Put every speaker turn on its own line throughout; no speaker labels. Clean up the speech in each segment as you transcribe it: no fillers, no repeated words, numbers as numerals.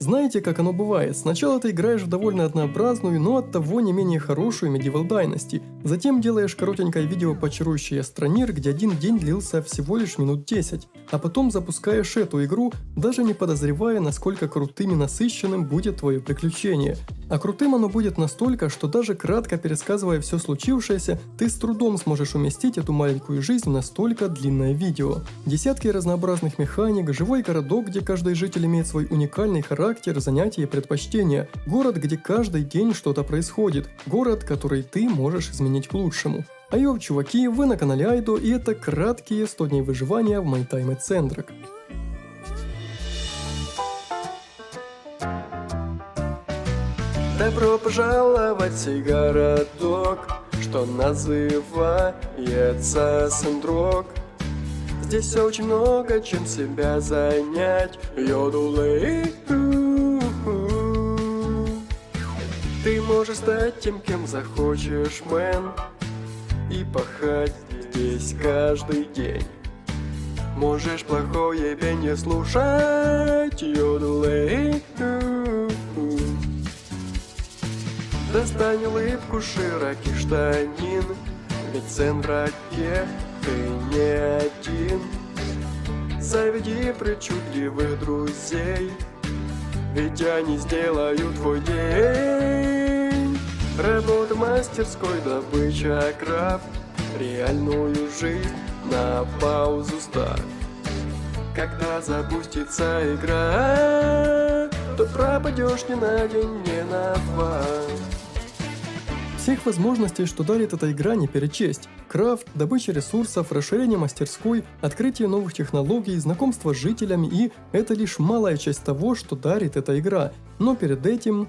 Знаете, как оно бывает? Сначала ты играешь в довольно однообразную, но оттого не менее хорошую Medieval Dynasty. Затем делаешь коротенькое видео по чарующей Астронир, где один день длился всего лишь минут 10. А потом запускаешь эту игру, даже не подозревая, насколько крутым и насыщенным будет твое приключение. А крутым оно будет настолько, что даже кратко пересказывая все случившееся, ты с трудом сможешь уместить эту маленькую жизнь в настолько длинное видео. Десятки разнообразных механик, живой городок, где каждый житель имеет свой уникальный характер, занятия и предпочтения, город, где каждый день что-то происходит, город, который ты можешь изменить к лучшему. Айо, чуваки, вы на канале Айдо, и это краткие 100 дней выживания в My Time at Sandrock. Добро пожаловать в сей городок, что называется Сэндрок. Здесь очень много чем себя занять. Йодулей. Ты можешь стать тем, кем захочешь, мэн, и пахать здесь каждый день. Можешь плохое пенье слушать. Йодулей. Достань улыбку широких штанин, ведь в Сандроке ты не один. Заведи причудливых друзей, ведь они сделают твой день. Работа в мастерской, добыча крафт, реальную жизнь на паузу ставь. Когда запустится игра, то пропадешь не на день, не на два. Всех возможностей, что дарит эта игра, не перечесть. Крафт, добыча ресурсов, расширение мастерской, открытие новых технологий, знакомство с жителями, и это лишь малая часть того, что дарит эта игра. Но перед этим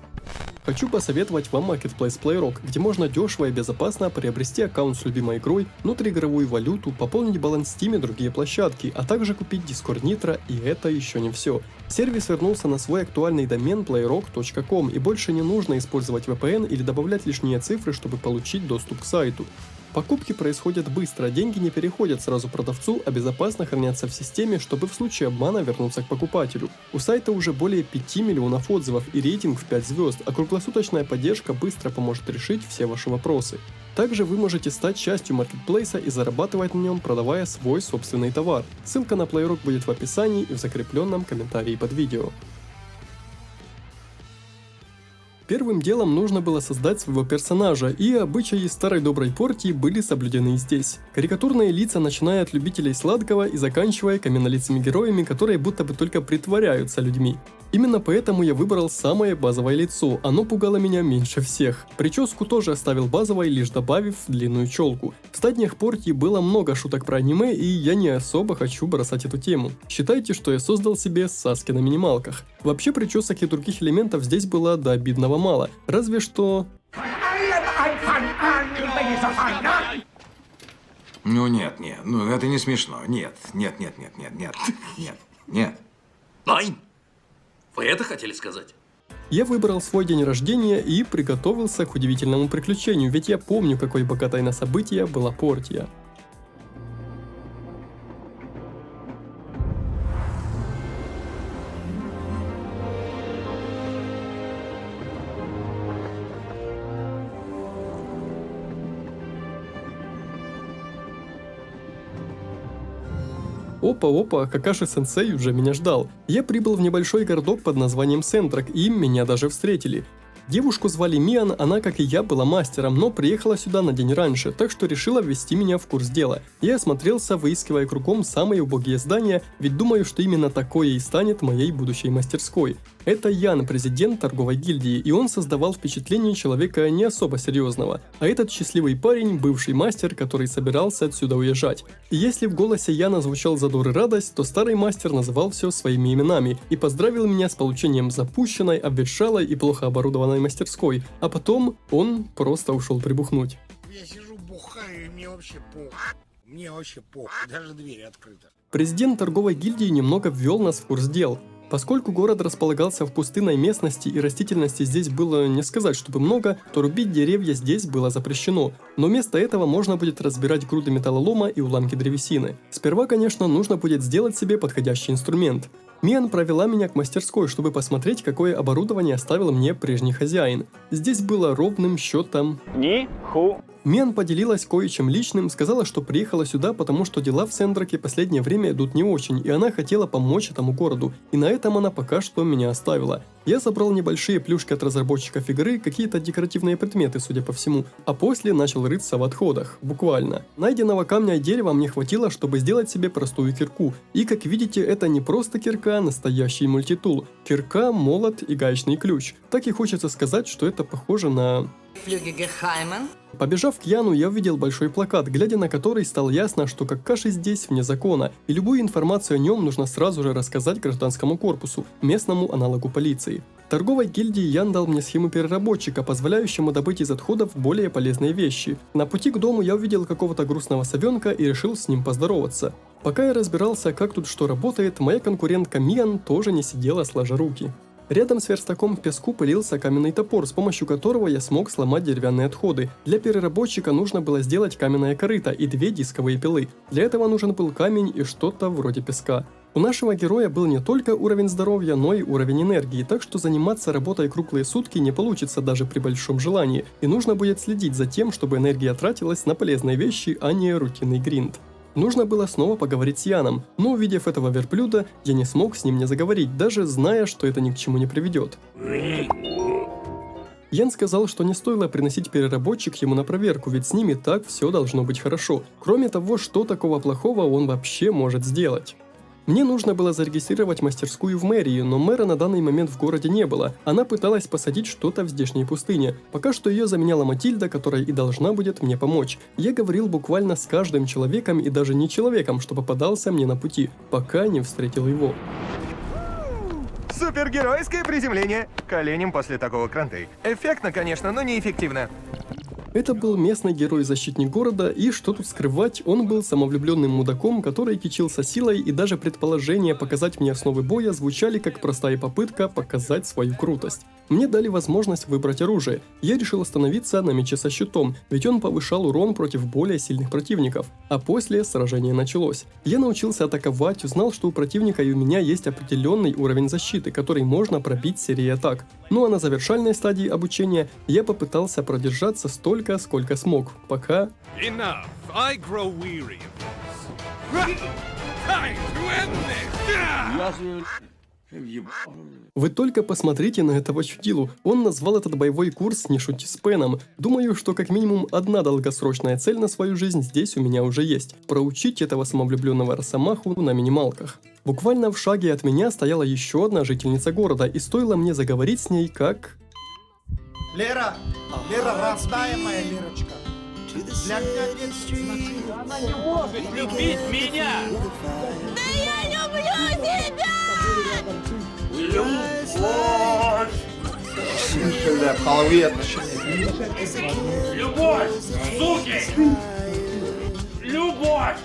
хочу посоветовать вам Marketplace Playrock, где можно дешево и безопасно приобрести аккаунт с любимой игрой, внутриигровую валюту, пополнить баланс Steam и другие площадки, а также купить Discord Nitro, и это еще не все. Сервис вернулся на свой актуальный домен playrock.com, и больше не нужно использовать VPN или добавлять лишние цифры, чтобы получить доступ к сайту. Покупки происходят быстро, деньги не переходят сразу продавцу, а безопасно хранятся в системе, чтобы в случае обмана вернуться к покупателю. У сайта уже более 5 миллионов отзывов и рейтинг в 5 звезд, а круглосуточная поддержка быстро поможет решить все ваши вопросы. Также вы можете стать частью маркетплейса и зарабатывать на нем, продавая свой собственный товар. Ссылка на Playrock будет в описании и в закрепленном комментарии под видео. Первым делом нужно было создать своего персонажа, и обычаи старой доброй Портии были соблюдены здесь. Карикатурные лица, начиная от любителей сладкого и заканчивая каменнолицыми героями, которые будто бы только притворяются людьми. Именно поэтому я выбрал самое базовое лицо, оно пугало меня меньше всех. Прическу тоже оставил базовой, лишь добавив длинную челку. В стадиях Портии было много шуток про аниме, и я не особо хочу бросать эту тему. Считайте, что я создал себе Саски на минималках. Вообще причесок и других элементов здесь было до обидного мало, разве что...
Ну нет, ну это не смешно, нет.
Ай! Вы это хотели сказать?
Я выбрал свой день рождения и приготовился к удивительному приключению, ведь я помню, какой богатой на события была Портия. Опа, Какаши-сенсей уже меня ждал. Я прибыл в небольшой городок под названием Сэндрок, и меня даже встретили. Девушку звали Миан, она, как и я, была мастером, но приехала сюда на день раньше, так что решила ввести меня в курс дела. Я осмотрелся, выискивая кругом самые убогие здания, ведь думаю, что именно такое и станет моей будущей мастерской. Это Ян, президент торговой гильдии, и он создавал впечатление человека не особо серьезного. А этот счастливый парень – бывший мастер, который собирался отсюда уезжать. И если в голосе Яна звучал задор и радость, то старый мастер называл все своими именами и поздравил меня с получением запущенной, обветшалой и плохо оборудованной мастерской, а потом он просто ушел прибухнуть.
Я сижу, бухаю, и мне вообще похуй. Мне вообще похуй, даже дверь открыта.
Президент торговой гильдии немного ввел нас в курс дел. Поскольку город располагался в пустынной местности и растительности здесь было не сказать, чтобы много, то рубить деревья здесь было запрещено, но вместо этого можно будет разбирать груды металлолома и уламки древесины. Сперва, конечно, нужно будет сделать себе подходящий инструмент. Миан провела меня к мастерской, чтобы посмотреть, какое оборудование оставил мне прежний хозяин. Здесь было ровным счетом. Миан поделилась кое-чем личным, сказала, что приехала сюда, потому что дела в Сендраке последнее время идут не очень, и она хотела помочь этому городу, и на этом она пока что меня оставила. Я забрал небольшие плюшки от разработчиков игры, какие-то декоративные предметы, судя по всему, а после начал рыться в отходах, буквально. Найденного камня и дерева мне хватило, чтобы сделать себе простую кирку, и как видите, это не просто кирка, а настоящий мультитул. Кирка, молот и гаечный ключ. Так и хочется сказать, что это похоже на... Побежав к Яну, я увидел большой плакат, глядя на который стало ясно, что Какаши здесь вне закона, и любую информацию о нем нужно сразу же рассказать гражданскому корпусу, местному аналогу полиции. В торговой гильдии Ян дал мне схему переработчика, позволяющему добыть из отходов более полезные вещи. На пути к дому я увидел какого-то грустного совенка и решил с ним поздороваться. Пока я разбирался, как тут что работает, моя конкурентка Миан тоже не сидела сложа руки. Рядом с верстаком в песку пылился каменный топор, с помощью которого я смог сломать деревянные отходы. Для переработчика нужно было сделать каменное корыто и 2 дисковые пилы. Для этого нужен был камень и что-то вроде песка. У нашего героя был не только уровень здоровья, но и уровень энергии, так что заниматься работой круглые сутки не получится даже при большом желании, и нужно будет следить за тем, чтобы энергия тратилась на полезные вещи, а не рутинный гринд. Нужно было снова поговорить с Яном, но увидев этого верблюда, я не смог с ним не заговорить, даже зная, что это ни к чему не приведет. Ян сказал, что не стоило приносить переработчик ему на проверку, ведь с ними так все должно быть хорошо. Кроме того, что такого плохого он вообще может сделать? Мне нужно было зарегистрировать мастерскую в мэрии, но мэра на данный момент в городе не было. Она пыталась посадить что-то в здешней пустыне. Пока что ее заменяла Матильда, которая и должна будет мне помочь. Я говорил буквально с каждым человеком и даже не человеком, что попадался мне на пути, пока не встретил его.
Супергеройское приземление. Коленем после такого кранты. Эффектно, конечно, но неэффективно.
Это был местный герой-защитник города, и что тут скрывать, он был самовлюбленным мудаком, который кичился силой, и даже предположения показать мне основы боя звучали как простая попытка показать свою крутость. Мне дали возможность выбрать оружие. Я решил остановиться на мече со щитом, ведь он повышал урон против более сильных противников. А после сражение началось. Я научился атаковать, узнал, что у противника и у меня есть определенный уровень защиты, который можно пробить серией атак. Ну а на завершальной стадии обучения я попытался продержаться столько, сколько смог, пока...
Enough. I grow weary of this. Time to end this.
Вы только посмотрите на этого чудилу. Он назвал этот боевой курс «Не шути с Пеном». Думаю, что как минимум одна долгосрочная цель на свою жизнь здесь у меня уже есть. Проучить этого самовлюбленного росомаху на минималках. Буквально в шаге от меня стояла еще одна жительница города, и стоило мне заговорить с ней, как...
Лера, родная моя Лерочка. Для меня нет значения.
Она не может любить меня!
Да я люблю тебя!
Бля, половые отношения.
Любовь! Суки! Любовь!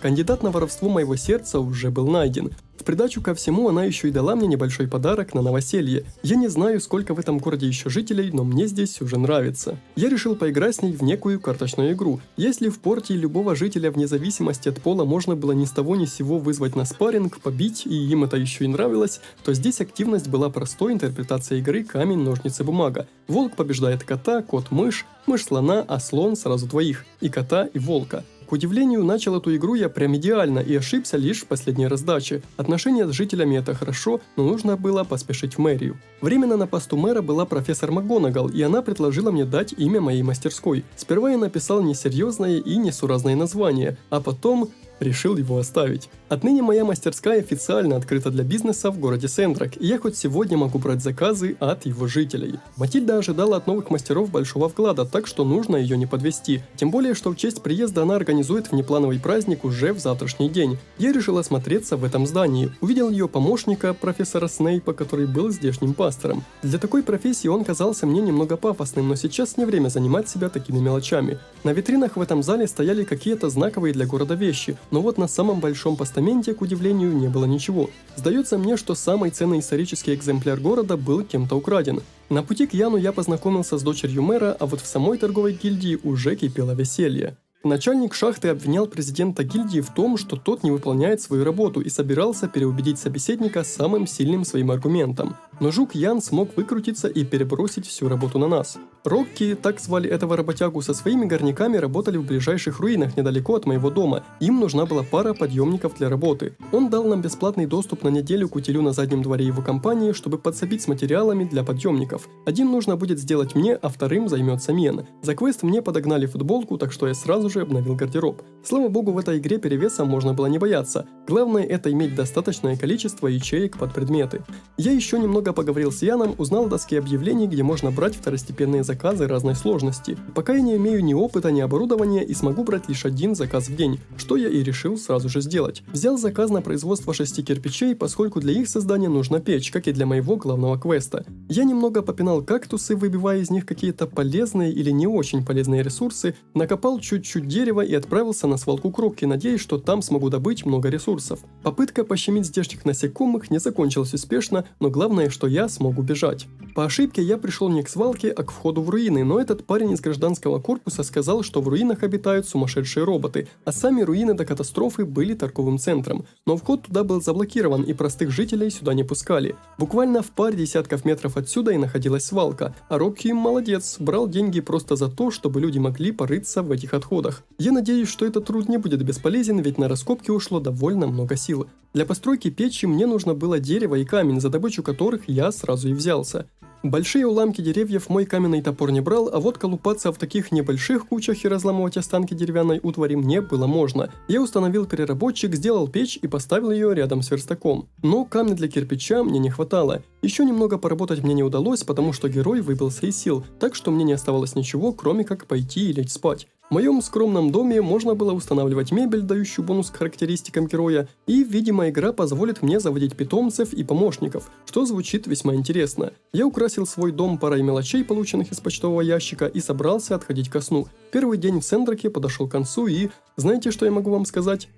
Кандидат на воровство моего сердца уже был найден. В придачу ко всему она еще и дала мне небольшой подарок на новоселье. Я не знаю, сколько в этом городе еще жителей, но мне здесь уже нравится. Я решил поиграть с ней в некую карточную игру. Если в порте любого жителя вне зависимости от пола можно было ни с того ни с сего вызвать на спарринг, побить, и им это еще и нравилось, то здесь активность была простой интерпретацией игры камень, ножницы, бумага. Волк побеждает кота, кот мышь, мышь слона, а слон сразу двоих. И кота, и волка. К удивлению, начал эту игру я прям идеально и ошибся лишь в последней раздаче. Отношения с жителями это хорошо, но нужно было поспешить в мэрию. Временно на посту мэра была профессор МакГонагал, и она предложила мне дать имя моей мастерской. Сперва я написал несерьезное и несуразное название, а потом... решил его оставить. Отныне моя мастерская официально открыта для бизнеса в городе Сендрак, и я хоть сегодня могу брать заказы от его жителей. Матильда ожидала от новых мастеров большого вклада, так что нужно ее не подвести. Тем более, что в честь приезда она организует внеплановый праздник уже в завтрашний день. Я решил осмотреться в этом здании. Увидел ее помощника, профессора Снейпа, который был здешним пастором. Для такой профессии он казался мне немного пафосным, но сейчас не время занимать себя такими мелочами. На витринах в этом зале стояли какие-то знаковые для города вещи, но вот на самом большом постаменте, к удивлению, не было ничего. Сдается мне, что самый ценный исторический экземпляр города был кем-то украден. На пути к Яну я познакомился с дочерью мэра, а вот в самой торговой гильдии уже кипело веселье. Начальник шахты обвинял президента гильдии в том, что тот не выполняет свою работу и собирался переубедить собеседника самым сильным своим аргументом. Но Жук Ян смог выкрутиться и перебросить всю работу на нас. Рокки, так звали этого работягу, со своими горняками работали в ближайших руинах недалеко от моего дома. Им нужна была пара подъемников для работы. Он дал нам бесплатный доступ на неделю к утилю на заднем дворе его компании, чтобы подсобить с материалами для подъемников. Один нужно будет сделать мне, а вторым займется Мен. За квест мне подогнали футболку, так что я сразу же обновил гардероб. Слава богу, в этой игре перевеса можно было не бояться. Главное это иметь достаточное количество ячеек под предметы. Я еще немного поговорил с Яном, узнал доски объявлений, где можно брать второстепенные заказы разной сложности. Пока я не имею ни опыта, ни оборудования и смогу брать лишь один заказ в день, что я и решил сразу же сделать. Взял заказ на производство 6 кирпичей, поскольку для их создания нужна печь, как и для моего главного квеста. Я немного попинал кактусы, выбивая из них какие-то полезные или не очень полезные ресурсы, накопал чуть-чуть дерева и отправился на свалку к Рокки, надеясь, что там смогу добыть много ресурсов. Попытка пощемить здешних насекомых не закончилась успешно, но главное, что я смог убежать. По ошибке я пришел не к свалке, а к входу в руины, но этот парень из гражданского корпуса сказал, что в руинах обитают сумасшедшие роботы, а сами руины до катастрофы были торговым центром. Но вход туда был заблокирован и простых жителей сюда не пускали. Буквально в паре десятков метров отсюда и находилась свалка, а Рокки молодец, брал деньги просто за то, чтобы люди могли порыться в этих отходах. Я надеюсь, что этот труд не будет бесполезен, ведь на раскопки ушло довольно много сил. Для постройки печи мне нужно было дерево и камень, за добычу которых я сразу и взялся. Большие уламки деревьев мой каменный топор не брал, а вот колупаться в таких небольших кучах и разламывать останки деревянной утвари мне было можно. Я установил переработчик, сделал печь и поставил ее рядом с верстаком. Но камня для кирпича мне не хватало. Еще немного поработать мне не удалось, потому что герой выбился из сил, так что мне не оставалось ничего, кроме как пойти и лечь спать. В моем скромном доме можно было устанавливать мебель, дающую бонус к характеристикам героя, и, видимо, игра позволит мне заводить питомцев и помощников, что звучит весьма интересно. Я украсил свой дом парой мелочей, полученных из почтового ящика, и собрался отходить ко сну. Первый день в Сендраке подошел к концу, и знаете, что я могу вам сказать?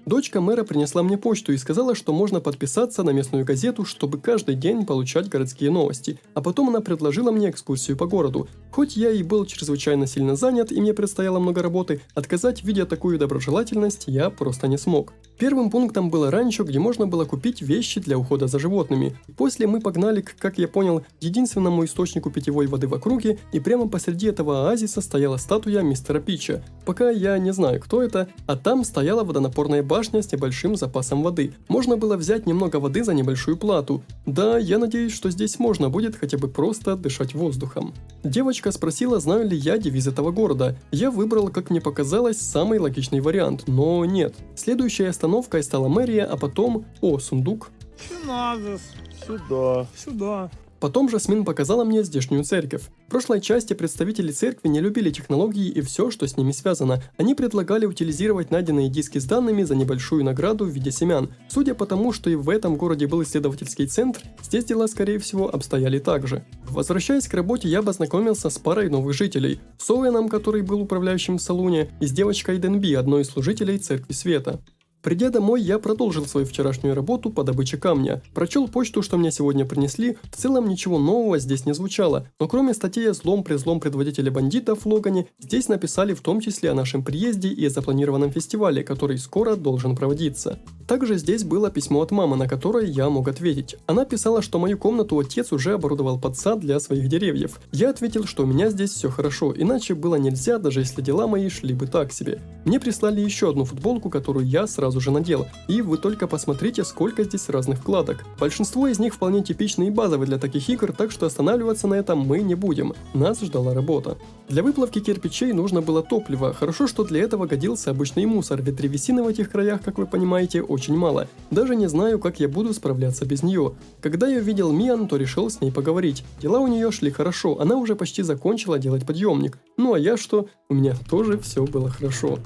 Дочка мэра принесла мне почту и сказала, что можно подписаться на местную газету, чтобы каждый день получать городские новости, а потом она предложила мне экскурсию по городу. Хоть я и был чрезвычайно сильно занят и мне предстояло много работы, отказать, видя такую доброжелательность, я просто не смог. Первым пунктом было ранчо, где можно было купить вещи для ухода за животными. После мы погнали к, как я понял, единственному источнику питьевой воды в округе, и прямо посреди этого оазиса стояла статуя мистера Пича. Пока я не знаю, кто это, а там стояла водонапорная башня с небольшим запасом воды. Можно было взять немного воды за небольшую плату. Да, я надеюсь, что здесь можно будет хотя бы просто дышать воздухом. Девочка спросила, знаю ли я девиз этого города. Я выбрал, как мне показалось, самый логичный вариант, но нет. Следующей остановкой стала мэрия, а потом... О, сундук.
Сюда.
Потом Жасмин показала мне здешнюю церковь. В прошлой части представители церкви не любили технологии и все, что с ними связано. Они предлагали утилизировать найденные диски с данными за небольшую награду в виде семян. Судя по тому, что и в этом городе был исследовательский центр, здесь дела, скорее всего, обстояли так же. Возвращаясь к работе, я познакомился с парой новых жителей. С Оуэном, который был управляющим в салуне, и с девочкой Денби, одной из служителей Церкви Света. Придя домой, я продолжил свою вчерашнюю работу по добыче камня. Прочел почту, что мне сегодня принесли, в целом ничего нового здесь не звучало, но кроме статей о злом предводителе бандитов в Логане, здесь написали в том числе о нашем приезде и о запланированном фестивале, который скоро должен проводиться. Также здесь было письмо от мамы, на которое я мог ответить. Она писала, что мою комнату отец уже оборудовал под сад для своих деревьев. Я ответил, что у меня здесь все хорошо, иначе было нельзя, даже если дела мои шли бы так себе. Мне прислали еще одну футболку, которую я сразу же надел, и вы только посмотрите, сколько здесь разных вкладок. Большинство из них вполне типичные и базовые для таких игр, так что останавливаться на этом мы не будем. Нас ждала работа. Для выплавки кирпичей нужно было топливо. Хорошо, что для этого годился обычный мусор, ведь древесины в этих краях, как вы понимаете, очень мало. Даже не знаю, как я буду справляться без нее. Когда я увидел Миан, то решил с ней поговорить. Дела у нее шли хорошо, она уже почти закончила делать подъемник. Ну а я что? У меня тоже все было хорошо.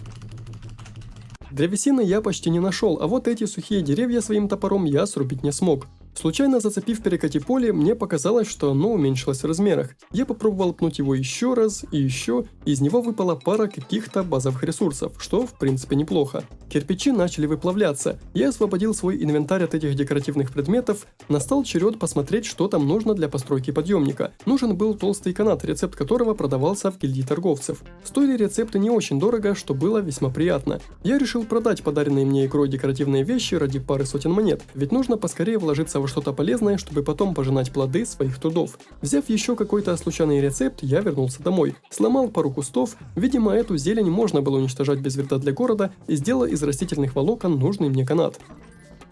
Древесины я почти не нашел, а вот эти сухие деревья своим топором я срубить не смог. Случайно зацепив перекати-поле, мне показалось, что оно уменьшилось в размерах. Я попробовал пнуть его еще раз и еще, и из него выпала пара каких-то базовых ресурсов, что в принципе неплохо. Кирпичи начали выплавляться. Я освободил свой инвентарь от этих декоративных предметов. Настал черед посмотреть, что там нужно для постройки подъемника. Нужен был толстый канат, рецепт которого продавался в гильдии торговцев. Стоили рецепты не очень дорого, что было весьма приятно. Я решил продать подаренные мне игрой декоративные вещи ради пары сотен монет, ведь нужно поскорее вложиться во что-то полезное, чтобы потом пожинать плоды своих трудов. Взяв еще какой-то случайный рецепт, я вернулся домой. Сломал пару кустов, видимо, эту зелень можно было уничтожать без вреда для города, и сделал из растительных волокон нужный мне канат.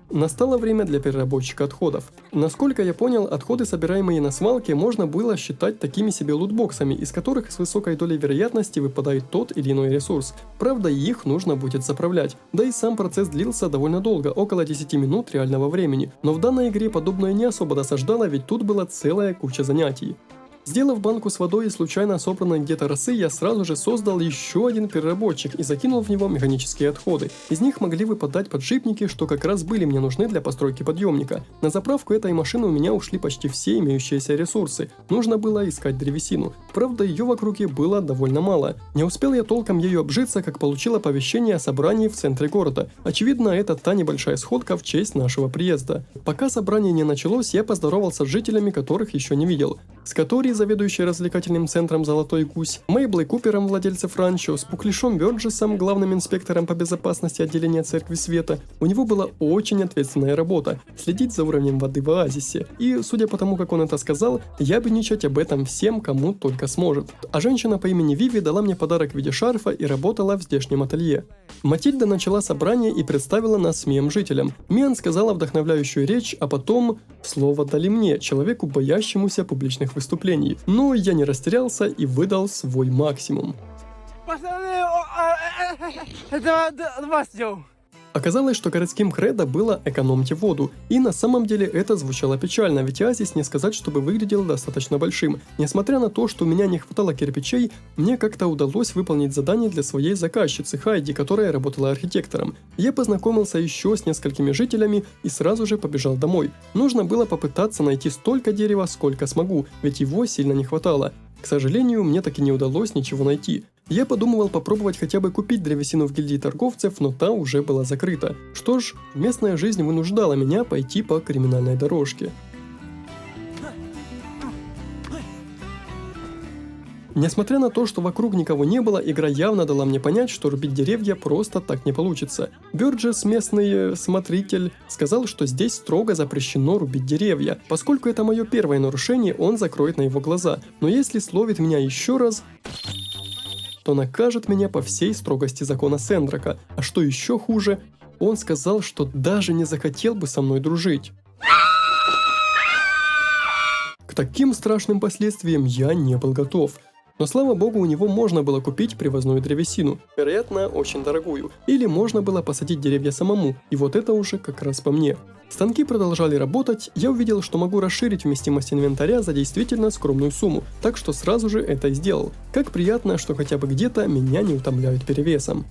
Настало время для переработчика отходов. Насколько я понял, отходы, собираемые на свалке, можно было считать такими себе лутбоксами, из которых с высокой долей вероятности выпадает тот или иной ресурс. Правда, их нужно будет заправлять. Да и сам процесс длился довольно долго, около 10 минут реального времени. Но в данной игре подобное не особо досаждало, ведь тут была целая куча занятий. Сделав банку с водой из случайно собранной где-то росы, я сразу же создал еще один переработчик и закинул в него механические отходы. Из них могли выпадать подшипники, что как раз были мне нужны для постройки подъемника. На заправку этой машины у меня ушли почти все имеющиеся ресурсы. Нужно было искать древесину. Правда, ее в округе было довольно мало. Не успел я толком ею обжиться, как получил оповещение о собрании в центре города. Очевидно, это та небольшая сходка в честь нашего приезда. Пока собрание не началось, я поздоровался с жителями, которых еще не видел. С Катори, заведующей развлекательным центром «Золотой гусь», Мейблой Купером, владельцев ранчо, с Пуклишом Бёрджесом, главным инспектором по безопасности отделения Церкви Света. У него была очень ответственная работа – следить за уровнем воды в оазисе. И, судя по тому, как он это сказал, ябедничать об этом всем, кому только сможет. А женщина по имени Виви дала мне подарок в виде шарфа и работала в здешнем ателье. Матильда начала собрание и представила нас СМИям жителям. Миан сказала вдохновляющую речь, а потом слово дали мне, человеку, боящемуся публичных выступлений. Но я не растерялся и выдал свой максимум.
Пацаны, это вас делал.
Оказалось, что городским кредо было «экономьте воду», и на самом деле это звучало печально, ведь оазис не сказать, чтобы выглядел достаточно большим. Несмотря на то, что у меня не хватало кирпичей, мне как-то удалось выполнить задание для своей заказчицы Хайди, которая работала архитектором. Я познакомился еще с несколькими жителями и сразу же побежал домой. Нужно было попытаться найти столько дерева, сколько смогу, ведь его сильно не хватало. К сожалению, мне так и не удалось ничего найти. Я подумывал попробовать хотя бы купить древесину в гильдии торговцев, но та уже была закрыта. Что ж, местная жизнь вынуждала меня пойти по криминальной дорожке. Несмотря на то, что вокруг никого не было, игра явно дала мне понять, что рубить деревья просто так не получится. Бёрджес, местный смотритель, сказал, что здесь строго запрещено рубить деревья. Поскольку это мое первое нарушение, он закроет на его глаза. Но если словит меня еще раз, то накажет меня по всей строгости закона Сендрака. А что еще хуже, он сказал, что даже не захотел бы со мной дружить. К таким страшным последствиям я не был готов. Но слава богу, у него можно было купить привозную древесину, вероятно, очень дорогую, или можно было посадить деревья самому, и вот это уже как раз по мне. Станки продолжали работать, я увидел, что могу расширить вместимость инвентаря за действительно скромную сумму, так что сразу же это и сделал. Как приятно, что хотя бы где-то меня не утомляют перевесом.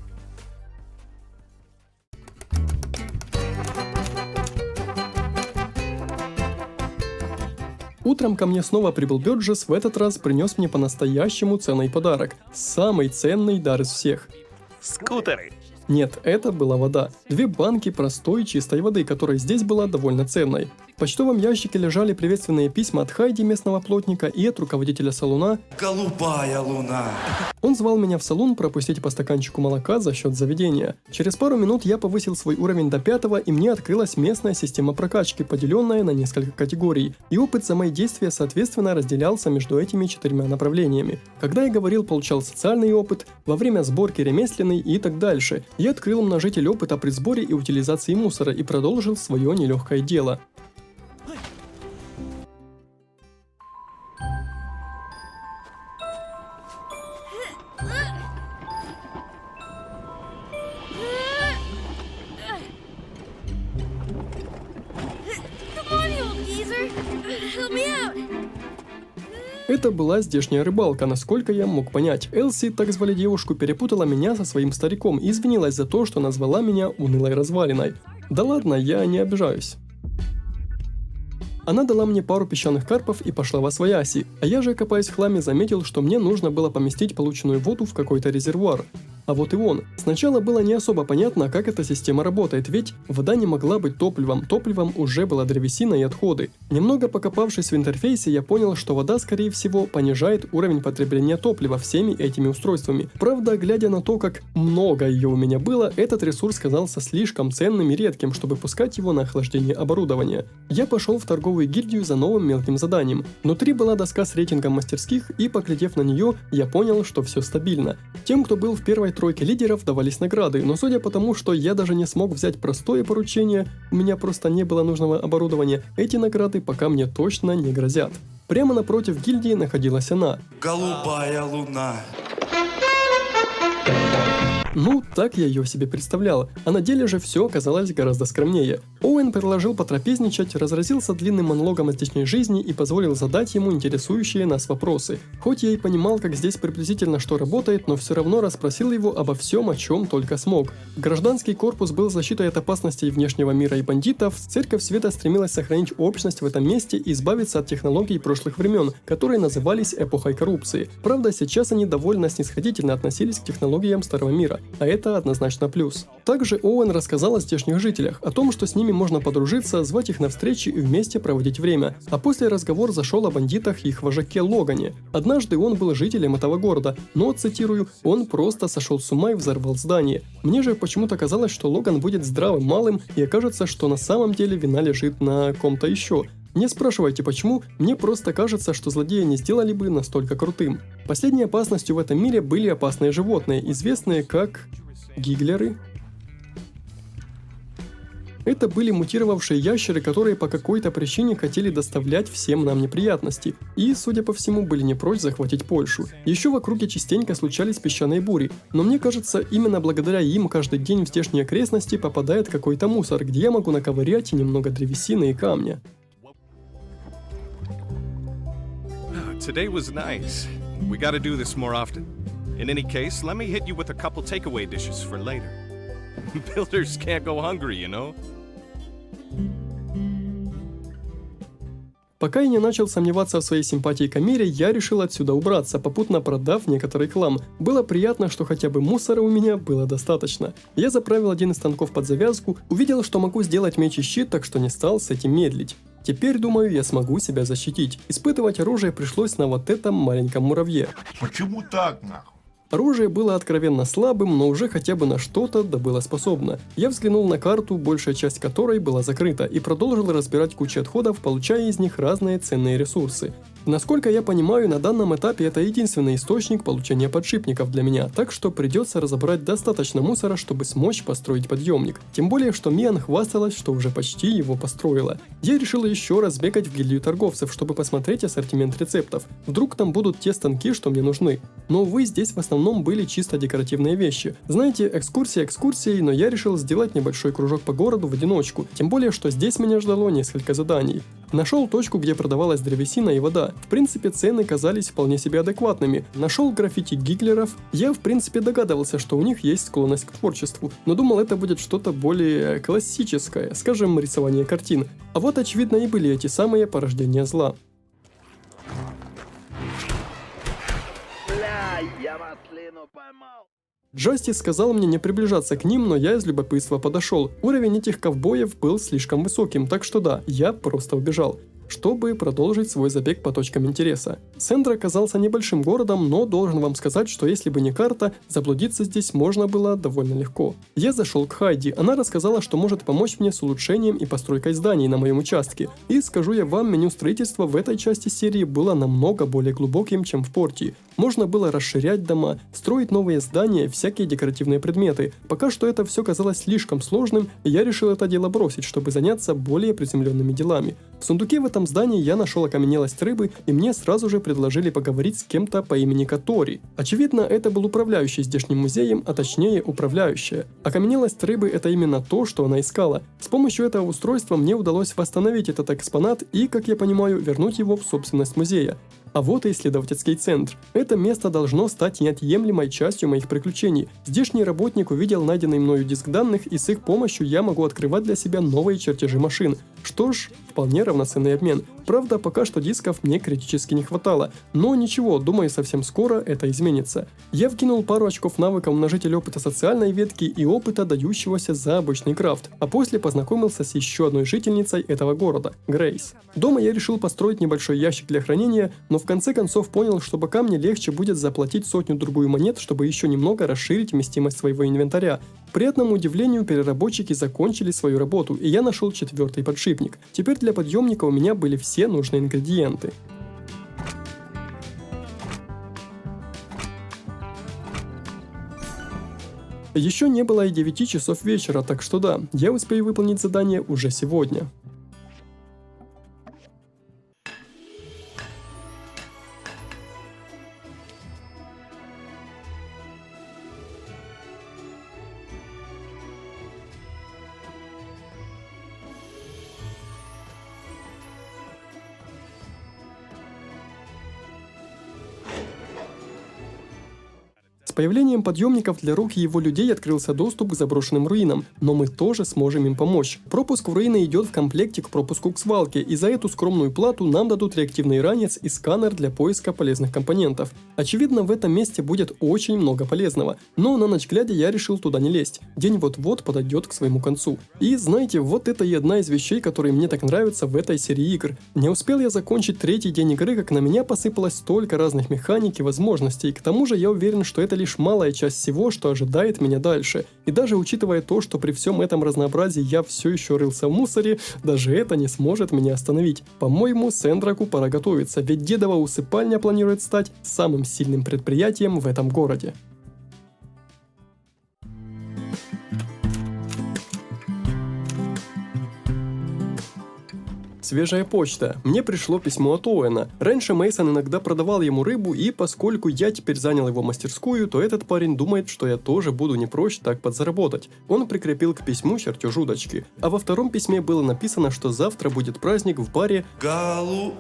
Утром ко мне снова прибыл Бёрджес, в этот раз принес мне по-настоящему ценный подарок. Самый ценный дар из всех.
Скутеры.
Нет, это была вода. 2 банки простой чистой воды, которая здесь была довольно ценной. В почтовом ящике лежали приветственные письма от Хайди, местного плотника, и от руководителя салуна.
Голубая луна.
Он звал меня в салон пропустить по стаканчику молока за счет заведения. Через пару минут я повысил свой уровень до 5-го, и мне открылась местная система прокачки, поделенная на несколько категорий. И опыт за мои действия, соответственно, разделялся между этими 4 направлениями. Когда я говорил, получал социальный опыт, во время сборки ремесленный и так дальше. Я открыл умножитель опыта при сборе и утилизации мусора и продолжил свое нелегкое дело. Это была здешняя рыбалка, насколько я мог понять. Элси, так звали девушку, перепутала меня со своим стариком и извинилась за то, что назвала меня унылой развалиной. Да ладно, я не обижаюсь.
Она дала мне пару песчаных карпов и пошла восвояси, а я же, копаясь в хламе, заметил, что мне нужно было поместить полученную воду в какой-то резервуар. А вот и он. Сначала было не особо понятно, как эта система работает, ведь вода не могла быть топливом, топливом уже была древесина и отходы. Немного покопавшись в интерфейсе, я понял, что вода, скорее всего, понижает уровень потребления топлива всеми этими устройствами. Правда, глядя на то, как много ее у меня было, этот ресурс казался слишком ценным и редким, чтобы пускать его на охлаждение оборудования. Я пошел в торговую гильдию за новым мелким заданием. Внутри была доска с рейтингом мастерских, и, поглядев на нее, я понял, что все стабильно. Тем, кто был в первой тройке лидеров, давались награды, но судя по тому, что я даже не смог взять простое поручение, у меня просто не было нужного оборудования, эти награды пока мне точно не грозят. Прямо напротив гильдии находилась она.
Голубая луна.
Ну, так я ее себе представлял, а на деле же все оказалось гораздо скромнее. Оуэн предложил потрапезничать, разразился длинным монологом о здешней жизни и позволил задать ему интересующие нас вопросы. Хоть я и понимал, как здесь приблизительно что работает, но все равно расспросил его обо всем, о чем только смог. Гражданский корпус был защитой от опасностей внешнего мира и бандитов, Церковь Света стремилась сохранить общность в этом месте и избавиться от технологий прошлых времен, которые назывались эпохой коррупции. Правда, сейчас они довольно снисходительно относились к технологиям Старого Мира. А это однозначно плюс. Также Оуэн рассказал о здешних жителях, о том, что с ними можно подружиться, звать их на встречи и вместе проводить время. А после разговор зашел о бандитах и их вожаке Логане. Однажды он был жителем этого города, но, цитирую, он просто сошел с ума и взорвал здание. Мне же почему-то казалось, что Логан будет здравым малым и окажется, что на самом деле вина лежит на ком-то еще. Не спрашивайте почему, мне просто кажется, что злодея не сделали бы настолько крутым. Последней опасностью в этом мире были опасные животные, известные как гиглеры. Это были мутировавшие ящеры, которые по какой-то причине хотели доставлять всем нам неприятности, и, судя по всему, были не прочь захватить Польшу. Еще в округе частенько случались песчаные бури, но мне кажется, именно благодаря им каждый день в здешние окрестности попадает какой-то мусор, где я могу наковырять немного древесины и камня.
Today was nice. We gotta do this more often. In any case, let me hit you with a couple takeaway dishes for later. Builders can't go hungry, you know?
Пока я не начал сомневаться в своей симпатии к Амире, я решил отсюда убраться, попутно продав некоторый хлам. Было приятно, что хотя бы мусора у меня было достаточно. Я заправил один из станков под завязку, увидел, что могу сделать меч и щит, так что не стал с этим медлить. Теперь, думаю, я смогу себя защитить. Испытывать оружие пришлось на вот этом маленьком муравье.
Почему так, нахуй?
Оружие было откровенно слабым, но уже хотя бы на что-то да было способно. Я взглянул на карту, большая часть которой была закрыта, и продолжил разбирать кучу отходов, получая из них разные ценные ресурсы. Насколько я понимаю, на данном этапе это единственный источник получения подшипников для меня, так что придется разобрать достаточно мусора, чтобы смочь построить подъемник. Тем более, что Миан хвасталась, что уже почти его построила. Я решил еще раз бегать в гильдию торговцев, чтобы посмотреть ассортимент рецептов. Вдруг там будут те станки, что мне нужны. Но, увы, здесь в основном были чисто декоративные вещи. Знаете, экскурсия экскурсией, но я решил сделать небольшой кружок по городу в одиночку, тем более, что здесь меня ждало несколько заданий. Нашел точку, где продавалась древесина и вода. В принципе, цены казались вполне себе адекватными. Нашел граффити гиглеров. Я, в принципе, догадывался, что у них есть склонность к творчеству, но думал, это будет что-то более классическое, скажем, рисование картин. А вот, очевидно, и были эти самые порождения зла. Джастис сказал мне не приближаться к ним, но я из любопытства подошел. Уровень этих ковбоев был слишком высоким, так что да, я просто убежал, чтобы продолжить свой забег по точкам интереса. Сендра оказался небольшим городом, но должен вам сказать, что если бы не карта, заблудиться здесь можно было довольно легко. Я зашел к Хайди, она рассказала, что может помочь мне с улучшением и постройкой зданий на моем участке. И скажу я вам, меню строительства в этой части серии было намного более глубоким, чем в Порте. Можно было расширять дома, строить новые здания, всякие декоративные предметы. Пока что это все казалось слишком сложным, и я решил это дело бросить, чтобы заняться более приземленными делами. В сундуке в этом здании я нашел окаменелость рыбы, и мне сразу же предложили поговорить с кем-то по имени Катори. Очевидно, это был управляющий здешним музеем, а точнее управляющая. Окаменелость рыбы — это именно то, что она искала. С помощью этого устройства мне удалось восстановить этот экспонат и, как я понимаю, вернуть его в собственность музея. А вот и исследовательский центр. Это место должно стать неотъемлемой частью моих приключений. Здешний работник увидел найденный мною диск данных, и с их помощью я могу открывать для себя новые чертежи машин. Что ж, вполне равноценный обмен. Правда, пока что дисков мне критически не хватало. Но ничего, думаю, совсем скоро это изменится. Я вкинул пару очков навыка умножитель опыта социальной ветки и опыта, дающегося за обычный крафт. А после познакомился с еще одной жительницей этого города, Грейс. Дома я решил построить небольшой ящик для хранения, но в конце концов понял, что пока мне легче будет заплатить 100-другую монет, чтобы еще немного расширить вместимость своего инвентаря. К приятному удивлению, переработчики закончили свою работу, и я нашел 4-й подшипник. Теперь для подъемника у меня были все нужные ингредиенты. Еще не было и 9 часов вечера, так что да, я успею выполнить задание уже сегодня. С появлением подъемников для рук и его людей открылся доступ к заброшенным руинам, но мы тоже сможем им помочь. Пропуск в руины идет в комплекте к пропуску к свалке, и за эту скромную плату нам дадут реактивный ранец и сканер для поиска полезных компонентов. Очевидно, в этом месте будет очень много полезного, но на ночь глядя я решил туда не лезть. День вот-вот подойдет к своему концу. И знаете, вот это и одна из вещей, которые мне так нравятся в этой серии игр. Не успел я закончить 3-й день игры, как на меня посыпалось столько разных механик и возможностей, к тому же я уверен, что это лишь малая часть всего, что ожидает меня дальше. И даже учитывая то, что при всем этом разнообразии я все еще рылся в мусоре, даже это не сможет меня остановить. По-моему, Сендраку пора готовиться, ведь дедова усыпальня планирует стать самым сильным предприятием в этом городе. Свежая почта. Мне пришло письмо от Оуэна. Раньше Мейсон иногда продавал ему рыбу, и поскольку я теперь занял его мастерскую, то этот парень думает, что я тоже буду не прочь так подзаработать. Он прикрепил к письму чертеж удочки. А во втором письме было написано, что завтра будет праздник в баре
Голубая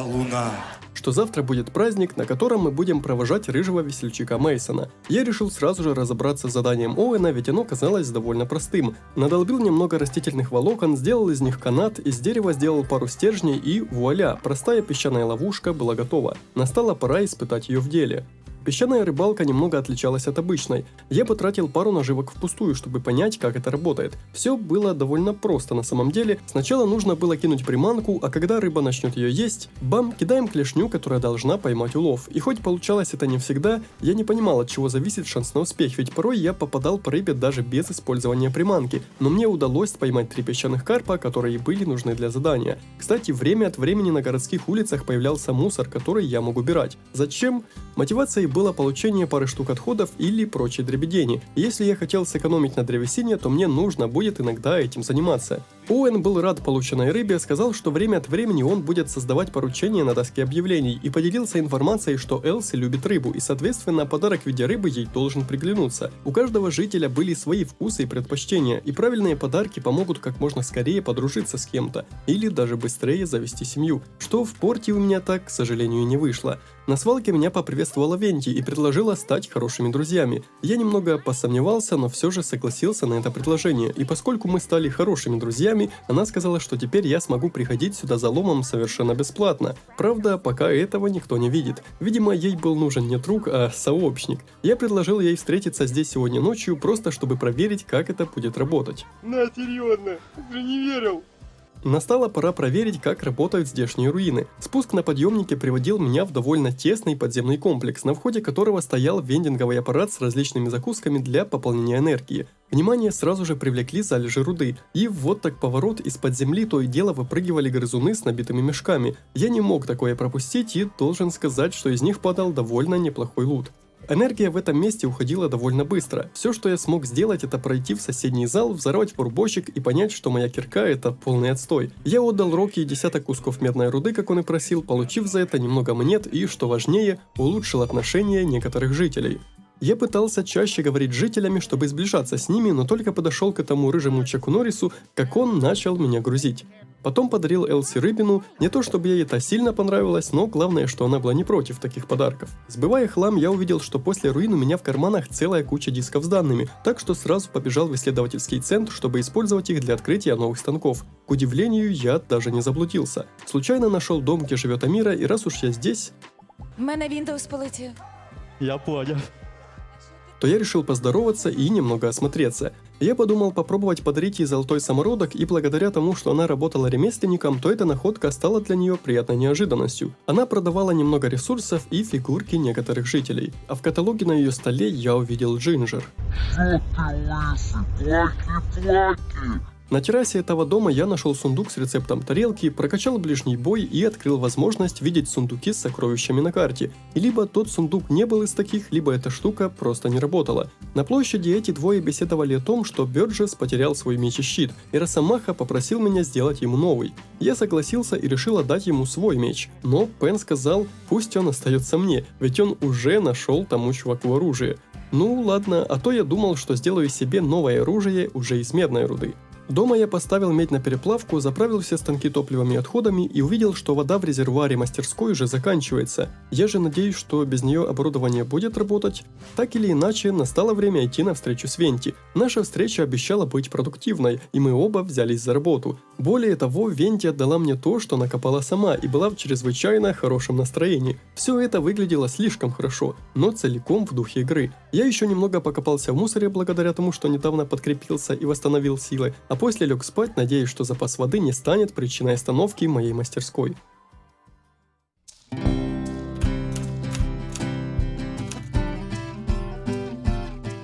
луна.
Что завтра будет праздник, на котором мы будем провожать рыжего весельчака Мейсона. Я решил сразу же разобраться с заданием Оуэна, ведь оно казалось довольно простым. Надолбил немного растительных волокон, сделал из них канат, из дерева сделал пару стержней и вуаля, простая песчаная ловушка была готова. Настала пора испытать ее в деле. Песчаная рыбалка немного отличалась от обычной. Я потратил пару наживок впустую, чтобы понять, как это работает. Все было довольно просто на самом деле. Сначала нужно было кинуть приманку, а когда рыба начнет ее есть, бам, кидаем клешню, которая должна поймать улов. И хоть получалось это не всегда, я не понимал, от чего зависит шанс на успех, ведь порой я попадал по рыбе даже без использования приманки. Но мне удалось поймать 3 песчаных карпа, которые были нужны для задания. Кстати, время от времени на городских улицах появлялся мусор, который я мог убирать. Зачем? Мотивацией было получение пары штук отходов или прочей дребедени. Если я хотел сэкономить на древесине, то мне нужно будет иногда этим заниматься. Оуэн был рад полученной рыбе, сказал, что время от времени он будет создавать поручения на доске объявлений и поделился информацией, что Элси любит рыбу и, соответственно, подарок в виде рыбы ей должен приглянуться. У каждого жителя были свои вкусы и предпочтения, и правильные подарки помогут как можно скорее подружиться с кем-то или даже быстрее завести семью, что в порте у меня так, к сожалению, не вышло. На свалке меня поприветствовала Венти и предложила стать хорошими друзьями. Я немного посомневался, но все же согласился на это предложение, и поскольку мы стали хорошими друзьями, она сказала, что теперь я смогу приходить сюда за ломом совершенно бесплатно. Правда, пока этого никто не видит. Видимо, ей был нужен не друг, а сообщник. Я предложил ей встретиться здесь сегодня ночью, просто чтобы проверить, как это будет работать.
На, серьезно, уже не верил.
Настала пора проверить, как работают здешние руины. Спуск на подъемнике приводил меня в довольно тесный подземный комплекс, на входе которого стоял вендинговый аппарат с различными закусками для пополнения энергии. Внимание сразу же привлекли залежи руды, и вот так поворот из-под земли то и дело выпрыгивали грызуны с набитыми мешками. Я не мог такое пропустить и должен сказать, что из них падал довольно неплохой лут. Энергия в этом месте уходила довольно быстро. Все, что я смог сделать, это пройти в соседний зал, взорвать фурбочек и понять, что моя кирка — это полный отстой. Я отдал Рокки 10 кусков медной руды, как он и просил, получив за это немного монет и, что важнее, улучшил отношения некоторых жителей. Я пытался чаще говорить с жителями, чтобы сближаться с ними, но только подошел к этому рыжему Чаку Норрису, как он начал меня грузить. Потом подарил Элси рыбину, не то чтобы ей это сильно понравилось, но главное, что она была не против таких подарков. Сбывая хлам, я увидел, что после руин у меня в карманах целая куча дисков с данными, так что сразу побежал в исследовательский центр, чтобы использовать их для открытия новых станков. К удивлению, я даже не заблудился. Случайно нашел дом, где живет Амира, и раз уж я здесь,
У мене Windows полетів.
я понял, то я решил поздороваться и немного осмотреться. Я подумал попробовать подарить ей золотой самородок, и благодаря тому, что она работала ремесленником, то эта находка стала для нее приятной неожиданностью. Она продавала немного ресурсов и фигурки некоторых жителей. А в каталоге на ее столе я увидел Джинджер. На террасе этого дома я нашел сундук с рецептом тарелки, прокачал ближний бой и открыл возможность видеть сундуки с сокровищами на карте. И либо тот сундук не был из таких, либо эта штука просто не работала. На площади эти двое беседовали о том, что Бёрджес потерял свой меч и щит, и Росомаха попросил меня сделать ему новый. Я согласился и решил отдать ему свой меч, но Пен сказал, пусть он остается мне, ведь он уже нашел тому чуваку оружие. Ну ладно, а то я думал, что сделаю себе новое оружие уже из медной руды. Дома я поставил медь на переплавку, заправил все станки топливом и отходами и увидел, что вода в резервуаре мастерской уже заканчивается. Я же надеюсь, что без нее оборудование будет работать. Так или иначе, настало время идти на встречу с Венти. Наша встреча обещала быть продуктивной, и мы оба взялись за работу. Более того, Венти отдала мне то, что накопала сама, и была в чрезвычайно хорошем настроении. Все это выглядело слишком хорошо, но целиком в духе игры. Я еще немного покопался в мусоре благодаря тому, что недавно подкрепился и восстановил силы, а после лег спать, надеясь, что запас воды не станет причиной остановки моей мастерской.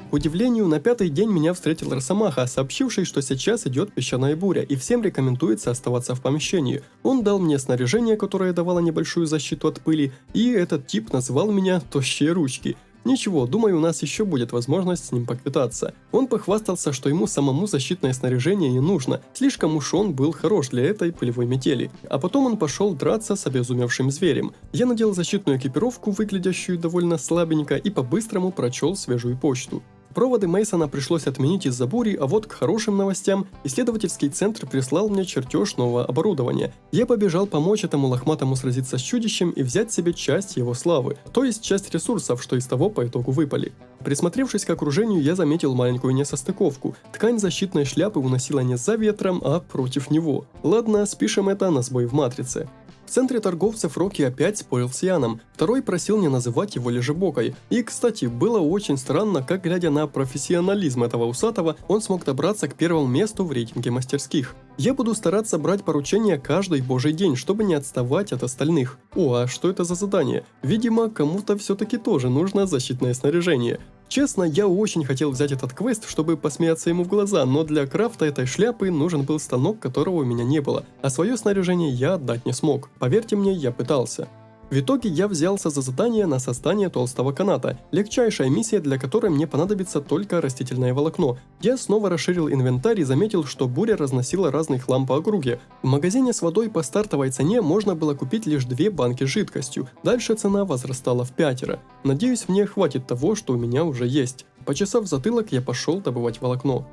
К удивлению, на пятый день меня встретил Росомаха, сообщивший, что сейчас идет песчаная буря, и всем рекомендуется оставаться в помещении. Он дал мне снаряжение, которое давало небольшую защиту от пыли, и этот тип назвал меня «тощие ручки». Ничего, думаю, у нас еще будет возможность с ним поквитаться. Он похвастался, что ему самому защитное снаряжение не нужно, слишком уж он был хорош для этой пылевой метели. А потом он пошел драться с обезумевшим зверем. Я надел защитную экипировку, выглядящую довольно слабенько, и по-быстрому прочел свежую почту. Проводы Мейсона пришлось отменить из-за бури, а вот к хорошим новостям исследовательский центр прислал мне чертеж нового оборудования. Я побежал помочь этому лохматому сразиться с чудищем и взять себе часть его славы, то есть часть ресурсов, что из того по итогу выпали. Присмотревшись к окружению, я заметил маленькую несостыковку. Ткань защитной шляпы уносила не за ветром, а против него. Ладно, спишем это на сбой в матрице. В центре торговцев Рокки опять спорил с Яном, второй просил не называть его лежебокой. И, кстати, было очень странно, как, глядя на профессионализм этого усатого, он смог добраться к первому месту в рейтинге мастерских. Я буду стараться брать поручения каждый божий день, чтобы не отставать от остальных. О, а что это за задание? Видимо, кому-то все-таки тоже нужно защитное снаряжение. Честно, я очень хотел взять этот квест, чтобы посмеяться ему в глаза, но для крафта этой шляпы нужен был станок, которого у меня не было, а свое снаряжение я отдать не смог. Поверьте мне, я пытался. В итоге я взялся за задание на создание толстого каната, легчайшая миссия, для которой мне понадобится только растительное волокно. Я снова расширил инвентарь и заметил, что буря разносила разный хлам по округе. В магазине с водой по стартовой цене можно было купить лишь 2 банки с жидкостью, дальше цена возрастала в 5. Надеюсь, мне хватит того, что у меня уже есть. Почесав затылок, я пошел добывать волокно.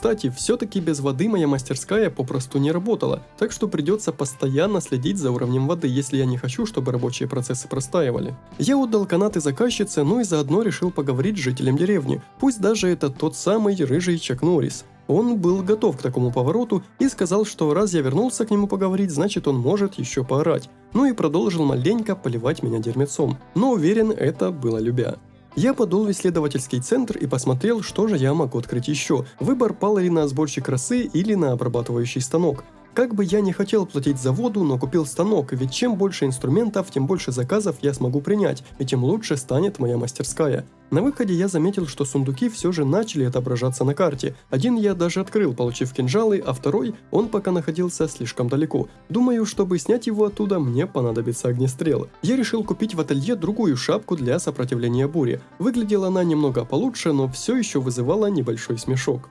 Кстати, все-таки без воды моя мастерская попросту не работала, так что придется постоянно следить за уровнем воды, если я не хочу, чтобы рабочие процессы простаивали. Я отдал канаты заказчице, ну и заодно решил поговорить с жителем деревни, пусть даже это тот самый рыжий Чак Норрис. Он был готов к такому повороту и сказал, что раз я вернулся к нему поговорить, значит он может еще поорать. Ну и продолжил маленько поливать меня дерьмецом, но уверен, это было любя. Я подул в исследовательский центр и посмотрел, что же я могу открыть еще. Выбор пал ли на сборщик росы или на обрабатывающий станок. Как бы я не хотел платить за воду, но купил станок, ведь чем больше инструментов, тем больше заказов я смогу принять, и тем лучше станет моя мастерская. На выходе я заметил, что сундуки все же начали отображаться на карте. Один я даже открыл, получив кинжалы, а второй, он пока находился слишком далеко. Думаю, чтобы снять его оттуда, мне понадобится огнестрел. Я решил купить в ателье другую шапку для сопротивления буре. Выглядела она немного получше, но все еще вызывала небольшой смешок.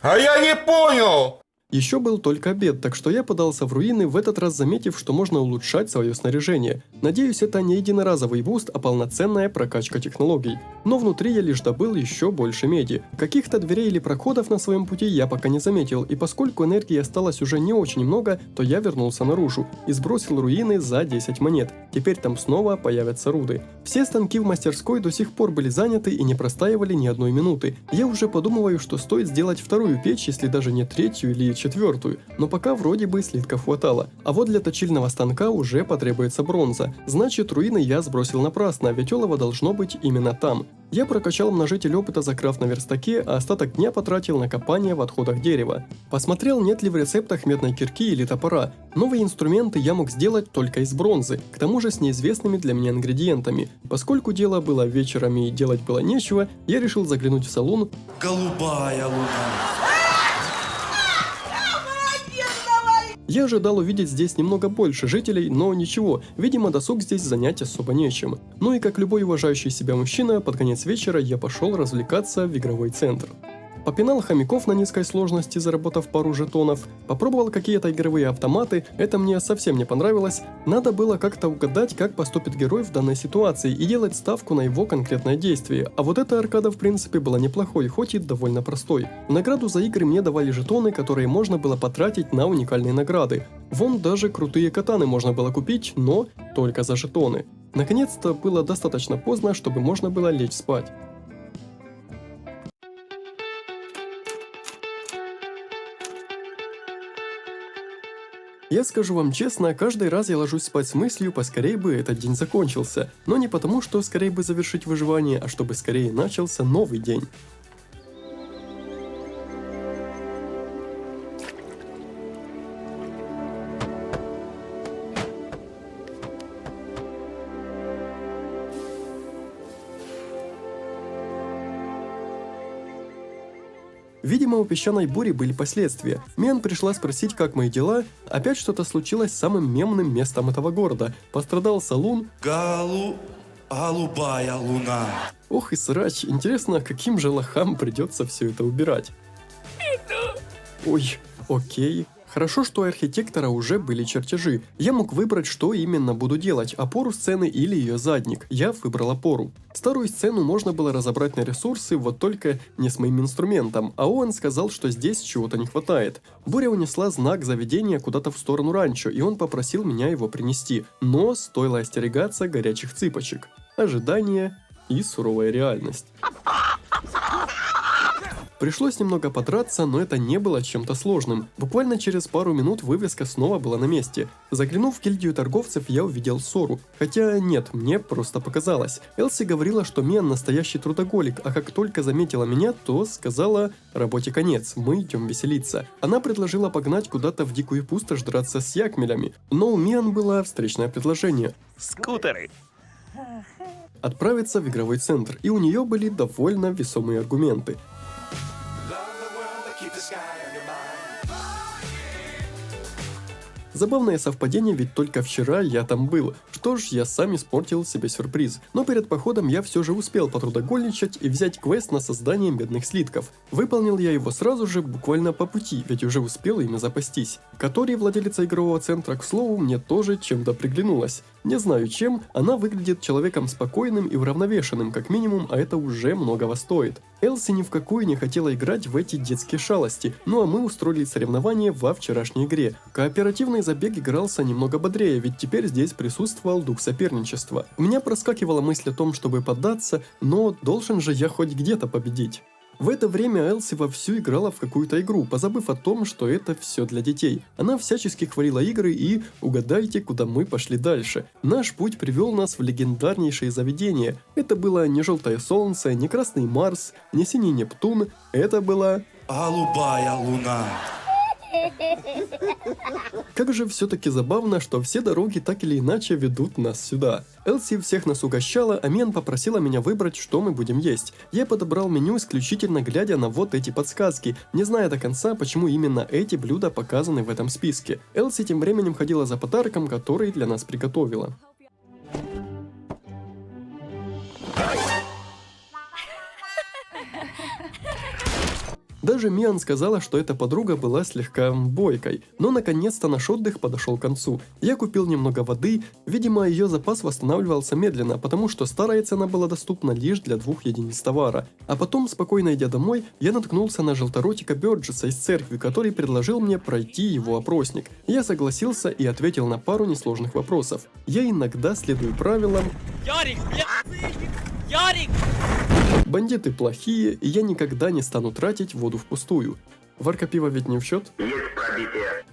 А я не понял!
Еще был только обед, так что я подался в руины, в этот раз заметив, что можно улучшать свое снаряжение. Надеюсь, это не единоразовый буст, а полноценная прокачка технологий. Но внутри я лишь добыл еще больше меди. Каких-то дверей или проходов на своем пути я пока не заметил, и поскольку энергии осталось уже не очень много, то я вернулся наружу и сбросил руины за 10 монет. Теперь там снова появятся руды. Все станки в мастерской до сих пор были заняты и не простаивали ни одной минуты. Я уже подумываю, что стоит сделать вторую печь, если даже не третью или четвертую, но пока вроде бы слитков хватало. А вот для точильного станка уже потребуется бронза. Значит, руины я сбросил напрасно, ведь олово должно быть именно там. Я прокачал множитель опыта за крафт на верстаке, а остаток дня потратил на копание в отходах дерева. Посмотрел, нет ли в рецептах медной кирки или топора. Новые инструменты я мог сделать только из бронзы, к тому же с неизвестными для меня ингредиентами. Поскольку дело было вечером и делать было нечего, я решил заглянуть в салон
Голубая луна.
Я ожидал увидеть здесь немного больше жителей, но ничего, видимо, досуг здесь занять особо нечем. Ну и как любой уважающий себя мужчина, под конец вечера я пошел развлекаться в игровой центр. Попинал хомяков на низкой сложности, заработав пару жетонов, попробовал какие-то игровые автоматы, это мне совсем не понравилось. Надо было как-то угадать, как поступит герой в данной ситуации и делать ставку на его конкретное действие. А вот эта аркада в принципе была неплохой, хоть и довольно простой. В награду за игры мне давали жетоны, которые можно было потратить на уникальные награды. Вон даже крутые катаны можно было купить, но только за жетоны. Наконец-то было достаточно поздно, чтобы можно было лечь спать. Я скажу вам честно, каждый раз я ложусь спать с мыслью, поскорее бы этот день закончился. Но не потому, что скорее бы завершить выживание, а чтобы скорее начался новый день. Видимо, у песчаной бури были последствия. Мен пришла спросить, как мои дела. Опять что-то случилось с самым мемным местом этого города. Пострадал салун.
Голубая луна.
Ох и срач, интересно, каким же лохам придется все это убирать. Ой, окей. Хорошо, что у архитектора уже были чертежи. Я мог выбрать, что именно буду делать, опору сцены или ее задник. Я выбрал опору. Старую сцену можно было разобрать на ресурсы, вот только не с моим инструментом, а он сказал, что здесь чего-то не хватает. Буря унесла знак заведения куда-то в сторону ранчо, и он попросил меня его принести, но стоило остерегаться горячих цыпочек. Ожидание и суровая реальность. Пришлось немного подраться, но это не было чем-то сложным. Буквально через пару минут вывеска снова была на месте. Заглянув в гильдию торговцев, я увидел ссору. Хотя нет, мне просто показалось. Элси говорила, что Мен настоящий трудоголик, а как только заметила меня, то сказала: работе конец, мы идем веселиться. Она предложила погнать куда-то в дикую пустошь драться с якмелями, но у Мен было встречное предложение.
Скутеры.
Отправиться в игровой центр, и у нее были довольно весомые аргументы. Забавное совпадение, ведь только вчера я там был. Что ж, я сам испортил себе сюрприз. Но перед походом я все же успел потрудоголичать и взять квест на создание медных слитков. Выполнил я его сразу же, буквально по пути, ведь уже успел ими запастись. Катори, владелица игрового центра, к слову, мне тоже чем-то приглянулась. Не знаю чем, она выглядит человеком спокойным и уравновешенным, как минимум, а это уже многого стоит. Элси ни в какую не хотела играть в эти детские шалости, ну а мы устроили соревнование во вчерашней игре. Кооперативный забег игрался немного бодрее, ведь теперь здесь присутствовал дух соперничества. У меня проскакивала мысль о том, чтобы поддаться, но должен же я хоть где-то победить. В это время Элси вовсю играла в какую-то игру, позабыв о том, что это все для детей. Она всячески хвалила игры и, угадайте, куда мы пошли дальше. Наш путь привел нас в легендарнейшее заведение. Это было не желтое солнце, не красный Марс, не синий Нептун, это была...
Голубая луна.
Как же все-таки забавно, что все дороги так или иначе ведут нас сюда. Элси всех нас угощала, а Мен попросила меня выбрать, что мы будем есть. Я подобрал меню исключительно глядя на вот эти подсказки, не зная до конца, почему именно эти блюда показаны в этом списке. Элси тем временем ходила за подарком, который для нас приготовила. Даже Миан сказала, что эта подруга была слегка бойкой. Но наконец-то наш отдых подошел к концу. Я купил немного воды, видимо, ее запас восстанавливался медленно, потому что старая цена была доступна лишь для 2 единиц товара. А потом, спокойно идя домой, я наткнулся на желторотика Бёрджеса из церкви, который предложил мне пройти его опросник. Я согласился и ответил на пару несложных вопросов. Я иногда следую правилам. Бандиты плохие, и я никогда не стану тратить воду впустую. Варка пива ведь не в счет?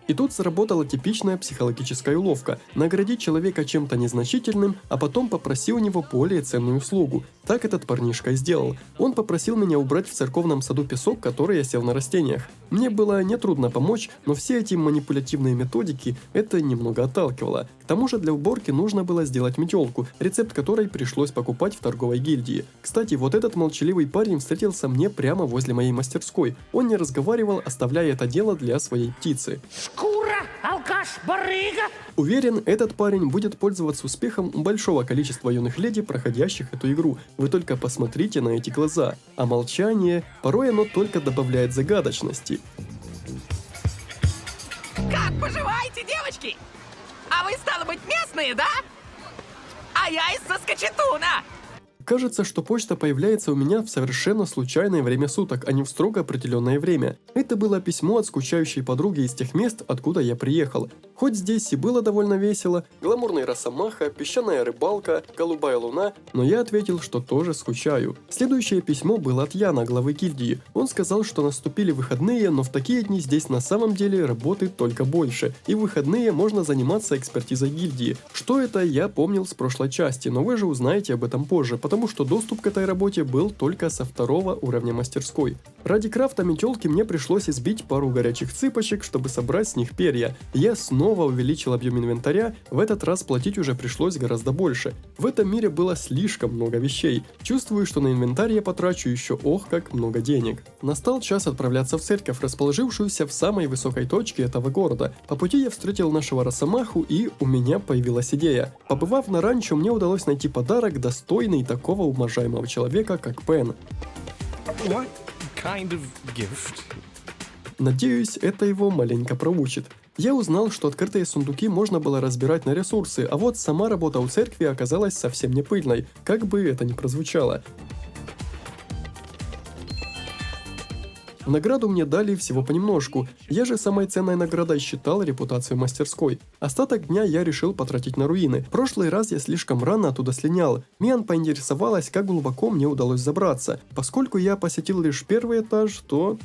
И тут сработала типичная психологическая уловка – наградить человека чем-то незначительным, а потом попроси у него более ценную услугу. Так этот парнишка и сделал. Он попросил меня убрать в церковном саду песок, который я сел на растениях. Мне было нетрудно помочь, но все эти манипулятивные методики это немного отталкивало. К тому же для уборки нужно было сделать метелку, рецепт которой пришлось покупать в торговой гильдии. Кстати, вот этот молчаливый парень встретился мне прямо возле моей мастерской. Он не разговаривал, оставляя это дело для своей птицы.
Шкура, алкаш, барыга.
Уверен, этот парень будет пользоваться успехом у большого количества юных леди, проходящих эту игру. Вы только посмотрите на эти глаза. А молчание, порой оно только добавляет загадочности.
Как поживаете, девочки? А вы, стало быть, местные, да? А я из Саскачетуна.
Кажется, что почта появляется у меня в совершенно случайное время суток, а не в строго определенное время. Это было письмо от скучающей подруги из тех мест, откуда я приехал. Хоть здесь и было довольно весело, гламурный росомаха, песчаная рыбалка, голубая луна, но я ответил, что тоже скучаю. Следующее письмо было от Яна, главы гильдии. Он сказал, что наступили выходные, но в такие дни здесь на самом деле работы только больше, и в выходные можно заниматься экспертизой гильдии. Что это, я помнил с прошлой части, но вы же узнаете об этом позже, потому что доступ к этой работе был только со 2 уровня мастерской. Ради крафта метелки мне пришлось избить пару горячих цыпочек, чтобы собрать с них перья. Я снова увеличил объем инвентаря, в этот раз платить уже пришлось гораздо больше. В этом мире было слишком много вещей. Чувствую, что на инвентарь я потрачу еще ох как много денег. Настал час отправляться в церковь, расположившуюся в самой высокой точке этого города. По пути я встретил нашего росомаху, и у меня появилась идея. Побывав на ранчо, мне удалось найти подарок, достойный такого уважаемого человека, как Пен.
What kind of gift?
Надеюсь, это его маленько проучит. Я узнал, что открытые сундуки можно было разбирать на ресурсы, а вот сама работа у церкви оказалась совсем не пыльной, как бы это ни прозвучало. В награду мне дали всего понемножку, я же самой ценной наградой считал репутацию мастерской. Остаток дня я решил потратить на руины. В прошлый раз я слишком рано оттуда слинял. Миан поинтересовалась, как глубоко мне удалось забраться. Поскольку я посетил лишь первый этаж, то...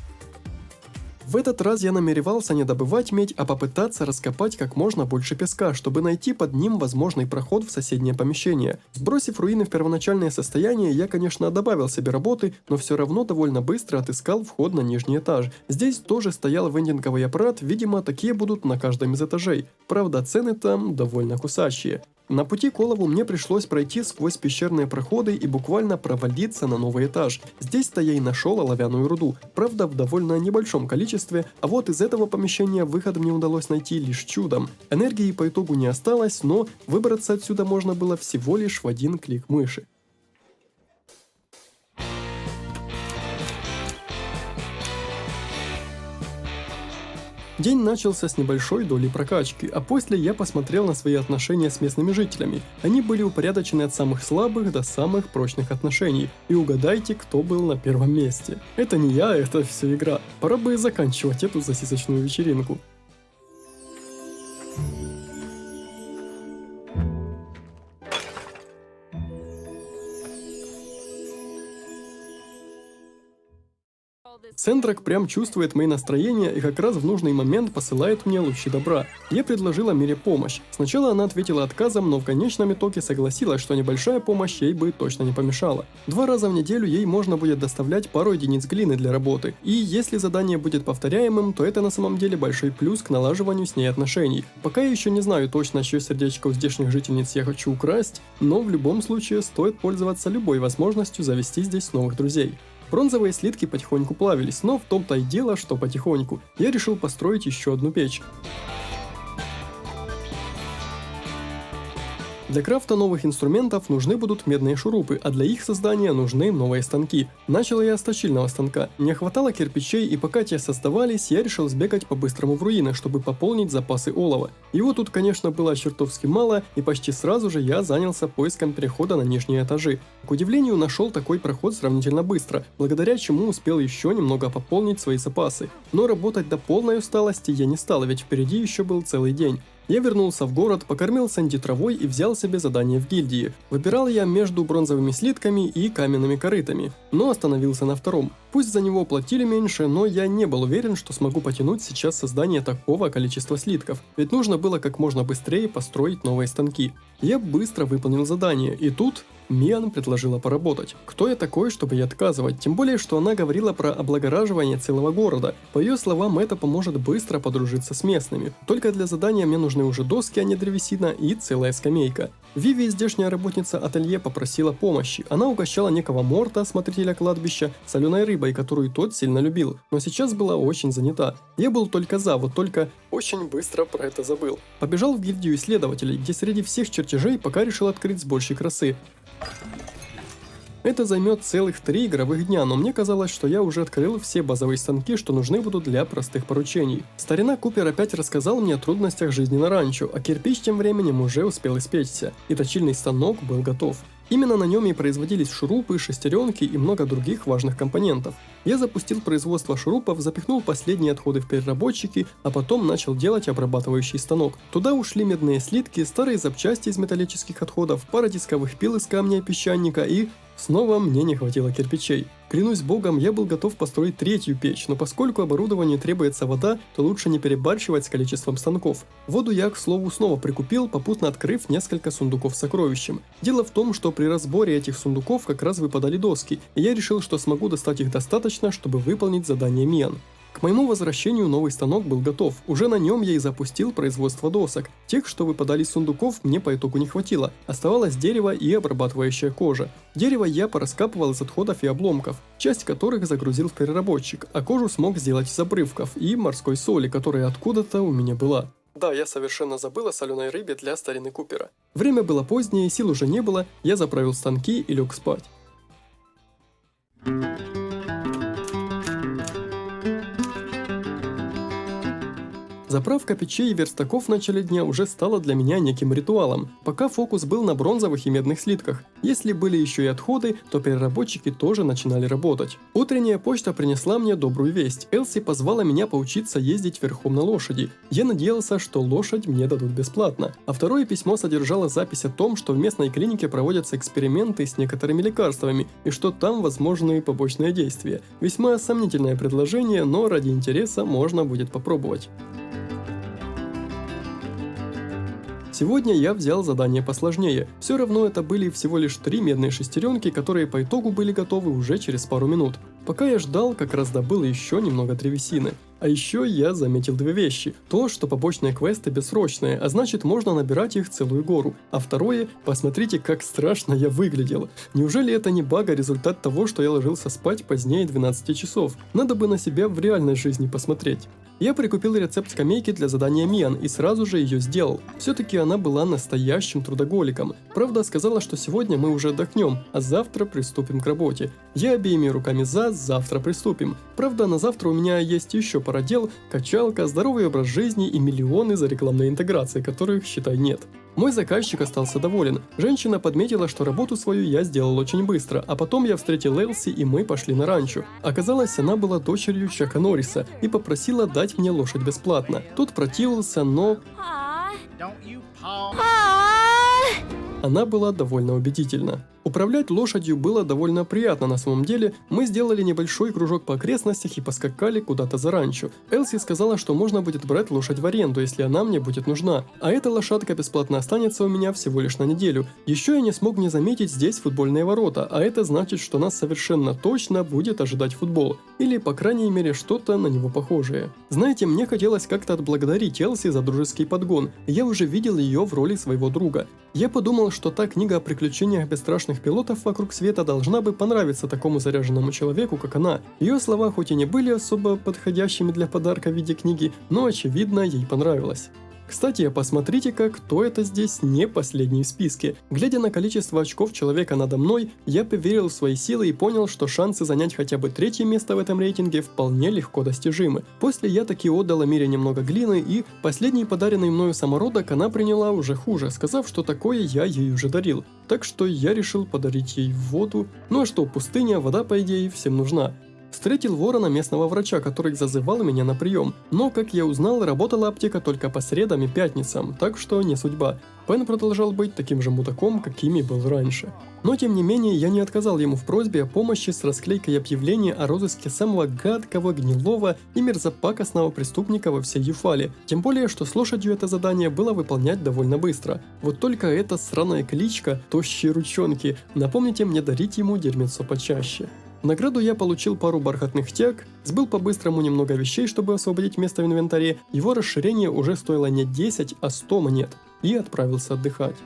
В этот раз я намеревался не добывать медь, а попытаться раскопать как можно больше песка, чтобы найти под ним возможный проход в соседнее помещение. Сбросив руины в первоначальное состояние, я, конечно, добавил себе работы, но все равно довольно быстро отыскал вход на нижний этаж. Здесь тоже стоял вендинговый аппарат, видимо, такие будут на каждом из этажей. Правда, цены там довольно кусачие. На пути к олову мне пришлось пройти сквозь пещерные проходы и буквально провалиться на новый этаж. Здесь-то я и нашел оловянную руду, правда в довольно небольшом количестве, а вот из этого помещения выход мне удалось найти лишь чудом. Энергии по итогу не осталось, но выбраться отсюда можно было всего лишь в один клик мыши. День начался с небольшой доли прокачки, а после я посмотрел на свои отношения с местными жителями. Они были упорядочены от самых слабых до самых прочных отношений. И угадайте, кто был на первом месте. Это не я, это все игра. Пора бы заканчивать эту засисочную вечеринку. Сендрак прям чувствует мои настроения и как раз в нужный момент посылает мне лучи добра. Я предложила Мире помощь. Сначала она ответила отказом, но в конечном итоге согласилась, что небольшая помощь ей бы точно не помешала. 2 раза в неделю ей можно будет доставлять пару единиц глины для работы. И если задание будет повторяемым, то это на самом деле большой плюс к налаживанию с ней отношений. Пока я еще не знаю точно, чье сердечко у здешних жительниц я хочу украсть, но в любом случае стоит пользоваться любой возможностью завести здесь новых друзей. Бронзовые слитки потихоньку плавились, но в том-то и дело, что потихоньку. Я решил построить еще одну печь. Для крафта новых инструментов нужны будут медные шурупы, а для их создания нужны новые станки. Начал я с точильного станка. Не хватало кирпичей, и пока те создавались, я решил сбегать по-быстрому в руины, чтобы пополнить запасы олова. Его тут, конечно, было чертовски мало, и почти сразу же я занялся поиском перехода на нижние этажи. К удивлению, нашел такой проход сравнительно быстро, благодаря чему успел еще немного пополнить свои запасы. Но работать до полной усталости я не стал, ведь впереди еще был целый день. Я вернулся в город, покормил Сэнди травой и взял себе задание в гильдии. Выбирал я между бронзовыми слитками и каменными корытами, но остановился на втором. Пусть за него платили меньше, но я не был уверен, что смогу потянуть сейчас создание такого количества слитков, ведь нужно было как можно быстрее построить новые станки. Я быстро выполнил задание, и тут Миан предложила поработать. Кто я такой, чтобы ей отказывать? Тем более, что она говорила про облагораживание целого города. По ее словам, это поможет быстро подружиться с местными. Только для задания мне нужны уже доски, а не древесина, и целая скамейка. Виви, здешняя работница ателье, попросила помощи. Она угощала некого Морта, смотрителя кладбища, соленой рыбой, которую тот сильно любил, но сейчас была очень занята. Я был только за, вот только очень быстро про это забыл. Побежал в гильдию исследователей, где среди всех чертежей пока решил открыть с большей красы. Это займет целых 3 игровых дня, но мне казалось, что я уже открыл все базовые станки, что нужны будут для простых поручений. Старина Купер опять рассказал мне о трудностях жизни на ранчо, а кирпич тем временем уже успел испечься, и точильный станок был готов. Именно на нем и производились шурупы, шестеренки и много других важных компонентов. Я запустил производство шурупов, запихнул последние отходы в переработчики, а потом начал делать обрабатывающий станок. Туда ушли медные слитки, старые запчасти из металлических отходов, пара дисковых пил из камня и песчаника и... Снова мне не хватило кирпичей. Клянусь богом, я был готов построить 3-ю печь, но поскольку оборудованию требуется вода, то лучше не перебарщивать с количеством станков. Воду я, к слову, снова прикупил, попутно открыв несколько сундуков с сокровищем. Дело в том, что при разборе этих сундуков как раз выпадали доски, и я решил, что смогу достать их достаточно, чтобы выполнить задание Миан. К моему возвращению новый станок был готов, уже на нем я и запустил производство досок. Тех, что выпадали из сундуков, мне по итогу не хватило, оставалось дерево и обрабатывающая кожа. Дерево я пораскапывал из отходов и обломков, часть которых загрузил в переработчик, а кожу смог сделать из обрывков и морской соли, которая откуда-то у меня была. Да, я совершенно забыл о соленой рыбе для старины Купера. Время было позднее, сил уже не было, я заправил станки и лег спать. Заправка печей и верстаков в начале дня уже стала для меня неким ритуалом. Пока фокус был на бронзовых и медных слитках. Если были еще и отходы, то переработчики тоже начинали работать. Утренняя почта принесла мне добрую весть. Элси позвала меня поучиться ездить верхом на лошади. Я надеялся, что лошадь мне дадут бесплатно. А второе письмо содержало запись о том, что в местной клинике проводятся эксперименты с некоторыми лекарствами, и что там возможны побочные действия. Весьма сомнительное предложение, но ради интереса можно будет попробовать. Сегодня я взял задание посложнее. Все равно это были всего лишь 3 медные шестеренки, которые по итогу были готовы уже через пару минут. Пока я ждал, как раз добыл еще немного древесины. А еще я заметил 2 вещи. То, что побочные квесты бессрочные, а значит можно набирать их целую гору. А второе, посмотрите, как страшно я выглядел. Неужели это не баг, а результат того, что я ложился спать позднее 12 часов? Надо бы на себя в реальной жизни посмотреть. Я прикупил рецепт скамейки для задания Миан и сразу же ее сделал. Все-таки она была настоящим трудоголиком. Правда, сказала, что сегодня мы уже отдохнем, а завтра приступим к работе. Я обеими руками за, завтра приступим. Правда, на завтра у меня есть еще пара дел, качалка, здоровый образ жизни и миллионы за рекламной интеграции, которых, считай, нет. Мой заказчик остался доволен. Женщина подметила, что работу свою я сделал очень быстро, а потом я встретил Элси и мы пошли на ранчо. Оказалось, она была дочерью Чака Норриса и попросила дать мне лошадь бесплатно. Тот противился, но... Она была довольно убедительна. Управлять лошадью было довольно приятно на самом деле. Мы сделали небольшой кружок по окрестностях и поскакали куда-то за ранчо. Элси сказала, что можно будет брать лошадь в аренду, если она мне будет нужна. А эта лошадка бесплатно останется у меня всего лишь на неделю. Еще я не смог не заметить здесь футбольные ворота, а это значит, что нас совершенно точно будет ожидать футбол. Или, по крайней мере, что-то на него похожее. Знаете, мне хотелось как-то отблагодарить Элси за дружеский подгон. Я уже видел ее в роли своего друга. Я подумал, что та книга о приключениях бесстрашных пилотов вокруг света должна бы понравиться такому заряженному человеку, как она. Ее слова хоть и не были особо подходящими для подарка в виде книги, но очевидно ей понравилось. Кстати, а посмотрите-ка, кто это здесь не последний в списке. Глядя на количество очков человека надо мной, я поверил в свои силы и понял, что шансы занять хотя бы 3-е место в этом рейтинге вполне легко достижимы. После я таки отдала Мире немного глины, и последний подаренный мною самородок она приняла уже хуже, сказав, что такое я ей уже дарил. Так что я решил подарить ей воду. Ну а что, пустыня, вода по идее всем нужна. Встретил ворона местного врача, который зазывал меня на прием. Но, как я узнал, работала аптека только по средам и пятницам, так что не судьба. Пен продолжал быть таким же мудаком, каким и был раньше. Но, тем не менее, я не отказал ему в просьбе о помощи с расклейкой объявления о розыске самого гадкого, гнилого и мерзопакостного преступника во всей Юфале. Тем более, что с лошадью это задание было выполнять довольно быстро. Вот только эта сраная кличка «Тощие ручонки», напомните мне дарить ему дерьмецо почаще. В награду я получил пару бархатных тяг, сбыл по-быстрому немного вещей, чтобы освободить место в инвентаре, его расширение уже стоило не 10, а 100 монет, и отправился отдыхать.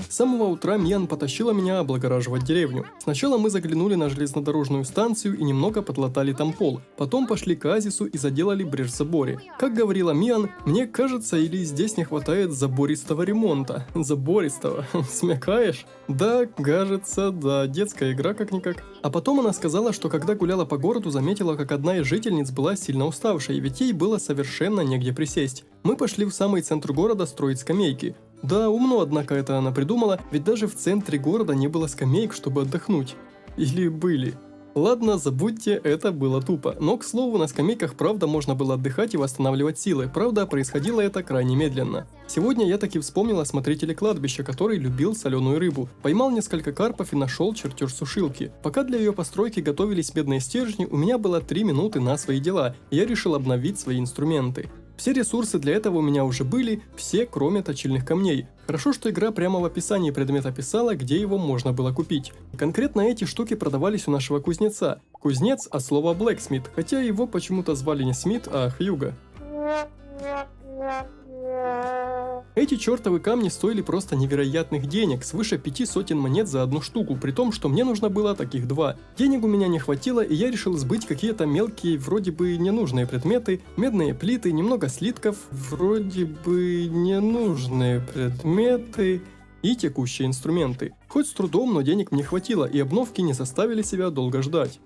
С самого утра Миан потащила меня облагораживать деревню. Сначала мы заглянули на железнодорожную станцию и немного подлатали там пол. Потом пошли к оазису и заделали брешь в заборе. Как говорила Миан, мне кажется, или здесь не хватает забористого ремонта. Забористого. Смекаешь? Да, кажется, да, детская игра как-никак. А потом она сказала, что когда гуляла по городу, заметила, как одна из жительниц была сильно уставшей, ведь ей было совершенно негде присесть. Мы пошли в самый центр города строить скамейки. Да, умно, однако, это она придумала, ведь даже в центре города не было скамеек, чтобы отдохнуть. Или были. Ладно, забудьте, это было тупо. Но, к слову, на скамейках правда можно было отдыхать и восстанавливать силы. Правда, происходило это крайне медленно. Сегодня я таки вспомнил о смотрителе кладбища, который любил соленую рыбу. Поймал несколько карпов и нашел чертеж сушилки. Пока для ее постройки готовились медные стержни, у меня было 3 минуты на свои дела, и я решил обновить свои инструменты. Все ресурсы для этого у меня уже были, все кроме точильных камней. Хорошо, что игра прямо в описании предмета писала, где его можно было купить. Конкретно эти штуки продавались у нашего кузнеца. Кузнец от слова blacksmith, хотя его почему-то звали не Смит, а Хьюго. Эти чертовы камни стоили просто невероятных денег, свыше 500 монет за одну штуку, при том, что мне нужно было таких 2. Денег у меня не хватило, и я решил сбыть какие-то мелкие, вроде бы ненужные предметы, медные плиты, немного слитков, вроде бы ненужные предметы и текущие инструменты. Хоть с трудом, но денег мне хватило, и обновки не заставили себя долго ждать.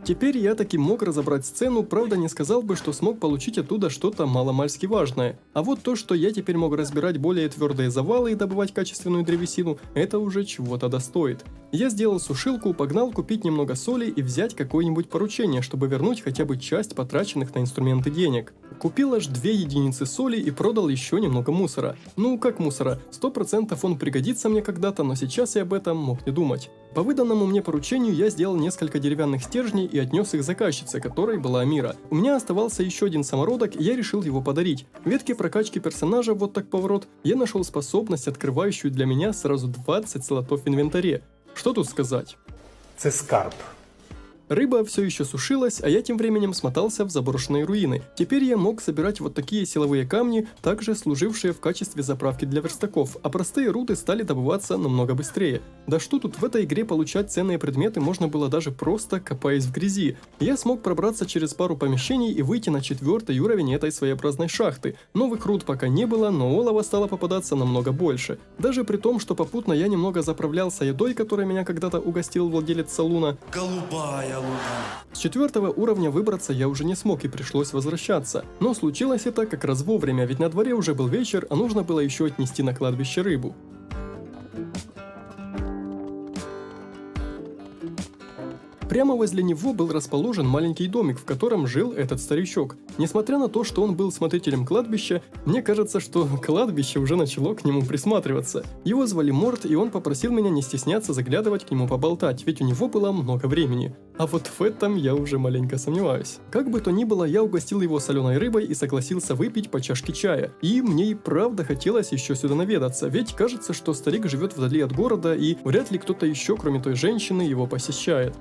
Теперь я таки мог разобрать сцену, правда не сказал бы, что смог получить оттуда что-то маломальски важное. А вот то, что я теперь мог разбирать более твердые завалы и добывать качественную древесину, это уже чего-то достоит. Я сделал сушилку, погнал купить немного соли и взять какое-нибудь поручение, чтобы вернуть хотя бы часть потраченных на инструменты денег. Купил аж 2 единицы соли и продал еще немного мусора. Ну как мусора, 100% он пригодится мне когда-то, но сейчас я об этом мог не думать. По выданному мне поручению я сделал несколько деревянных стержней и отнес их заказчице, которой была Мира. У меня оставался еще один самородок, и я решил его подарить. В ветке прокачки персонажа, вот так поворот, я нашел способность, открывающую для меня сразу 20 слотов в инвентаре. Что тут сказать?
Це скарб.
Рыба все еще сушилась, а я тем временем смотался в заброшенные руины. Теперь я мог собирать вот такие силовые камни, также служившие в качестве заправки для верстаков, а простые руды стали добываться намного быстрее. Да что тут в этой игре получать ценные предметы можно было даже просто копаясь в грязи. Я смог пробраться через пару помещений и выйти на 4-й уровень этой своеобразной шахты. Новых руд пока не было, но олова стало попадаться намного больше. Даже при том, что попутно я немного заправлялся едой, которой меня когда-то угостил владелец салуна.
Голубая луна.
С 4-го уровня выбраться я уже не смог и пришлось возвращаться. Но случилось это как раз вовремя, ведь на дворе уже был вечер, а нужно было еще отнести на кладбище рыбу. Прямо возле него был расположен маленький домик, в котором жил этот старичок. Несмотря на то, что он был смотрителем кладбища, мне кажется, что кладбище уже начало к нему присматриваться. Его звали Морт, и он попросил меня не стесняться заглядывать к нему поболтать, ведь у него было много времени. А вот в этом я уже маленько сомневаюсь. Как бы то ни было, я угостил его соленой рыбой и согласился выпить по чашке чая. И мне и правда хотелось еще сюда наведаться, ведь кажется, что старик живет вдали от города, и вряд ли кто-то еще, кроме той женщины, его посещает.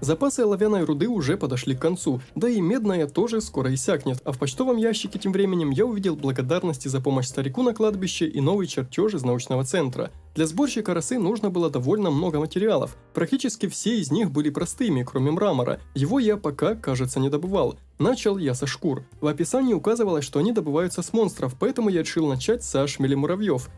Запасы оловянной руды уже подошли к концу, да и медная тоже скоро иссякнет, а в почтовом ящике тем временем я увидел благодарности за помощь старику на кладбище и новый чертеж из научного центра. Для сборщика росы нужно было довольно много материалов, практически все из них были простыми, кроме мрамора, его я пока, кажется, не добывал. Начал я со шкур. В описании указывалось, что они добываются с монстров, поэтому я решил начать со шмели муравьев.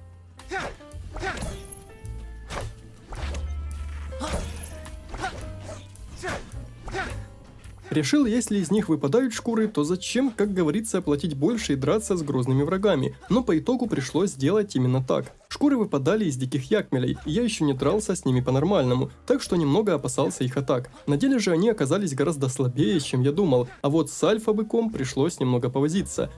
Решил, если из них выпадают шкуры, то зачем, как говорится, платить больше и драться с грозными врагами, но по итогу пришлось сделать именно так. Шкуры выпадали из диких якмелей, и я еще не дрался с ними по-нормальному, так что немного опасался их атак. На деле же они оказались гораздо слабее, чем я думал, а вот с альфа-быком пришлось немного повозиться.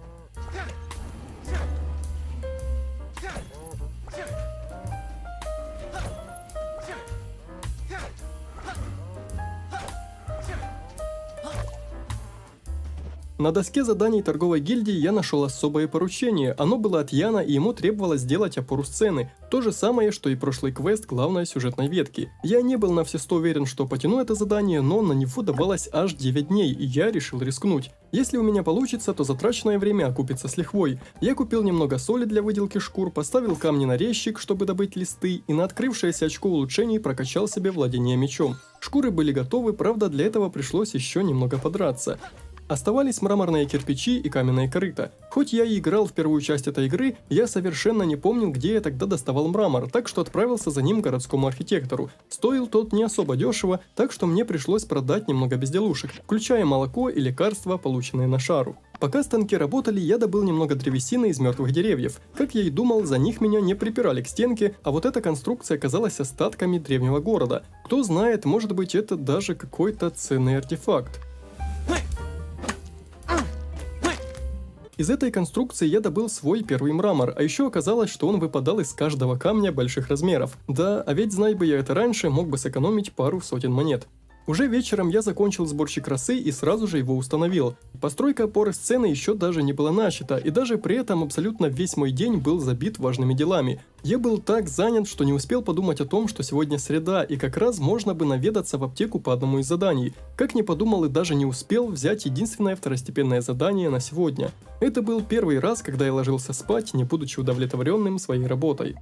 На доске заданий торговой гильдии я нашел особое поручение, оно было от Яна, и ему требовалось сделать опору сцены, то же самое, что и прошлый квест главной сюжетной ветки. Я не был на все 100 уверен, что потяну это задание, но на него давалось аж 9 дней, и я решил рискнуть. Если у меня получится, то затраченное время окупится с лихвой. Я купил немного соли для выделки шкур, поставил камни на резчик, чтобы добыть листы, и на открывшееся очко улучшений прокачал себе владение мечом. Шкуры были готовы, правда для этого пришлось еще немного подраться. Оставались мраморные кирпичи и каменные корыта. Хоть я и играл в первую часть этой игры, я совершенно не помнил, где я тогда доставал мрамор, так что отправился за ним к городскому архитектору. Стоил тот не особо дешево, так что мне пришлось продать немного безделушек, включая молоко и лекарства, полученные на шару. Пока станки работали, я добыл немного древесины из мертвых деревьев. Как я и думал, за них меня не припирали к стенке, а вот эта конструкция оказалась остатками древнего города. Кто знает, может быть это даже какой-то ценный артефакт. Из этой конструкции я добыл свой первый мрамор, а еще оказалось, что он выпадал из каждого камня больших размеров. Да, а ведь знай бы я это раньше, мог бы сэкономить пару сотен монет. Уже вечером я закончил сборщик росы и сразу же его установил. Постройка опоры сцены еще даже не была начата, и даже при этом абсолютно весь мой день был забит важными делами. Я был так занят, что не успел подумать о том, что сегодня среда, и как раз можно бы наведаться в аптеку по одному из заданий. Как не подумал и даже не успел взять единственное второстепенное задание на сегодня. Это был первый раз, когда я ложился спать, не будучи удовлетворенным своей работой.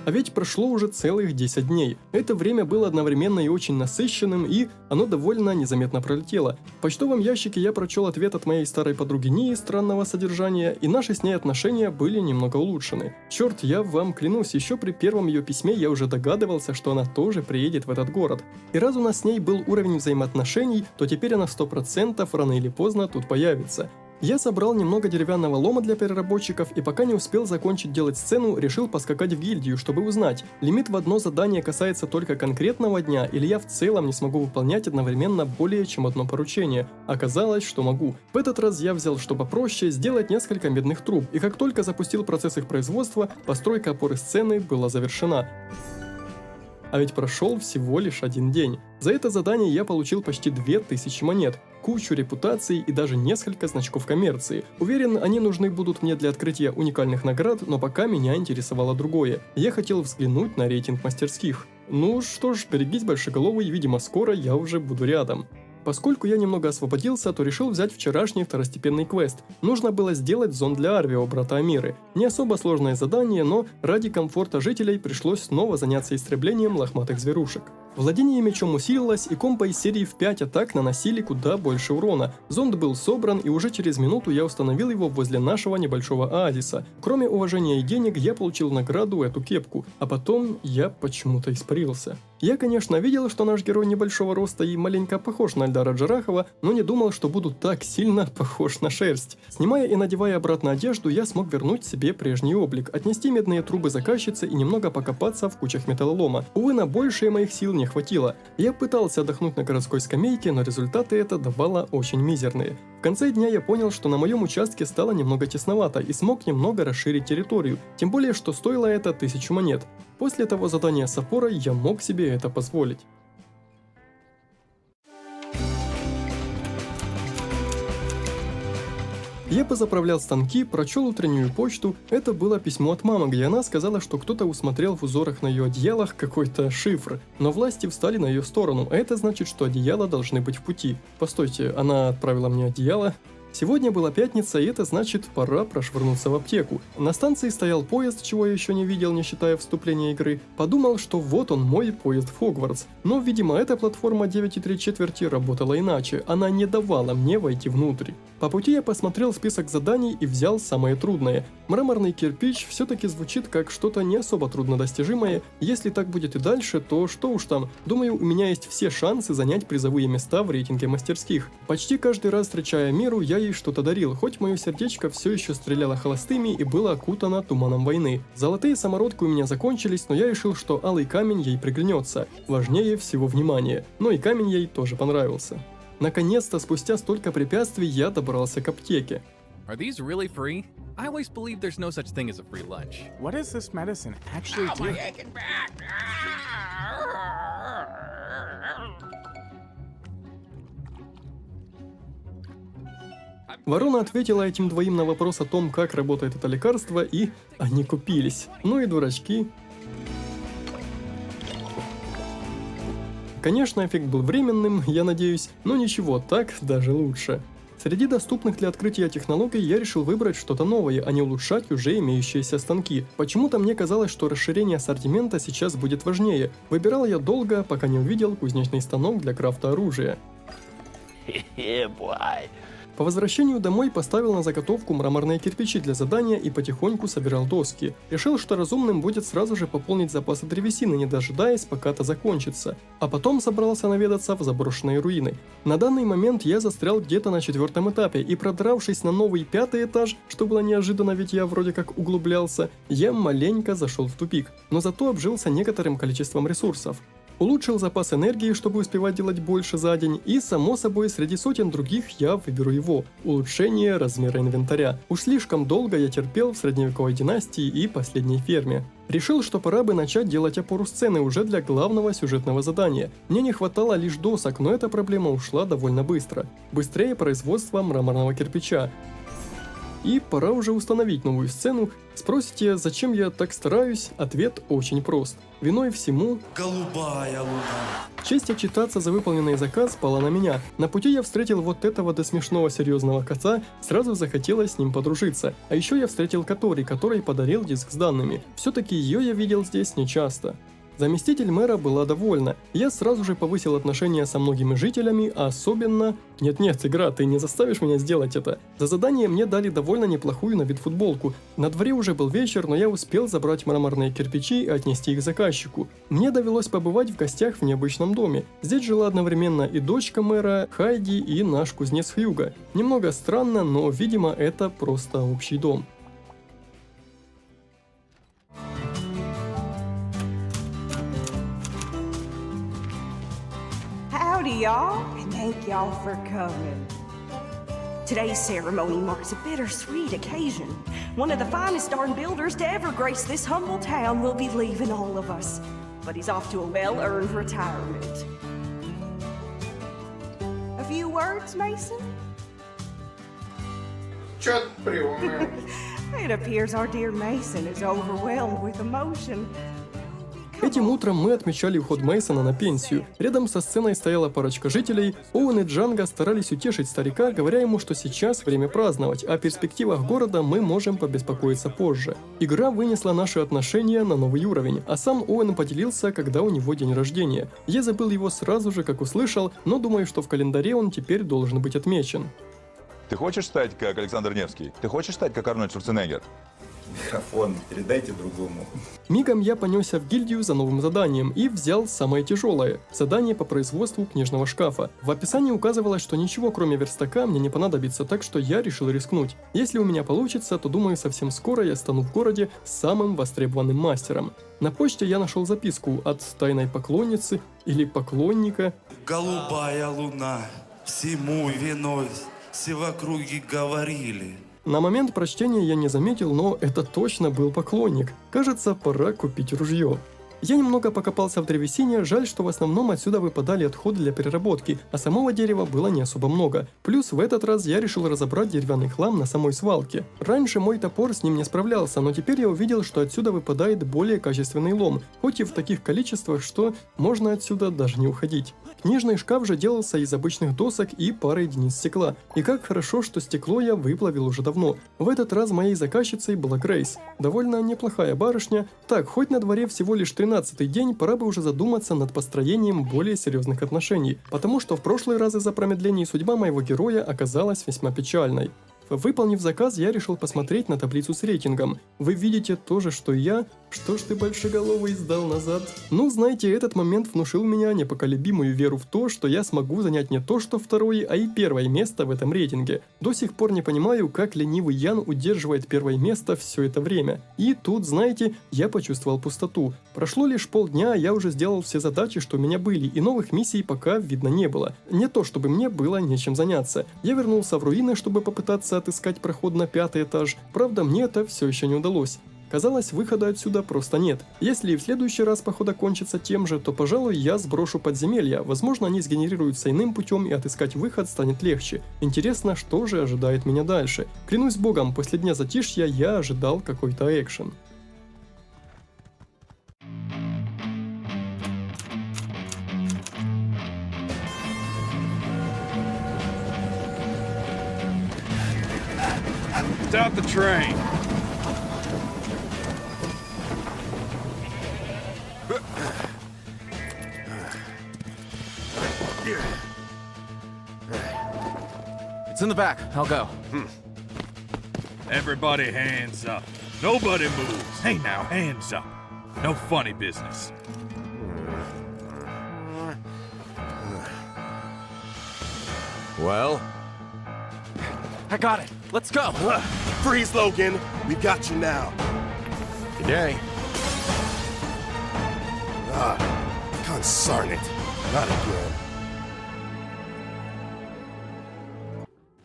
А ведь прошло уже целых 10 дней. Это время было одновременно и очень насыщенным, и оно довольно незаметно пролетело. В почтовом ящике я прочел ответ от моей старой подруги Нии странного содержания, и наши с ней отношения были немного улучшены. Черт, я вам клянусь, еще при первом ее письме я уже догадывался, что она тоже приедет в этот город. И раз у нас с ней был уровень взаимоотношений, то теперь она 100% рано или поздно тут появится. Я собрал немного деревянного лома для переработчиков и пока не успел закончить делать сцену, решил поскакать в гильдию, чтобы узнать, лимит в одно задание касается только конкретного дня или я в целом не смогу выполнять одновременно более чем одно поручение. Оказалось, что могу. В этот раз я взял что попроще, сделать несколько медных труб, и как только запустил процесс их производства, постройка опоры сцены была завершена. А ведь прошел всего лишь один день. За это задание я получил почти 2000 монет, кучу репутаций и даже несколько значков коммерции. Уверен, они нужны будут мне для открытия уникальных наград, но пока меня интересовало другое. Я хотел взглянуть на рейтинг мастерских. Ну что ж, берегись, большеголовый, видимо скоро я уже буду рядом. Поскольку я немного освободился, то решил взять вчерашний второстепенный квест. Нужно было сделать зонд для Арвио, брата Амиры. Не особо сложное задание, но ради комфорта жителей пришлось снова заняться истреблением лохматых зверушек. Владение мечом усилилось, и комбо из серии в 5 атак наносили куда больше урона. Зонд был собран, и уже через минуту я установил его возле нашего небольшого оазиса. Кроме уважения и денег, я получил награду эту кепку, а потом я почему-то испарился. Я, конечно, видел, что наш герой небольшого роста и маленько похож на Эльдара Джарахова, но не думал, что буду так сильно похож на шерсть. Снимая и надевая обратно одежду, я смог вернуть себе прежний облик, отнести медные трубы заказчице и немного покопаться в кучах металлолома. Увы, на большее моих сил не хватило. Я пытался отдохнуть на городской скамейке, но результаты это давало очень мизерные. В конце дня я понял, что на моем участке стало немного тесновато и смог немного расширить территорию, тем более, что стоило это 1000 монет. После того задания с опорой я мог себе это позволить. Я позаправлял станки, прочел утреннюю почту. Это было письмо от мамы, где она сказала, что кто-то усмотрел в узорах на ее одеялах какой-то шифр. Но власти встали на ее сторону, а это значит, что одеяла должны быть в пути. Постойте, она отправила мне одеяло? Сегодня была пятница, и это значит, пора прошвырнуться в аптеку. На станции стоял поезд, чего я еще не видел, не считая вступления игры. Подумал, что вот он, мой поезд в Хогвартс. Но, видимо, эта платформа 9,3 работала иначе. Она не давала мне войти внутрь. По пути я посмотрел список заданий и взял самое трудное. Мраморный кирпич все-таки звучит как что-то не особо труднодостижимое. Если так будет и дальше, то что уж там. Думаю, у меня есть все шансы занять призовые места в рейтинге мастерских. Почти каждый раз, встречая Миру, я ей что-то дарил, хоть мое сердечко все еще стреляло холостыми и было окутано туманом войны. Золотые самородки у меня закончились, но я решил, что алый камень ей приглянется. Важнее всего внимание. Но и камень ей тоже понравился. Наконец-то, спустя столько препятствий, я добрался к аптеке.
Are these really free? I always believe there's no such thing as a free lunch.
What does this medicine actually do?
Ворона ответила этим двоим на вопрос о том, как работает это лекарство, и они купились. Ну и дурачки. Конечно, эффект был временным, я надеюсь, но ничего, так даже лучше. Среди доступных для открытия технологий я решил выбрать что-то новое, а не улучшать уже имеющиеся станки. Почему-то мне казалось, что расширение ассортимента сейчас будет важнее. Выбирал я долго, пока не увидел кузнечный станок для крафта оружия. По возвращению домой поставил на заготовку мраморные кирпичи для задания и потихоньку собирал доски. Решил, что разумным будет сразу же пополнить запасы древесины, не дожидаясь, пока это закончится. А потом собрался наведаться в заброшенные руины. На данный момент я застрял где-то на 4-м этапе, и продравшись на новый 5-й этаж, что было неожиданно, ведь я вроде как углублялся, я маленько зашел в тупик, но зато обжился некоторым количеством ресурсов. Улучшил запас энергии, чтобы успевать делать больше за день, и, само собой, среди сотен других я выберу его – улучшение размера инвентаря. Уж слишком долго я терпел в средневековой династии и последней ферме. Решил, что пора бы начать делать опору сцены уже для главного сюжетного задания. Мне не хватало лишь досок, но эта проблема ушла довольно быстро. Быстрее производство мраморного кирпича. И пора уже установить новую сцену. Спросите, зачем я так стараюсь? Ответ очень прост. Виной всему...
Голубая луна.
Честь отчитаться за выполненный заказ пала на меня. На пути я встретил вот этого до смешного серьезного кота, сразу захотелось с ним подружиться. А еще я встретил Катори, который подарил диск с данными. Все-таки ее я видел здесь нечасто. Заместитель мэра была довольна. Я сразу же повысил отношения со многими жителями, а особенно... Нет-нет, игра, ты не заставишь меня сделать это. За задание мне дали довольно неплохую на вид футболку. На дворе уже был вечер, но я успел забрать мраморные кирпичи и отнести их заказчику. Мне довелось побывать в гостях в необычном доме. Здесь жила одновременно и дочка мэра, Хайди, и наш кузнец Хьюго. Немного странно, но, видимо, это просто общий дом.
Howdy, y'all, and thank y'all for coming. Today's ceremony marks a bittersweet occasion. One of the finest darn builders to ever grace this humble town will be leaving all of us, but he's off to a well-earned retirement. A few words, Mason?
Чё ты приумел?
It appears our dear Mason is overwhelmed with emotion.
Этим утром мы отмечали уход Мейсона на пенсию. Рядом со сценой стояла парочка жителей. Оуэн и Джанго старались утешить старика, говоря ему, что сейчас время праздновать, а о перспективах города мы можем побеспокоиться позже. Игра вынесла наши отношения на новый уровень, а сам Оуэн поделился, когда у него день рождения. Я забыл его сразу же, как услышал, но думаю, что в календаре он теперь должен быть отмечен.
Ты хочешь стать как Александр Невский? Ты хочешь стать как Арнольд Шварценеггер?
Микрофон передайте другому.
Мигом я понесся в гильдию за новым заданием и взял самое тяжелое – задание по производству книжного шкафа. В описании указывалось, что ничего кроме верстака мне не понадобится, так что я решил рискнуть. Если у меня получится, то думаю, совсем скоро я стану в городе самым востребованным мастером. На почте я нашел записку от тайной поклонницы или поклонника.
Голубая луна, всему виной, все в округе говорили.
На момент прочтения я не заметил, но это точно был поклонник. Кажется, пора купить ружье. Я немного покопался в древесине, жаль, что в основном отсюда выпадали отходы для переработки, а самого дерева было не особо много. Плюс в этот раз я решил разобрать деревянный хлам на самой свалке. Раньше мой топор с ним не справлялся, но теперь я увидел, что отсюда выпадает более качественный лом, хоть и в таких количествах, что можно отсюда даже не уходить. Книжный шкаф же делался из обычных досок и пары единиц стекла. И как хорошо, что стекло я выплавил уже давно. В этот раз моей заказчицей была Грейс. Довольно неплохая барышня. Так, хоть на дворе всего лишь 13-й день, пора бы уже задуматься над построением более серьезных отношений. Потому что в прошлый раз из-за промедлений судьба моего героя оказалась весьма печальной. Выполнив заказ, я решил посмотреть на таблицу с рейтингом. Вы видите то же, что и я? Что ж ты, большеголовый, сдал назад? Ну, знаете, этот момент внушил меня непоколебимую веру в то, что я смогу занять не то что второе, а и первое место в этом рейтинге. До сих пор не понимаю, как ленивый Ян удерживает первое место все это время. И тут, знаете, я почувствовал пустоту. Прошло лишь полдня, а я уже сделал все задачи, что у меня были, и новых миссий пока видно не было. Не то, чтобы мне было нечем заняться. Я вернулся в руины, чтобы попытаться отыскать проход на 5-й этаж. Правда, мне это все еще не удалось. Казалось, выхода отсюда просто нет. Если и в следующий раз поход окончится тем же, то, пожалуй, я сброшу подземелья. Возможно, они сгенерируются иным путем, и отыскать выход станет легче. Интересно, что же ожидает меня дальше. Клянусь богом, после дня затишья я ожидал какой-то экшен.
Stop the train.
It's in the back. I'll go.
Everybody hands up. Nobody moves. Hey now, hands up. No funny business.
Well?
I got it. Let's go.
Freeze, Logan. We got you now. Good day. Consarn it. Not again.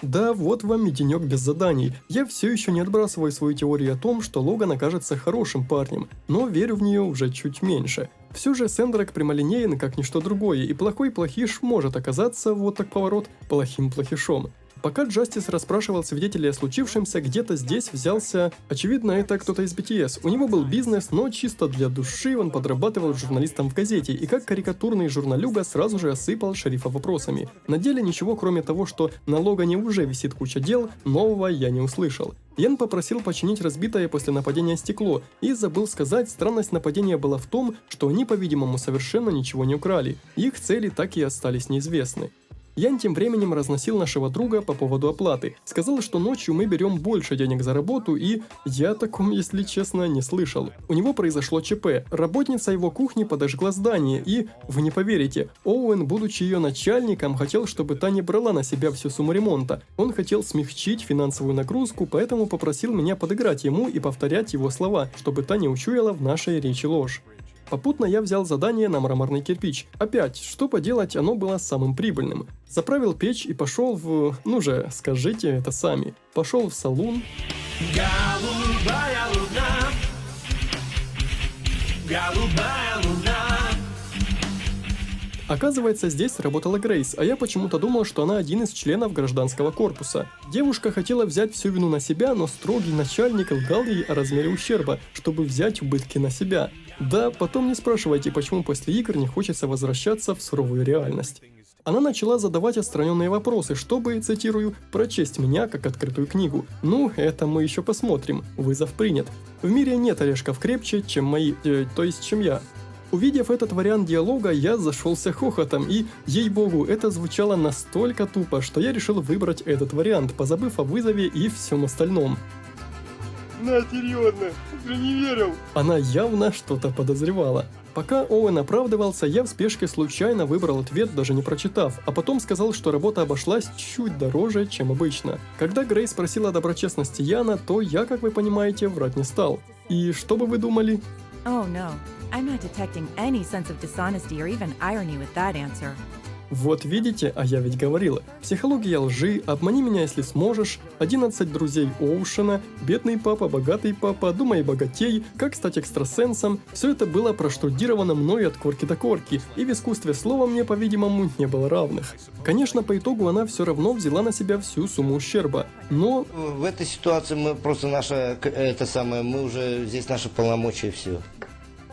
Да, вот вам и денек без заданий. Я все еще не отбрасываю свою теорию о том, что Логан окажется хорошим парнем, но верю в нее уже чуть меньше. Все же Сендрак прямолинеен как ничто другое, и плохой плохиш может оказаться, вот так поворот, плохим плохишом. Пока Джастис расспрашивал свидетелей о случившемся, где-то здесь взялся... Очевидно, это кто-то из BTS. У него был бизнес, но чисто для души он подрабатывал журналистом в газете, и как карикатурный журналюга сразу же осыпал шерифа вопросами. На деле ничего, кроме того, что на Логане уже висит куча дел, нового я не услышал. Ян попросил починить разбитое после нападения стекло, и забыл сказать, странность нападения была в том, что они, по-видимому, совершенно ничего не украли. Их цели так и остались неизвестны. Ян тем временем разносил нашего друга по поводу оплаты. Сказал, что ночью мы берем больше денег за работу, и я о таком, если честно, не слышал. У него произошло ЧП. Работница его кухни подожгла здание, и, вы не поверите, Оуэн, будучи ее начальником, хотел, чтобы та не брала на себя всю сумму ремонта. Он хотел смягчить финансовую нагрузку, поэтому попросил меня подыграть ему и повторять его слова, чтобы та не учуяла в нашей речи ложь. Попутно я взял задание на мраморный кирпич. Опять, что поделать, оно было самым прибыльным. Заправил печь и пошел в... Ну же, скажите это сами. Пошел в салун.
Голубая луна, голубая луна.
Оказывается, здесь работала Грейс, а я почему-то думал, что она один из членов гражданского корпуса. Девушка хотела взять всю вину на себя, но строгий начальник лгал ей о размере ущерба, чтобы взять убытки на себя. Да, потом не спрашивайте, почему после игр не хочется возвращаться в суровую реальность. Она начала задавать отстраненные вопросы, чтобы, цитирую, «прочесть меня как открытую книгу». Ну, это мы еще посмотрим. Вызов принят. В мире нет орешков крепче, чем мои... то есть, чем я. Увидев этот вариант диалога, я зашелся хохотом, и, ей-богу, это звучало настолько тупо, что я решил выбрать этот вариант, позабыв о вызове и всем остальном.
На, серьезно, ты не верил?
Она явно что-то подозревала. Пока Оуэн оправдывался, я в спешке случайно выбрал ответ, даже не прочитав, а потом сказал, что работа обошлась чуть дороже, чем обычно. Когда Грейс спросила о доброчестности Яна, то я, как вы понимаете, врать не стал. И что бы вы думали?
Oh no, I'm not detecting any sense of dishonesty or even irony with that answer.
Вот видите, а я ведь говорила. Психология лжи, обмани меня, если сможешь, 11 друзей Оушена, бедный папа, богатый папа, думай богатей, как стать экстрасенсом. Все это было проштудировано мной от корки до корки, и в искусстве слова мне, по-видимому, не было равных. Конечно, по итогу она все равно взяла на себя всю сумму ущерба, но...
В этой ситуации мы просто мы уже здесь наши полномочия, все.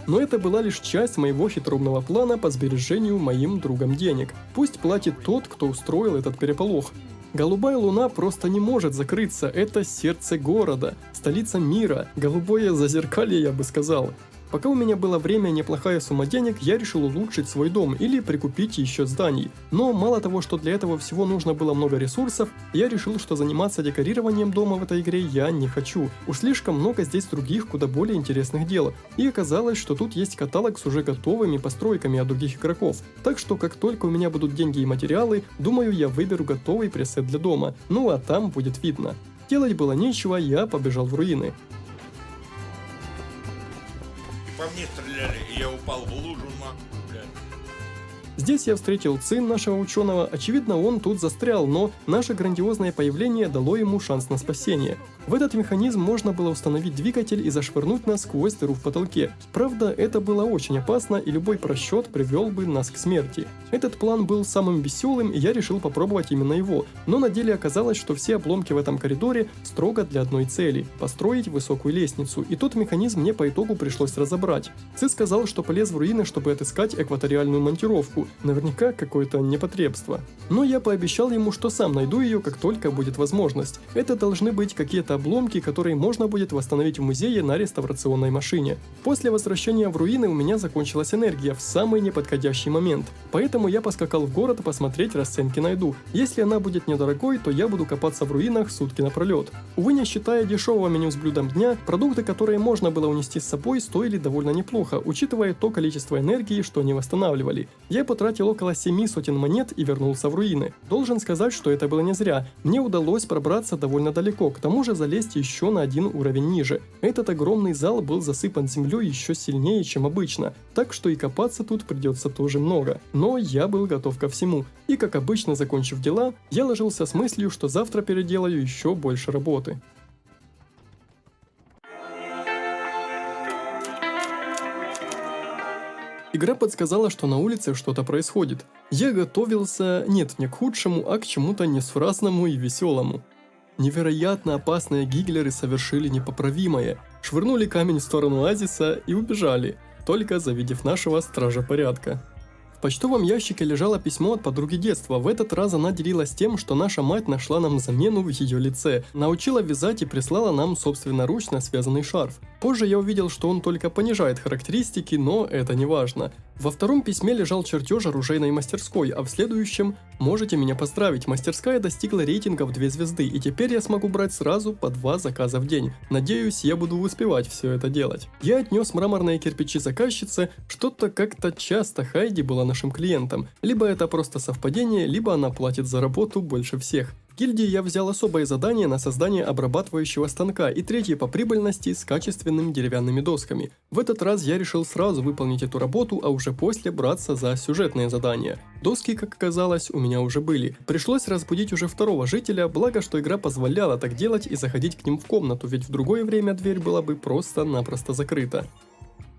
Но это была лишь часть моего хитроумного плана по сбережению моим другом денег. Пусть платит тот, кто устроил этот переполох. Голубая луна просто не может закрыться, это сердце города, столица мира, голубое зазеркалье, я бы сказал. Пока у меня было время и неплохая сумма денег, я решил улучшить свой дом или прикупить еще зданий. Но мало того, что для этого всего нужно было много ресурсов, я решил, что заниматься декорированием дома в этой игре я не хочу. Уж слишком много здесь других, куда более интересных дел. И оказалось, что тут есть каталог с уже готовыми постройками от других игроков. Так что как только у меня будут деньги и материалы, думаю, я выберу готовый пресет для дома. Ну а там будет видно. Делать было нечего, я побежал в руины.
По мне стреляли, и я упал в лужу, блядь.
Здесь я встретил Цин, нашего ученого, очевидно, он тут застрял, но наше грандиозное появление дало ему шанс на спасение. В этот механизм можно было установить двигатель и зашвырнуть нас сквозь дыру в потолке. Правда, это было очень опасно, и любой просчет привел бы нас к смерти. Этот план был самым веселым, и я решил попробовать именно его, но на деле оказалось, что все обломки в этом коридоре строго для одной цели – построить высокую лестницу, и тот механизм мне по итогу пришлось разобрать. Ци сказал, что полез в руины, чтобы отыскать экваториальную монтировку, наверняка какое-то непотребство. Но я пообещал ему, что сам найду ее, как только будет возможность. Это должны быть какие-то обломки, которые можно будет восстановить в музее на реставрационной машине. После возвращения в руины у меня закончилась энергия в самый неподходящий момент, поэтому я поскакал в город посмотреть расценки на еду. Если она будет недорогой, то я буду копаться в руинах сутки напролет. Увы, не считая дешевого меню с блюдом дня, продукты, которые можно было унести с собой, стоили довольно неплохо, учитывая то количество энергии, что они восстанавливали. Я потратил около 7 сотен монет и вернулся в руины. Должен сказать, что это было не зря. Мне удалось пробраться довольно далеко, к тому же залезть еще на один уровень ниже. Этот огромный зал был засыпан землей еще сильнее, чем обычно, так что и копаться тут придется тоже много. Но я был готов ко всему, и как обычно, закончив дела, я ложился с мыслью, что завтра переделаю еще больше работы. Игра подсказала, что на улице что-то происходит. Я готовился, нет, не к худшему, а к чему-то несуразному и веселому. Невероятно опасные гиглеры совершили непоправимое, швырнули камень в сторону оазиса и убежали, только завидев нашего стража порядка. В почтовом ящике лежало письмо от подруги детства. В этот раз она делилась тем, что наша мать нашла нам замену в ее лице, научила вязать и прислала нам собственноручно связанный шарф. Позже я увидел, что он только понижает характеристики, но это не важно. Во втором письме лежал чертеж оружейной мастерской, а в следующем «Можете меня поздравить, мастерская достигла рейтинга в 2 звезды, и теперь я смогу брать сразу по 2 заказа в день. Надеюсь, я буду успевать все это делать». Я отнес мраморные кирпичи заказчице, что-то как-то часто Хайди была нашим клиентом. Либо это просто совпадение, либо она платит за работу больше всех. В гильдии я взял особое задание на создание обрабатывающего станка и третье по прибыльности с качественными деревянными досками. В этот раз я решил сразу выполнить эту работу, а уже после браться за сюжетные задания. Доски, как оказалось, у меня уже были. Пришлось разбудить уже второго жителя, благо что игра позволяла так делать и заходить к ним в комнату, ведь в другое время дверь была бы просто-напросто закрыта.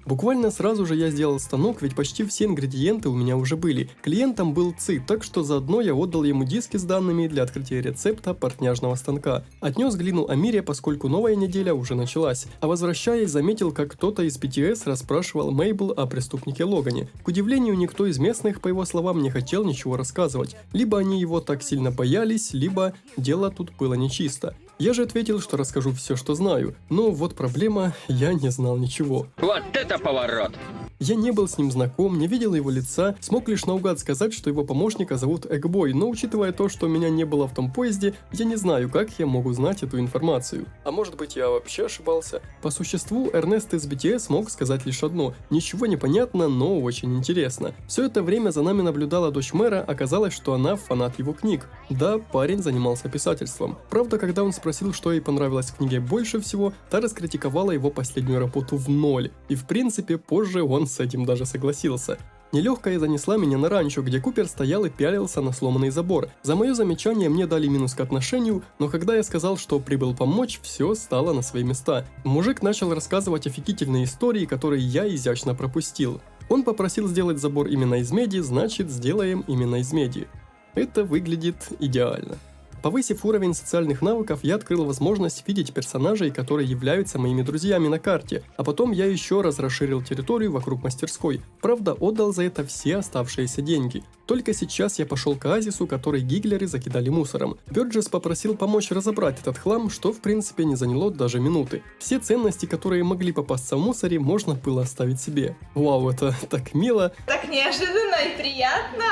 Буквально сразу же я сделал станок, ведь почти все ингредиенты у меня уже были. Клиентом был Ци, так что заодно я отдал ему диски с данными для открытия рецепта портняжного станка. Отнес глину Амире, поскольку новая неделя уже началась. А возвращаясь, заметил, как кто-то из PTS расспрашивал Мейбл о преступнике Логане. К удивлению, никто из местных, по его словам, не хотел ничего рассказывать. Либо они его так сильно боялись, либо дело тут было нечисто. Я же ответил, что расскажу все, что знаю, но вот проблема, я не знал ничего.
Вот это поворот!
Я не был с ним знаком, не видел его лица, смог лишь наугад сказать, что его помощника зовут Эгбой, но учитывая то, что меня не было в том поезде, я не знаю, как я мог узнать эту информацию. А может быть, я вообще ошибался? По существу, Эрнест из BTS мог сказать лишь одно: ничего не понятно, но очень интересно. Все это время за нами наблюдала дочь мэра, оказалось, что она фанат его книг. Да, парень занимался писательством. Правда, когда он спросил, что ей понравилось в книге больше всего, та раскритиковала его последнюю работу в ноль. И в принципе, позже он с этим даже согласился. Нелегкая занесла меня на ранчо, где Купер стоял и пялился на сломанный забор. За мое замечание мне дали минус к отношению, но когда я сказал, что прибыл помочь, все стало на свои места. Мужик начал рассказывать офигительные истории, которые я изящно пропустил. Он попросил сделать забор именно из меди, значит, сделаем именно из меди. Это выглядит идеально. Повысив уровень социальных навыков, я открыл возможность видеть персонажей, которые являются моими друзьями на карте, а потом я еще раз расширил территорию вокруг мастерской. Правда, отдал за это все оставшиеся деньги. Только сейчас я пошел к оазису, который гиглеры закидали мусором. Бёрджес попросил помочь разобрать этот хлам, что в принципе не заняло даже минуты. Все ценности, которые могли попасться в мусоре, можно было оставить себе. Вау, это так мило.
Так неожиданно и приятно.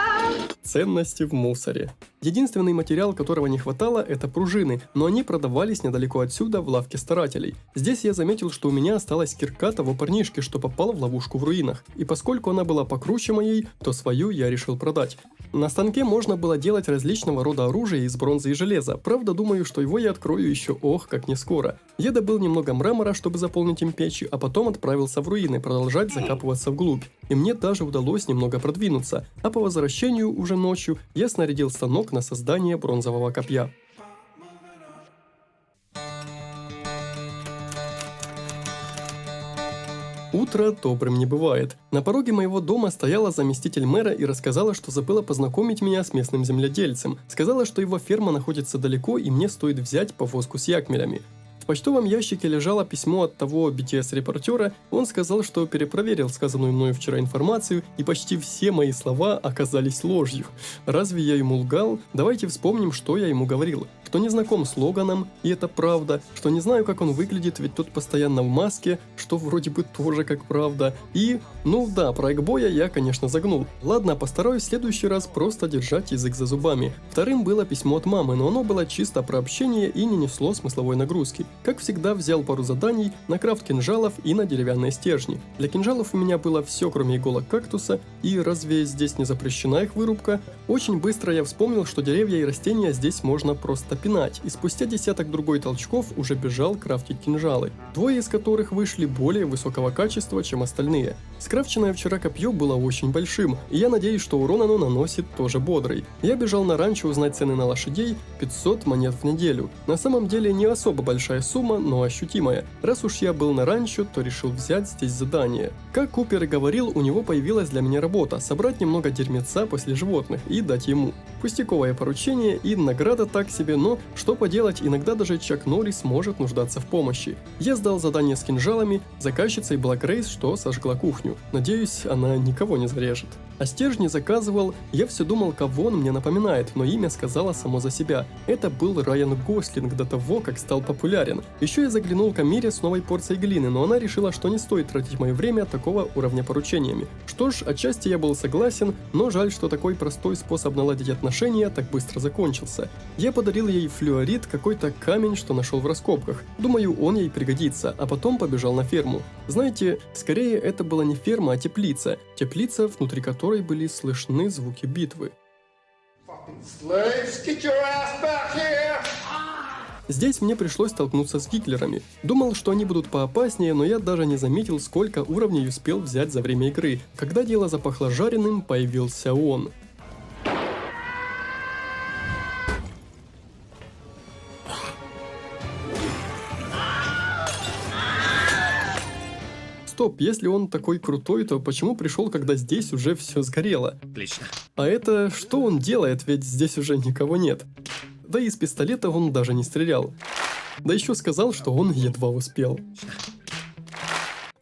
Ценности в мусоре. Единственный материал, которого не хватало, это пружины, но они продавались недалеко отсюда, в лавке старателей. Здесь я заметил, что у меня осталась кирка того парнишки, что попал в ловушку в руинах, и поскольку она была покруче моей, то свою я решил продать. На станке можно было делать различного рода оружие из бронзы и железа, правда думаю, что его я открою еще ох, как не скоро. Я добыл немного мрамора, чтобы заполнить им печи, а потом отправился в руины продолжать закапываться вглубь. И мне даже удалось немного продвинуться, а по возвращению уже ночью я снарядил станок на создание бронзового копья. Утро добрым не бывает. На пороге моего дома стояла заместитель мэра и рассказала, что забыла познакомить меня с местным земледельцем. Сказала, что его ферма находится далеко и мне стоит взять повозку с якмелями. В почтовом ящике лежало письмо от того BTS-репортера, он сказал, что перепроверил сказанную мною вчера информацию, и почти все мои слова оказались ложью. Разве я ему лгал? Давайте вспомним, что я ему говорил. Что не знаком с Логаном, и это правда, что не знаю, как он выглядит, ведь тот постоянно в маске, что вроде бы тоже как правда, и, ну да, про Экбоя я, конечно, загнул. Ладно, постараюсь в следующий раз просто держать язык за зубами. Вторым было письмо от мамы, но оно было чисто про общение и не несло смысловой нагрузки. Как всегда, взял пару заданий на крафт кинжалов и на деревянные стержни. Для кинжалов у меня было все, кроме иголок кактуса, и разве здесь не запрещена их вырубка? Очень быстро я вспомнил, что деревья и растения здесь можно просто пинать, и спустя десяток другой толчков уже бежал крафтить кинжалы, двое из которых вышли более высокого качества, чем остальные. Скрафченное вчера копье было очень большим, и я надеюсь, что урон оно наносит тоже бодрый. Я бежал на ранчо узнать цены на лошадей, 500 монет в неделю. На самом деле не особо большая сумма, но ощутимая. Раз уж я был на ранчо, то решил взять здесь задание. Как Купер и говорил, у него появилась для меня работа – собрать немного дерьмеца после животных и дать ему. Пустяковое поручение и награда так себе, но что поделать, иногда даже Чак Норрис может нуждаться в помощи. Я сдал задание с кинжалами, заказчицей была Грейс, что сожгла кухню. Надеюсь, она никого не зарежет. А стержни заказывал, я все думал, кого он мне напоминает, но имя сказала само за себя. Это был Райан Гослинг до того, как стал популярен. Еще я заглянул к Амире с новой порцией глины, но она решила, что не стоит тратить мое время такого уровня поручениями. Что ж, отчасти я был согласен, но жаль, что такой простой способ наладить отношения так быстро закончился. Я подарил ей флюорит, какой-то камень, что нашел в раскопках. Думаю, он ей пригодится, а потом побежал на ферму. Знаете, скорее это была не ферма, а теплица. Теплица, внутри которой были слышны звуки битвы. Здесь мне пришлось столкнуться с гиглерами. Думал, что они будут поопаснее, но я даже не заметил, сколько уровней успел взять за время игры. Когда дело запахло жареным, появился он. Стоп, если он такой крутой, то почему пришел, когда здесь уже все сгорело?
Отлично.
А это что он делает, ведь здесь уже никого нет? Да и из пистолета он даже не стрелял. Да еще сказал, что он едва успел.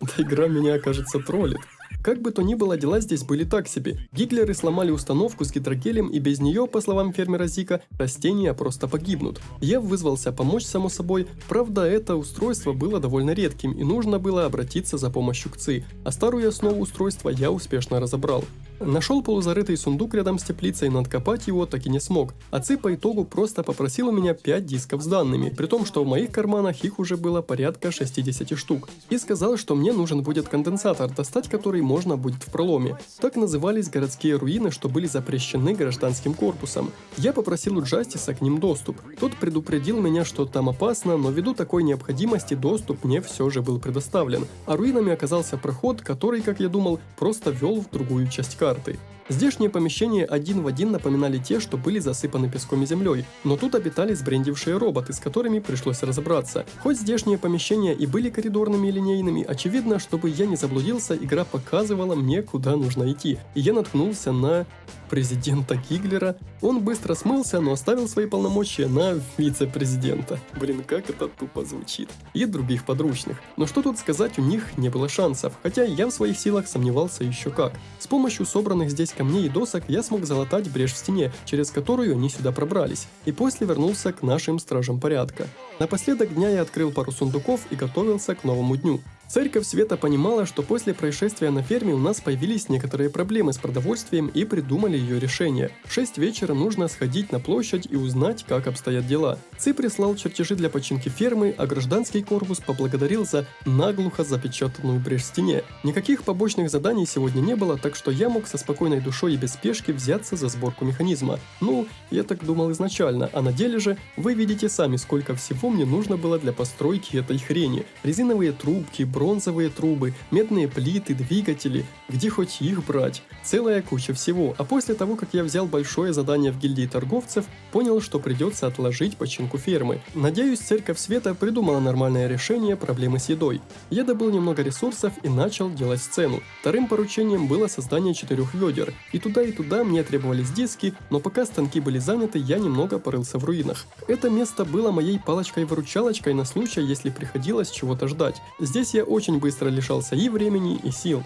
Да игра меня, кажется, троллит. Как бы то ни было, дела здесь были так себе. Гиглеры сломали установку с гидрогелем, и без нее, по словам фермера Зика, растения просто погибнут. Я вызвался помочь, само собой. Правда, это устройство было довольно редким, и нужно было обратиться за помощью к ЦИ. А старую основу устройства я успешно разобрал. Нашел полузарытый сундук рядом с теплицей, но откопать его так и не смог. А ЦИ по итогу просто попросил у меня 5 дисков с данными, при том, что в моих карманах их уже было порядка 60 штук. И сказал, что мне нужен будет конденсатор, достать который можно будет в проломе. Так назывались городские руины, что были запрещены гражданским корпусом. Я попросил у Джастиса к ним доступ. Тот предупредил меня, что там опасно, но ввиду такой необходимости доступ мне все же был предоставлен. А руинами оказался проход, который, как я думал, просто вел в другую часть карты. карты. Здешние помещения один в один напоминали те, что были засыпаны песком и землей, но тут обитали сбрендившие роботы, с которыми пришлось разобраться. Хоть здешние помещения и были коридорными и линейными, очевидно, чтобы я не заблудился, игра показывала мне, куда нужно идти, и я наткнулся на президента Гиглера. Он быстро смылся, но оставил свои полномочия на вице-президента. Блин, как это тупо звучит. И других подручных. Но что тут сказать, у них не было шансов, хотя я в своих силах сомневался еще как. С помощью собранных здесь камней и досок я смог залатать брешь в стене, через которую они сюда пробрались, и после вернулся к нашим стражам порядка. Напоследок дня я открыл пару сундуков и готовился к новому дню. Церковь Света понимала, что после происшествия на ферме у нас появились некоторые проблемы с продовольствием и придумали ее решение. В 6 вечера нужно сходить на площадь и узнать, как обстоят дела. Ци прислал чертежи для починки фермы, а гражданский корпус поблагодарил за наглухо запечатанную брешь в стене. Никаких побочных заданий сегодня не было, так что я мог со спокойной душой и без спешки взяться за сборку механизма. Ну, я так думал изначально, а на деле же вы видите сами, сколько всего мне нужно было для постройки этой хрени. Резиновые трубки, бронзовые трубы, медные плиты, двигатели, где хоть их брать, целая куча всего. А после того, как я взял большое задание в гильдии торговцев, понял, что придется отложить починку фермы. Надеюсь, Церковь Света придумала нормальное решение проблемы с едой. Я добыл немного ресурсов и начал делать сцену. Вторым поручением было создание 4 ведер. И туда мне требовались диски, но пока станки были заняты, я немного порылся в руинах. Это место было моей палочкой-выручалочкой на случай, если приходилось чего-то ждать. Здесь я очень быстро лишался и времени, и сил.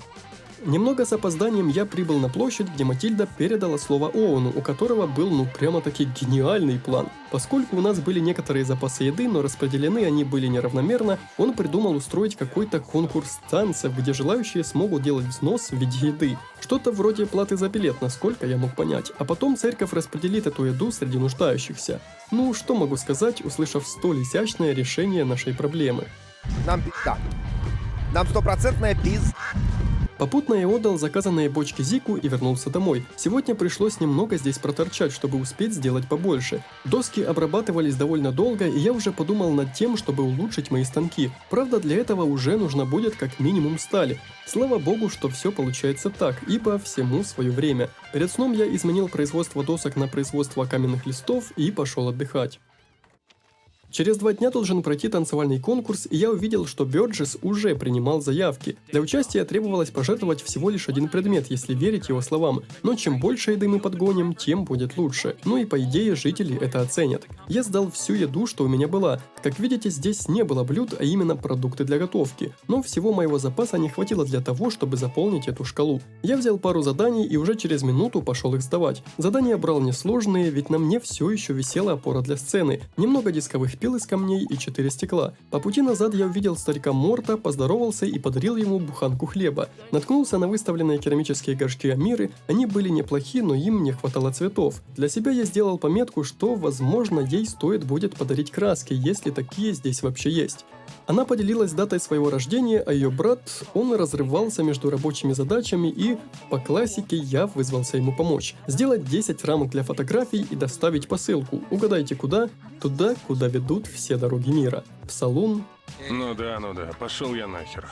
Немного с опозданием я прибыл на площадь, где Матильда передала слово Оуэну, у которого был прямо-таки гениальный план. Поскольку у нас были некоторые запасы еды, но распределены они были неравномерно, он придумал устроить какой-то конкурс танцев, где желающие смогут делать взнос в виде еды. Что-то вроде платы за билет, насколько я мог понять. А потом церковь распределит эту еду среди нуждающихся. Ну, что могу сказать, услышав столь изящное решение нашей проблемы.
Нам пизда. Нам 100% пиз.
Попутно я отдал заказанные бочки Зику и вернулся домой. Сегодня пришлось немного здесь проторчать, чтобы успеть сделать побольше. Доски обрабатывались довольно долго, и я уже подумал над тем, чтобы улучшить мои станки. Правда, для этого уже нужно будет как минимум стали. Слава богу, что все получается так, ибо всему свое время. Перед сном я изменил производство досок на производство каменных листов и пошел отдыхать. Через 2 дня должен пройти танцевальный конкурс, и я увидел, что Бёрджес уже принимал заявки. Для участия требовалось пожертвовать всего лишь 1 предмет, если верить его словам. Но чем больше еды мы подгоним, тем будет лучше. Ну и по идее жители это оценят. Я сдал всю еду, что у меня была. Как видите, здесь не было блюд, а именно продукты для готовки. Но всего моего запаса не хватило для того, чтобы заполнить эту шкалу. Я взял пару заданий и уже через минуту пошел их сдавать. Задания брал несложные, ведь на мне все еще висела опора для сцены. Немного дисковых пил из камней и 4 стекла. По пути назад я увидел старика Морта, поздоровался и подарил ему буханку хлеба. Наткнулся на выставленные керамические горшки Амиры, они были неплохи, но им не хватало цветов. Для себя я сделал пометку, что, возможно, ей стоит будет подарить краски, если такие здесь вообще есть. Она поделилась датой своего рождения, а ее брат, он разрывался между рабочими задачами и, по классике, я вызвался ему помочь. Сделать 10 рамок для фотографий и доставить посылку. Угадайте куда? Туда, куда ведут все дороги мира. В салон.
Ну да, пошел я нахер.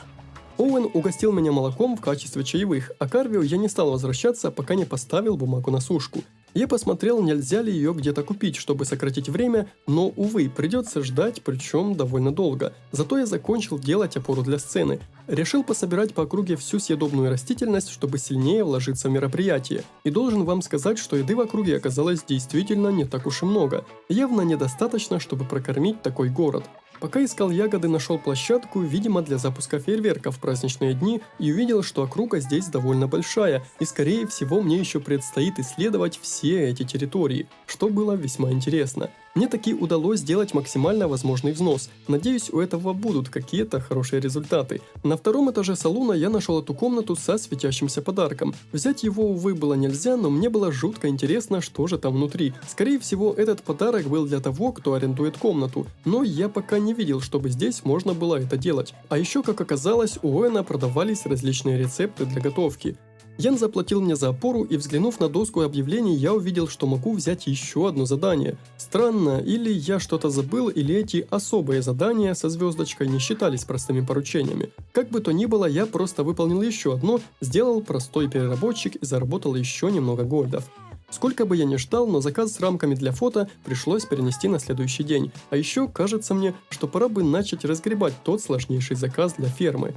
Оуэн угостил меня молоком в качестве чаевых, а к Арвию я не стал возвращаться, пока не поставил бумагу на сушку. Я посмотрел, нельзя ли ее где-то купить, чтобы сократить время, но, увы, придется ждать, причем довольно долго. Зато я закончил делать опору для сцены. Решил пособирать по округе всю съедобную растительность, чтобы сильнее вложиться в мероприятие. И должен вам сказать, что еды в округе оказалось действительно не так уж и много. Явно недостаточно, чтобы прокормить такой город. Пока искал ягоды, нашел площадку, видимо, для запуска фейерверков в праздничные дни, и увидел, что округа здесь довольно большая, и скорее всего мне еще предстоит исследовать все эти территории, что было весьма интересно. Мне таки удалось сделать максимально возможный взнос. Надеюсь, у этого будут какие-то хорошие результаты. На 2-м этаже салона я нашел эту комнату со светящимся подарком. Взять его, увы, было нельзя, но мне было жутко интересно, что же там внутри. Скорее всего, этот подарок был для того, кто арендует комнату, но я пока не видел, чтобы здесь можно было это делать. А еще, как оказалось, у Оуэна продавались различные рецепты для готовки. Ян заплатил мне за опору, и взглянув на доску объявлений, я увидел, что могу взять еще одно задание. Странно, или я что-то забыл, или эти особые задания со звездочкой не считались простыми поручениями. Как бы то ни было, я просто выполнил еще одно, сделал простой переработчик и заработал еще немного голдов. Сколько бы я ни ждал, но заказ с рамками для фото пришлось перенести на следующий день. А еще кажется мне, что пора бы начать разгребать тот сложнейший заказ для фермы.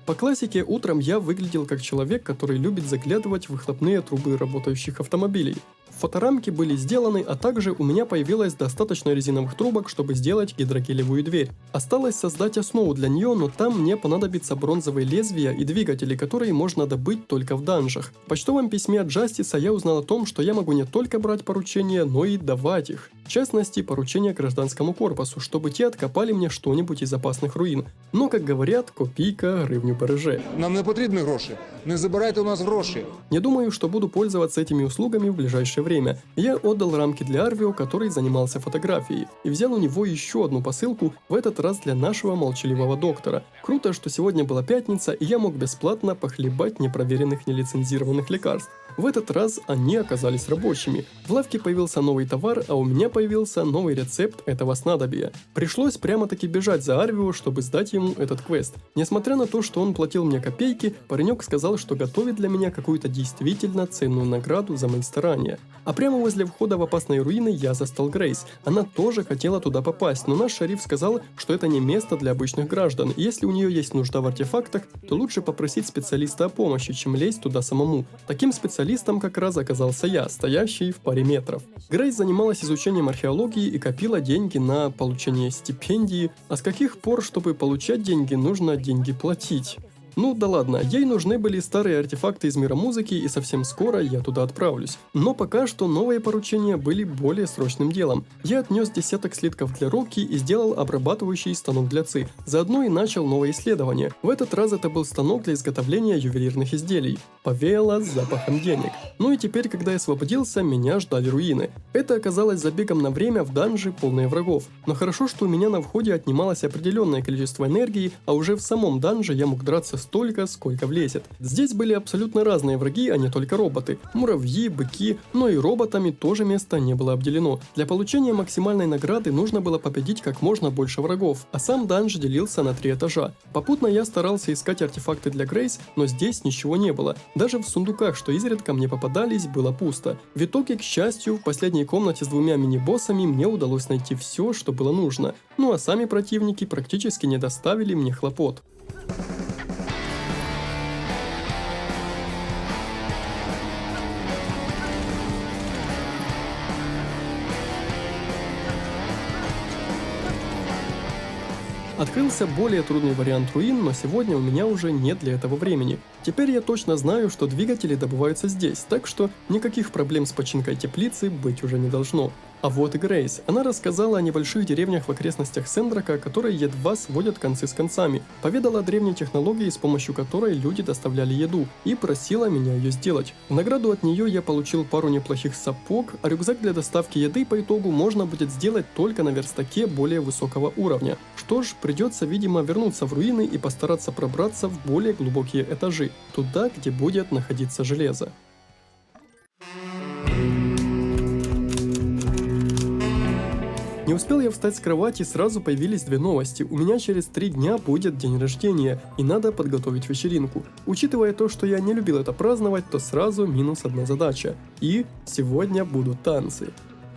По классике, утром я выглядел как человек, который любит заглядывать в выхлопные трубы работающих автомобилей. Фоторамки были сделаны, а также у меня появилось достаточно резиновых трубок, чтобы сделать гидрогелевую дверь. Осталось создать основу для нее, но там мне понадобится бронзовые лезвия и двигатели, которые можно добыть только в данжах. В почтовом письме от Джастиса я узнал о том, что я могу не только брать поручения, но и давать их. В частности, поручения гражданскому корпусу, чтобы те откопали мне что-нибудь из опасных руин. Но, как говорят, копійка гривню береже.
Нам не потрібні гроші. Не забирайте у нас гроші.
Не думаю, что буду пользоваться этими услугами в ближайшее время. Я отдал рамки для Арвио, который занимался фотографией, и взял у него еще одну посылку, в этот раз для нашего молчаливого доктора. Круто, что сегодня была пятница, и я мог бесплатно похлебать непроверенных нелицензированных лекарств. В этот раз они оказались рабочими. В лавке появился новый товар, а у меня появился новый рецепт этого снадобья. Пришлось прямо-таки бежать за Арвио, чтобы сдать ему этот квест. Несмотря на то, что он платил мне копейки, паренек сказал, что готовит для меня какую-то действительно ценную награду за мои старания. А прямо возле входа в опасные руины я застал Грейс. Она тоже хотела туда попасть, но наш шериф сказал, что это не место для обычных граждан, и если у нее есть нужда в артефактах, то лучше попросить специалиста о помощи, чем лезть туда самому. Таким специалистом как раз оказался я, стоящий в паре метров. Грейс занималась изучением археологии и копила деньги на получение стипендии. А с каких пор, чтобы получать деньги, нужно деньги платить? Ну да ладно, ей нужны были старые артефакты из мира музыки, и совсем скоро я туда отправлюсь. Но пока что новые поручения были более срочным делом. Я отнес десяток слитков для Рокки и сделал обрабатывающий станок для Ци. Заодно и начал новое исследование. В этот раз это был станок для изготовления ювелирных изделий. Повеяло запахом денег. Ну и теперь, когда я освободился, меня ждали руины. Это оказалось забегом на время в данжи, полные врагов. Но хорошо, что у меня на входе отнималось определенное количество энергии, а уже в самом данже я мог драться столько, сколько влезет. Здесь были абсолютно разные враги, а не только роботы. Муравьи, быки, но и роботами тоже место не было обделено. Для получения максимальной награды нужно было победить как можно больше врагов, а сам данж делился на 3 этажа. Попутно я старался искать артефакты для Грейс, но здесь ничего не было. Даже в сундуках, что изредка мне попадались, было пусто. В итоге, к счастью, в последней комнате с 2 мини-боссами мне удалось найти все, что было нужно. Ну а сами противники практически не доставили мне хлопот. Открылся более трудный вариант руин, но сегодня у меня уже нет для этого времени. Теперь я точно знаю, что двигатели добываются здесь, так что никаких проблем с починкой теплицы быть уже не должно. А вот и Грейс. Она рассказала о небольших деревнях в окрестностях Сендрака, которые едва сводят концы с концами. Поведала о древней технологии, с помощью которой люди доставляли еду, и просила меня ее сделать. В награду от нее я получил пару неплохих сапог, а рюкзак для доставки еды по итогу можно будет сделать только на верстаке более высокого уровня. Что ж, придется, видимо, вернуться в руины и постараться пробраться в более глубокие этажи, туда, где будет находиться железо. Не успел я встать с кровати, сразу появились 2 новости. У меня через 3 дня будет день рождения, и надо подготовить вечеринку. Учитывая то, что я не любил это праздновать, то сразу минус 1 задача. И сегодня будут танцы.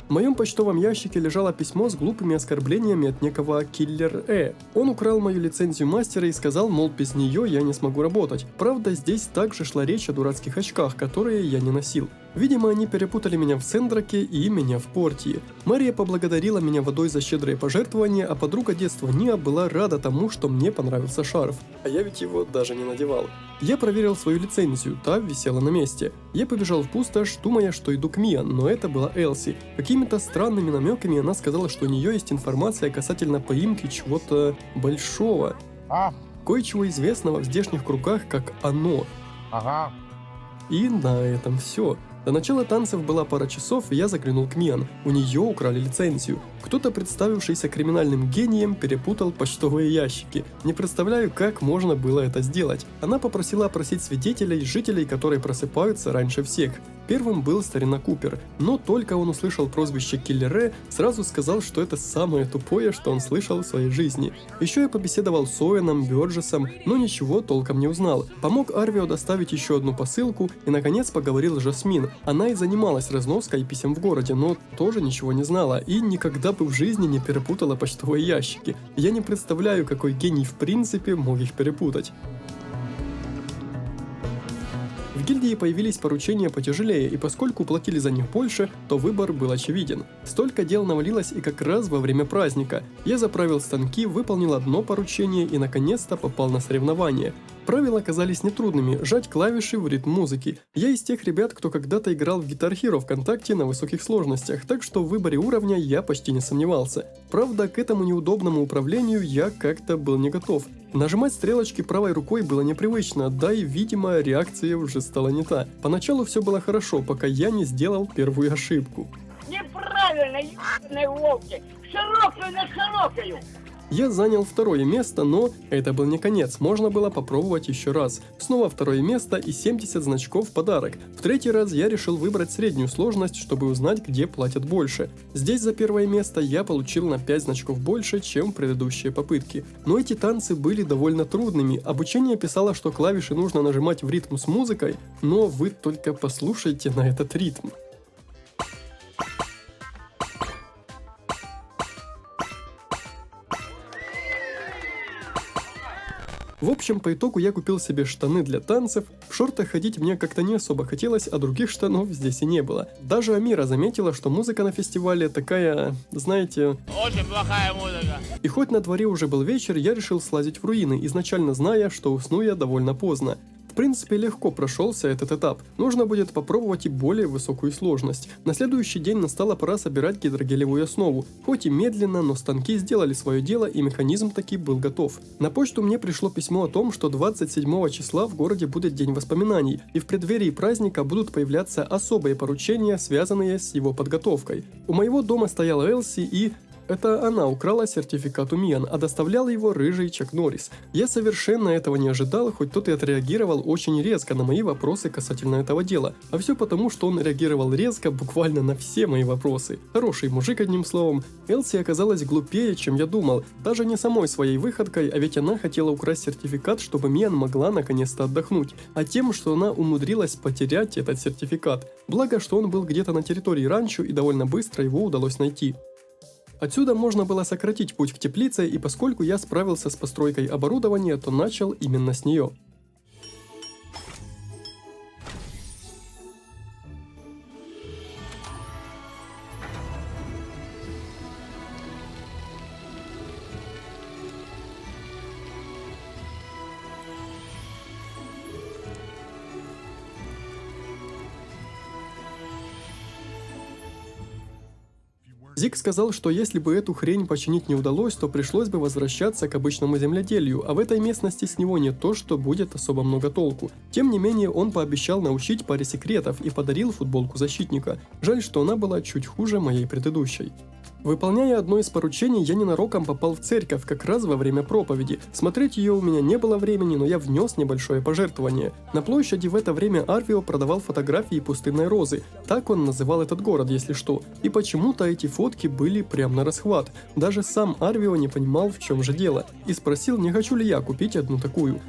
В моем почтовом ящике лежало письмо с глупыми оскорблениями от некого Киллер. Он украл мою лицензию мастера и сказал, мол, без нее я не смогу работать. Правда, здесь также шла речь о дурацких очках, которые я не носил. Видимо, они перепутали меня в Сендраке и меня в Портии. Мария поблагодарила меня водой за щедрые пожертвования, а подруга детства Ниа была рада тому, что мне понравился шарф. А я ведь его даже не надевал. Я проверил свою лицензию, та висела на месте. Я побежал в пустошь, думая, что иду к Миа, но это была Элси. Какими-то странными намеками она сказала, что у нее есть информация касательно поимки чего-то большого. Кое-чего известного в здешних кругах как «Оно». И на этом все. До начала танцев была пара часов, и я заглянул к Миан. У нее украли лицензию. Кто-то, представившийся криминальным гением, перепутал почтовые ящики. Не представляю, как можно было это сделать. Она попросила опросить свидетелей, жителей, которые просыпаются раньше всех. Первым был старина Купер, но только он услышал прозвище Киллере, сразу сказал, что это самое тупое, что он слышал в своей жизни. Еще я побеседовал с Оуэном, Бёрджесом, но ничего толком не узнал. Помог Арвио доставить еще одну посылку и, наконец, поговорил с Жасмин. Она и занималась разноской писем в городе, но тоже ничего не знала и никогда бы в жизни не перепутала почтовые ящики. Я не представляю, какой гений в принципе мог их перепутать. В гильдии появились поручения потяжелее, и поскольку платили за них больше, то выбор был очевиден. Столько дел навалилось и как раз во время праздника. Я заправил станки, выполнил одно поручение и наконец-то попал на соревнования. Правила оказались нетрудными – жать клавиши в ритм музыки. Я из тех ребят, кто когда-то играл в Guitar Hero ВКонтакте на высоких сложностях, так что в выборе уровня я почти не сомневался. Правда, к этому неудобному управлению я как-то был не готов. Нажимать стрелочки правой рукой было непривычно, да и, видимо, реакция уже стала не та. Поначалу все было хорошо, пока я не сделал первую ошибку.
Неправильно, ебаные волки! Широкую на широкую!
Я занял второе место, но это был не конец, можно было попробовать еще раз. Снова второе место и 70 значков в подарок. В третий раз я решил выбрать среднюю сложность, чтобы узнать, где платят больше. Здесь за первое место я получил на 5 значков больше, чем в предыдущие попытки. Но эти танцы были довольно трудными. Обучение писало, что клавиши нужно нажимать в ритм с музыкой, но вы только послушайте на этот ритм. В общем, по итогу я купил себе штаны для танцев, в шортах ходить мне как-то не особо хотелось, а других штанов здесь и не было. Даже Амира заметила, что музыка на фестивале такая, знаете...
Очень плохая музыка.
И хоть на дворе уже был вечер, я решил слазить в руины, изначально зная, что усну я довольно поздно. В принципе, легко прошелся этот этап. Нужно будет попробовать и более высокую сложность. На следующий день настала пора собирать гидрогелевую основу. Хоть и медленно, но станки сделали свое дело, и механизм таки был готов. На почту мне пришло письмо о том, что 27 числа в городе будет День воспоминаний, и в преддверии праздника будут появляться особые поручения, связанные с его подготовкой. У моего дома стояла Элси и... Это она украла сертификат у Миан, а доставлял его рыжий Чак Норрис. Я совершенно этого не ожидал, хоть тот и отреагировал очень резко на мои вопросы касательно этого дела. А все потому, что он реагировал резко буквально на все мои вопросы. Хороший мужик, одним словом. Элси оказалась глупее, чем я думал. Даже не самой своей выходкой, а ведь она хотела украсть сертификат, чтобы Миан могла наконец-то отдохнуть. А тем, что она умудрилась потерять этот сертификат. Благо, что он был где-то на территории ранчо и довольно быстро его удалось найти. Отсюда можно было сократить путь к теплице, и поскольку я справился с постройкой оборудования, то начал именно с нее. Зик сказал, что если бы эту хрень починить не удалось, то пришлось бы возвращаться к обычному земледелию, а в этой местности с него не то, что будет особо много толку. Тем не менее, он пообещал научить паре секретов и подарил футболку защитника. Жаль, что она была чуть хуже моей предыдущей. Выполняя одно из поручений, я ненароком попал в церковь как раз во время проповеди. Смотреть ее у меня не было времени, но я внес небольшое пожертвование. На площади в это время Арвио продавал фотографии пустынной розы. Так он называл этот город, если что. И почему-то эти фотки были прям на расхват. Даже сам Арвио не понимал, в чем же дело. И спросил, не хочу ли я купить одну такую.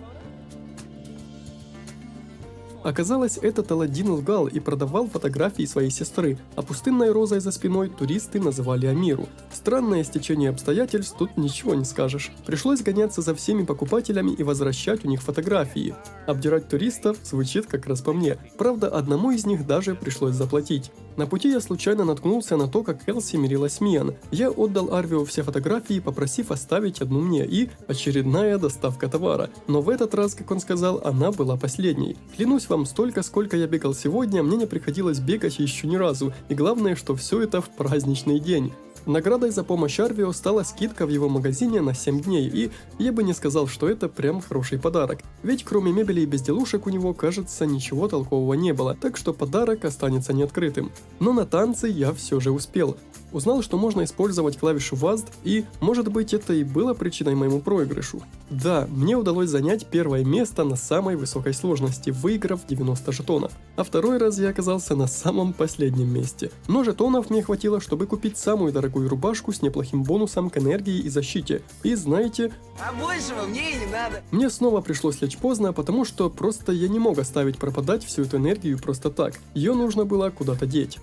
Оказалось, этот Аладдин лгал и продавал фотографии своей сестры, а пустынной розой за спиной туристы называли Амиру. Странное стечение обстоятельств, тут ничего не скажешь. Пришлось гоняться за всеми покупателями и возвращать у них фотографии. Обдирать туристов звучит как раз по мне. Правда, одному из них даже пришлось заплатить. На пути я случайно наткнулся на то, как Элси мирилась с Миан. Я отдал Арвио все фотографии, попросив оставить одну мне, и очередная доставка товара. Но в этот раз, как он сказал, она была последней. Клянусь вам, столько, сколько я бегал сегодня, мне не приходилось бегать еще ни разу, и главное, что все это в праздничный день. Наградой за помощь Арвио стала скидка в его магазине на 7 дней, и я бы не сказал, что это прям хороший подарок. Ведь кроме мебели и безделушек у него, кажется, ничего толкового не было, так что подарок останется неоткрытым. Но на танцы я все же успел. Узнал, что можно использовать клавишу WASD, и, может быть, это и было причиной моему проигрышу. Да, мне удалось занять первое место на самой высокой сложности, выиграв 90 жетонов. А второй раз я оказался на самом последнем месте. Но жетонов мне хватило, чтобы купить самую дорогую рубашку с неплохим бонусом к энергии и защите. И знаете...
А большего мне и не надо.
Мне снова пришлось лечь поздно, потому что просто я не мог оставить пропадать всю эту энергию просто так. Ее нужно было куда-то деть.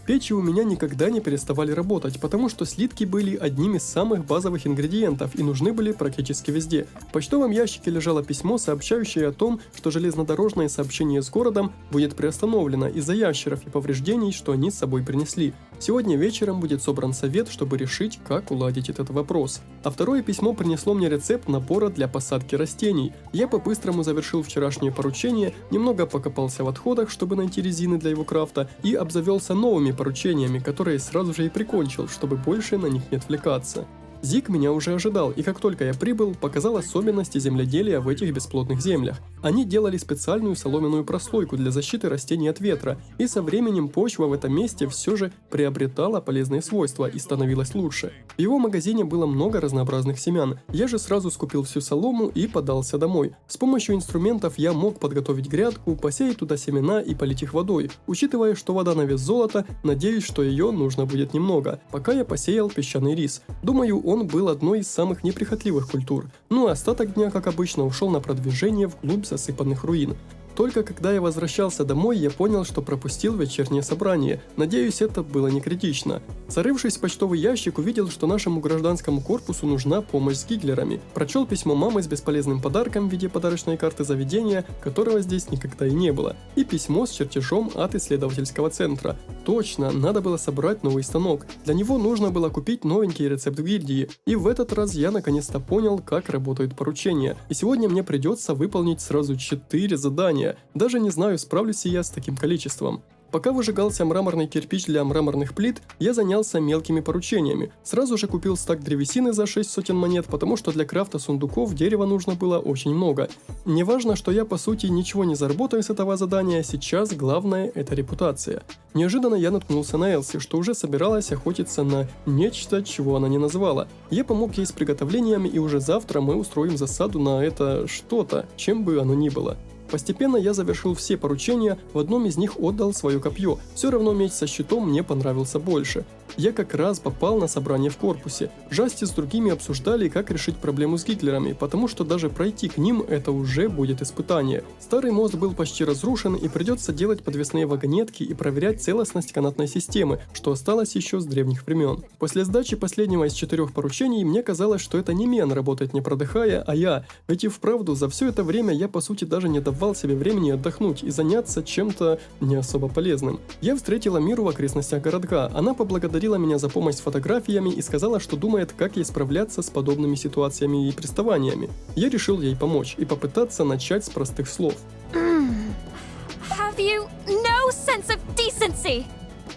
Печи у меня никогда не переставали работать, потому что слитки были одним из самых базовых ингредиентов и нужны были практически везде. В почтовом ящике лежало письмо, сообщающее о том, что железнодорожное сообщение с городом будет приостановлено из-за ящеров и повреждений, что они с собой принесли. Сегодня вечером будет собран совет, чтобы решить, как уладить этот вопрос. А второе письмо принесло мне рецепт набора для посадки растений. Я по-быстрому завершил вчерашнее поручение, немного покопался в отходах, чтобы найти резины для его крафта, и обзавелся новыми поручениями, которые сразу же и прикончил, чтобы больше на них не отвлекаться. Зик меня уже ожидал, и как только я прибыл, показал особенности земледелия в этих бесплодных землях. Они делали специальную соломенную прослойку для защиты растений от ветра, и со временем почва в этом месте все же приобретала полезные свойства и становилась лучше. В его магазине было много разнообразных семян. Я же сразу скупил всю солому и подался домой. С помощью инструментов я мог подготовить грядку, посеять туда семена и полить их водой. Учитывая, что вода на вес золота, надеюсь, что ее нужно будет немного. Пока я посеял песчаный рис. Думаю, он был одной из самых неприхотливых культур. Ну а остаток дня, как обычно, ушел на продвижение вглубь засыпанных руин. Только когда я возвращался домой, я понял, что пропустил вечернее собрание. Надеюсь, это было не критично. Зарывшись в почтовый ящик, увидел, что нашему гражданскому корпусу нужна помощь с гиглерами. Прочел письмо мамы с бесполезным подарком в виде подарочной карты заведения, которого здесь никогда и не было. И письмо с чертежом от исследовательского центра. Точно, надо было собрать новый станок. Для него нужно было купить новенький рецепт в гильдии. И в этот раз я наконец-то понял, как работают поручения. И сегодня мне придется выполнить сразу 4 задания. Даже не знаю, справлюсь ли я с таким количеством. Пока выжигался мраморный кирпич для мраморных плит, я занялся мелкими поручениями. Сразу же купил стак древесины за 6 сотен монет, потому что для крафта сундуков дерева нужно было очень много. Неважно, что я по сути ничего не заработаю с этого задания, сейчас главное это репутация. Неожиданно я наткнулся на Элси, что уже собиралась охотиться на нечто, чего она не назвала. Я помог ей с приготовлениями, и уже завтра мы устроим засаду на это что-то, чем бы оно ни было. Постепенно я завершил все поручения, в одном из них отдал свое копье. Все равно меч со щитом мне понравился больше. Я как раз попал на собрание в корпусе. Жасти с другими обсуждали, как решить проблему с гитлерами, потому что даже пройти к ним это уже будет испытание. Старый мост был почти разрушен, и придется делать подвесные вагонетки и проверять целостность канатной системы, что осталось еще с древних времен. После сдачи последнего из 4 поручений мне казалось, что это не Мен работает не продыхая, а я. Ведь и вправду за все это время я по сути даже не давал себе времени отдохнуть и заняться чем-то не особо полезным. Я встретила Миру в окрестностях городка. Она поблагодарила меня за помощь с фотографиями и сказала, что думает, как ей справляться с подобными ситуациями и приставаниями. Я решил ей помочь и попытаться начать с простых слов.
Have you no sense of decency?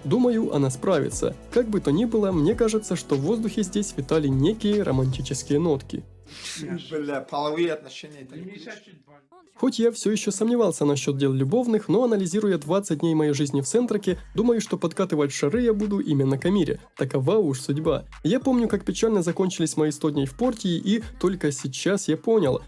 Думаю, она справится. Как бы то ни было, мне кажется, что в воздухе здесь витали некие романтические нотки.
Бля, половые отношения.
Хоть я все еще сомневался насчет дел любовных, но анализируя 20 дней моей жизни в Центраке, думаю, что подкатывать шары я буду именно к Амире. Такова уж судьба. Я помню, как печально закончились мои 100 дней в Портии, и только сейчас я понял,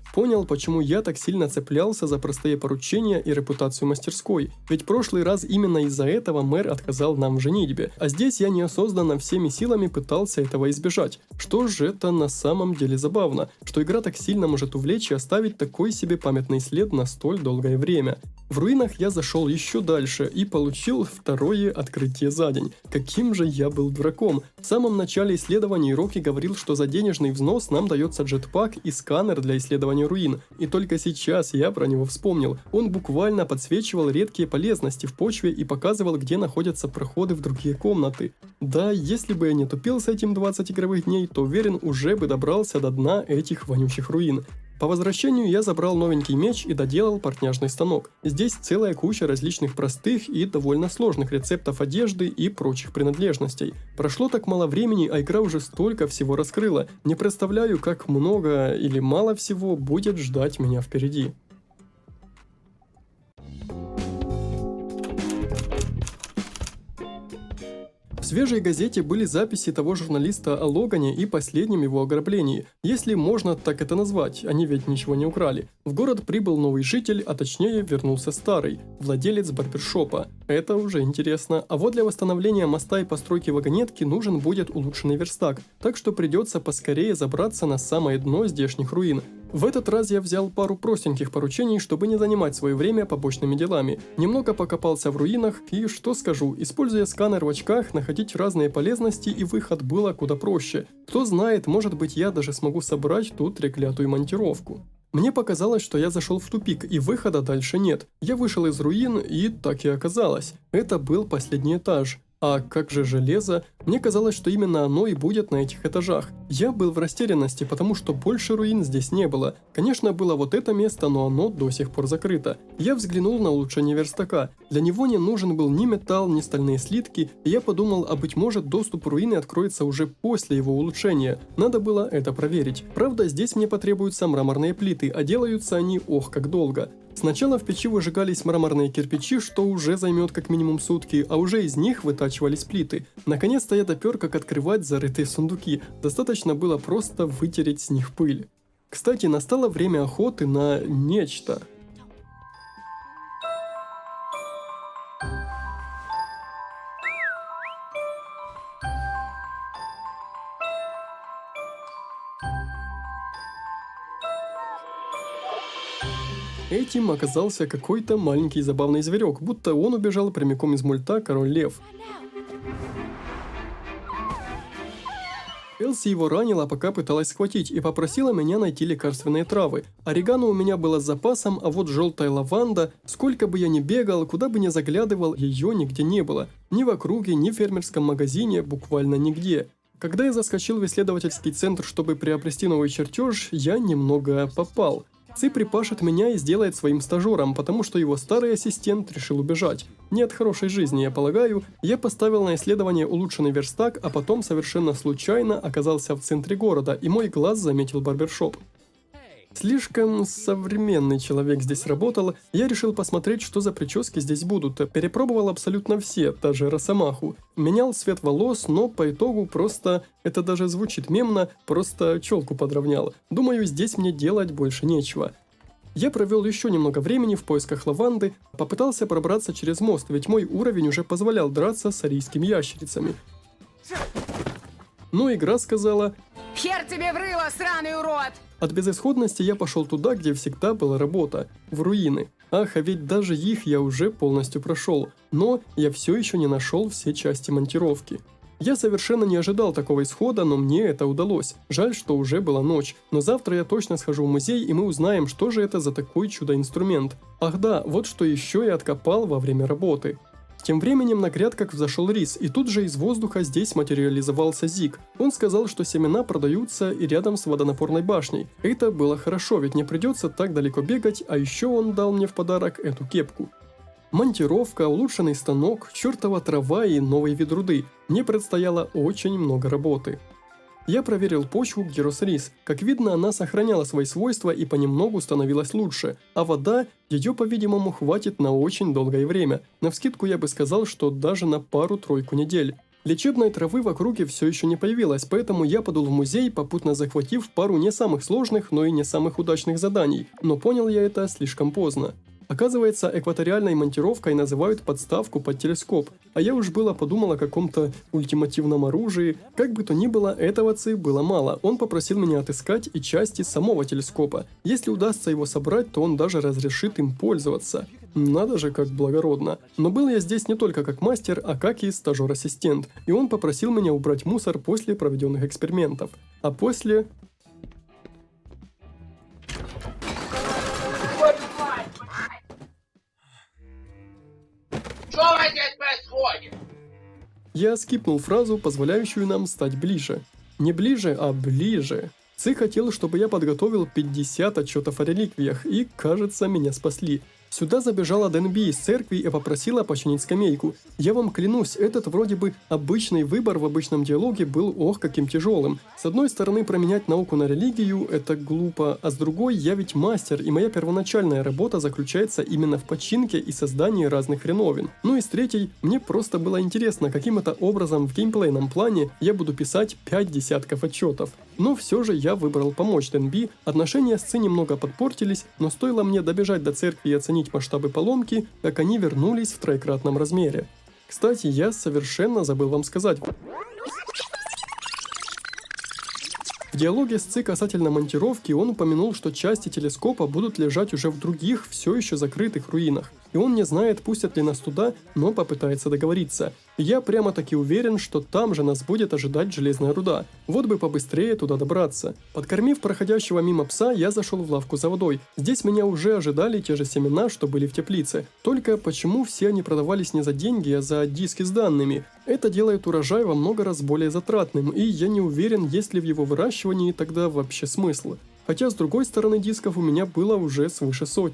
почему я так сильно цеплялся за простые поручения и репутацию мастерской. Ведь прошлый раз именно из-за этого мэр отказал нам в женитьбе, а здесь я неосознанно всеми силами пытался этого избежать. Что же это на самом деле забавно, что игра так сильно может увлечь и оставить такой себе памятный след на столь долгое время. В руинах я зашел еще дальше и получил второе открытие за день. Каким же я был дураком. В самом начале исследований Рокки говорил, что за денежный взнос нам дается джетпак и сканер для исследования руин. И только сейчас я про него вспомнил. Он буквально подсвечивал редкие полезности в почве и показывал, где находятся проходы в другие комнаты. Да, если бы я не тупил с этим 20 игровых дней, то уверен, уже бы добрался до дна этих вонючих руин. По возвращению я забрал новенький меч и доделал портняжный станок. Здесь целая куча различных простых и довольно сложных рецептов одежды и прочих принадлежностей. Прошло так мало времени, а игра уже столько всего раскрыла. Не представляю, как много или мало всего будет ждать меня впереди. В свежей газете были записи того журналиста о Логане и последнем его ограблении, если можно так это назвать, они ведь ничего не украли. В город прибыл новый житель, а точнее вернулся старый, владелец барбершопа. Это уже интересно. А вот для восстановления моста и постройки вагонетки нужен будет улучшенный верстак, так что придется поскорее забраться на самое дно здешних руин. В этот раз я взял пару простеньких поручений, чтобы не занимать свое время побочными делами. Немного покопался в руинах и, что скажу, используя сканер в очках, находить разные полезности и выход было куда проще. Кто знает, может быть я даже смогу собрать тут треклятую монтировку. Мне показалось, что я зашел в тупик и выхода дальше нет. Я вышел из руин и так и оказалось. Это был последний этаж. А как же железо? Мне казалось, что именно оно и будет на этих этажах. Я был в растерянности, потому что больше руин здесь не было. Конечно, было вот это место, но оно до сих пор закрыто. Я взглянул на улучшение верстака. Для него не нужен был ни металл, ни стальные слитки, и я подумал, а быть может доступ в руины откроется уже после его улучшения. Надо было это проверить. Правда, здесь мне потребуются мраморные плиты, а делаются они ох как долго. Сначала в печи выжигались мраморные кирпичи, что уже займет как минимум сутки, а уже из них вытачивались плиты. Наконец-то я допер, как открывать зарытые сундуки. Достаточно было просто вытереть с них пыль. Кстати, настало время охоты на нечто. Этим оказался какой-то маленький забавный зверек, будто он убежал прямиком из мульта «Король Лев». Элси его ранила, пока пыталась схватить, и попросила меня найти лекарственные травы. Орегано у меня было с запасом, а вот желтая лаванда, сколько бы я ни бегал, куда бы ни заглядывал, ее нигде не было. Ни в округе, ни в фермерском магазине, буквально нигде. Когда я заскочил в исследовательский центр, чтобы приобрести новый чертеж, я немного попал. Ци припашет меня и сделает своим стажером, потому что его старый ассистент решил убежать. Не от хорошей жизни, я полагаю. Я поставил на исследование улучшенный верстак, а потом совершенно случайно оказался в центре города, и мой глаз заметил барбершоп. Слишком современный человек здесь работал, я решил посмотреть, что за прически здесь будут. Перепробовал абсолютно все, даже росомаху. Менял цвет волос, но по итогу просто, это даже звучит мемно, просто челку подровнял. Думаю, здесь мне делать больше нечего. Я провел еще немного времени в поисках лаванды, попытался пробраться через мост, ведь мой уровень уже позволял драться с арийскими ящерицами. Но игра сказала:
Хер тебе в рыло, сраный урод!
От безысходности я пошел туда, где всегда была работа, в руины. Ах, а ведь даже их я уже полностью прошел, но я все еще не нашел все части монтировки. Я совершенно не ожидал такого исхода, но мне это удалось. Жаль, что уже была ночь, но завтра я точно схожу в музей, и мы узнаем, что же это за такой чудо-инструмент. Ах да, вот что еще я откопал во время работы. Тем временем на грядках взошел рис, и тут же из воздуха здесь материализовался Зиг. Он сказал, что семена продаются и рядом с водонапорной башней. Это было хорошо, ведь не придется так далеко бегать, а еще он дал мне в подарок эту кепку. Монтировка, улучшенный станок, чертова трава и новый вид руды. Мне предстояло очень много работы. Я проверил почву, где рос рис. Как видно, она сохраняла свои свойства и понемногу становилась лучше. А вода, ее, по-видимому, хватит на очень долгое время. Навскидку я бы сказал, что даже на пару-тройку недель. Лечебной травы в округе все еще не появилось, поэтому я подул в музей, попутно захватив пару не самых сложных, но и не самых удачных заданий. Но понял я это слишком поздно. Оказывается, экваториальной монтировкой называют подставку под телескоп, а я уж было подумал о каком-то ультимативном оружии. Как бы то ни было, этого Ци было мало, он попросил меня отыскать и части самого телескопа. Если удастся его собрать, то он даже разрешит им пользоваться. Надо же, как благородно. Но был я здесь не только как мастер, а как и стажер-ассистент, и он попросил меня убрать мусор после проведенных экспериментов. А после...
Что здесь происходит?
Я скипнул фразу, позволяющую нам стать ближе. Не ближе, а ближе. Ци хотел, чтобы я подготовил 50 отчетов о реликвиях, и, кажется, меня спасли. Сюда забежала Дэнби из церкви и попросила починить скамейку. Я вам клянусь, этот вроде бы обычный выбор в обычном диалоге был ох каким тяжелым. С одной стороны, променять науку на религию – это глупо, а с другой, я ведь мастер, и моя первоначальная работа заключается именно в починке и создании разных хреновин. Ну и с третьей, мне просто было интересно, каким это образом в геймплейном плане я буду писать 5 десятков отчетов. Но все же я выбрал помочь Дэнби, отношения с Ци немного подпортились, но стоило мне добежать до церкви и оценить масштабы поломки, как они вернулись в троекратном размере. Кстати, я совершенно забыл вам сказать. В диалоге с Ци касательно монтировки он упомянул, что части телескопа будут лежать уже в других, все еще закрытых руинах. И он не знает, пустят ли нас туда, но попытается договориться. И я прямо-таки уверен, что там же нас будет ожидать железная руда. Вот бы побыстрее туда добраться. Подкормив проходящего мимо пса, я зашел в лавку за водой. Здесь меня уже ожидали те же семена, что были в теплице. Только почему все они продавались не за деньги, а за диски с данными? Это делает урожай во много раз более затратным, и я не уверен, есть ли в его выращивании тогда вообще смысл. Хотя с другой стороны дисков у меня было уже свыше 100.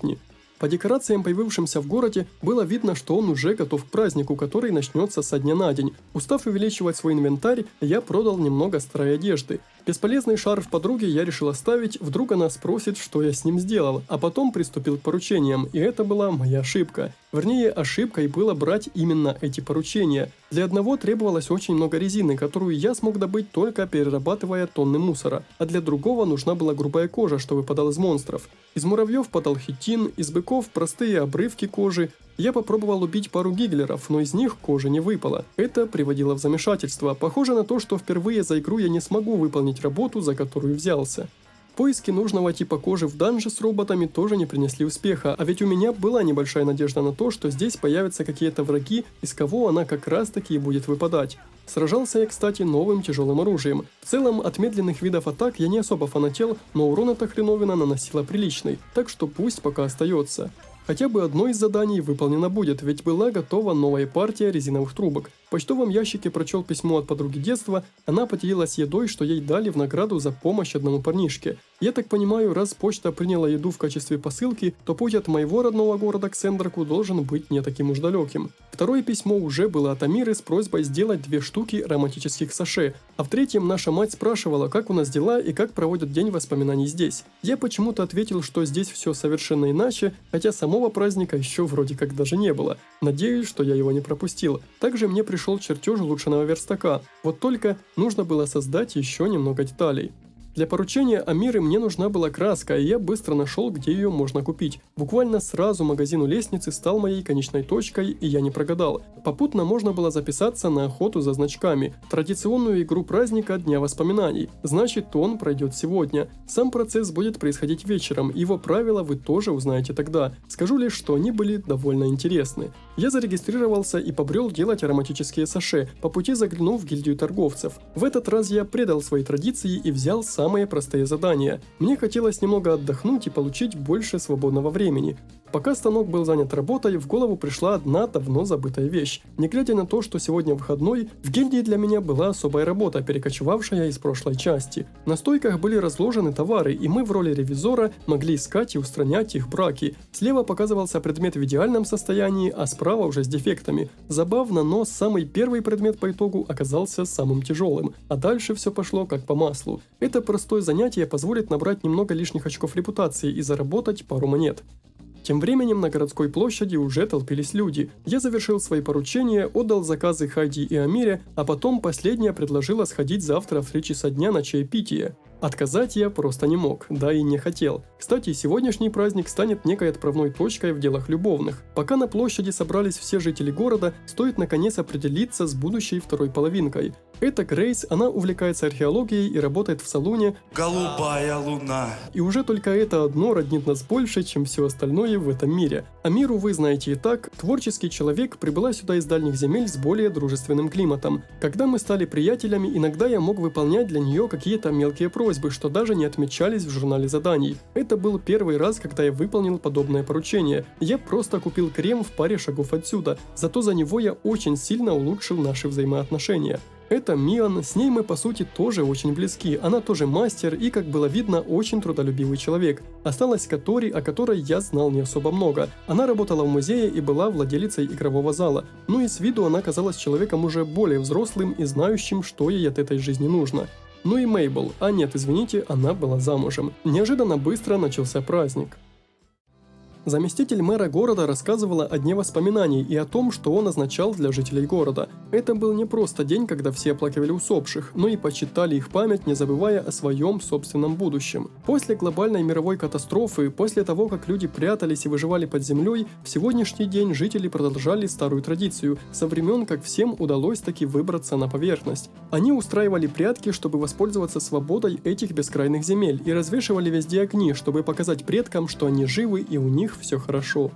По декорациям, появившимся в городе, было видно, что он уже готов к празднику, который начнется со дня на день. Устав увеличивать свой инвентарь, я продал немного старой одежды. Бесполезный шарф подруги я решил оставить, вдруг она спросит, что я с ним сделал, а потом приступил к поручениям, и это была моя ошибка. Вернее, ошибкой было брать именно эти поручения. Для одного требовалось очень много резины, которую я смог добыть только перерабатывая тонны мусора, а для другого нужна была грубая кожа, что выпадал из монстров. Из муравьев падал хитин, из быков простые обрывки кожи. Я попробовал убить пару гиглеров, но из них кожи не выпало. Это приводило в замешательство. Похоже на то, что впервые за игру я не смогу выполнить работу, за которую взялся. Поиски нужного типа кожи в данже с роботами тоже не принесли успеха, а ведь у меня была небольшая надежда на то, что здесь появятся какие-то враги, из кого она как раз таки и будет выпадать. Сражался я, кстати, новым тяжелым оружием. В целом, от медленных видов атак я не особо фанател, но урон эта хреновина наносила приличный, так что пусть пока остается. Хотя бы одно из заданий выполнено будет, ведь была готова новая партия резиновых трубок. В почтовом ящике прочел письмо от подруги детства, она поделилась едой, что ей дали в награду за помощь одному парнишке. Я так понимаю, раз почта приняла еду в качестве посылки, то путь от моего родного города к Сендраку должен быть не таким уж далеким. Второе письмо уже было от Амиры с просьбой сделать 2 штуки романтических саше, а в третьем наша мать спрашивала, как у нас дела и как проводят день воспоминаний здесь. Я почему-то ответил, что здесь все совершенно иначе, хотя самого праздника еще вроде как даже не было. Надеюсь, что я его не пропустил. Также мне пришел чертеж улучшенного верстака, вот только нужно было создать еще немного деталей. Для поручения Амиры мне нужна была краска, и я быстро нашел, где ее можно купить. Буквально сразу магазин у лестницы стал моей конечной точкой, и я не прогадал. Попутно можно было записаться на охоту за значками, традиционную игру праздника Дня воспоминаний. Значит, он пройдет сегодня. Сам процесс будет происходить вечером, его правила вы тоже узнаете тогда. Скажу лишь, что они были довольно интересны. Я зарегистрировался и побрел делать ароматические саше, по пути заглянув в гильдию торговцев. В этот раз я предал свои традиции и взял самые простые задания. Мне хотелось немного отдохнуть и получить больше свободного времени. Пока станок был занят работой, в голову пришла одна давно забытая вещь. Не глядя на то, что сегодня выходной, в гильдии для меня была особая работа, перекочевавшая из прошлой части. На стойках были разложены товары, и мы в роли ревизора могли искать и устранять их браки. Слева показывался предмет в идеальном состоянии, а справа уже с дефектами. Забавно, но самый первый предмет по итогу оказался самым тяжелым, а дальше все пошло как по маслу. Это простое занятие позволит набрать немного лишних очков репутации и заработать пару монет. Тем временем на городской площади уже толпились люди. Я завершил свои поручения, отдал заказы Хайди и Амире, а потом последняя предложила сходить завтра в 3 часа дня на чаепитие. Отказать я просто не мог, да и не хотел. Кстати, сегодняшний праздник станет некой отправной точкой в делах любовных. Пока на площади собрались все жители города, стоит наконец определиться с будущей второй половинкой. Это Грейс, она увлекается археологией и работает в салоне
«Голубая луна».
И уже только это одно роднит нас больше, чем все остальное в этом мире. Амиру вы знаете и так, творческий человек прибыла сюда из дальних земель с более дружественным климатом. Когда мы стали приятелями, иногда я мог выполнять для нее какие-то мелкие просьбы, что даже не отмечались в журнале заданий. Это был первый раз, когда я выполнил подобное поручение. Я просто купил крем в паре шагов отсюда, зато за него я очень сильно улучшил наши взаимоотношения. Это Миан, с ней мы по сути тоже очень близки, она тоже мастер и, как было видно, очень трудолюбивый человек. Осталась Катори, о которой я знал не особо много. Она работала в музее и была владелицей игрового зала, ну и с виду она казалась человеком уже более взрослым и знающим, что ей от этой жизни нужно. Ну и Мейбл, а нет, извините, она была замужем. Неожиданно быстро начался праздник. Заместитель мэра города рассказывала о дне воспоминаний и о том, что он означал для жителей города. Это был не просто день, когда все оплакивали усопших, но и почитали их память, не забывая о своем собственном будущем. После глобальной мировой катастрофы, после того, как люди прятались и выживали под землей, в сегодняшний день жители продолжали старую традицию, со времен, как всем удалось таки выбраться на поверхность. Они устраивали прятки, чтобы воспользоваться свободой этих бескрайных земель, и развешивали везде огни, чтобы показать предкам, что они живы и у них все хорошо.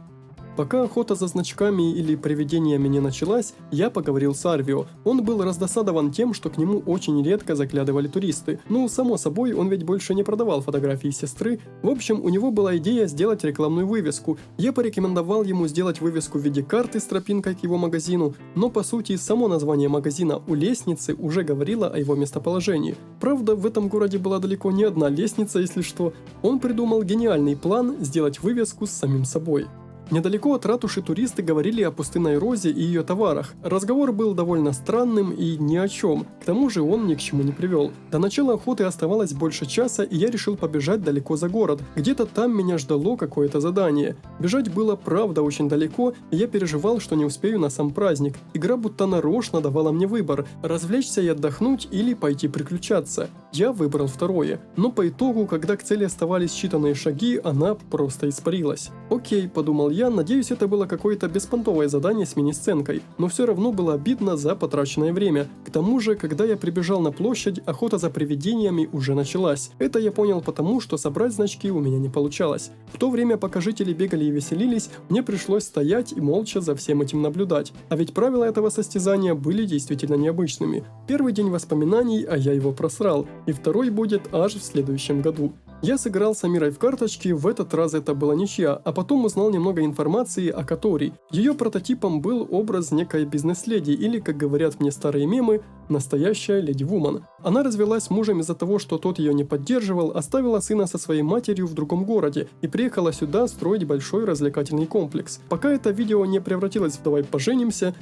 Пока охота за значками или привидениями не началась, я поговорил с Арвио. Он был раздосадован тем, что к нему очень редко заглядывали туристы. Ну, само собой, он ведь больше не продавал фотографии сестры. В общем, у него была идея сделать рекламную вывеску. Я порекомендовал ему сделать вывеску в виде карты с тропинкой к его магазину, но по сути само название магазина «У лестницы» уже говорило о его местоположении. Правда, в этом городе была далеко не одна лестница, если что. Он придумал гениальный план сделать вывеску с самим собой. Недалеко от ратуши туристы говорили о пустынной розе и ее товарах. Разговор был довольно странным и ни о чем. К тому же он ни к чему не привел. До начала охоты оставалось больше часа, и я решил побежать далеко за город. Где-то там меня ждало какое-то задание. Бежать было правда очень далеко, и я переживал, что не успею на сам праздник. Игра будто нарочно давала мне выбор – развлечься и отдохнуть или пойти приключаться. Я выбрал второе. Но по итогу, когда к цели оставались считанные шаги, она просто испарилась. Окей, подумал я, надеюсь, это было какое-то беспонтовое задание с мини-сценкой, но все равно было обидно за потраченное время. К тому же, когда я прибежал на площадь, охота за привидениями уже началась. Это я понял потому, что собрать значки у меня не получалось. В то время, пока жители бегали и веселились, мне пришлось стоять и молча за всем этим наблюдать. А ведь правила этого состязания были действительно необычными. Первый день воспоминаний, а я его просрал, и второй будет аж в следующем году. Я сыграл с Амирой в карточки, в этот раз это была ничья, а потом узнал немного информации о Катори. Ее прототипом был образ некой бизнес-леди, или, как говорят мне старые мемы, настоящая леди-вумен. Она развелась с мужем из-за того, что тот ее не поддерживал, оставила сына со своей матерью в другом городе и приехала сюда строить большой развлекательный комплекс. Пока это видео не превратилось в «давай поженимся»,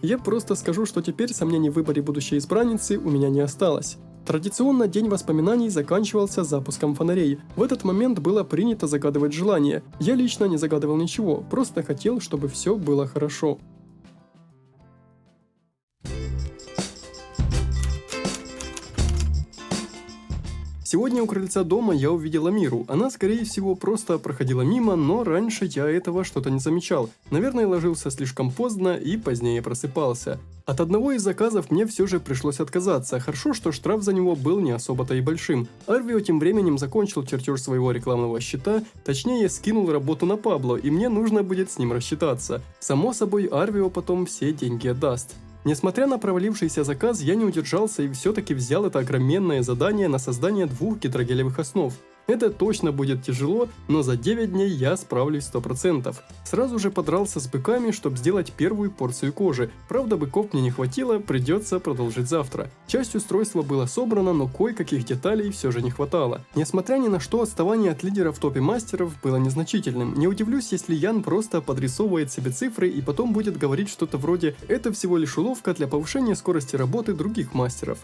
я просто скажу, что теперь сомнений в выборе будущей избранницы у меня не осталось. Традиционно день воспоминаний заканчивался запуском фонарей. В этот момент было принято загадывать желания. Я лично не загадывал ничего, просто хотел, чтобы все было хорошо. Сегодня у крыльца дома я увидела Миру. Она, скорее всего, просто проходила мимо, но раньше я этого что-то не замечал. Наверное, ложился слишком поздно и позднее просыпался. От одного из заказов мне все же пришлось отказаться. Хорошо, что штраф за него был не особо-то и большим. Арвио тем временем закончил чертеж своего рекламного щита, точнее скинул работу на Пабло, и мне нужно будет с ним рассчитаться. Само собой, Арвио потом все деньги отдаст. Несмотря на провалившийся заказ, я не удержался и все-таки взял это огроменное задание на создание 2 гидрогелевых основ. Это точно будет тяжело, но за 9 дней я справлюсь 100%. Сразу же подрался с быками, чтобы сделать первую порцию кожи. Правда, быков мне не хватило, придется продолжить завтра. Часть устройства была собрана, но кое-каких деталей все же не хватало. Несмотря ни на что, отставание от лидера в топе мастеров было незначительным. Не удивлюсь, если Ян просто подрисовывает себе цифры и потом будет говорить что-то вроде «это всего лишь уловка для повышения скорости работы других мастеров».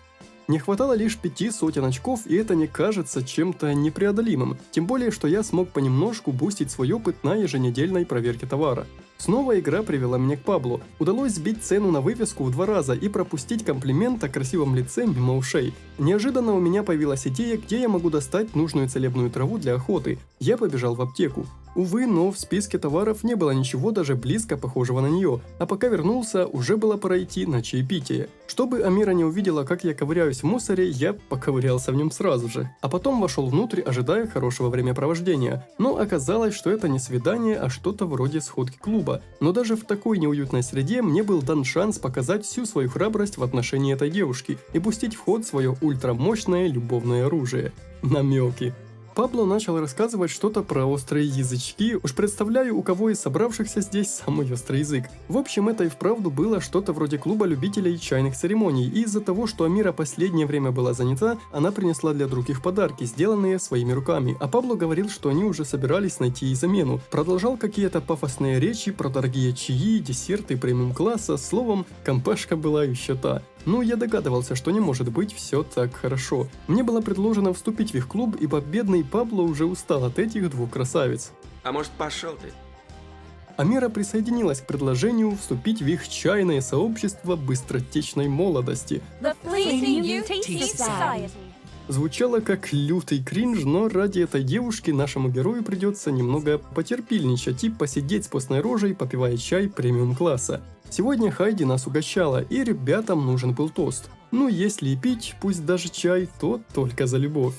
Не хватало лишь 5 сотен очков, и это не кажется чем-то непреодолимым. Тем более, что я смог понемножку бустить свой опыт на еженедельной проверке товара. Снова игра привела меня к Пабло. Удалось сбить цену на вывеску в 2 раза и пропустить комплимент о красивом лице мимо ушей. Неожиданно у меня появилась идея, где я могу достать нужную целебную траву для охоты. Я побежал в аптеку. Увы, но в списке товаров не было ничего даже близко похожего на нее, а пока вернулся, уже было пора идти на чаепитие. Чтобы Амира не увидела, как я ковыряюсь в мусоре, я поковырялся в нем сразу же. А потом вошел внутрь, ожидая хорошего времяпровождения. Но оказалось, что это не свидание, а что-то вроде сходки клуба. Но даже в такой неуютной среде мне был дан шанс показать всю свою храбрость в отношении этой девушки и пустить в ход свое ультрамощное любовное оружие. Намеки. Пабло начал рассказывать что-то про острые язычки, уж представляю, у кого из собравшихся здесь самый острый язык. В общем, это и вправду было что-то вроде клуба любителей чайных церемоний, и из-за того, что Амира последнее время была занята, она принесла для других подарки, сделанные своими руками, а Пабло говорил, что они уже собирались найти ей замену. Продолжал какие-то пафосные речи про дорогие чаи, десерты премиум-класса, словом, компашка была еще та. Ну, я догадывался, что не может быть все так хорошо. Мне было предложено вступить в их клуб, ибо бедный Пабло уже устал от этих двух красавиц.
А может, пошел ты?
Амира присоединилась к предложению вступить в их чайное сообщество быстротечной молодости.
The Fleeting Youth Tea Society.
Звучало как лютый кринж, но ради этой девушки нашему герою придется немного потерпильничать и посидеть с постной рожей, попивая чай премиум-класса. Сегодня Хайди нас угощала, и ребятам нужен был тост. Ну, если и пить, пусть даже чай, то только за любовь.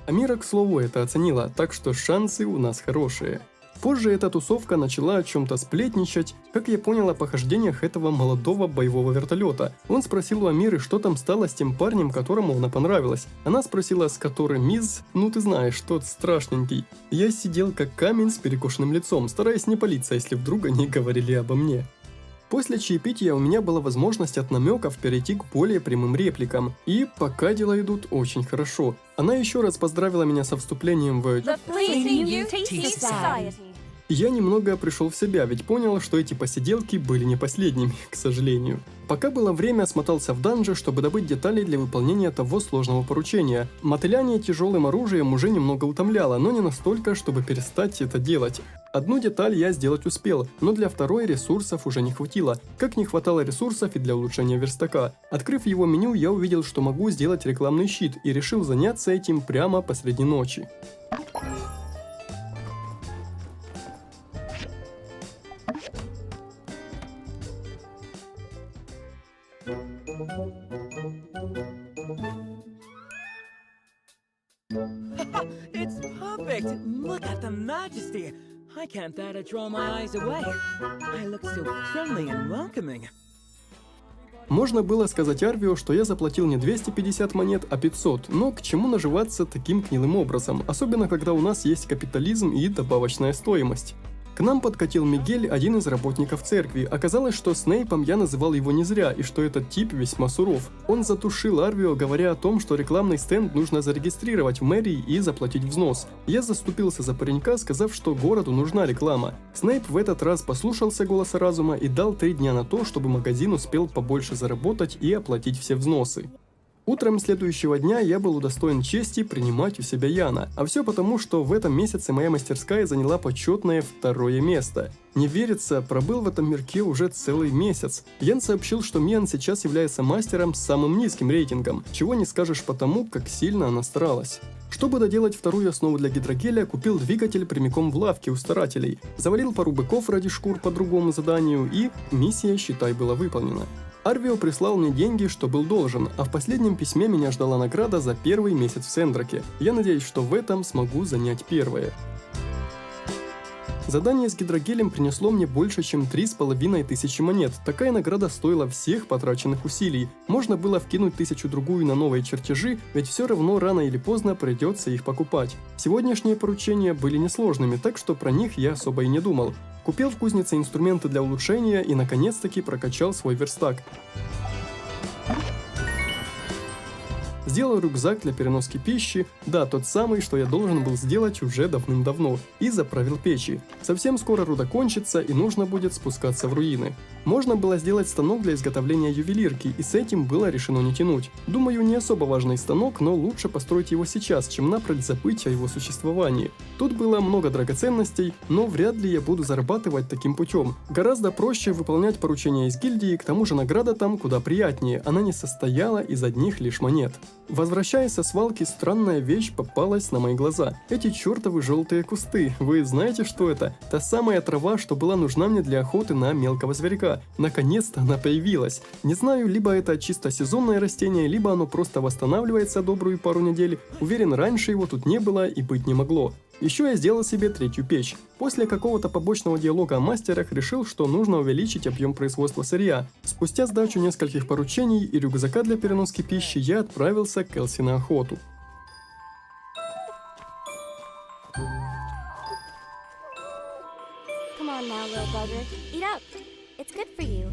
Амира, к слову, это оценила, так что шансы у нас хорошие. Позже эта тусовка начала о чем-то сплетничать, как я понял о похождениях этого молодого боевого вертолета. Он спросил у Амиры, что там стало с тем парнем, которому она понравилась. Она спросила, с которым мисс, ну ты знаешь, тот страшненький. Я сидел как камень с перекошенным лицом, стараясь не палиться, если вдруг они говорили обо мне. После чаепития у меня была возможность от намеков перейти к более прямым репликам. И пока дела идут очень хорошо. Она еще раз поздравила меня со вступлением в...
The Fleeting Youth Tea Society.
Я немного пришел в себя, ведь понял, что эти посиделки были не последними, к сожалению. Пока было время, смотался в данже, чтобы добыть детали для выполнения того сложного поручения. Мотыляние тяжелым оружием уже немного утомляло, но не настолько, чтобы перестать это делать. Одну деталь я сделать успел, но для второй ресурсов уже не хватило, как не хватало ресурсов и для улучшения верстака. Открыв его меню, я увидел, что могу сделать рекламный щит, и решил заняться этим прямо посреди ночи.
It's perfect. Look at the majesty. I can't bear to draw my eyes away. I look so friendly and welcoming.
Можно было сказать Арвио, что я заплатил не 250 монет, а 500, но к чему наживаться таким гнилым образом, особенно когда у нас есть капитализм и добавочная стоимость. К нам подкатил Мигель, один из работников церкви. Оказалось, что Снейпом я называл его не зря, и что этот тип весьма суров. Он затушил Арвио, говоря о том, что рекламный стенд нужно зарегистрировать в мэрии и заплатить взнос. Я заступился за паренька, сказав, что городу нужна реклама. Снейп в этот раз послушался голоса разума и дал 3 дня на то, чтобы магазин успел побольше заработать и оплатить все взносы. Утром следующего дня я был удостоен чести принимать у себя Яна, а все потому, что в этом месяце моя мастерская заняла почетное 2-е место. Не верится, пробыл в этом мирке уже целый месяц. Ян сообщил, что Миан сейчас является мастером с самым низким рейтингом, чего не скажешь потому, как сильно она старалась. Чтобы доделать 2-ю основу для гидрогеля, купил двигатель прямиком в лавке у старателей, завалил пару быков ради шкур по другому заданию, и миссия, считай, была выполнена. Арвио прислал мне деньги, что был должен, а в последнем письме меня ждала награда за 1-й месяц в Сендраке. Я надеюсь, что в этом смогу занять 1-е. Задание с гидрогелем принесло мне больше, чем 3500 монет. Такая награда стоила всех потраченных усилий. Можно было вкинуть 1000-другую на новые чертежи, ведь все равно рано или поздно придется их покупать. Сегодняшние поручения были несложными, так что про них я особо и не думал. Купил в кузнице инструменты для улучшения и наконец-таки прокачал свой верстак. Сделал рюкзак для переноски пищи, да, тот самый, что я должен был сделать уже давным-давно, и заправил печи. Совсем скоро руда кончится, и нужно будет спускаться в руины. Можно было сделать станок для изготовления ювелирки, и с этим было решено не тянуть. Думаю, не особо важный станок, но лучше построить его сейчас, чем напрочь забыть о его существовании. Тут было много драгоценностей, но вряд ли я буду зарабатывать таким путем. Гораздо проще выполнять поручения из гильдии, к тому же награда там куда приятнее, она не состояла из одних лишь монет. Возвращаясь со свалки, странная вещь попалась на мои глаза. Эти чертовы желтые кусты. Вы знаете, что это? Та самая трава, что была нужна мне для охоты на мелкого зверька. Наконец-то она появилась. Не знаю, либо это чисто сезонное растение, либо оно просто восстанавливается добрую пару недель. Уверен, раньше его тут не было и быть не могло. Еще я сделал себе 3-ю печь. После какого-то побочного диалога о мастерах решил, что нужно увеличить объем производства сырья. Спустя сдачу нескольких поручений и рюкзака для переноски пищи я отправился к Элси на охоту.
eat up. It's good for you.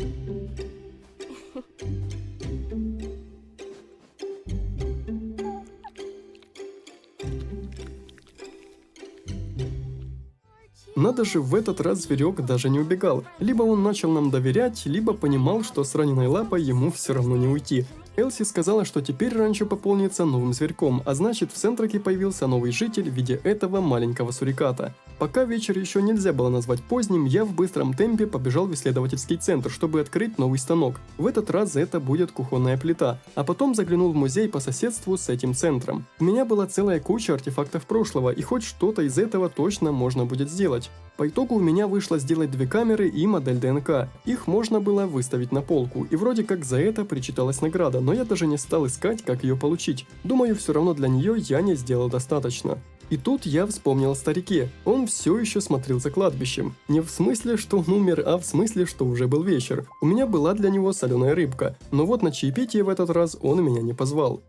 Надо же, в этот раз зверек даже не убегал. Либо он начал нам доверять, либо понимал, что с раненой лапой ему все равно не уйти. Элси сказала, что теперь ранчо пополнится новым зверьком, а значит в Сентраке появился новый житель в виде этого маленького суриката. Пока вечер еще нельзя было назвать поздним, я в быстром темпе побежал в исследовательский центр, чтобы открыть новый станок. В этот раз это будет кухонная плита, а потом заглянул в музей по соседству с этим центром. У меня была целая куча артефактов прошлого, и хоть что-то из этого точно можно будет сделать. По итогу у меня вышло сделать 2 камеры и модель ДНК. Их можно было выставить на полку, и вроде как за это причиталась награда, но я даже не стал искать, как ее получить. Думаю, все равно для нее я не сделал достаточно. И тут я вспомнил о старике. Он все еще смотрел за кладбищем. Не в смысле, что он умер, а в смысле, что уже был вечер. У меня была для него соленая рыбка, но вот на чаепитие в этот раз он меня не позвал.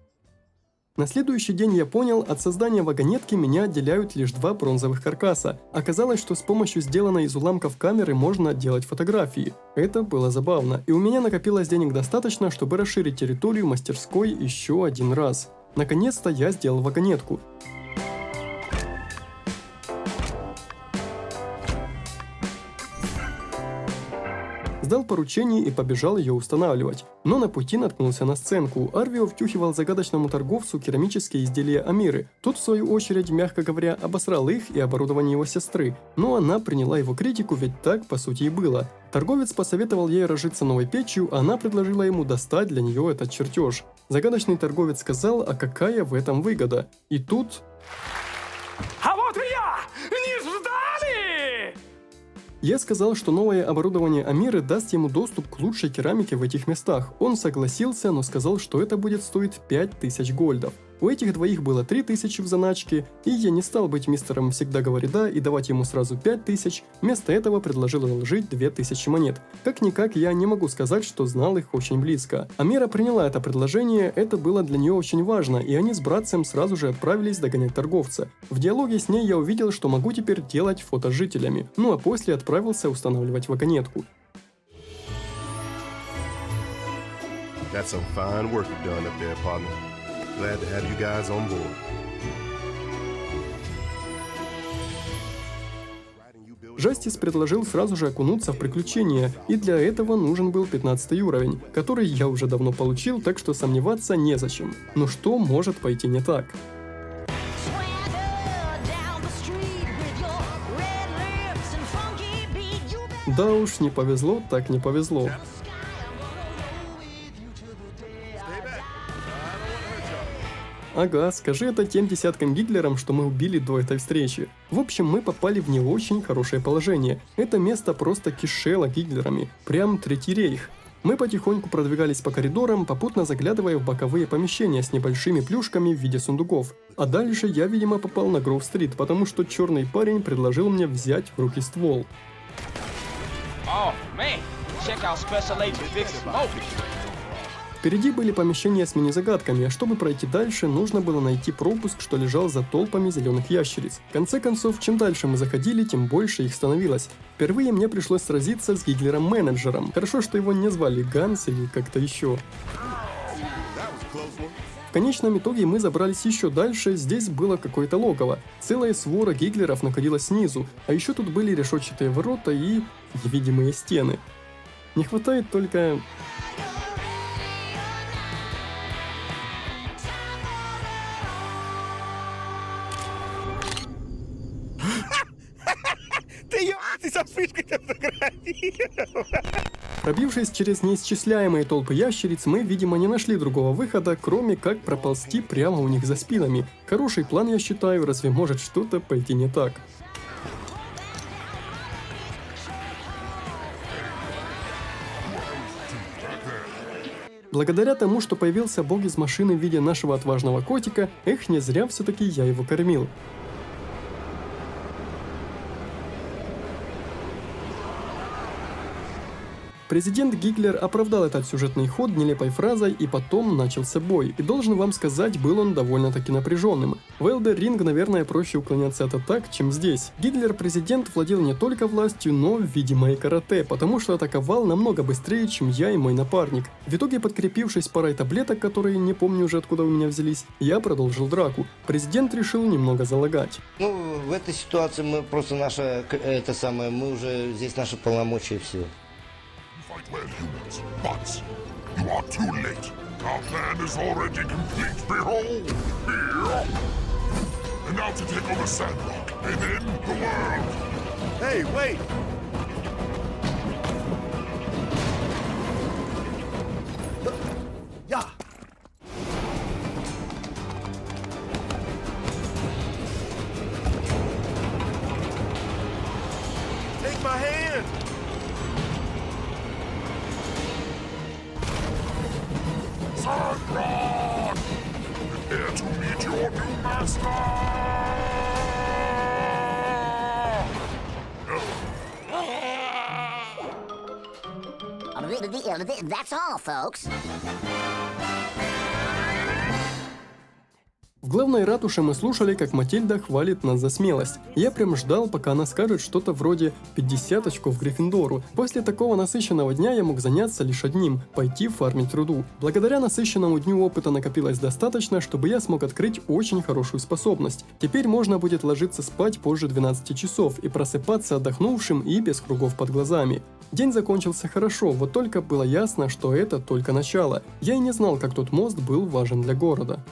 На следующий день я понял, от создания вагонетки меня отделяют лишь 2 бронзовых каркаса. Оказалось, что с помощью сделанной из уламков камеры можно делать фотографии. Это было забавно, и у меня накопилось денег достаточно, чтобы расширить территорию мастерской еще 1 раз. Наконец-то я сделал вагонетку. Сдал поручение и побежал ее устанавливать. Но на пути наткнулся на сценку. Арвио втюхивал загадочному торговцу керамические изделия Амиры. Тот, в свою очередь, мягко говоря, обосрал их и оборудование его сестры. Но она приняла его критику, ведь так, по сути, и было. Торговец посоветовал ей разжиться новой печью, а она предложила ему достать для нее этот чертеж. Загадочный торговец сказал, а какая в этом выгода? И тут...
А вот и я! Не ждали!
Я сказал, что новое оборудование Амиры даст ему доступ к лучшей керамике в этих местах. Он согласился, но сказал, что это будет стоить 5000 гольдов. У этих двоих было 3000 в заначке, и я не стал быть мистером «всегда говори да» и давать ему сразу 5000, вместо этого предложил одолжить 2000 монет. Как-никак я не могу сказать, что знал их очень близко. Амира приняла это предложение, это было для нее очень важно, и они с братцем сразу же отправились догонять торговца. В диалоге с ней я увидел, что могу теперь делать фото с жителями, ну а после отправился устанавливать вагонетку.
That's some fine work you've done up there, partner. Glad to have you guys on board.
Жастис предложил сразу же окунуться в приключения, и для этого нужен был 15 уровень, который я уже давно получил, так что сомневаться незачем. Но что может пойти не так? Да уж, не повезло, так не повезло. Ага, скажи это тем десяткам гитлерам, что мы убили до этой встречи. В общем, мы попали в не очень хорошее положение. Это место просто кишело гитлерами. Прям Третий рейх. Мы потихоньку продвигались по коридорам, попутно заглядывая в боковые помещения с небольшими плюшками в виде сундуков. А дальше я, видимо, попал на Гроув-стрит, потому что черный парень предложил мне взять в руки ствол. Впереди были помещения с мини-загадками, а чтобы пройти дальше, нужно было найти пропуск, что лежал за толпами зеленых ящериц. В конце концов, чем дальше мы заходили, тем больше их становилось. Впервые мне пришлось сразиться с Гитлером-менеджером. Хорошо, что его не звали Ганс или как-то еще. В конечном итоге мы забрались еще дальше, здесь было какое-то логово. Целая свора гитлеров находилась снизу, а еще тут были решетчатые ворота и невидимые стены. Не хватает только...
Ты со вспышкой-то фотографировал.
Пробившись через неисчисляемые толпы ящериц, мы, видимо, не нашли другого выхода, кроме как проползти прямо у них за спинами. Хороший план, я считаю, разве может что-то пойти не так? Благодаря тому, что появился бог из машины в виде нашего отважного котика, не зря все-таки я его кормил. Президент Гитлер оправдал этот сюжетный ход нелепой фразой, и потом начался бой. И должен вам сказать, был он довольно-таки напряженным. В Elden Ring, наверное, проще уклоняться от атак, чем здесь. Гитлер-президент владел не только властью, но, видимо, и карате, потому что атаковал намного быстрее, чем я и мой напарник. В итоге, подкрепившись парой таблеток, которые не помню уже откуда у меня взялись, я продолжил драку. Президент решил немного залагать.
Ну, в этой ситуации мы просто мы уже здесь наши полномочия все.
Well, humans, but you are too late. Our plan is already complete. Behold, here. And now to take over Sandrock and end the world.
Hey, wait!
Yeah.
Take my hand!
Sandrock! Prepare to meet your new master!
That's all, folks.
В главной ратуше мы слушали, как Матильда хвалит нас за смелость. Я прям ждал, пока она скажет что-то вроде 50 очков Гриффиндору. После такого насыщенного дня я мог заняться лишь одним – пойти фармить руду. Благодаря насыщенному дню опыта накопилось достаточно, чтобы я смог открыть очень хорошую способность. Теперь можно будет ложиться спать позже 12 часов и просыпаться отдохнувшим и без кругов под глазами. День закончился хорошо, вот только было ясно, что это только начало. Я и не знал, как тот мост был важен для города.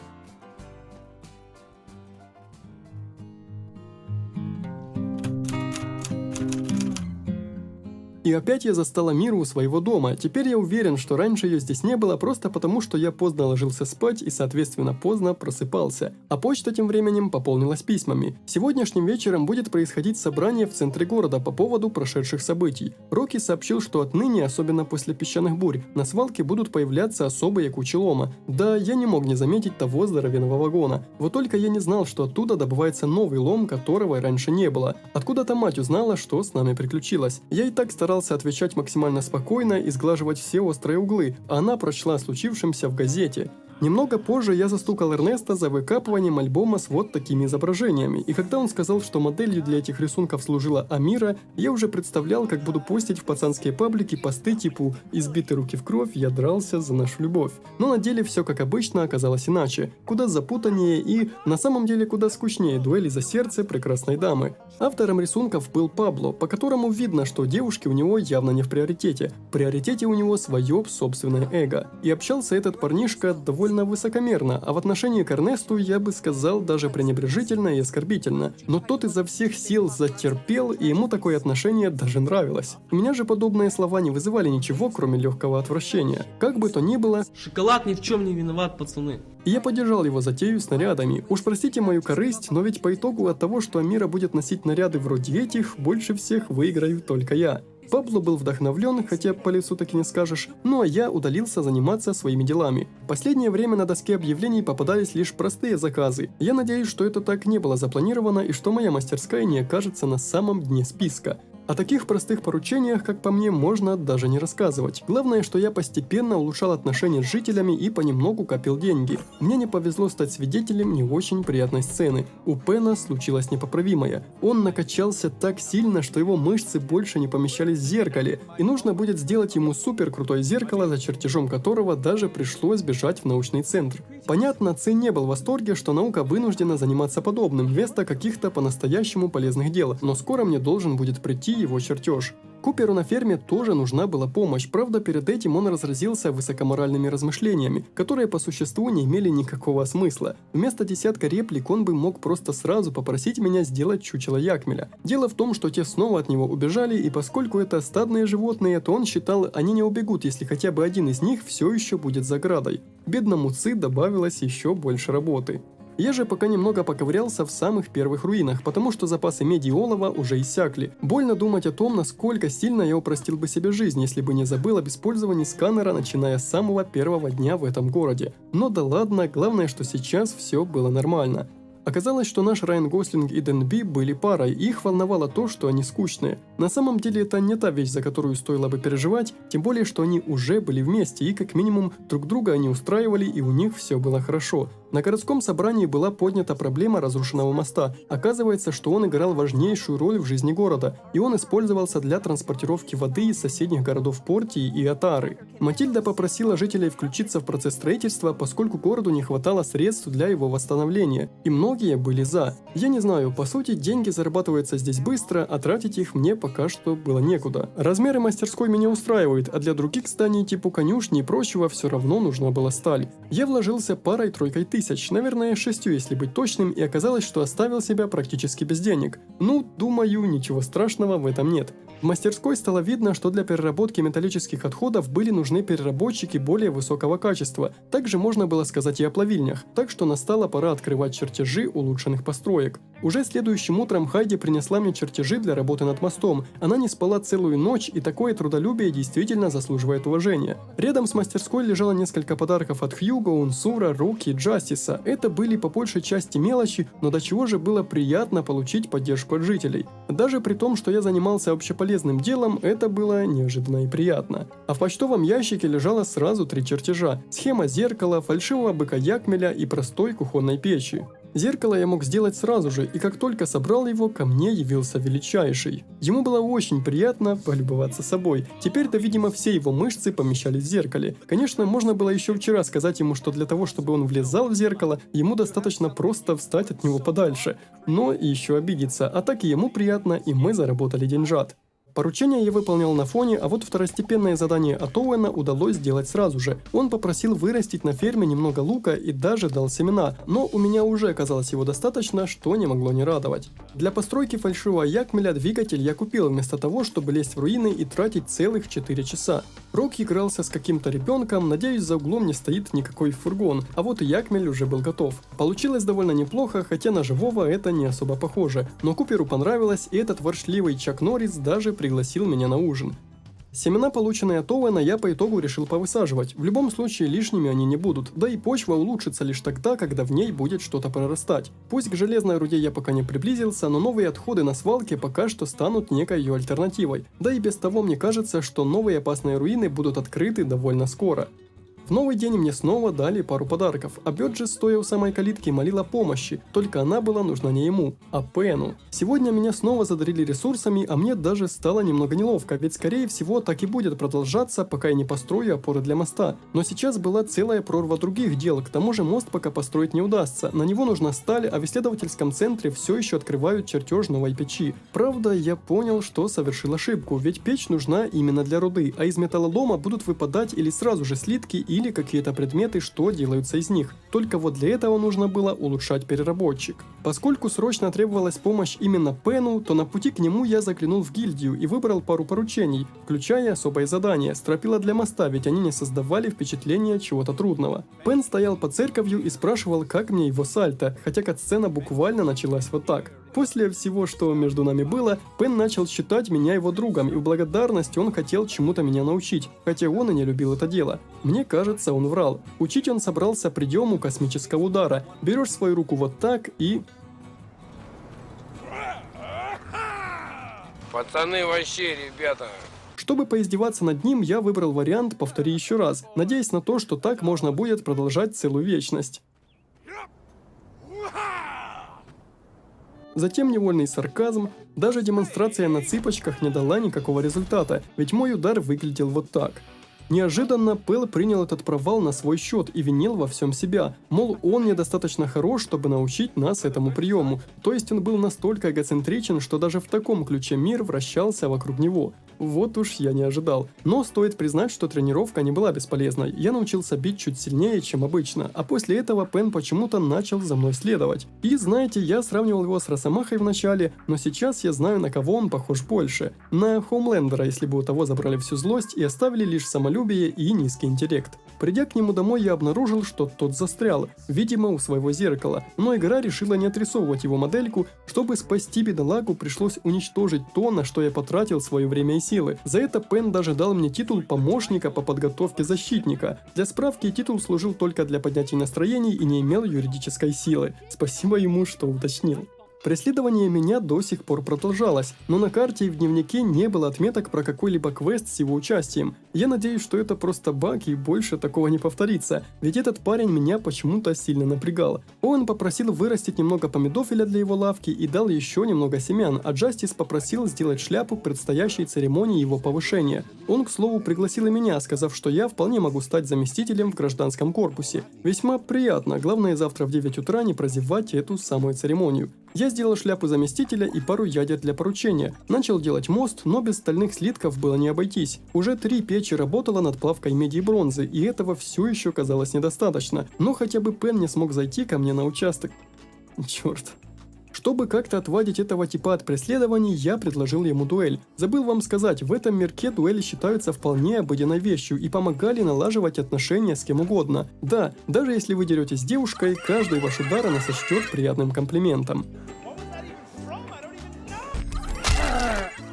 И опять я застала Миру у своего дома. Теперь я уверен, что раньше ее здесь не было просто потому, что я поздно ложился спать и, соответственно, поздно просыпался. А почта тем временем пополнилась письмами. Сегодняшним вечером будет происходить собрание в центре города по поводу прошедших событий. Рокки сообщил, что отныне, особенно после песчаных бурь, на свалке будут появляться особые кучи лома. Да, я не мог не заметить того здоровенного вагона. Вот только я не знал, что оттуда добывается новый лом, которого раньше не было. Откуда-то мать узнала, что с нами приключилось. Я и так старался отвечать максимально спокойно и сглаживать все острые углы, а она прочла о случившемся в газете. Немного позже я застукал Эрнеста за выкапыванием альбома с вот такими изображениями, и когда он сказал, что моделью для этих рисунков служила Амира, я уже представлял, как буду постить в пацанские паблики посты типа «Избиты руки в кровь, я дрался за нашу любовь». Но на деле все, как обычно, оказалось иначе, куда запутаннее и, на самом деле, куда скучнее дуэли за сердце прекрасной дамы. Автором рисунков был Пабло, по которому видно, что девушки у него явно не в приоритете. В приоритете у него свое собственное эго. И общался этот парнишка довольно высокомерно, а в отношении к Эрнесту я бы сказал даже пренебрежительно и оскорбительно. Но тот изо всех сил затерпел, и ему такое отношение даже нравилось. У меня же подобные слова не вызывали ничего, кроме легкого отвращения. Как бы то ни было...
Шоколад ни в чем не виноват, пацаны.
И я поддержал его затею с нарядами. Уж простите мою корысть, но ведь по итогу от того, что Амира будет носить наряды вроде этих, больше всех выиграю только я. Пабло был вдохновлен, хотя по лицу так и не скажешь, ну а я удалился заниматься своими делами. В последнее время на доске объявлений попадались лишь простые заказы. Я надеюсь, что это так не было запланировано и что моя мастерская не окажется на самом дне списка. О таких простых поручениях, как по мне, можно даже не рассказывать. Главное, что я постепенно улучшал отношения с жителями и понемногу копил деньги. Мне не повезло стать свидетелем не очень приятной сцены. У Пена случилось непоправимое. Он накачался так сильно, что его мышцы больше не помещались в зеркале, и нужно будет сделать ему супер крутое зеркало, за чертежом которого даже пришлось бежать в научный центр. Понятно, Цин не был в восторге, что наука вынуждена заниматься подобным, вместо каких-то по-настоящему полезных дел, но скоро мне должен будет прийти его чертеж. Куперу на ферме тоже нужна была помощь, правда перед этим он разразился высокоморальными размышлениями, которые по существу не имели никакого смысла. Вместо десятка реплик он бы мог просто сразу попросить меня сделать чучело Якмеля. Дело в том, что те снова от него убежали, и поскольку это стадные животные, то он считал, они не убегут, если хотя бы один из них все еще будет за оградой. Бедному Ци добавилось еще больше работы. Я же пока немного поковырялся в самых первых руинах, потому что запасы меди и олова уже иссякли. Больно думать о том, насколько сильно я упростил бы себе жизнь, если бы не забыл об использовании сканера, начиная с самого первого дня в этом городе. Но да ладно, главное, что сейчас все было нормально. Оказалось, что наш Райан Гослинг и Дэн Би были парой, и их волновало то, что они скучные. На самом деле это не та вещь, за которую стоило бы переживать, тем более, что они уже были вместе, и как минимум друг друга они устраивали, и у них все было хорошо. На городском собрании была поднята проблема разрушенного моста. Оказывается, что он играл важнейшую роль в жизни города, и он использовался для транспортировки воды из соседних городов Портии и Атары. Матильда попросила жителей включиться в процесс строительства, поскольку городу не хватало средств для его восстановления, и многие были за. Я не знаю, по сути, деньги зарабатываются здесь быстро, а тратить их мне пока что было некуда. Размеры мастерской меня устраивают, а для других зданий типа конюшни и прочего все равно нужна была сталь. Я вложился парой-тройкой тысяч, наверное 6, если быть точным, и оказалось, что оставил себя практически без денег. Ну, думаю, ничего страшного в этом нет. В мастерской стало видно, что для переработки металлических отходов были нужны переработчики более высокого качества. Также можно было сказать и о плавильнях, так что настала пора открывать чертежи улучшенных построек. Уже следующим утром Хайди принесла мне чертежи для работы над мостом. Она не спала целую ночь, и такое трудолюбие действительно заслуживает уважения. Рядом с мастерской лежало несколько подарков от Хьюго, Унсура, Руки и Джастиса. Это были по большей части мелочи, но до чего же было приятно получить поддержку от жителей. Даже при том, что я занимался общеполезным делом, это было неожиданно и приятно. А в почтовом ящике лежало сразу 3 чертежа: схема зеркала, фальшивого быка Якмеля и простой кухонной печи. Зеркало я мог сделать сразу же, и как только собрал его, ко мне явился величайший. Ему было очень приятно полюбоваться собой. Теперь-то, видимо, все его мышцы помещались в зеркале. Конечно, можно было еще вчера сказать ему, что для того, чтобы он влезал в зеркало, ему достаточно просто встать от него подальше. Но еще обидеться, а так и ему приятно, и мы заработали деньжат. Поручение я выполнял на фоне, а вот второстепенное задание от Оуэна удалось сделать сразу же. Он попросил вырастить на ферме немного лука и даже дал семена, но у меня уже оказалось его достаточно, что не могло не радовать. Для постройки фальшивого Якмеля двигатель я купил вместо того, чтобы лезть в руины и тратить целых 4 часа. Рок игрался с каким-то ребенком, надеюсь, за углом не стоит никакой фургон, а вот и Якмель уже был готов. Получилось довольно неплохо, хотя на живого это не особо похоже, но Куперу понравилось, и этот ворчливый Чак Норрис даже пригласил меня на ужин. Семена, полученные от Оуэна, я по итогу решил повысаживать. В любом случае лишними они не будут, да и почва улучшится лишь тогда, когда в ней будет что-то прорастать. Пусть к железной руде я пока не приблизился, но новые отходы на свалке пока что станут некой ее альтернативой. Да и без того мне кажется, что новые опасные руины будут открыты довольно скоро. В новый день мне снова дали пару подарков, а Бёрджес, стоя у самой калитки, молил о помощи, только она была нужна не ему, а Пену. Сегодня меня снова задарили ресурсами, а мне даже стало немного неловко, ведь скорее всего так и будет продолжаться, пока я не построю опоры для моста. Но сейчас была целая прорва других дел, к тому же мост пока построить не удастся, на него нужна сталь, а в исследовательском центре все еще открывают чертеж новой печи. Правда, я понял, что совершил ошибку, ведь печь нужна именно для руды, а из металлолома будут выпадать или сразу же слитки, или какие-то предметы, что делаются из них. Только вот для этого нужно было улучшать переработчик. Поскольку срочно требовалась помощь именно Пену, то на пути к нему я заглянул в гильдию и выбрал пару поручений, включая особое задание – стропила для моста, ведь они не создавали впечатления чего-то трудного. Пен стоял под церковью и спрашивал, как мне его сальто, хотя катсцена буквально началась вот так. После всего, что между нами было, Пен начал считать меня его другом, и в благодарность он хотел чему-то меня научить, хотя он и не любил это дело. Мне кажется, он врал. Учить он собрался приему космического удара. Берешь свою руку вот так и...
Пацаны вообще, ребята.
Чтобы поиздеваться над ним, я выбрал вариант «повтори еще раз», надеясь на то, что так можно будет продолжать целую вечность. Затем невольный сарказм, даже демонстрация на цыпочках не дала никакого результата, ведь мой удар выглядел вот так. Неожиданно Пэл принял этот провал на свой счет и винил во всем себя, мол, он недостаточно хорош, чтобы научить нас этому приему, то есть он был настолько эгоцентричен, что даже в таком ключе мир вращался вокруг него. Вот уж я не ожидал. Но стоит признать, что тренировка не была бесполезной, я научился бить чуть сильнее, чем обычно, а после этого Пен почему-то начал за мной следовать. И знаете, я сравнивал его с Росомахой в начале, но сейчас я знаю, на кого он похож больше. На Хоумлендера, если бы у того забрали всю злость и оставили лишь самолюбие и низкий интеллект. Придя к нему домой, я обнаружил, что тот застрял, видимо, у своего зеркала, но игра решила не отрисовывать его модельку, чтобы спасти бедолагу, пришлось уничтожить то, на что я потратил свое время и силы. силы. За это Пен даже дал мне титул помощника по подготовке защитника. Для справки, титул служил только для поднятия настроений и не имел юридической силы. Спасибо ему, что уточнил. Преследование меня до сих пор продолжалось, но на карте и в дневнике не было отметок про какой-либо квест с его участием. Я надеюсь, что это просто баг и больше такого не повторится, ведь этот парень меня почему-то сильно напрягал. Он попросил вырастить немного помидофиля для его лавки и дал еще немного семян, а Джастис попросил сделать шляпу к предстоящей церемонии его повышения. Он, к слову, пригласил и меня, сказав, что я вполне могу стать заместителем в гражданском корпусе. Весьма приятно, главное завтра в 9 утра не прозевать эту самую церемонию. Я сделал шляпу заместителя и пару ядер для поручения. Начал делать мост, но без стальных слитков было не обойтись. Уже 3 печи работала над плавкой меди и бронзы, и этого все еще казалось недостаточно. Но хотя бы Пен не смог зайти ко мне на участок. Черт. Чтобы как-то отвадить этого типа от преследований, я предложил ему дуэль. Забыл вам сказать, в этом мирке дуэли считаются вполне обыденной вещью и помогали налаживать отношения с кем угодно. Да, даже если вы деретесь с девушкой, каждый ваш удар она сочтет приятным комплиментом.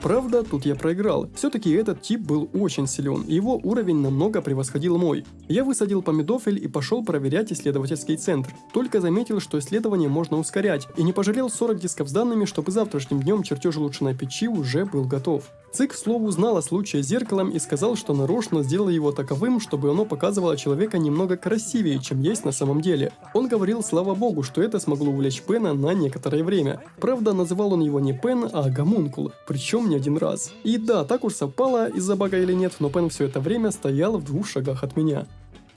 Правда, тут я проиграл. Все-таки этот тип был очень силен, и его уровень намного превосходил мой. Я высадил помидофиль и пошел проверять исследовательский центр. Только заметил, что исследование можно ускорять, и не пожалел 40 дисков с данными, чтобы завтрашним днем чертеж улучшенной печи уже был готов. Цик, к слову, знал о случае с зеркалом и сказал, что нарочно сделал его таковым, чтобы оно показывало человека немного красивее, чем есть на самом деле. Он говорил, слава богу, что это смогло увлечь Пена на некоторое время. Правда, называл он его не Пен, а Гомункул, причем не один раз. И да, так уж совпало, из-за бага или нет, но Пен все это время стоял в 2 шагах от меня.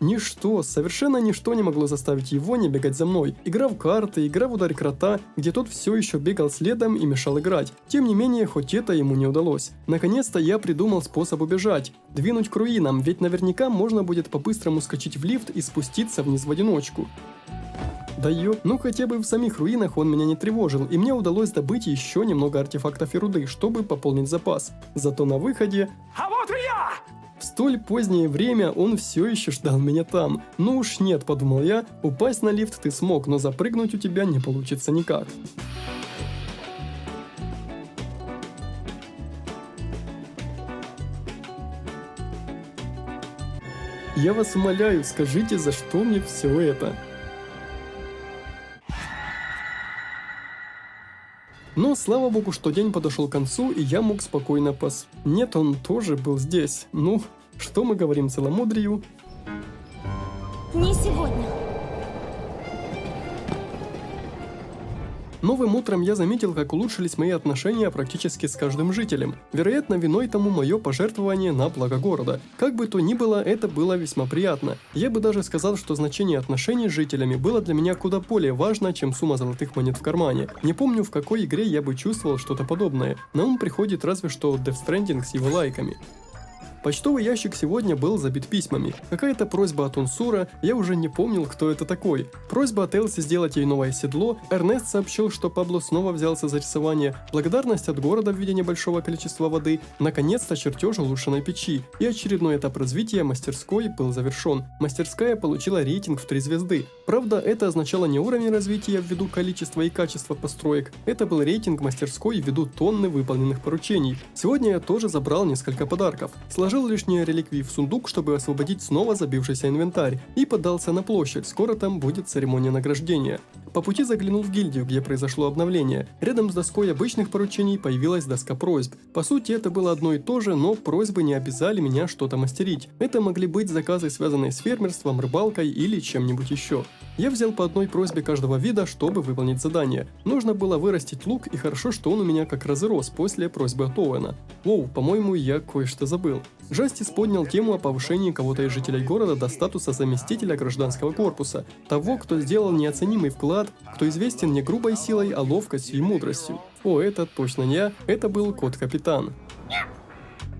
Ничто, совершенно ничто не могло заставить его не бегать за мной. Игра в карты, игра в ударь крота, где тот все еще бегал следом и мешал играть. Тем не менее, хоть это ему не удалось. Наконец-то я придумал способ убежать. Двинуть к руинам, ведь наверняка можно будет по-быстрому скачать в лифт и спуститься вниз в одиночку. Да ёп, ну хотя бы в самих руинах он меня не тревожил, и мне удалось добыть еще немного артефактов и руды, чтобы пополнить запас. Зато на выходе...
А вот и я!
В столь позднее время он все еще ждал меня там. Ну уж нет, подумал я, упасть на лифт ты смог, но запрыгнуть у тебя не получится никак. Я вас умоляю, скажите, за что мне все это? Но слава богу, что день подошел к концу, и я мог спокойно Нет, он тоже был здесь. Ну, что мы говорим целомудрию?
Не сегодня.
Новым утром я заметил, как улучшились мои отношения практически с каждым жителем. Вероятно, виной тому мое пожертвование на благо города. Как бы то ни было, это было весьма приятно. Я бы даже сказал, что значение отношений с жителями было для меня куда более важно, чем сумма золотых монет в кармане. Не помню, в какой игре я бы чувствовал что-то подобное. На ум приходит разве что Death Stranding с его лайками. Почтовый ящик сегодня был забит письмами. Какая-то просьба от Унсура, я уже не помнил, кто это такой. Просьба от Элси сделать ей новое седло, Эрнест сообщил, что Пабло снова взялся за рисование, благодарность от города в виде небольшого количества воды, наконец-то чертеж улучшенной печи, и очередной этап развития мастерской был завершен. Мастерская получила рейтинг в 3 звезды. Правда, это означало не уровень развития ввиду количества и качества построек, это был рейтинг мастерской ввиду тонны выполненных поручений. Сегодня я тоже забрал несколько подарков. Сложил лишние реликвии в сундук, чтобы освободить снова забившийся инвентарь, и подался на площадь, скоро там будет церемония награждения. По пути заглянул в гильдию, где произошло обновление. Рядом с доской обычных поручений появилась доска просьб. По сути, это было одно и то же, но просьбы не обязали меня что-то мастерить. Это могли быть заказы, связанные с фермерством, рыбалкой или чем-нибудь еще. Я взял по одной просьбе каждого вида, чтобы выполнить задание. Нужно было вырастить лук, и хорошо, что он у меня как раз и рос после просьбы от Оуэна. Воу, по-моему, я кое-что забыл. Джастис поднял тему о повышении кого-то из жителей города до статуса заместителя гражданского корпуса, того, кто сделал неоценимый вклад, кто известен не грубой силой, а ловкостью и мудростью. О, это точно не я, это был кот-капитан.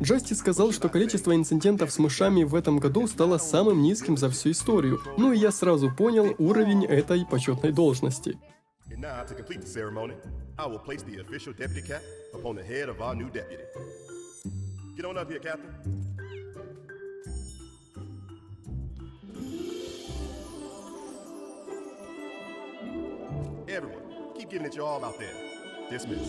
Джастис сказал, что количество инцидентов с мышами в этом году стало самым низким за всю историю, ну и я сразу понял уровень этой почетной должности.
Get on up here, Captain. Everyone, keep giving it your all out there. Dismiss.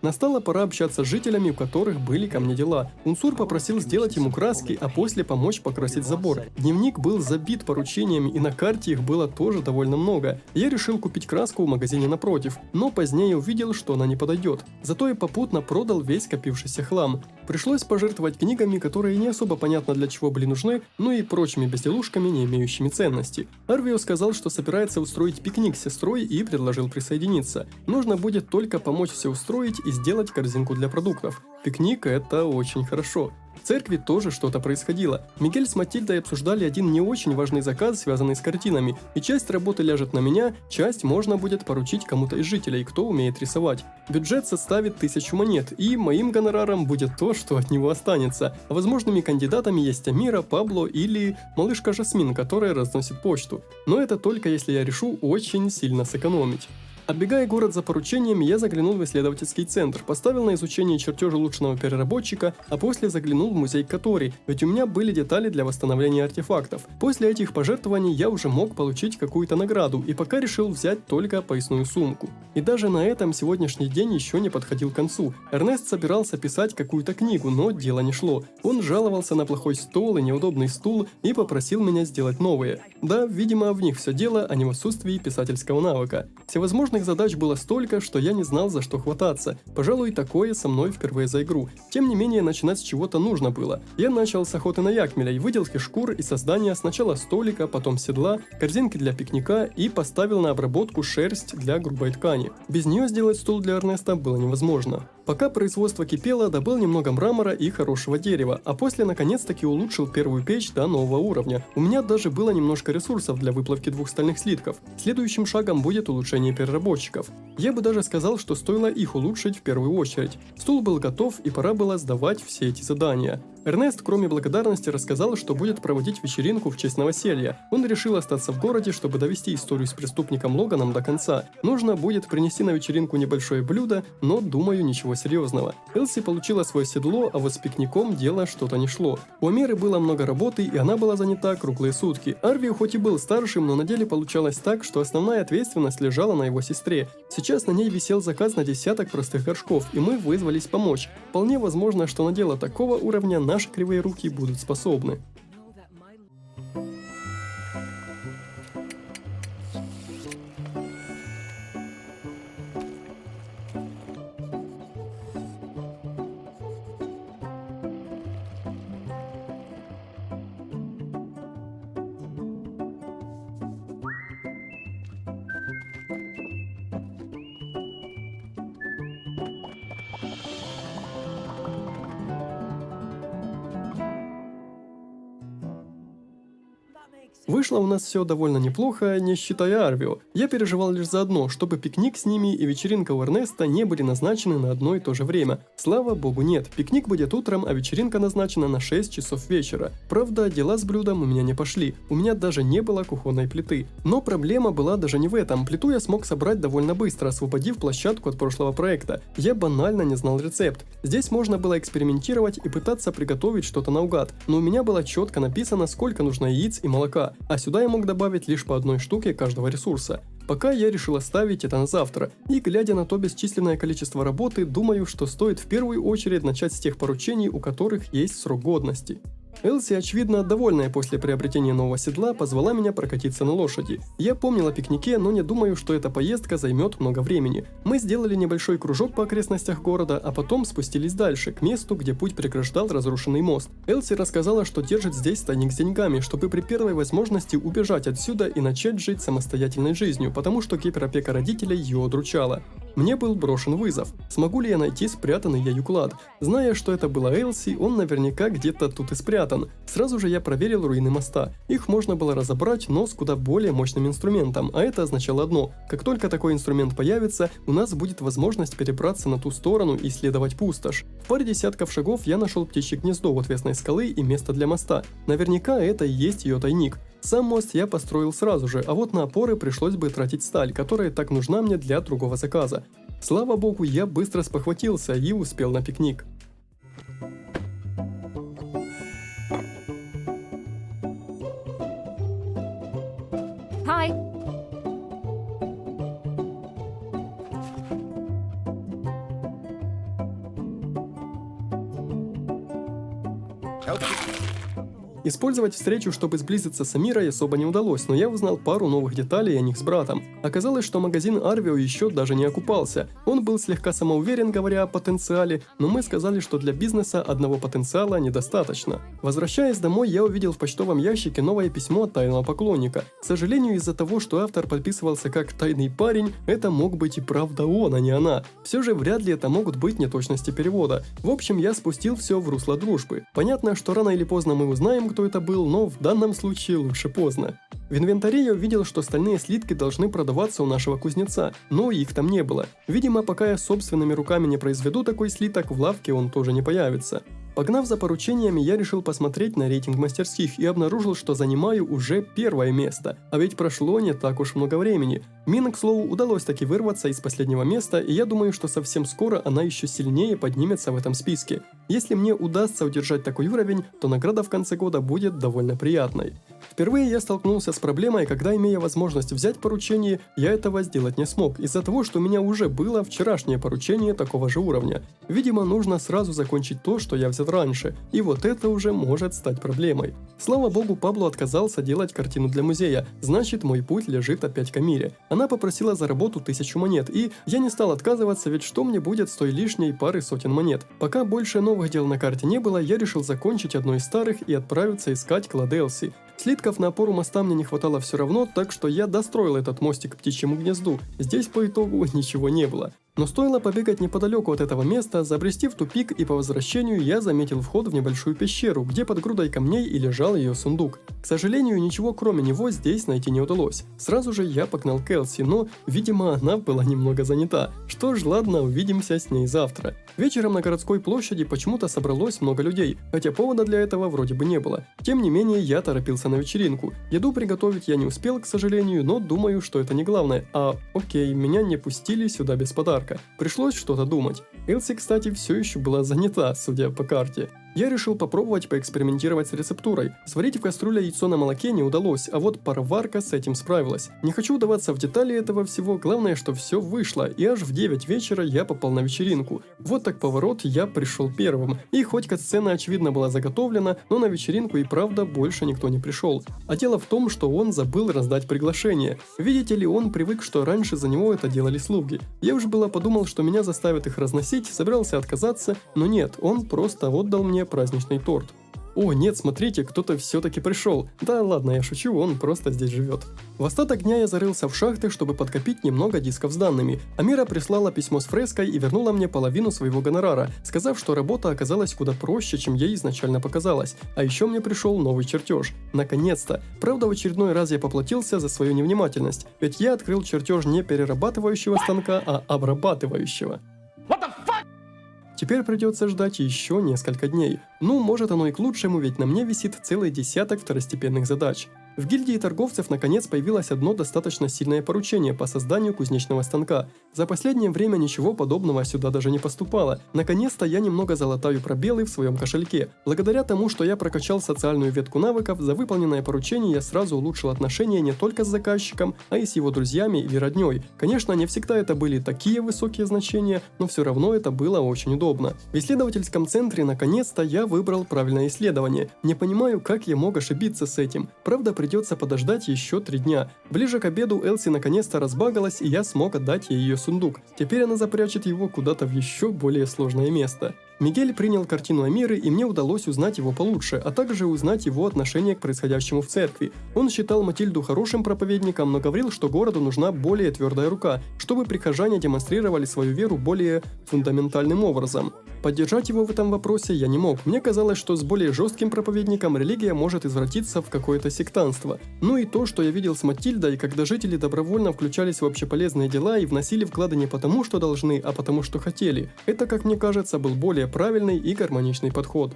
Настала пора общаться с жителями, у которых были ко мне дела. Унсур попросил сделать ему краски, а после помочь покрасить забор. Дневник был забит поручениями, и на карте их было тоже довольно много. Я решил купить краску в магазине напротив, но позднее увидел, что она не подойдет. Зато и попутно продал весь копившийся хлам. Пришлось пожертвовать книгами, которые не особо понятно для чего были нужны, ну и прочими безделушками, не имеющими ценности. Арвио сказал, что собирается устроить пикник с сестрой и предложил присоединиться. Нужно будет только помочь все устроить и сделать корзинку для продуктов. Пикник – это очень хорошо. В церкви тоже что-то происходило. Мигель с Матильдой обсуждали один не очень важный заказ, связанный с картинами, и часть работы ляжет на меня, часть можно будет поручить кому-то из жителей, кто умеет рисовать. Бюджет составит 1000 монет, и моим гонораром будет то, что от него останется. А возможными кандидатами есть Амира, Пабло или малышка Жасмин, которая разносит почту. Но это только если я решу очень сильно сэкономить. Оббегая город за поручениями, я заглянул в исследовательский центр, поставил на изучение чертеж улучшенного переработчика, а после заглянул в музей Котори, ведь у меня были детали для восстановления артефактов. После этих пожертвований я уже мог получить какую-то награду, и пока решил взять только поясную сумку. И даже на этом сегодняшний день еще не подходил к концу. Эрнест собирался писать какую-то книгу, но дело не шло. Он жаловался на плохой стол и неудобный стул и попросил меня сделать новые. Да, видимо, в них все дело, а не в отсутствии писательского навыка. Всевозможные задач было столько, что я не знал, за что хвататься. Пожалуй, такое со мной впервые за игру. Тем не менее, начинать с чего-то нужно было. Я начал с охоты на якмелей, выделки шкур и создания сначала столика, потом седла, корзинки для пикника и поставил на обработку шерсть для грубой ткани. Без нее сделать стул для Эрнеста было невозможно. Пока производство кипело, добыл немного мрамора и хорошего дерева, а после наконец-таки улучшил первую печь до нового уровня. У меня даже было немножко ресурсов для выплавки 2 стальных слитков. Следующим шагом будет улучшение переработчиков. Я бы даже сказал, что стоило их улучшить в первую очередь. Стул был готов, и пора было сдавать все эти задания. Эрнест, кроме благодарности, рассказал, что будет проводить вечеринку в честь новоселья. Он решил остаться в городе, чтобы довести историю с преступником Логаном до конца. Нужно будет принести на вечеринку небольшое блюдо, но, думаю, ничего серьезного. Элси получила свое седло, а вот с пикником дело что-то не шло. У Амиры было много работы, и она была занята круглые сутки. Арвио хоть и был старшим, но на деле получалось так, что основная ответственность лежала на его сестре. Сейчас на ней висел заказ на десяток простых горшков, и мы вызвались помочь. Вполне возможно, что на дело такого уровня наши кривые руки будут способны. Вышло у нас все довольно неплохо, не считая Арвио. Я переживал лишь за одно, чтобы пикник с ними и вечеринка у Эрнеста не были назначены на одно и то же время. Слава богу, нет. Пикник будет утром, а вечеринка назначена на 6 часов вечера. Правда, дела с блюдом у меня не пошли. У меня даже не было кухонной плиты. Но проблема была даже не в этом. Плиту я смог собрать довольно быстро, освободив площадку от прошлого проекта. Я банально не знал рецепт. Здесь можно было экспериментировать и пытаться приготовить что-то наугад. Но у меня было четко написано, сколько нужно яиц и молока. А сюда я мог добавить лишь по одной штуке каждого ресурса. Пока я решил оставить это на завтра, и глядя на то бесчисленное количество работы, думаю, что стоит в первую очередь начать с тех поручений, у которых есть срок годности. Элси, очевидно, довольная после приобретения нового седла, позвала меня прокатиться на лошади. Я помнил о пикнике, но не думаю, что эта поездка займет много времени. Мы сделали небольшой кружок по окрестностях города, а потом спустились дальше, к месту, где путь преграждал разрушенный мост. Элси рассказала, что держит здесь тайник с деньгами, чтобы при первой возможности убежать отсюда и начать жить самостоятельной жизнью, потому что гиперопека родителей ее удручала. Мне был брошен вызов. Смогу ли я найти спрятанный ею клад? Зная, что это была Элси, он наверняка где-то тут и спрятан. Сразу же я проверил руины моста. Их можно было разобрать, но с куда более мощным инструментом, а это означало одно. Как только такой инструмент появится, у нас будет возможность перебраться на ту сторону и исследовать пустошь. В паре десятков шагов я нашел птичье гнездо у отвесной скалы и место для моста. Наверняка это и есть ее тайник. Сам мост я построил сразу же, а вот на опоры пришлось бы тратить сталь, которая так нужна мне для другого заказа. Слава богу, я быстро спохватился и успел на пикник.
Hi.
Использовать встречу, чтобы сблизиться с Амирой, особо не удалось, но я узнал пару новых деталей о них с братом. Оказалось, что магазин Арвио еще даже не окупался. Он был слегка самоуверен, говоря о потенциале, но мы сказали, что для бизнеса одного потенциала недостаточно. Возвращаясь домой, я увидел в почтовом ящике новое письмо от тайного поклонника. К сожалению, из-за того, что автор подписывался как «тайный парень», это мог быть и правда он, а не она. Все же вряд ли это могут быть неточности перевода. В общем, я спустил все в русло дружбы. Понятно, что рано или поздно мы узнаем, кто это был, но в данном случае лучше поздно. В инвентаре я увидел, что стальные слитки должны продаваться у нашего кузнеца, но их там не было. Видимо, пока я собственными руками не произведу такой слиток, в лавке он тоже не появится. Погнав за поручениями, я решил посмотреть на рейтинг мастерских и обнаружил, что занимаю уже первое место. А ведь прошло не так уж много времени. Мине, к слову, удалось таки вырваться из последнего места, и я думаю, что совсем скоро она еще сильнее поднимется в этом списке. Если мне удастся удержать такой уровень, то награда в конце года будет довольно приятной. Впервые я столкнулся с проблемой, когда, имея возможность взять поручение, я этого сделать не смог, из-за того, что у меня уже было вчерашнее поручение такого же уровня. Видимо, нужно сразу закончить то, что я взял раньше, и вот это уже может стать проблемой. Слава богу, Пабло отказался делать картину для музея, значит, мой путь лежит опять к Амире. Она попросила за работу 1000 монет, и я не стал отказываться, ведь что мне будет с той лишней пары сотен монет. Пока больше новых дел на карте не было, я решил закончить одно из старых и отправиться искать клад Элси. Слитков на опору моста мне не хватало все равно, так что я достроил этот мостик к птичьему гнезду. Здесь по итогу ничего не было. Но стоило побегать неподалеку от этого места, забрести в тупик, и по возвращению я заметил вход в небольшую пещеру, где под грудой камней и лежал ее сундук. К сожалению, ничего кроме него здесь найти не удалось. Сразу же я погнал к Элси, но, видимо, она была немного занята. Что ж, ладно, увидимся с ней завтра. Вечером на городской площади почему-то собралось много людей, хотя повода для этого вроде бы не было. Тем не менее, я торопился на вечеринку. Еду приготовить я не успел, к сожалению, но думаю, что это не главное. Окей, меня не пустили сюда без подарка. Пришлось что-то думать. Элси, кстати, все еще была занята, судя по карте. Я решил попробовать поэкспериментировать с рецептурой. Сварить в кастрюле яйцо на молоке не удалось, а вот пароварка с этим справилась. Не хочу удаваться в детали этого всего, главное, что все вышло, и аж в 9 вечера я попал на вечеринку. Вот так поворот, я пришел первым. И хоть катсцена очевидно была заготовлена, но на вечеринку и правда больше никто не пришел. А дело в том, что он забыл раздать приглашение. Видите ли, он привык, что раньше за него это делали слуги. Я уж было подумал, что меня заставят их разносить, собирался отказаться, но нет, он просто отдал мне праздничный торт. О, нет, смотрите, кто-то все-таки пришел. Да ладно, я шучу, он просто здесь живет. В остаток дня я зарылся в шахты, чтобы подкопить немного дисков с данными. Амира прислала письмо с фреской и вернула мне половину своего гонорара, сказав, что работа оказалась куда проще, чем ей изначально показалось. А еще мне пришел новый чертеж. Наконец-то. Правда, в очередной раз я поплатился за свою невнимательность, ведь я открыл чертеж не перерабатывающего станка, а обрабатывающего. Теперь придется ждать еще несколько дней. Ну, может оно и к лучшему, ведь на мне висит целый десяток второстепенных задач. В гильдии торговцев наконец появилось одно достаточно сильное поручение по созданию кузнечного станка. За последнее время ничего подобного сюда даже не поступало. Наконец-то я немного залатаю пробелы в своем кошельке. Благодаря тому, что я прокачал социальную ветку навыков, за выполненное поручение я сразу улучшил отношения не только с заказчиком, а и с его друзьями или родней. Конечно, не всегда это были такие высокие значения, но все равно это было очень удобно. В исследовательском центре наконец-то я выбрал правильное исследование. Не понимаю, как я мог ошибиться с этим. Правда, придется подождать еще 3 дня. Ближе к обеду Элси наконец-то разбагалась, и я смог отдать ей ее сундук. Теперь она запрячет его куда-то в еще более сложное место. Мигель принял картину Амиры, и мне удалось узнать его получше, а также узнать его отношение к происходящему в церкви. Он считал Матильду хорошим проповедником, но говорил, что городу нужна более твердая рука, чтобы прихожане демонстрировали свою веру более фундаментальным образом. Поддержать его в этом вопросе я не мог. Мне казалось, что с более жестким проповедником религия может извратиться в какое-то сектантство. Ну и то, что я видел с Матильдой, когда жители добровольно включались в общеполезные дела и вносили вклады не потому, что должны, а потому, что хотели. Это, как мне кажется, был более правильный и гармоничный подход.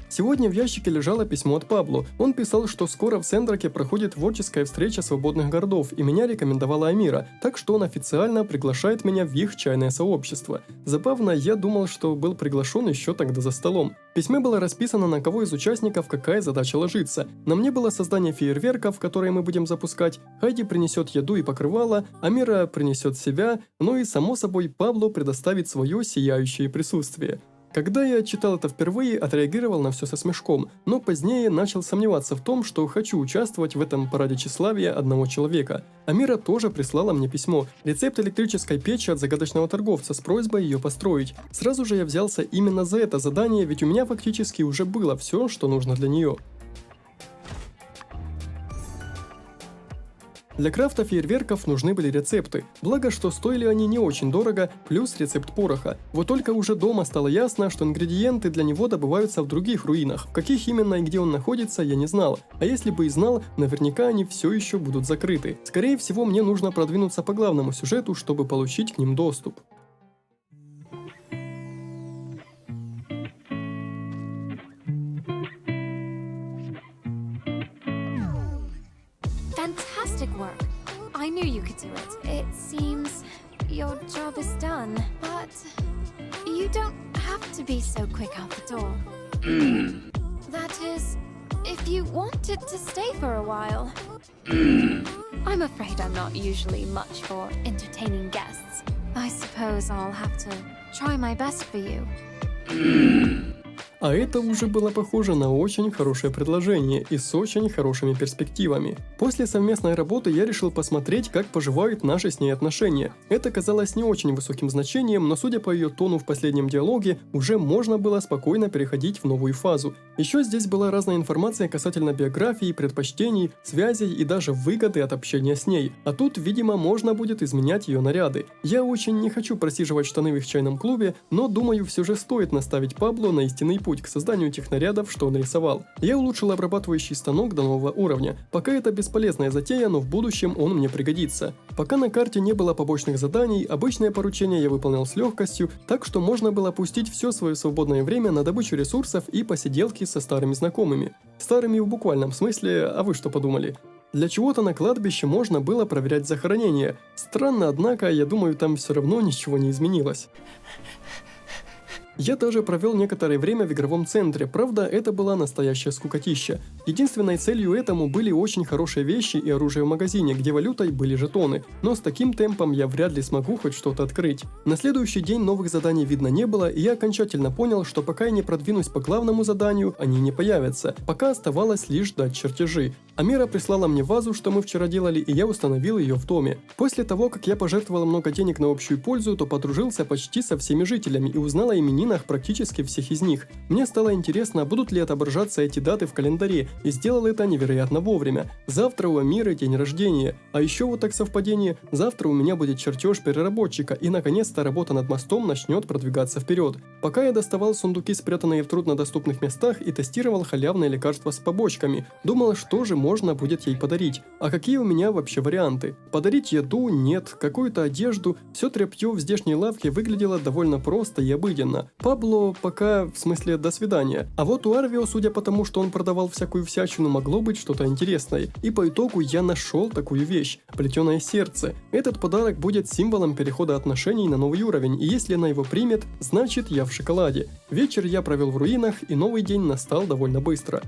Сегодня в ящике лежало письмо от Пабло. Он писал, что скоро в Сендраке проходит творческая встреча свободных городов, и меня рекомендовала Амира, так что он официально приглашает меня в их чайное сообщество. Забавно, я думал, что был приглашен еще тогда за столом. В письме было расписано, на кого из участников какая задача ложится. На мне было создание фейерверков, которые мы будем запускать, Хайди принесет еду и покрывало, Амира принесет себя, ну и само собой Пабло предоставит свое сияющее присутствие. Когда я читал это впервые, отреагировал на все со смешком, но позднее начал сомневаться в том, что хочу участвовать в этом параде тщеславия одного человека. Амира тоже прислала мне письмо, рецепт электрической печи от загадочного торговца с просьбой ее построить. Сразу же я взялся именно за это задание, ведь у меня фактически уже было все, что нужно для нее. Для крафта фейерверков нужны были рецепты, благо что стоили они не очень дорого, плюс рецепт пороха. Вот только уже дома стало ясно, что ингредиенты для него добываются в других руинах. В каких именно и где он находится, я не знал. А если бы и знал, наверняка они все еще будут закрыты. Скорее всего, мне нужно продвинуться по главному сюжету, чтобы получить к ним доступ.
Fantastic work. I knew you could do it. It seems your job is done, but you don't have to be so quick out the door. That is, if you wanted to stay for a while. I'm afraid I'm not usually much for entertaining guests. I suppose I'll have to try my best for you.
А это уже было похоже на очень хорошее предложение и с очень хорошими перспективами. После совместной работы я решил посмотреть, как поживают наши с ней отношения. Это казалось не очень высоким значением, но судя по ее тону в последнем диалоге, уже можно было спокойно переходить в новую фазу. Еще здесь была разная информация касательно биографии, предпочтений, связей и даже выгоды от общения с ней. А тут, видимо, можно будет изменять ее наряды. Я очень не хочу просиживать штаны в их чайном клубе, но думаю, все же стоит наставить Пабло на истинный путь к созданию тех нарядов, что он рисовал. Я улучшил обрабатывающий станок до нового уровня. Пока это бесполезная затея, но в будущем он мне пригодится. Пока на карте не было побочных заданий, обычное поручение я выполнял с легкостью, так что можно было пустить все свое свободное время на добычу ресурсов и посиделки со старыми знакомыми. Старыми в буквальном смысле, а вы что подумали? Для чего-то на кладбище можно было проверять захоронения. Странно, однако, я думаю, там все равно ничего не изменилось. Я даже провел некоторое время в игровом центре, правда, это была настоящая скукотища. Единственной целью этому были очень хорошие вещи и оружие в магазине, где валютой были жетоны, но с таким темпом я вряд ли смогу хоть что-то открыть. На следующий день новых заданий видно не было, и я окончательно понял, что пока я не продвинусь по главному заданию, они не появятся. Пока оставалось лишь дать чертежи. Амира прислала мне вазу, что мы вчера делали, и я установил ее в доме. После того, как я пожертвовал много денег на общую пользу, то подружился почти со всеми жителями и узнал о именинах практически всех из них. Мне стало интересно, будут ли отображаться эти даты в календаре, и сделал это невероятно вовремя. Завтра у Амиры день рождения. А еще вот так совпадение, завтра у меня будет чертеж переработчика, и наконец-то работа над мостом начнет продвигаться вперед. Пока я доставал сундуки, спрятанные в труднодоступных местах, и тестировал халявные лекарства с побочками, думал, что же можно будет ей подарить. А какие у меня вообще варианты? Подарить еду? Нет. Какую-то одежду? Все тряпье в здешней лавке выглядело довольно просто и обыденно. Пабло пока, в смысле, до свидания. А вот у Арвио, судя по тому, что он продавал всякую всячину, могло быть что-то интересное. И по итогу я нашел такую вещь – плетеное сердце. Этот подарок будет символом перехода отношений на новый уровень, и если она его примет, значит я в шоколаде. Вечер я провел в руинах, и новый день настал довольно быстро.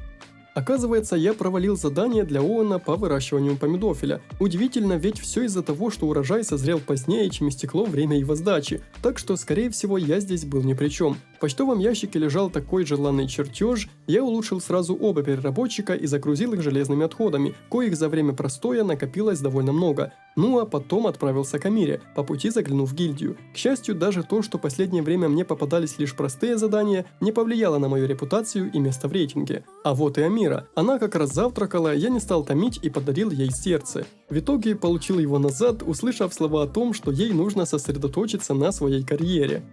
Оказывается, я провалил задание для Оуэна по выращиванию помидофиля. Удивительно, ведь все из-за того, что урожай созрел позднее, чем истекло время его сдачи. Так что, скорее всего, я здесь был ни при чем. В почтовом ящике лежал такой желанный чертеж, я улучшил сразу оба переработчика и загрузил их железными отходами, коих за время простоя накопилось довольно много. Ну а потом отправился к Амире, по пути заглянув в гильдию. К счастью, даже то, что последнее время мне попадались лишь простые задания, не повлияло на мою репутацию и место в рейтинге. А вот и Амира. Она как раз завтракала, я не стал томить и подарил ей сердце. В итоге получил его назад, услышав слова о том, что ей нужно сосредоточиться на своей карьере.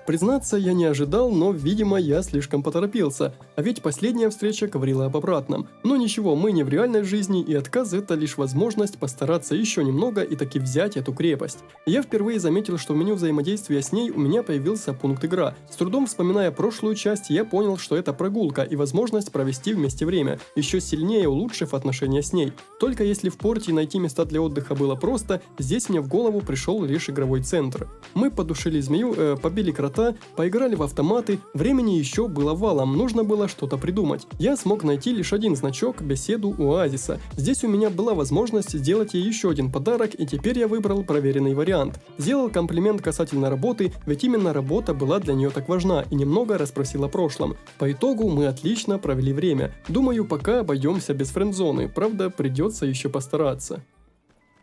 Признаться, я не ожидал, но, видимо, я слишком поторопился. А ведь последняя встреча говорила об обратном. Но ничего, мы не в реальной жизни, и отказ – это лишь возможность постараться еще немного и таки взять эту крепость. Я впервые заметил, что в меню взаимодействия с ней у меня появился пункт игра. С трудом вспоминая прошлую часть, я понял, что это прогулка и возможность провести вместе время, еще сильнее улучшив отношения с ней. Только если в порте найти места для отдыха было просто, здесь мне в голову пришел лишь игровой центр. Мы подушили змею, побили крота, моста, поиграли в автоматы, времени еще было валом, нужно было что-то придумать. Я смог найти лишь один значок – беседу у оазиса. Здесь у меня была возможность сделать ей еще один подарок, и теперь я выбрал проверенный вариант. Сделал комплимент касательно работы, ведь именно работа была для нее так важна, и немного расспросил о прошлом. По итогу мы отлично провели время. Думаю, пока обойдемся без френдзоны, правда, придется еще постараться.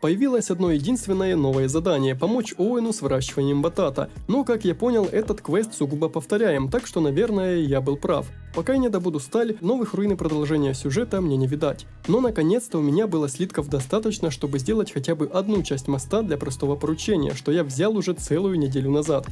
Появилось одно единственное новое задание – помочь Оуэну с выращиванием батата, но, как я понял, этот квест сугубо повторяем, так что, наверное, я был прав. Пока я не добуду сталь, новых руин и продолжения сюжета мне не видать. Но, наконец-то, у меня было слитков достаточно, чтобы сделать хотя бы одну часть моста для простого поручения, что я взял уже целую неделю назад.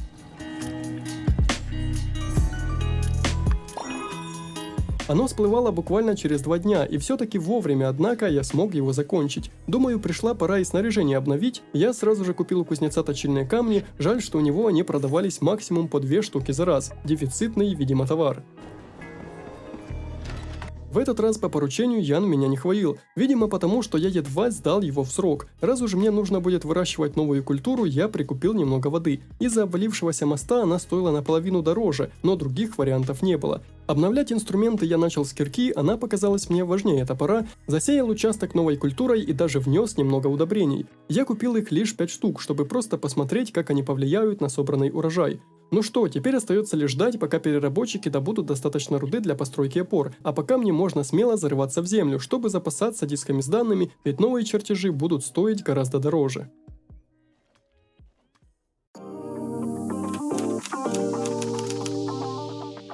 Оно всплывало буквально через 2 дня, и все-таки вовремя, однако я смог его закончить. Думаю, пришла пора и снаряжение обновить. Я сразу же купил у кузнеца точильные камни, жаль, что у него они продавались максимум по 2 штуки за раз. Дефицитный, видимо, товар. В этот раз по поручению Ян меня не хвалил, видимо потому, что я едва сдал его в срок. Раз уж мне нужно будет выращивать новую культуру, я прикупил немного воды. Из-за обвалившегося моста она стоила наполовину дороже, но других вариантов не было. Обновлять инструменты я начал с кирки, она показалась мне важнее топора, засеял участок новой культурой и даже внес немного удобрений. Я купил их лишь 5 штук, чтобы просто посмотреть, как они повлияют на собранный урожай. Ну что, теперь остается лишь ждать, пока переработчики добудут достаточно руды для постройки опор, а пока мне можно смело зарываться в землю, чтобы запасаться дисками с данными, ведь новые чертежи будут стоить гораздо дороже.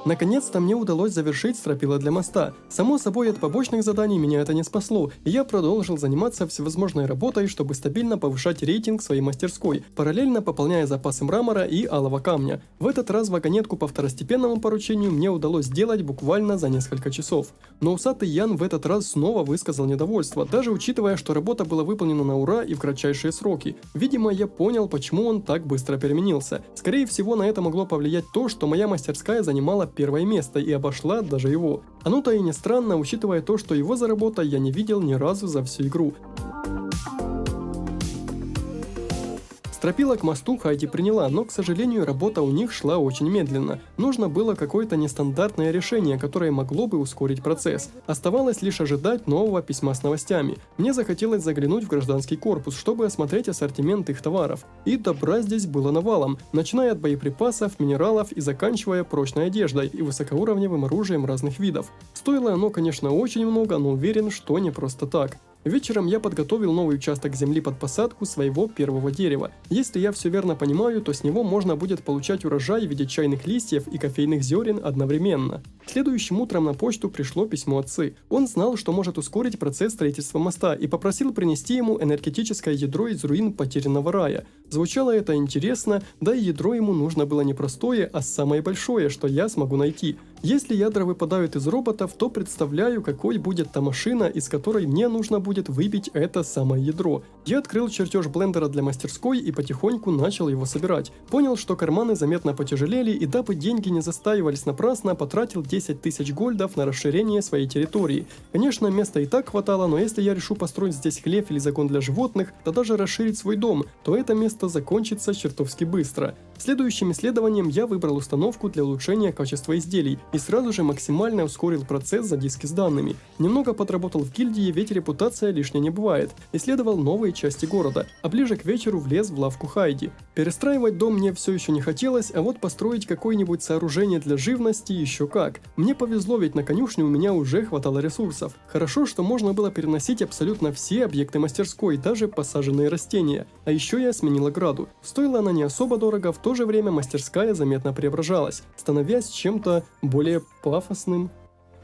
Наконец-то мне удалось завершить стропила для моста. Само собой, от побочных заданий меня это не спасло, и я продолжил заниматься всевозможной работой, чтобы стабильно повышать рейтинг своей мастерской, параллельно пополняя запасы мрамора и алого камня. В этот раз вагонетку по второстепенному поручению мне удалось сделать буквально за несколько часов. Но усатый Ян в этот раз снова высказал недовольство, даже учитывая, что работа была выполнена на ура и в кратчайшие сроки. Видимо, я понял, почему он так быстро переменился. Скорее всего, на это могло повлиять то, что моя мастерская занимала первое место и обошла даже его. Оно-то и не странно, учитывая то, что его заработа я не видел ни разу за всю игру. Стропила к мосту Хайди приняла, но, к сожалению, работа у них шла очень медленно. Нужно было какое-то нестандартное решение, которое могло бы ускорить процесс. Оставалось лишь ожидать нового письма с новостями. Мне захотелось заглянуть в гражданский корпус, чтобы осмотреть ассортимент их товаров. И добра здесь было навалом, начиная от боеприпасов, минералов и заканчивая прочной одеждой и высокоуровневым оружием разных видов. Стоило оно, конечно, очень много, но уверен, что не просто так. Вечером я подготовил новый участок земли под посадку своего первого дерева. Если я все верно понимаю, то с него можно будет получать урожай в виде чайных листьев и кофейных зерен одновременно. Следующим утром на почту пришло письмо от Цы. Он знал, что может ускорить процесс строительства моста и попросил принести ему энергетическое ядро из руин потерянного рая. Звучало это интересно, да и ядро ему нужно было не простое, а самое большое, что я смогу найти. Если ядра выпадают из роботов, то представляю, какой будет та машина, из которой мне нужно будет выбить это самое ядро. Я открыл чертеж блендера для мастерской и потихоньку начал его собирать. Понял, что карманы заметно потяжелели, и дабы деньги не застаивались напрасно, потратил 10 тысяч гольдов на расширение своей территории. Конечно, места и так хватало, но если я решу построить здесь хлев или загон для животных, да даже расширить свой дом, то это место закончится чертовски быстро. Следующим исследованием я выбрал установку для улучшения качества изделий и сразу же максимально ускорил процесс за диски с данными. Немного подработал в гильдии, ведь репутация лишней не бывает. Исследовал новые части города, а ближе к вечеру влез в лавку Хайди. Перестраивать дом мне все еще не хотелось, а вот построить какое-нибудь сооружение для живности еще как. Мне повезло, ведь на конюшне у меня уже хватало ресурсов. Хорошо, что можно было переносить абсолютно все объекты мастерской, даже посаженные растения. А еще я сменил ограду. Стоила она не особо дорого, в то же время мастерская заметно преображалась, становясь чем-то более пафосным.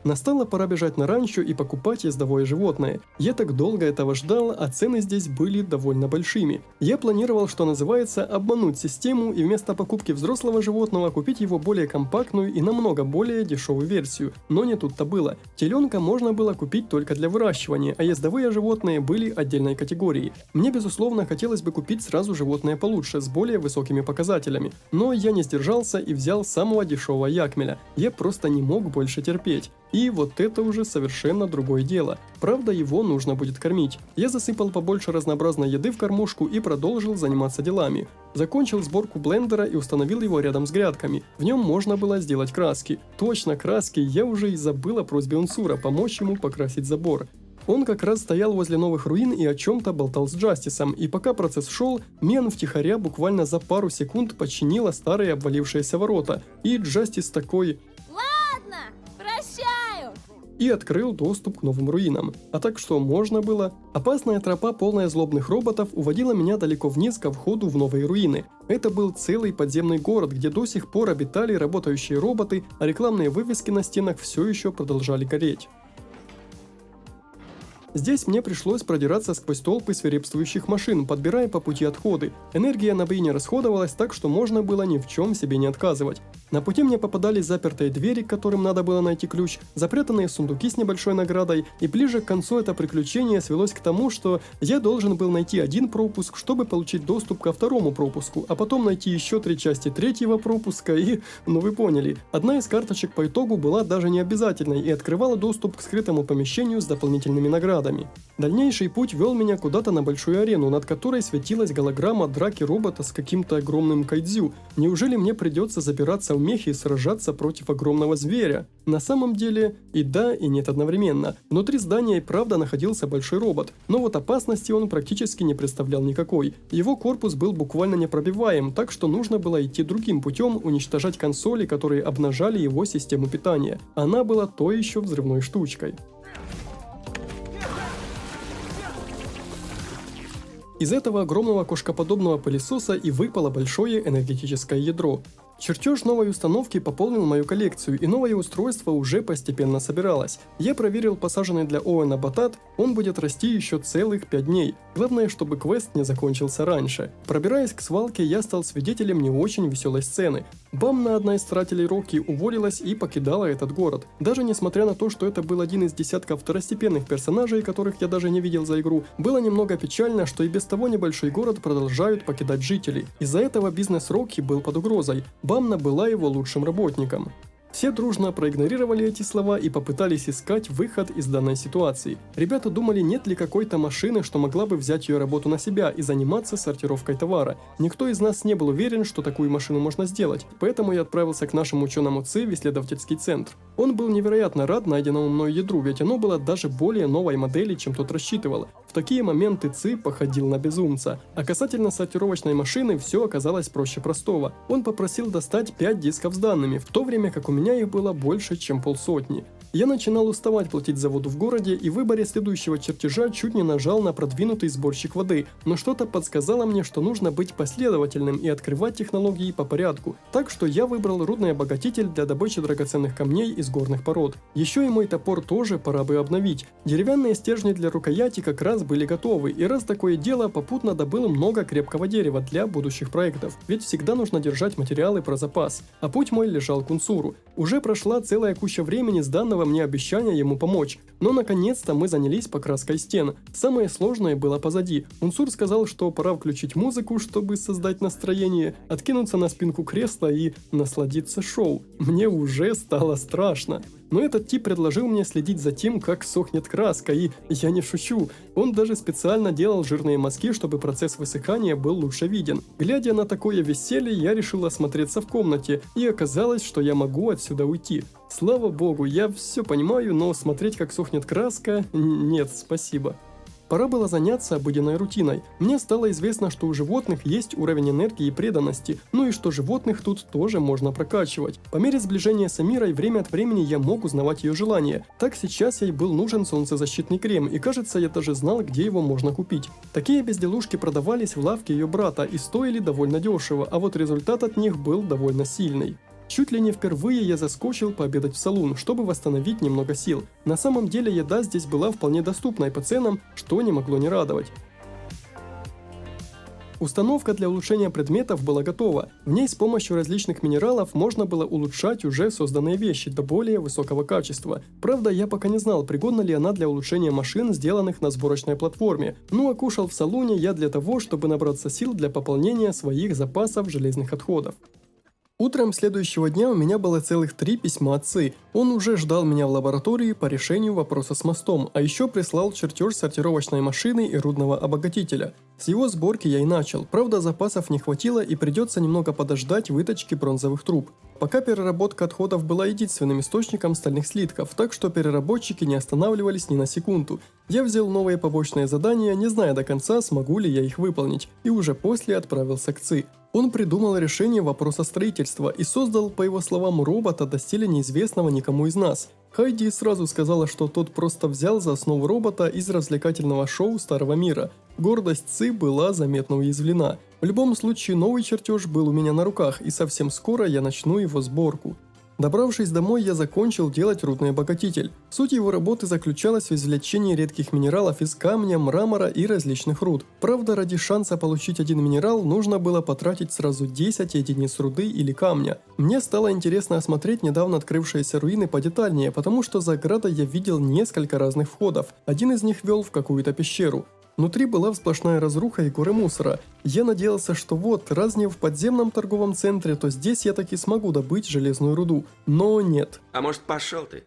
Настала пора бежать на ранчо и покупать ездовое животное. Я так долго этого ждал, а цены здесь были довольно большими. Я планировал, что называется, обмануть систему и вместо покупки взрослого животного купить его более компактную и намного более дешевую версию. Но не тут-то было. Теленка можно было купить только для выращивания, а ездовые животные были отдельной категорией. Мне, безусловно, хотелось бы купить сразу животное получше, с более высокими показателями. Но я не сдержался и взял самого дешевого якмеля. Я просто не мог больше терпеть. И вот это уже совершенно другое дело. Правда, его нужно будет кормить. Я засыпал побольше разнообразной еды в кормушку и продолжил заниматься делами. Закончил сборку блендера и установил его рядом с грядками. В нем можно было сделать краски. Точно, краски, я уже и забыл о просьбе Унсура помочь ему покрасить забор. Он как раз стоял возле новых руин и о чем-то болтал с Джастисом, и пока процесс шел, Мен втихаря буквально за пару секунд починила старые обвалившиеся ворота, и Джастис такой
«Ладно, прощаю!»
и открыл доступ к новым руинам. А так что можно было? Опасная тропа, полная злобных роботов, уводила меня далеко вниз ко входу в новые руины. Это был целый подземный город, где до сих пор обитали работающие роботы, а рекламные вывески на стенах все еще продолжали гореть. Здесь мне пришлось продираться сквозь толпы свирепствующих машин, подбирая по пути отходы. Энергия на бои не расходовалась, так что можно было ни в чем себе не отказывать. На пути мне попадались запертые двери, к которым надо было найти ключ, запрятанные сундуки с небольшой наградой, и ближе к концу это приключение свелось к тому, что я должен был найти один пропуск, чтобы получить доступ ко второму пропуску, а потом найти еще 3 части третьего пропуска и... ну вы поняли. Одна из карточек по итогу была даже не обязательной и открывала доступ к скрытому помещению с дополнительными наградами. Дальнейший путь вел меня куда-то на большую арену, над которой светилась голограмма драки робота с каким-то огромным кайдзю. Неужели мне придется забираться в мехи и сражаться против огромного зверя? На самом деле и да, и нет одновременно. Внутри здания и правда находился большой робот, но вот опасности он практически не представлял никакой. Его корпус был буквально непробиваем, так что нужно было идти другим путем, уничтожать консоли, которые обнажали его систему питания. Она была то еще взрывной штучкой. Из этого огромного кошкоподобного пылесоса и выпало большое энергетическое ядро. Чертеж новой установки пополнил мою коллекцию, и новое устройство уже постепенно собиралось. Я проверил посаженный для Оуэна батат, он будет расти еще целых 5 дней. Главное, чтобы квест не закончился раньше. Пробираясь к свалке, я стал свидетелем не очень веселой сцены. Бамна, одна из старателей Рокки, уволилась и покидала этот город. Даже несмотря на то, что это был один из десятков второстепенных персонажей, которых я даже не видел за игру, было немного печально, что и без того небольшой город продолжают покидать жители. Из-за этого бизнес Рокки был под угрозой. Бамна была его лучшим работником. Все дружно проигнорировали эти слова и попытались искать выход из данной ситуации. Ребята думали, нет ли какой-то машины, что могла бы взять ее работу на себя и заниматься сортировкой товара. Никто из нас не был уверен, что такую машину можно сделать, поэтому я отправился к нашему ученому Ци в исследовательский центр. Он был невероятно рад найденному мной ядру, ведь оно было даже более новой модели, чем тот рассчитывал. В такие моменты Ци походил на безумца. А касательно сортировочной машины, все оказалось проще простого. Он попросил достать 5 дисков с данными, в то время как у меня их было больше, чем полсотни. Я начинал уставать платить за воду в городе, и в выборе следующего чертежа чуть не нажал на продвинутый сборщик воды, но что-то подсказало мне, что нужно быть последовательным и открывать технологии по порядку, так что я выбрал рудный обогатитель для добычи драгоценных камней из горных пород. Еще и мой топор тоже пора бы обновить. Деревянные стержни для рукояти как раз были готовы, и раз такое дело, попутно добыл много крепкого дерева для будущих проектов, ведь всегда нужно держать материалы про запас. А путь мой лежал к Унсуру. Уже прошла целая куча времени с данного мне обещания ему помочь, но наконец-то мы занялись покраской стен. Самое сложное было позади. Унсур сказал, что пора включить музыку, чтобы создать настроение, откинуться на спинку кресла и насладиться шоу. Мне уже стало страшно. Но этот тип предложил мне следить за тем, как сохнет краска, и я не шучу. Он даже специально делал жирные мазки, чтобы процесс высыхания был лучше виден. Глядя на такое веселье, я решил осмотреться в комнате, и оказалось, что я могу отсюда уйти. Слава богу, я все понимаю, но смотреть, как сохнет краска, нет, спасибо. Пора было заняться обыденной рутиной. Мне стало известно, что у животных есть уровень энергии и преданности, ну и что животных тут тоже можно прокачивать. По мере сближения с Амирой время от времени я мог узнавать ее желания. Так сейчас ей был нужен солнцезащитный крем, и кажется, я даже знал, где его можно купить. Такие безделушки продавались в лавке ее брата и стоили довольно дешево, а вот результат от них был довольно сильный. Чуть ли не впервые я заскочил пообедать в салун, чтобы восстановить немного сил. На самом деле еда здесь была вполне доступной по ценам, что не могло не радовать. Установка для улучшения предметов была готова. В ней с помощью различных минералов можно было улучшать уже созданные вещи до более высокого качества. Правда, я пока не знал, пригодна ли она для улучшения машин, сделанных на сборочной платформе. Ну а кушал в салуне я для того, чтобы набраться сил для пополнения своих запасов железных отходов. Утром следующего дня у меня было целых 3 письма от Ци. Он уже ждал меня в лаборатории по решению вопроса с мостом, а еще прислал чертеж сортировочной машины и рудного обогатителя. С его сборки я и начал, правда запасов не хватило и придется немного подождать выточки бронзовых труб. Пока переработка отходов была единственным источником стальных слитков, так что переработчики не останавливались ни на секунду. Я взял новые побочные задания, не зная до конца, смогу ли я их выполнить, и уже после отправился к Ци. Он придумал решение вопроса строительства и создал, по его словам, робота доселе неизвестного никому из нас. Хайди сразу сказала, что тот просто взял за основу робота из развлекательного шоу Старого Мира. Гордость Ци была заметно уязвлена. В любом случае, новый чертеж был у меня на руках, и совсем скоро я начну его сборку. Добравшись домой, я закончил делать рудный обогатитель. Суть его работы заключалась в извлечении редких минералов из камня, мрамора и различных руд. Правда, ради шанса получить один минерал, нужно было потратить сразу 10 единиц руды или камня. Мне стало интересно осмотреть недавно открывшиеся руины подетальнее, потому что за оградой я видел несколько разных входов. Один из них вел в какую-то пещеру. Внутри была сплошная разруха и горы мусора. Я надеялся, что вот, раз не в подземном торговом центре, то здесь я таки смогу добыть железную руду. Но нет.
А может, пошел ты?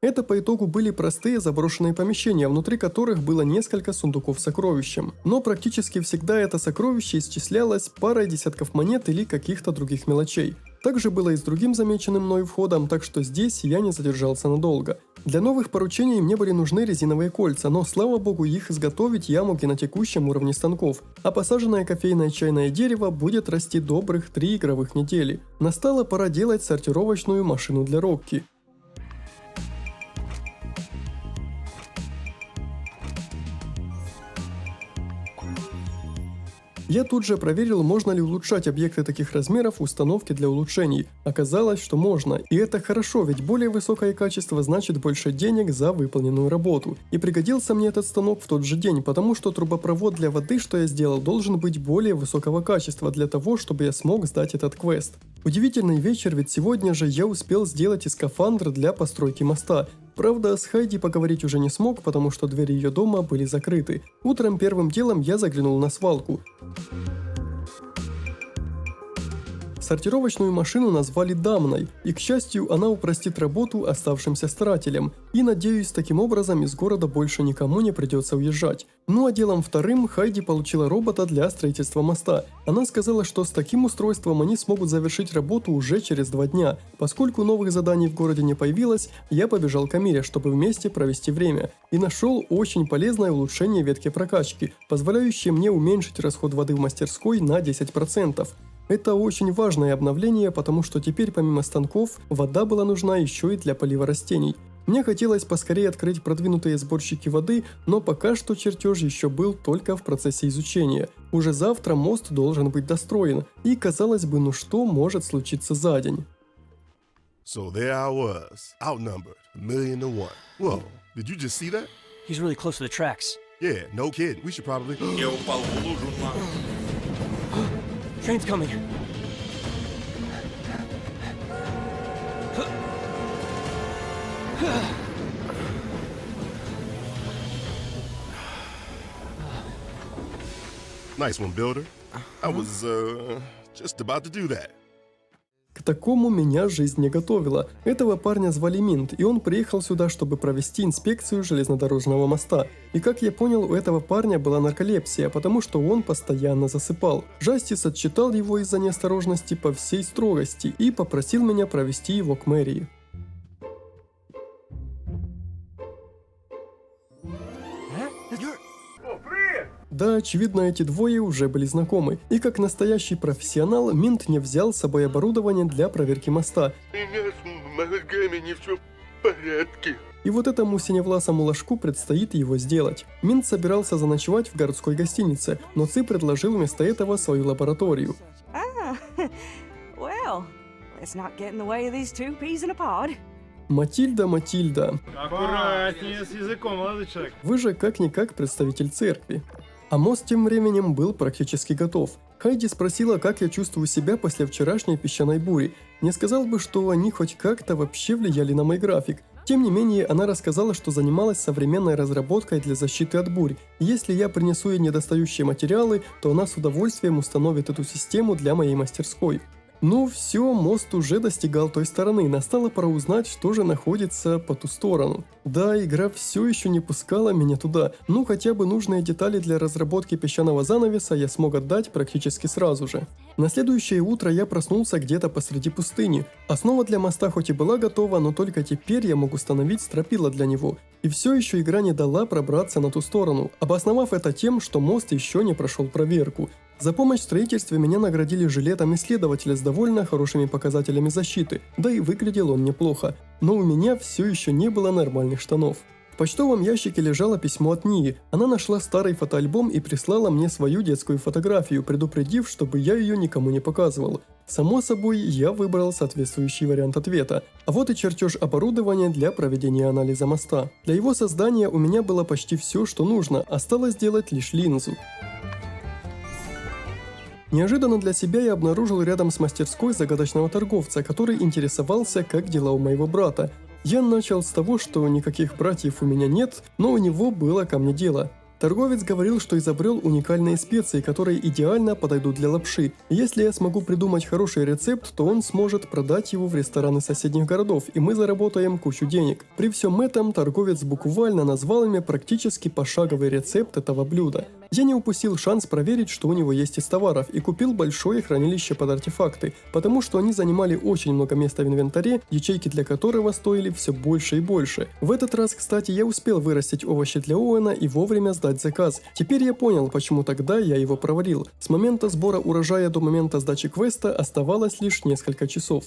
Это по итогу были простые заброшенные помещения, внутри которых было несколько сундуков с сокровищем. Но практически всегда это сокровище исчислялось парой десятков монет или каких-то других мелочей. Также было и с другим замеченным мною входом, так что здесь я не задержался надолго. Для новых поручений мне были нужны резиновые кольца, но слава богу, их изготовить я мог и на текущем уровне станков, а посаженное кофейное чайное дерево будет расти добрых 3 игровых недели. Настала пора делать сортировочную машину для Рокки. Я тут же проверил, можно ли улучшать объекты таких размеров в установке для улучшений. Оказалось, что можно. И это хорошо, ведь более высокое качество значит больше денег за выполненную работу. И пригодился мне этот станок в тот же день, потому что трубопровод для воды, что я сделал, должен быть более высокого качества для того, чтобы я смог сдать этот квест. Удивительный вечер, ведь сегодня же я успел сделать и скафандр для постройки моста. Правда, с Хайди поговорить уже не смог, потому что двери ее дома были закрыты. Утром первым делом я заглянул на свалку. Сортировочную машину назвали Дамной, и, к счастью, она упростит работу оставшимся старателям, и, надеюсь, таким образом из города больше никому не придется уезжать. Ну а делом вторым Хайди получила робота для строительства моста. Она сказала, что с таким устройством они смогут завершить работу уже через 2 дня. Поскольку новых заданий в городе не появилось, я побежал к Амире, чтобы вместе провести время, и нашел очень полезное улучшение ветки прокачки, позволяющее мне уменьшить расход воды в мастерской на 10%. Это очень важное обновление, потому что теперь помимо станков, вода была нужна еще и для полива растений. Мне хотелось поскорее открыть продвинутые сборщики воды, но пока что чертеж еще был только в процессе изучения. Уже завтра мост должен быть достроен, и казалось бы, ну что может случиться за день?
So there I was, outnumbered, 1,000,000-1. Whoa, did you just see that?
He's really close to the tracks.
Yeah, no kidding. We should probably...
Я упал в лужу,
Train's coming.
Nice one, builder. I was, just about to do that.
К такому меня жизнь не готовила. Этого парня звали Минт, и он приехал сюда, чтобы провести инспекцию железнодорожного моста. И как я понял, у этого парня была нарколепсия, потому что он постоянно засыпал. Жастис отчитал его из-за неосторожности по всей строгости и попросил меня провести его к мэрии. Да, очевидно, эти двое уже были знакомы, и как настоящий профессионал, Минт не взял с собой оборудование для проверки моста.
У меня с мозгами не все в порядке.
И вот этому синевласому ложку предстоит его сделать. Минт собирался заночевать в городской гостинице, но Ци предложил вместо этого свою лабораторию.
Well, let's not get in the way of these 2 peas in a pod.
Матильда, Матильда.
Аккуратнее с языком, молодой человек.
Вы же как-никак представитель церкви. А мост тем временем был практически готов. Хайди спросила, как я чувствую себя после вчерашней песчаной бури. Не сказал бы, что они хоть как-то вообще влияли на мой график. Тем не менее, она рассказала, что занималась современной разработкой для защиты от бурь. И если я принесу ей недостающие материалы, то она с удовольствием установит эту систему для моей мастерской. Ну все, мост уже достигал той стороны, настала пора узнать, что же находится по ту сторону. Да, игра все еще не пускала меня туда, ну хотя бы нужные детали для разработки песчаного занавеса я смог отдать практически сразу же. На следующее утро я проснулся где-то посреди пустыни. Основа для моста хоть и была готова, но только теперь я мог установить стропила для него. И все еще игра не дала пробраться на ту сторону, обосновав это тем, что мост еще не прошел проверку. За помощь в строительстве меня наградили жилетом исследователя с довольно хорошими показателями защиты, да и выглядел он неплохо, но у меня все еще не было нормальных штанов. В почтовом ящике лежало письмо от Нии, она нашла старый фотоальбом и прислала мне свою детскую фотографию, предупредив, чтобы я ее никому не показывал. Само собой, я выбрал соответствующий вариант ответа. А вот и чертеж оборудования для проведения анализа моста. Для его создания у меня было почти все, что нужно, осталось сделать лишь линзу. Неожиданно для себя я обнаружил рядом с мастерской загадочного торговца, который интересовался, как дела у моего брата. Я начал с того, что никаких братьев у меня нет, но у него было ко мне дело. Торговец говорил, что изобрел уникальные специи, которые идеально подойдут для лапши. И если я смогу придумать хороший рецепт, то он сможет продать его в рестораны соседних городов, и мы заработаем кучу денег. При всем этом торговец буквально назвал мне практически пошаговый рецепт этого блюда. Я не упустил шанс проверить, что у него есть из товаров, и купил большое хранилище под артефакты, потому что они занимали очень много места в инвентаре, ячейки для которого стоили все больше и больше. В этот раз, кстати, я успел вырастить овощи для Оуэна и вовремя сдать заказ. Теперь я понял, почему тогда я его проварил. С момента сбора урожая до момента сдачи квеста оставалось лишь несколько часов.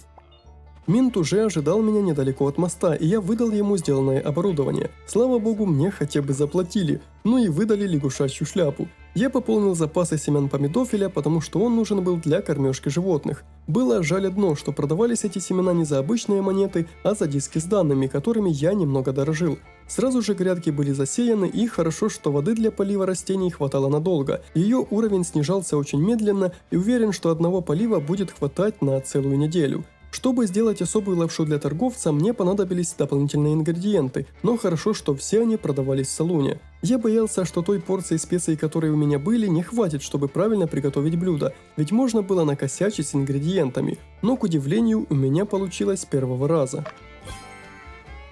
Минт уже ожидал меня недалеко от моста, и я выдал ему сделанное оборудование. Слава богу, мне хотя бы заплатили, ну и выдали лягушачью шляпу. Я пополнил запасы семян помидофиля, потому что он нужен был для кормежки животных. Было жаль одно, что продавались эти семена не за обычные монеты, а за диски с данными, которыми я немного дорожил. Сразу же грядки были засеяны, и хорошо, что воды для полива растений хватало надолго. Ее уровень снижался очень медленно, и уверен, что одного полива будет хватать на целую неделю. Чтобы сделать особую лапшу для торговца, мне понадобились дополнительные ингредиенты, но хорошо, что все они продавались в салуне. Я боялся, что той порции специй, которые у меня были, не хватит, чтобы правильно приготовить блюдо, ведь можно было накосячить с ингредиентами, но, к удивлению, у меня получилось с первого раза.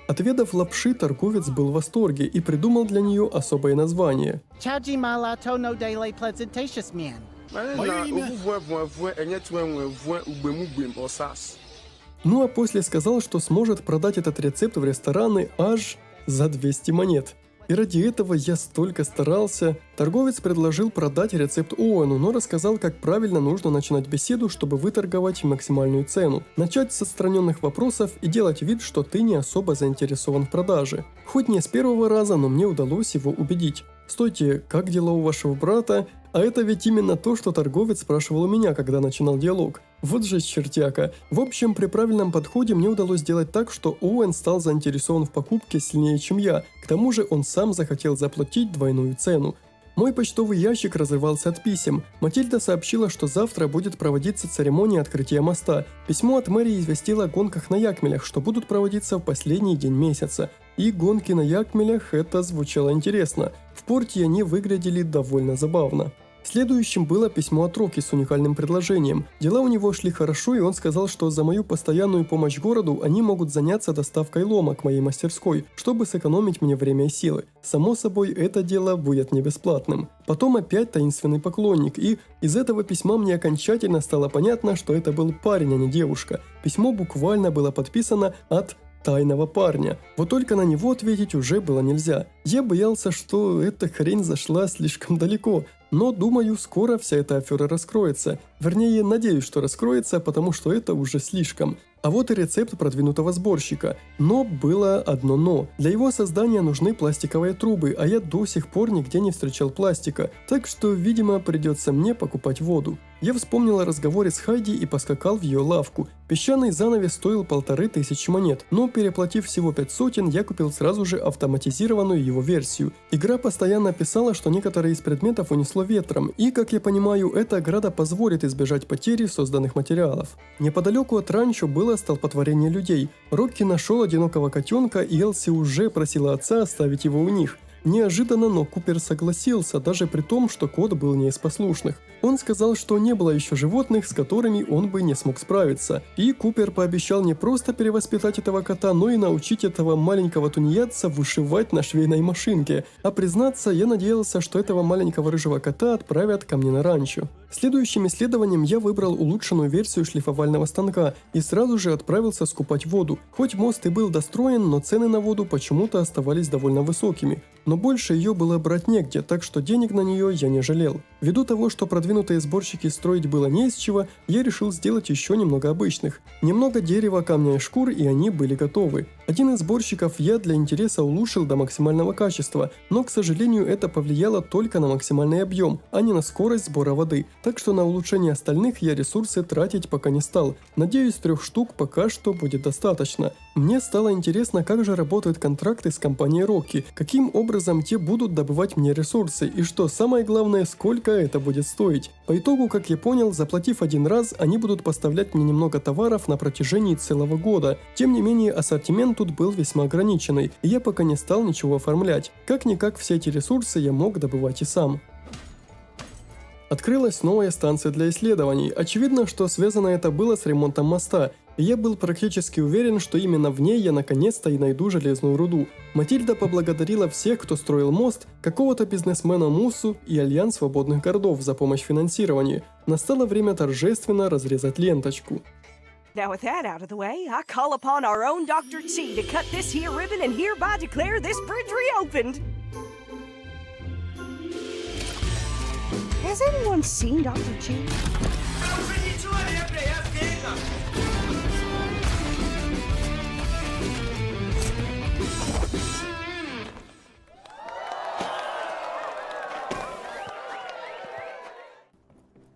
Отведав лапши, торговец был в восторге и придумал для нее особое название. Ну а после сказал, что сможет продать этот рецепт в рестораны аж за 200 монет. И ради этого я столько старался. Торговец предложил продать рецепт Оуэну, но рассказал, как правильно нужно начинать беседу, чтобы выторговать максимальную цену. Начать с отстраненных вопросов и делать вид, что ты не особо заинтересован в продаже. Хоть не с первого раза, но мне удалось его убедить. «Стойте, как дела у вашего брата?» А это ведь именно то, что торговец спрашивал у меня, когда начинал диалог. Вот же чертяка. В общем, при правильном подходе мне удалось сделать так, что Оуэн стал заинтересован в покупке сильнее, чем я. К тому же он сам захотел заплатить двойную цену. Мой почтовый ящик разрывался от писем. Матильда сообщила, что завтра будет проводиться церемония открытия моста. Письмо от мэрии известило о гонках на Якмелях, что будут проводиться в последний день месяца. И гонки на Якмелях — это звучало интересно. В порте они выглядели довольно забавно. Следующим было письмо от Рокки с уникальным предложением. Дела у него шли хорошо, и он сказал, что за мою постоянную помощь городу они могут заняться доставкой лома к моей мастерской, чтобы сэкономить мне время и силы. Само собой, это дело будет не бесплатным. Потом опять таинственный поклонник, и из этого письма мне окончательно стало понятно, что это был парень, а не девушка. Письмо буквально было подписано от тайного парня. Вот только на него ответить уже было нельзя. Я боялся, что эта хрень зашла слишком далеко, но думаю, скоро вся эта афера раскроется. Вернее, надеюсь, что раскроется, потому что это уже слишком. А вот и рецепт продвинутого сборщика. Но было одно но. Для его создания нужны пластиковые трубы, а я до сих пор нигде не встречал пластика. Так что, видимо, придется мне покупать воду. Я вспомнил о разговоре с Хайди и поскакал в ее лавку. Песчаный занавес стоил 1500 монет, но переплатив всего 500, я купил сразу же автоматизированную его версию. Игра постоянно писала, что некоторые из предметов унесло ветром, и, как я понимаю, эта ограда позволит избежать потери созданных материалов. Неподалеку от ранчо было столпотворение людей. Рокки нашел одинокого котенка, и Элси уже просила отца оставить его у них. Неожиданно, но Купер согласился, даже при том, что кот был не из послушных. Он сказал, что не было еще животных, с которыми он бы не смог справиться. И Купер пообещал не просто перевоспитать этого кота, но и научить этого маленького тунеядца вышивать на швейной машинке. А признаться, я надеялся, что этого маленького рыжего кота отправят ко мне на ранчо. Следующим исследованием я выбрал улучшенную версию шлифовального станка и сразу же отправился скупать воду. Хоть мост и был достроен, но цены на воду почему-то оставались довольно высокими. Но больше ее было брать негде, так что денег на нее я не жалел. Ввиду того, что продвинутые сборщики строить было не из чего, я решил сделать еще немного обычных. Немного дерева, камня и шкур, и они были готовы. Один из сборщиков я для интереса улучшил до максимального качества, но, к сожалению, это повлияло только на максимальный объем, а не на скорость сбора воды. Так что на улучшение остальных я ресурсы тратить пока не стал. Надеюсь, 3 штук пока что будет достаточно. Мне стало интересно, как же работают контракты с компанией Rocky, каким образом те будут добывать мне ресурсы, и что самое главное, сколько это будет стоить. По итогу, как я понял, заплатив один раз, они будут поставлять мне немного товаров на протяжении целого года. Тем не менее, ассортимент тут был весьма ограниченный, и я пока не стал ничего оформлять. Как-никак все эти ресурсы я мог добывать и сам. Открылась новая станция для исследований. Очевидно, что связано это было с ремонтом моста, и я был практически уверен, что именно в ней я наконец-то и найду железную руду. Матильда поблагодарила всех, кто строил мост, какого-то бизнесмена Мусу и Альянс свободных городов за помощь в финансировании. Настало время торжественно разрезать ленточку.
Now with that out of the way, I call upon our own Dr. Chi to cut this here ribbon and hereby declare this bridge reopened. Has anyone seen Dr. Chi?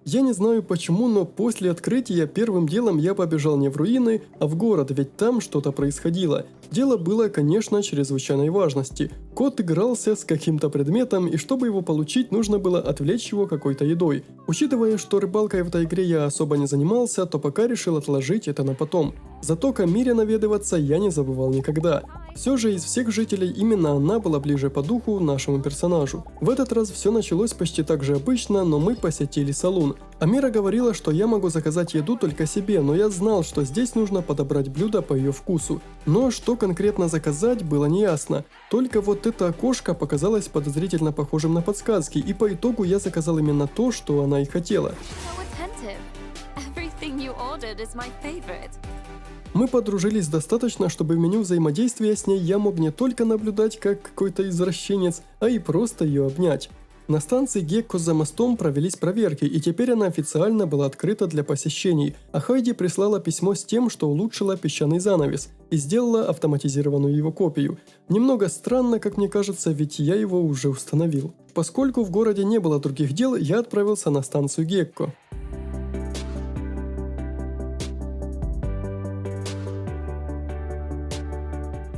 Я не знаю почему, но после открытия первым делом я побежал не в руины, а в город, ведь там что-то происходило. Дело было, конечно, чрезвычайной важности. Кот игрался с каким-то предметом, и чтобы его получить, нужно было отвлечь его какой-то едой. Учитывая, что рыбалкой в этой игре я особо не занимался, то пока решил отложить это на потом. Зато к Амире наведываться я не забывал никогда. Все же из всех жителей именно она была ближе по духу нашему персонажу. В этот раз все началось почти так же обычно, но мы посетили салун. Амира говорила, что я могу заказать еду только себе, но я знал, что здесь нужно подобрать блюдо по ее вкусу. Но что конкретно заказать, было неясно. Только вот это окошко показалось подозрительно похожим на подсказки, и по итогу я заказал именно то, что она и хотела. Мы подружились достаточно, чтобы в меню взаимодействия с ней я мог не только наблюдать как какой-то извращенец, а и просто ее обнять. На станции Гекко за мостом провелись проверки, и теперь она официально была открыта для посещений, а Хайди прислала письмо с тем, что улучшила песчаный занавес и сделала автоматизированную его копию. Немного странно, как мне кажется, ведь я его уже установил. Поскольку в городе не было других дел, я отправился на станцию Гекко.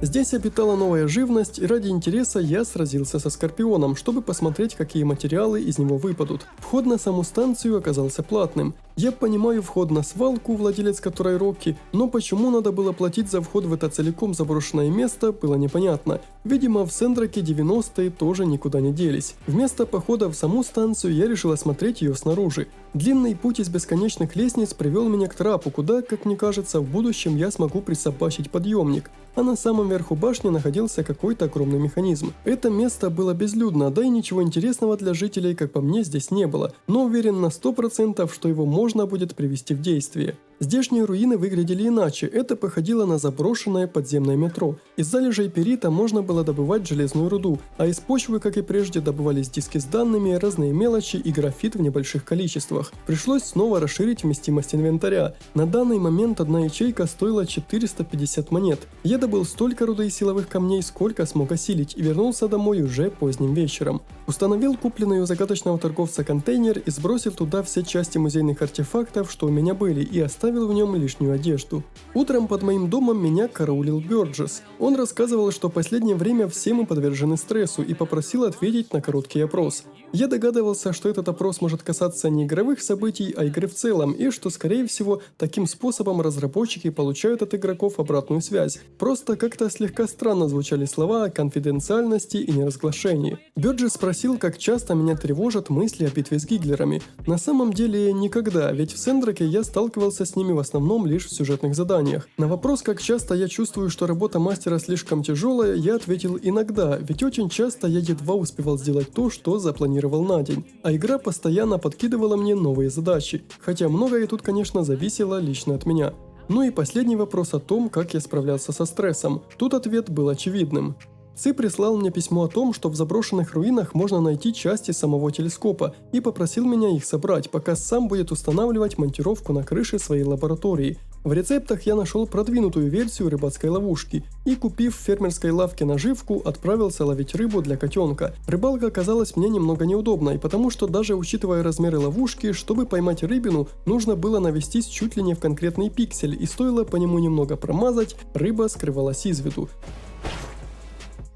Здесь обитала новая живность, и ради интереса я сразился со Скорпионом, чтобы посмотреть, какие материалы из него выпадут. Вход на саму станцию оказался платным. Я понимаю вход на свалку, владелец которой Рокки, но почему надо было платить за вход в это целиком заброшенное место, было непонятно. Видимо, в Сендраке 90-е тоже никуда не делись. Вместо похода в саму станцию я решил осмотреть ее снаружи. Длинный путь из бесконечных лестниц привел меня к трапу, куда, как мне кажется, в будущем я смогу присобачить подъемник. А на самом верху башни находился какой-то огромный механизм. Это место было безлюдно, да и ничего интересного для жителей, как по мне, здесь не было, но уверен на 100%, что его можно будет привести в действие. Здешние руины выглядели иначе, это походило на заброшенное подземное метро. Из залежей перита можно было добывать железную руду, а из почвы, как и прежде, добывались диски с данными, разные мелочи и графит в небольших количествах. Пришлось снова расширить вместимость инвентаря. На данный момент одна ячейка стоила 450 монет. Я добыл столько руды и силовых камней, сколько смог осилить, и вернулся домой уже поздним вечером. Установил купленный у загадочного торговца контейнер и сбросил туда все части музейных артефактов, что у меня были, и оставил оставил в нем лишнюю одежду. Утром под моим домом меня караулил Бёрджес. Он рассказывал, что в последнее время все мы подвержены стрессу и попросил ответить на короткий опрос. Я догадывался, что этот опрос может касаться не игровых событий, а игры в целом, и что, скорее всего, таким способом разработчики получают от игроков обратную связь. Просто как-то слегка странно звучали слова о конфиденциальности и неразглашении. Бёрджес спросил, как часто меня тревожат мысли о битве с гиглерами. На самом деле никогда, ведь в Сендраке я сталкивался с ними в основном лишь в сюжетных заданиях. На вопрос, как часто я чувствую, что работа мастера слишком тяжелая, я ответил иногда, ведь очень часто я едва успевал сделать то, что запланировал на день. А игра постоянно подкидывала мне новые задачи, хотя многое тут, конечно, зависело лично от меня. Ну и последний вопрос о том, как я справлялся со стрессом. Тут ответ был очевидным. Ци прислал мне письмо о том, что в заброшенных руинах можно найти части самого телескопа, и попросил меня их собрать, пока сам будет устанавливать монтировку на крыше своей лаборатории. В рецептах я нашел продвинутую версию рыбацкой ловушки и, купив в фермерской лавке наживку, отправился ловить рыбу для котенка. Рыбалка оказалась мне немного неудобной, потому что даже учитывая размеры ловушки, чтобы поймать рыбину, нужно было навестись чуть ли не в конкретный пиксель, и стоило по нему немного промазать, рыба скрывалась из виду.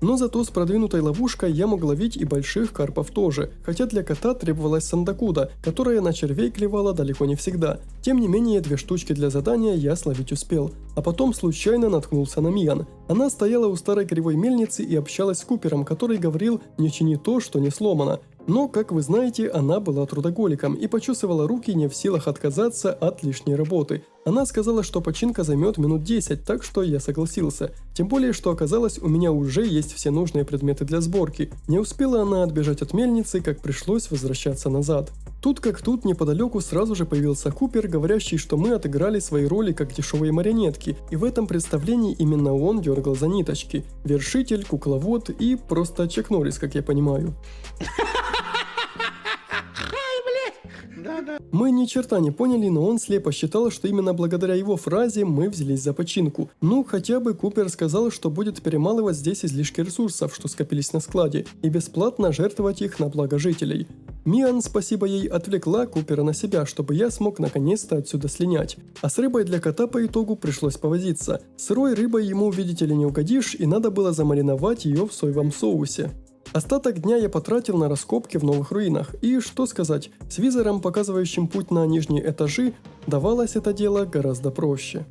Но зато с продвинутой ловушкой я мог ловить и больших карпов тоже, хотя для кота требовалась сандакуда, которая на червей клевала далеко не всегда. Тем не менее, 2 штучки для задания я словить успел. А потом случайно наткнулся на Миан. Она стояла у старой кривой мельницы и общалась с Купером, который говорил «не чини то, что не сломано». Но, как вы знаете, она была трудоголиком и почесывала руки, не в силах отказаться от лишней работы. Она сказала, что починка займет минут 10, так что я согласился. Тем более, что оказалось, у меня уже есть все нужные предметы для сборки. Не успела она отбежать от мельницы, как пришлось возвращаться назад. Тут как тут, неподалеку сразу же появился Купер, говорящий, что мы отыграли свои роли как дешевые марионетки, и в этом представлении именно он дергал за ниточки. Вершитель, кукловод и просто Чак Норрис, как я понимаю. Мы ни черта не поняли, но он слепо считал, что именно благодаря его фразе мы взялись за починку. Ну, хотя бы Купер сказал, что будет перемалывать здесь излишки ресурсов, что скопились на складе, и бесплатно жертвовать их на благо жителей. Миан, спасибо ей, отвлекла Купера на себя, чтобы я смог наконец-то отсюда слинять. А с рыбой для кота по итогу пришлось повозиться. Сырой рыбой ему, видите ли, не угодишь, и надо было замариновать ее в соевом соусе. Остаток дня я потратил на раскопки в новых руинах, и, что сказать, с визором, показывающим путь на нижние этажи, давалось это дело гораздо проще.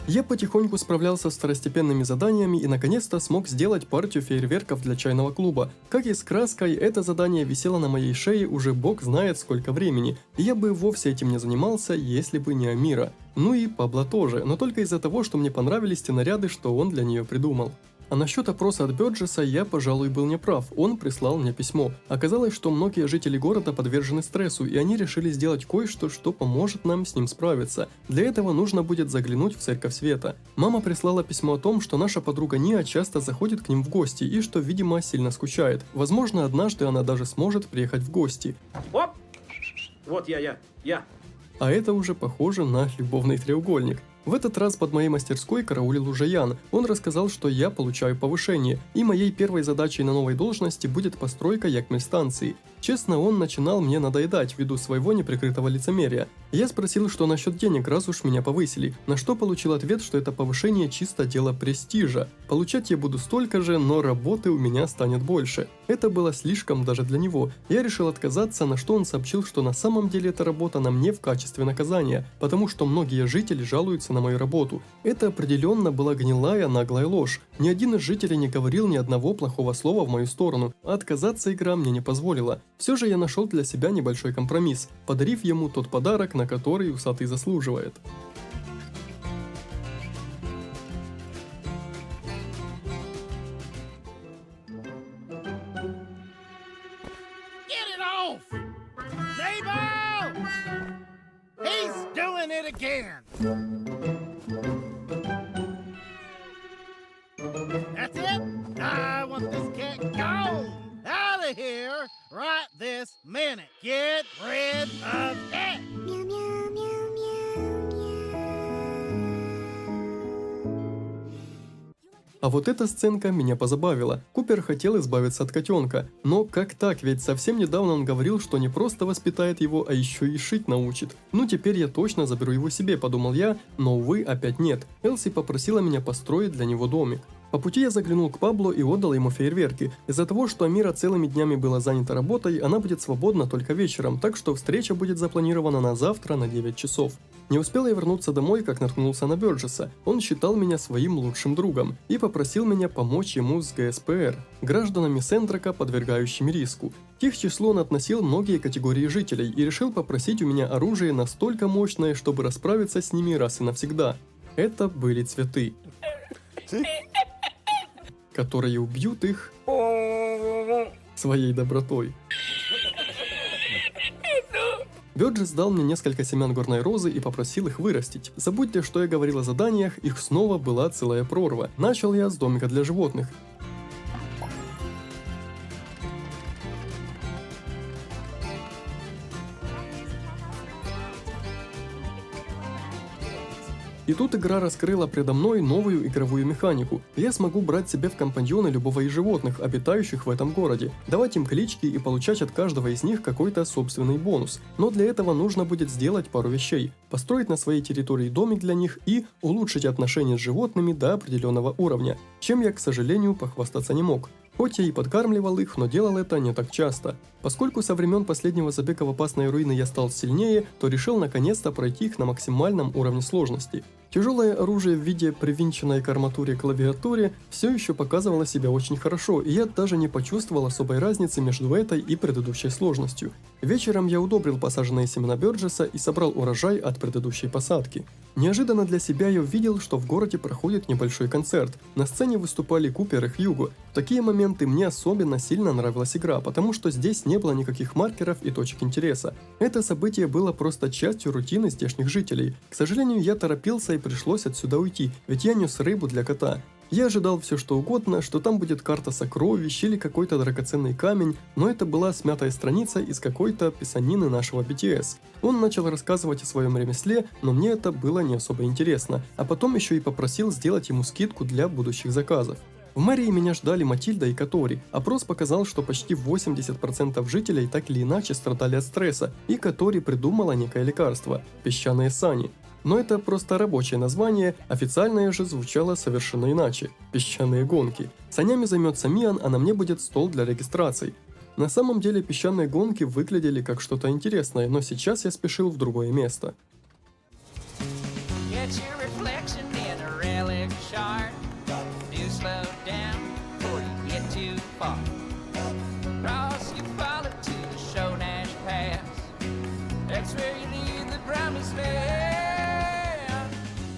Я потихоньку справлялся с второстепенными заданиями и наконец-то смог сделать партию фейерверков для чайного клуба. Как и с краской, это задание висело на моей шее уже бог знает сколько времени, и я бы вовсе этим не занимался, если бы не Амира. Ну и Пабло тоже, но только из-за того, что мне понравились те наряды, что он для нее придумал. А насчет опроса от Бёрджеса я, пожалуй, был неправ, он прислал мне письмо. Оказалось, что многие жители города подвержены стрессу, и они решили сделать кое-что, что поможет нам с ним справиться. Для этого нужно будет заглянуть в Церковь Света. Мама прислала письмо о том, что наша подруга Ния часто заходит к ним в гости, и что, видимо, сильно скучает. Возможно, однажды она даже сможет приехать в гости.
Оп! Вот я.
А это уже похоже на любовный треугольник. В этот раз под моей мастерской караулил уже Ян. Он рассказал, что я получаю повышение, и моей первой задачей на новой должности будет постройка Якмель-станции. Честно, он начинал мне надоедать ввиду своего неприкрытого лицемерия. Я спросил, что насчет денег, раз уж меня повысили, на что получил ответ, что это повышение чисто дело престижа. Получать я буду столько же, но работы у меня станет больше. Это было слишком даже для него. Я решил отказаться, на что он сообщил, что на самом деле эта работа на мне в качестве наказания, потому что многие жители жалуются на мою работу. Это определенно была гнилая, наглая ложь. Ни один из жителей не говорил ни одного плохого слова в мою сторону, а отказаться игра мне не позволила. Все же я нашел для себя небольшой компромисс, подарив ему тот подарок, на который усатый заслуживает.
Get it off! Neighbor! He's doing it again! That's it? I want this cat gone! Out of here right this minute! Get rid of it!
Meow, meow, meow, meow, meow.
А вот эта сценка меня позабавила. Купер хотел избавиться от котенка. Но как так, ведь совсем недавно он говорил, что не просто воспитает его, а еще и шить научит. Ну теперь я точно заберу его себе, подумал я, но увы, опять нет. Элси попросила меня построить для него домик. По пути я заглянул к Пабло и отдал ему фейерверки. Из-за того, что Амира целыми днями была занята работой, она будет свободна только вечером, так что встреча будет запланирована на завтра на 9 часов. Не успел я вернуться домой, как наткнулся на Бёрджеса. Он считал меня своим лучшим другом и попросил меня помочь ему с ГСПР, гражданами Сендрака, подвергающими риску. К их числу он относил многие категории жителей и решил попросить у меня оружие настолько мощное, чтобы расправиться с ними раз и навсегда. Это были цветы, которые убьют их своей добротой. Бёрджес дал мне несколько семян горной розы и попросил их вырастить. Забудьте, что я говорил о заданиях, их снова была целая прорва. Начал я с домика для животных. И тут игра раскрыла предо мной новую игровую механику. Я смогу брать себе в компаньоны любого из животных, обитающих в этом городе, давать им клички и получать от каждого из них какой-то собственный бонус. Но для этого нужно будет сделать пару вещей. Построить на своей территории домик для них и улучшить отношения с животными до определенного уровня, чем я, к сожалению, похвастаться не мог. Хоть я и подкармливал их, но делал это не так часто. Поскольку со времен последнего забега в опасные руины я стал сильнее, то решил наконец-то пройти их на максимальном уровне сложности. Тяжелое оружие в виде привинченной к арматуре клавиатуре все еще показывало себя очень хорошо, и я даже не почувствовал особой разницы между этой и предыдущей сложностью. Вечером я удобрил посаженные семена Бёрджеса и собрал урожай от предыдущей посадки. Неожиданно для себя я увидел, что в городе проходит небольшой концерт. На сцене выступали Купер и Хьюго. В такие моменты мне особенно сильно нравилась игра, потому что здесь не было никаких маркеров и точек интереса. Это событие было просто частью рутины здешних жителей. К сожалению, я торопился и пришлось отсюда уйти, ведь я нес рыбу для кота. Я ожидал все что угодно, что там будет карта сокровищ или какой-то драгоценный камень, но это была смятая страница из какой-то писанины нашего BTS. Он начал рассказывать о своем ремесле, но мне это было не особо интересно, а потом еще и попросил сделать ему скидку для будущих заказов. В мэрии меня ждали Матильда и Катори. Опрос показал, что почти 80% жителей так или иначе страдали от стресса, и Катори придумала некое лекарство – песчаные сани. Но это просто рабочее название, официальное же звучало совершенно иначе – песчаные гонки. Санями займется Миан, а на мне будет стол для регистраций. На самом деле песчаные гонки выглядели как что-то интересное, но сейчас я спешил в другое место.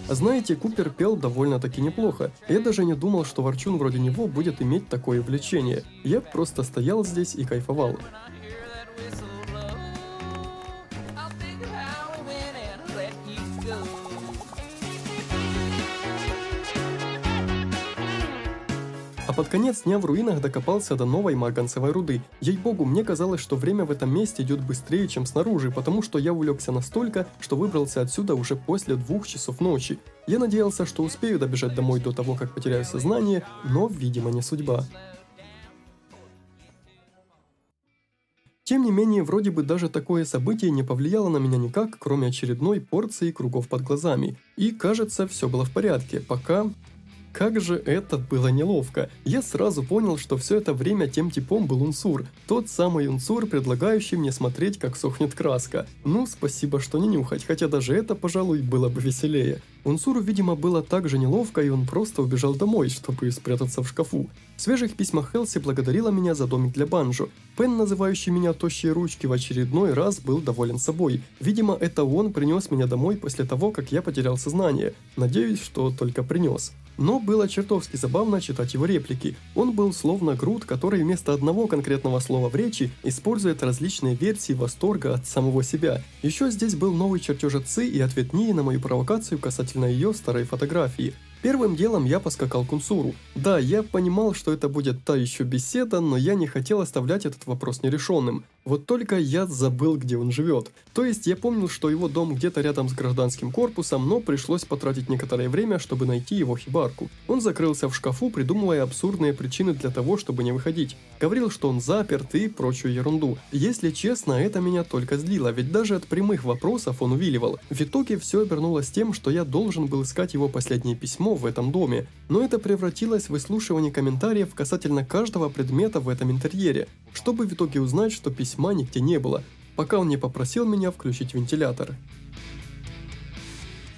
Знаете, Купер пел довольно-таки неплохо. Я даже не думал, что ворчун вроде него будет иметь такое влечение. Я просто стоял здесь и кайфовал. А под конец дня в руинах докопался до новой марганцевой руды. Ей-богу, мне казалось, что время в этом месте идет быстрее, чем снаружи, потому что я увлекся настолько, что выбрался отсюда уже после 2 часов ночи. Я надеялся, что успею добежать домой до того, как потеряю сознание, но, видимо, не судьба. Тем не менее, вроде бы даже такое событие не повлияло на меня никак, кроме очередной порции кругов под глазами. И, кажется, все было в порядке, пока... Как же это было неловко. Я сразу понял, что все это время тем типом был Унсур. Тот самый Унсур, предлагающий мне смотреть, как сохнет краска. Ну, спасибо, что не нюхать, хотя даже это, пожалуй, было бы веселее. Унсуру, видимо, было так же неловко, и он просто убежал домой, чтобы спрятаться в шкафу. В свежих письмах Элси благодарила меня за домик для банджо. Пен, называющий меня тощие ручки, в очередной раз был доволен собой. Видимо, это он принес меня домой после того, как я потерял сознание. Надеюсь, что только принес. Но было чертовски забавно читать его реплики. Он был словно Грут, который вместо одного конкретного слова в речи использует различные версии восторга от самого себя. Еще здесь был новый чертеж отцы и ответ Нии на мою провокацию касательно ее старой фотографии. Первым делом я поскакал к Унсуру. Да, я понимал, что это будет та еще беседа, но я не хотел оставлять этот вопрос нерешенным. Вот только я забыл, где он живет. То есть я помнил, что его дом где-то рядом с гражданским корпусом, но пришлось потратить некоторое время, чтобы найти его хибарку. Он закрылся в шкафу, придумывая абсурдные причины для того, чтобы не выходить. Говорил, что он заперт и прочую ерунду. Если честно, это меня только злило, ведь даже от прямых вопросов он увиливал. В итоге все обернулось тем, что я должен был искать его последнее письмо в этом доме. Но это превратилось в выслушивание комментариев касательно каждого предмета в этом интерьере, чтобы в итоге узнать, что письма нигде не было, пока он не попросил меня включить вентилятор.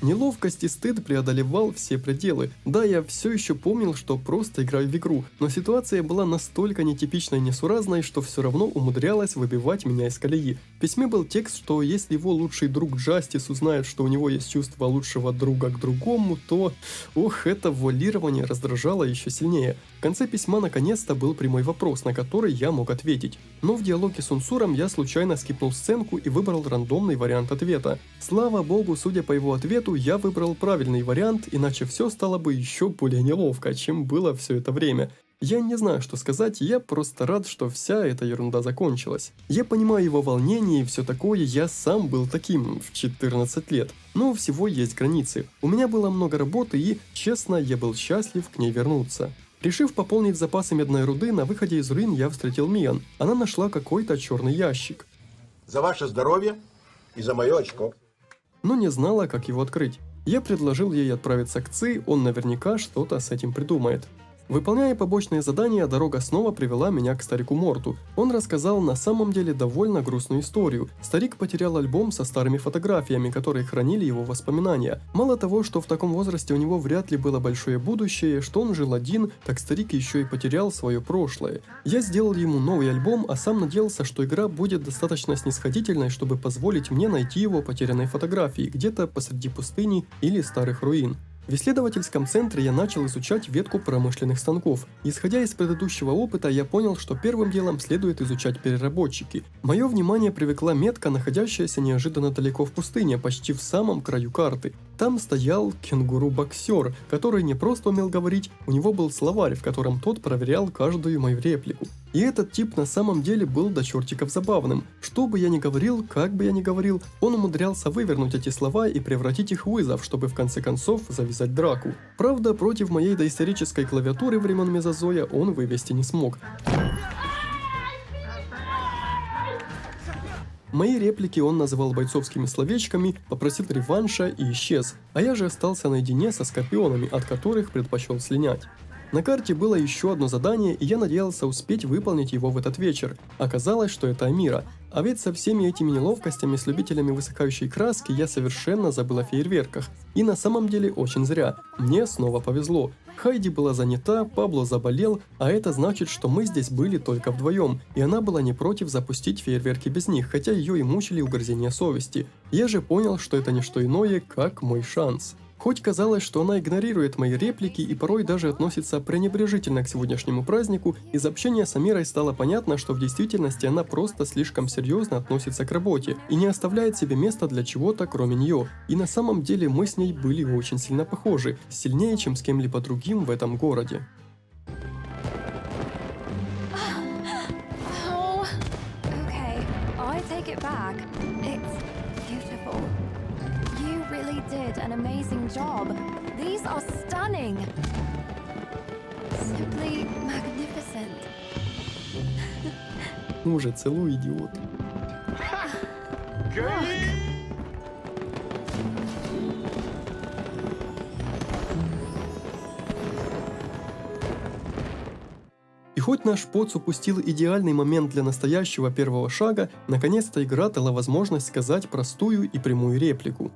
Неловкость и стыд преодолевал все пределы. Да, я все еще помнил, что просто играю в игру, но ситуация была настолько нетипичной и несуразной, что все равно умудрялась выбивать меня из колеи. В письме был текст, что если его лучший друг Джастис узнает, что у него есть чувство лучшего друга к другому, то... Ох, это вуалирование раздражало еще сильнее. В конце письма наконец-то был прямой вопрос, на который я мог ответить. Но в диалоге с Унсуром я случайно скипнул сценку и выбрал рандомный вариант ответа. Слава богу, судя по его ответу, я выбрал правильный вариант, иначе все стало бы еще более неловко, чем было все это время. Я не знаю, что сказать, я просто рад, что вся эта ерунда закончилась. Я понимаю его волнение и все такое, я сам был таким в 14 лет. Но у всего есть границы. У меня было много работы и, честно, я был счастлив к ней вернуться. Решив пополнить запасы медной руды, на выходе из руин я встретил Миан. Она нашла какой-то черный ящик.
За ваше здоровье и за мое очко.
Но не знала, как его открыть. Я предложил ей отправиться к Ци, он наверняка что-то с этим придумает. Выполняя побочные задания, дорога снова привела меня к старику Морту. Он рассказал на самом деле довольно грустную историю. Старик потерял альбом со старыми фотографиями, которые хранили его воспоминания. Мало того, что в таком возрасте у него вряд ли было большое будущее, что он жил один, так старик еще и потерял свое прошлое. Я сделал ему новый альбом, а сам надеялся, что игра будет достаточно снисходительной, чтобы позволить мне найти его потерянной фотографии где-то посреди пустыни или старых руин. В исследовательском центре я начал изучать ветку промышленных станков. Исходя из предыдущего опыта, я понял, что первым делом следует изучать переработчики. Мое внимание привлекла метка, находящаяся неожиданно далеко в пустыне, почти в самом краю карты. Там стоял кенгуру-боксер, который не просто умел говорить, у него был словарь, в котором тот проверял каждую мою реплику. И этот тип на самом деле был до чертиков забавным. Что бы я ни говорил, как бы я ни говорил, он умудрялся вывернуть эти слова и превратить их в вызов, чтобы в конце концов завязать драку. Правда, против моей доисторической клавиатуры времен Мезозоя он вывести не смог. Мои реплики он называл бойцовскими словечками, попросил реванша и исчез, а я же остался наедине со скорпионами, от которых предпочел слинять. На карте было еще одно задание, и я надеялся успеть выполнить его в этот вечер. Оказалось, что это Амира. А ведь со всеми этими неловкостями с любителями высыхающей краски я совершенно забыл о фейерверках. И на самом деле очень зря. Мне снова повезло. Хайди была занята, Пабло заболел, а это значит, что мы здесь были только вдвоем, и она была не против запустить фейерверки без них, хотя ее и мучили угрызения совести. Я же понял, что это не что иное, как мой шанс. Хоть казалось, что она игнорирует мои реплики и порой даже относится пренебрежительно к сегодняшнему празднику, из общения с Амирой стало понятно, что в действительности она просто слишком серьезно относится к работе и не оставляет себе места для чего-то кроме нее. И на самом деле мы с ней были очень сильно похожи, сильнее, чем с кем-либо другим в этом городе.
Did an amazing job. These are stunning. Simply magnificent.
Ну же, целуй, идиот. И хоть наш Поц упустил идеальный момент для настоящего первого шага, наконец-то игра дала возможность сказать простую и прямую реплику.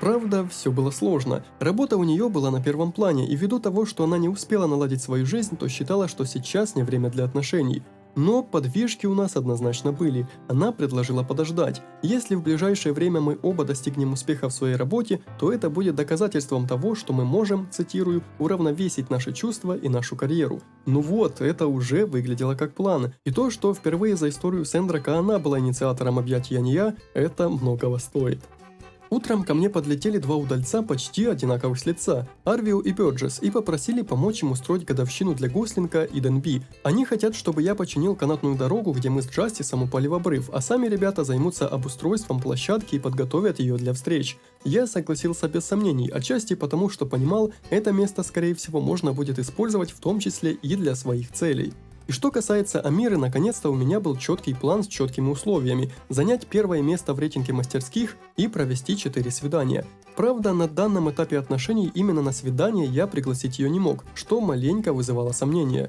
Правда, все было сложно. Работа у нее была на первом плане, и ввиду того, что она не успела наладить свою жизнь, то считала, что сейчас не время для отношений. Но подвижки у нас однозначно были. Она предложила подождать. Если в ближайшее время мы оба достигнем успеха в своей работе, то это будет доказательством того, что мы можем, цитирую, уравновесить наши чувства и нашу карьеру. Ну вот, это уже выглядело как план. И то, что впервые за историю Сендрака она была инициатором объятия не я, это многого стоит. Утром ко мне подлетели два удальца почти одинаковых с лица, Арвио и Бёрджес, и попросили помочь им устроить годовщину для Гослинга и Денби. Они хотят, чтобы я починил канатную дорогу, где мы с Джастисом упали в обрыв, а сами ребята займутся обустройством площадки и подготовят ее для встреч. Я согласился без сомнений, отчасти потому, что понимал, это место, скорее всего, можно будет использовать в том числе и для своих целей. И что касается Амиры, наконец-то у меня был четкий план с четкими условиями – занять первое место в рейтинге мастерских и провести 4 свидания. Правда, на данном этапе отношений именно на свидание я пригласить ее не мог, что маленько вызывало сомнения.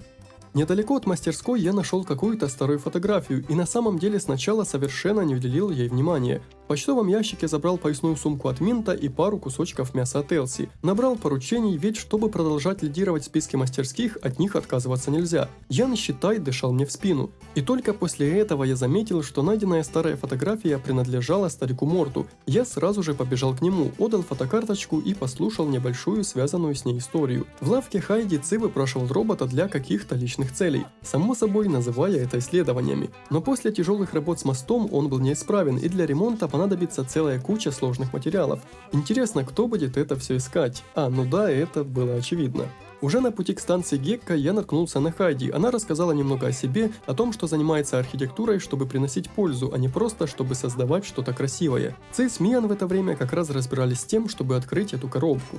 Недалеко от мастерской я нашел какую-то старую фотографию и на самом деле сначала совершенно не уделил ей внимания. В почтовом ящике забрал поясную сумку от Минта и пару кусочков мяса от Элси. Набрал поручений, ведь чтобы продолжать лидировать в списке мастерских, от них отказываться нельзя. Ян, считай, дышал мне в спину. И только после этого я заметил, что найденная старая фотография принадлежала старику Морту. Я сразу же побежал к нему, отдал фотокарточку и послушал небольшую связанную с ней историю. В лавке Хайди Ци выпрашивал робота для каких-то личных целей, само собой называя это исследованиями. Но после тяжелых работ с мостом он был неисправен, и для ремонта понадобится целая куча сложных материалов. Интересно, кто будет это все искать? Ну да, это было очевидно. Уже на пути к станции Гекка я наткнулся на Хайди. Она рассказала немного о себе, о том, что занимается архитектурой, чтобы приносить пользу, а не просто, чтобы создавать что-то красивое. Ци с Миан в это время как раз разбирались с тем, чтобы открыть эту коробку.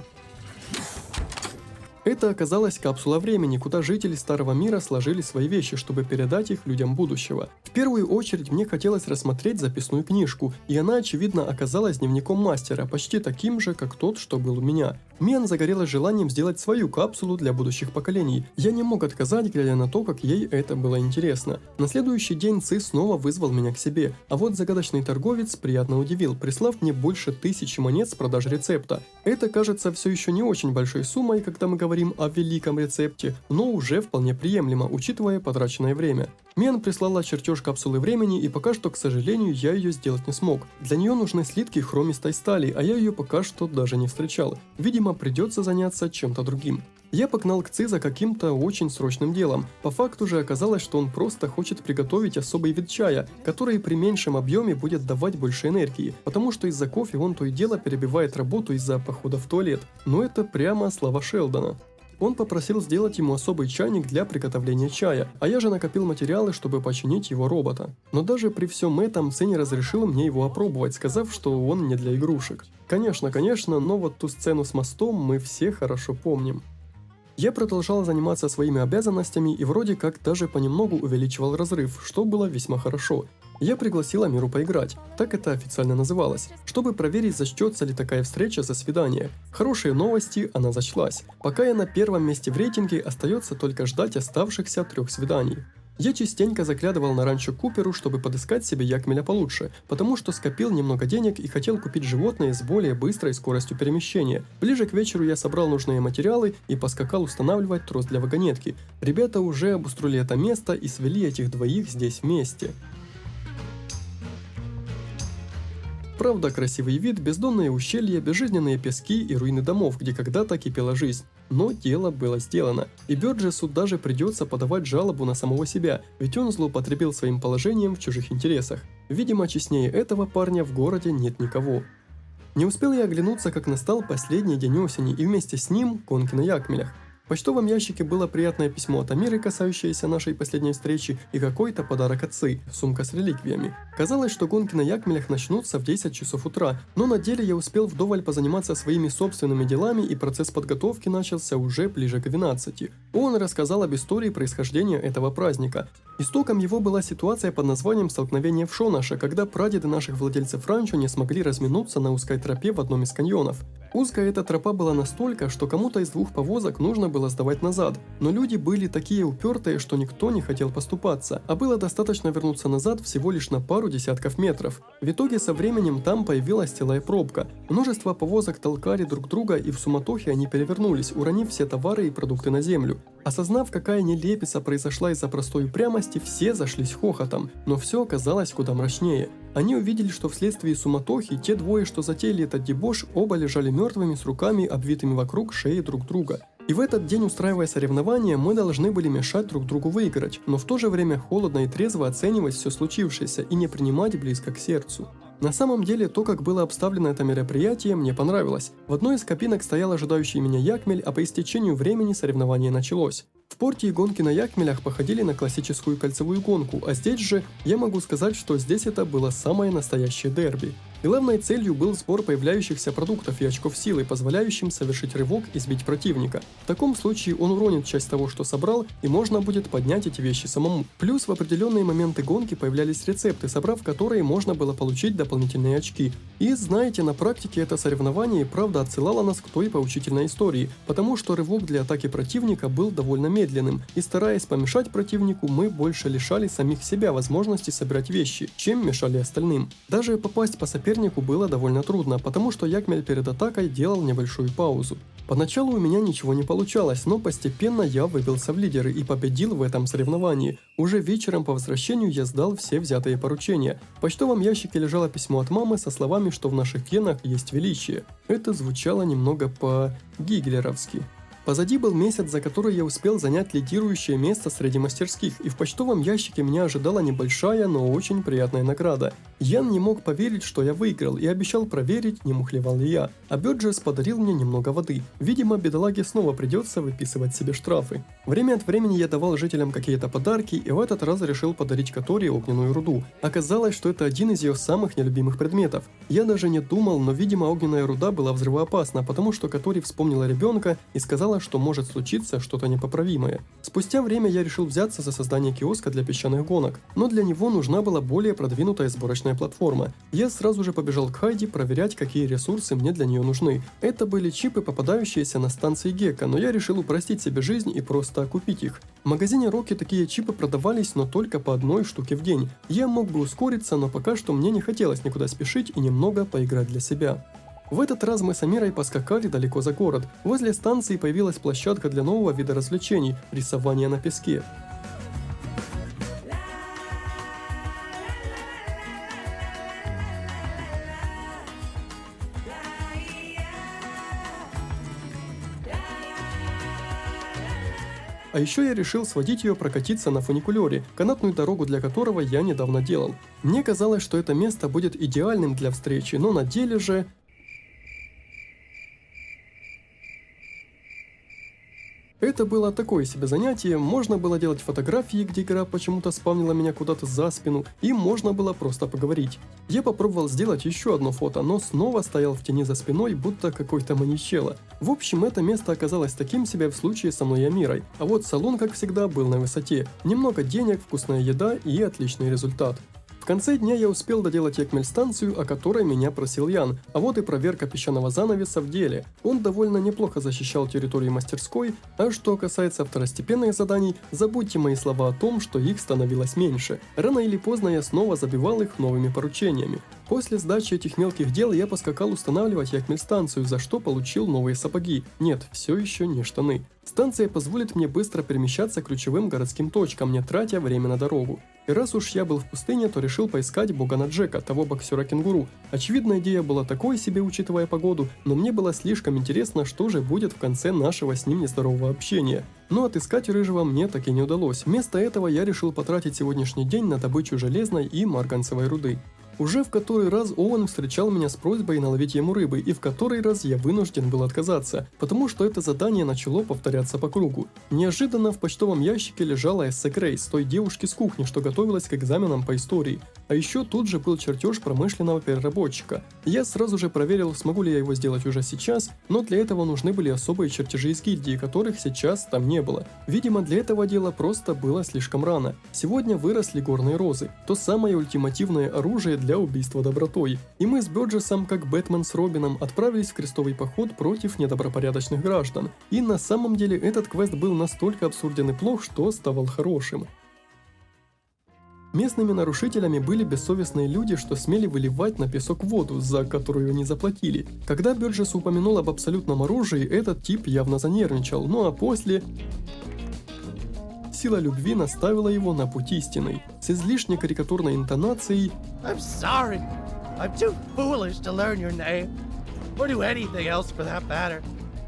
Это оказалась капсула времени, куда жители Старого Мира сложили свои вещи, чтобы передать их людям будущего. В первую очередь мне хотелось рассмотреть записную книжку, и она, очевидно, оказалась дневником мастера, почти таким же, как тот, что был у меня. Миан загорелась желанием сделать свою капсулу для будущих поколений. Я не мог отказать, глядя на то, как ей это было интересно. На следующий день Ци снова вызвал меня к себе, а вот загадочный торговец приятно удивил, прислав мне больше 1000 монет с продажи рецепта. Это кажется все еще не очень большой суммой, когда мы говорим о великом рецепте, но уже вполне приемлемо, учитывая потраченное время. Миан прислала чертеж капсулы времени, и пока что, к сожалению, я ее сделать не смог. Для нее нужны слитки хромистой стали, а я ее пока что даже не встречал. Видимо, придется заняться чем-то другим. Я погнал к Ци за каким-то очень срочным делом. По факту же оказалось, что он просто хочет приготовить особый вид чая, который при меньшем объеме будет давать больше энергии, потому что из-за кофе он то и дело перебивает работу из-за похода в туалет. Но это прямо слова Шелдона. Он попросил сделать ему особый чайник для приготовления чая, а я же накопил материалы, чтобы починить его робота. Но даже при всем этом Ци не разрешил мне его опробовать, сказав, что он не для игрушек. Конечно, но вот ту сцену с мостом мы все хорошо помним. Я продолжал заниматься своими обязанностями и вроде как даже понемногу увеличивал разрыв, что было весьма хорошо. Я пригласил Амиру поиграть, так это официально называлось, чтобы проверить, зачтется ли такая встреча за свидание. Хорошие новости, она зачлась. Пока я на первом месте в рейтинге, остается только ждать оставшихся 3 свиданий. Я частенько заглядывал на ранчо Куперу, чтобы подыскать себе Якмеля получше, потому что скопил немного денег и хотел купить животное с более быстрой скоростью перемещения. Ближе к вечеру я собрал нужные материалы и поскакал устанавливать трос для вагонетки. Ребята уже обустроили это место и свели этих двоих здесь вместе. Правда, красивый вид, бездонные ущелья, безжизненные пески и руины домов, где когда-то кипела жизнь. Но дело было сделано, и Бёрджесу даже придется подавать жалобу на самого себя, ведь он злоупотребил своим положением в чужих интересах. Видимо, честнее этого парня в городе нет никого. Не успел я оглянуться, как настал последний день осени, и вместе с ним гонки на Якмелях. В почтовом ящике было приятное письмо от Амиры, касающееся нашей последней встречи, и какой-то подарок от Ци, сумка с реликвиями. Казалось, что гонки на Якмелях начнутся в 10 часов утра, но на деле я успел вдоволь позаниматься своими собственными делами, и процесс подготовки начался уже ближе к 12. Он рассказал об истории происхождения этого праздника. Истоком его была ситуация под названием «Столкновение в Шонаше», когда прадеды наших владельцев ранчо не смогли разминуться на узкой тропе в одном из каньонов. Узкая эта тропа была настолько, что кому-то из 2 повозок нужно было сдавать назад, но люди были такие упертые, что никто не хотел поступаться, а было достаточно вернуться назад всего лишь на пару десятков метров. В итоге со временем там появилась целая пробка. Множество повозок толкали друг друга, и в суматохе они перевернулись, уронив все товары и продукты на землю. Осознав, какая нелепица произошла из-за простой упрямости, все зашлись хохотом, но все оказалось куда мрачнее. Они увидели, что вследствие суматохи те двое, что затеяли этот дебош, оба лежали мертвыми с руками, обвитыми вокруг шеи друг друга. И в этот день, устраивая соревнования, мы должны были мешать друг другу выиграть, но в то же время холодно и трезво оценивать все случившееся и не принимать близко к сердцу. На самом деле, то, как было обставлено это мероприятие, мне понравилось. В одной из кабинок стоял ожидающий меня Якмель, а по истечению времени соревнование началось. В порте и гонки на Якмелях походили на классическую кольцевую гонку, а здесь же я могу сказать, что здесь это было самое настоящее дерби. Главной целью был сбор появляющихся продуктов и очков силы, позволяющим совершить рывок и сбить противника. В таком случае он уронит часть того, что собрал, и можно будет поднять эти вещи самому. Плюс в определенные моменты гонки появлялись рецепты, собрав которые можно было получить дополнительные очки. И знаете, на практике это соревнование правда отсылало нас к той поучительной истории, потому что рывок для атаки противника был довольно медленным, и стараясь помешать противнику, мы больше лишали самих себя возможности собирать вещи, чем мешали остальным. Даже попасть по сопернику было довольно трудно, потому что Якмель перед атакой делал небольшую паузу. Поначалу у меня ничего не получалось, но постепенно я выбился в лидеры и победил в этом соревновании. Уже вечером по возвращению я сдал все взятые поручения. В почтовом ящике лежало письмо от мамы со словами, что в наших генах есть величие. Это звучало немного по-гиглеровски. Позади был месяц, за который я успел занять лидирующее место среди мастерских, и в почтовом ящике меня ожидала небольшая, но очень приятная награда. Ян не мог поверить, что я выиграл, и обещал проверить, не мухлевал ли я. А Бёрджес подарил мне немного воды. Видимо, бедолаге снова придется выписывать себе штрафы. Время от времени я давал жителям какие-то подарки, и в этот раз решил подарить Катори огненную руду. Оказалось, что это один из ее самых нелюбимых предметов. Я даже не думал, но, видимо, огненная руда была взрывоопасна, потому что Катори вспомнила ребенка и сказала, что может случиться что-то непоправимое. Спустя время я решил взяться за создание киоска для песчаных гонок, но для него нужна была более продвинутая сборочная платформа. Я сразу же побежал к Хайди проверять, какие ресурсы мне для нее нужны. Это были чипы, попадающиеся на станции Гекко, но я решил упростить себе жизнь и просто купить их. В магазине Роки такие чипы продавались, но только по одной штуке в день. Я мог бы ускориться, но пока что мне не хотелось никуда спешить и немного поиграть для себя. В этот раз мы с Амирой поскакали далеко за город. Возле станции появилась площадка для нового вида развлечений – рисование на песке. А еще я решил сводить ее прокатиться на фуникулере, канатную дорогу для которого я недавно делал. Мне казалось, что это место будет идеальным для встречи, но на деле же... Это было такое себе занятие, можно было делать фотографии, где игра почему-то спавнила меня куда-то за спину, и можно было просто поговорить. Я попробовал сделать еще одно фото, но снова стоял в тени за спиной, будто какой-то маньячелло. В общем, это место оказалось таким себе в случае со мной и Амирой, а вот салон, как всегда, был на высоте. Немного денег, вкусная еда и отличный результат. В конце дня я успел доделать Якмель-станцию, о которой меня просил Ян, а вот и проверка песчаного занавеса в деле. Он довольно неплохо защищал территорию мастерской, а что касается второстепенных заданий, забудьте мои слова о том, что их становилось меньше. Рано или поздно я снова забивал их новыми поручениями. После сдачи этих мелких дел я поскакал устанавливать Якмель-станцию, за что получил новые сапоги. Нет, все еще не штаны. Станция позволит мне быстро перемещаться к ключевым городским точкам, не тратя время на дорогу. И раз уж я был в пустыне, то решил поискать Богана Джека, того боксера-кенгуру. Очевидно, идея была такой себе, учитывая погоду, но мне было слишком интересно, что же будет в конце нашего с ним нездорового общения. Но отыскать рыжего мне так и не удалось. Вместо этого я решил потратить сегодняшний день на добычу железной и марганцевой руды. Уже в который раз Оуэн встречал меня с просьбой наловить ему рыбы, и в который раз я вынужден был отказаться, потому что это задание начало повторяться по кругу. Неожиданно в почтовом ящике лежала эссе Грейс, той девушки с кухни, что готовилась к экзаменам по истории. А еще тут же был чертеж промышленного переработчика. Я сразу же проверил, смогу ли я его сделать уже сейчас, но для этого нужны были особые чертежи из гильдии, которых сейчас там не было. Видимо, для этого дела просто было слишком рано. Сегодня выросли горные розы, то самое ультимативное оружие для убийства добротой. И мы с Бёрджесом, как Бэтмен с Робином, отправились в крестовый поход против недобропорядочных граждан. И на самом деле этот квест был настолько абсурден и плох, что ставал хорошим. Местными нарушителями были бессовестные люди, что смели выливать на песок воду, за которую они заплатили. Когда Бёрджес упомянул об абсолютном оружии, этот тип явно занервничал, ну а после... Сила любви наставила его на путь истинный. С излишне карикатурной интонацией
I'm sorry. I'm too foolish to learn your name. Or do anything else for that matter.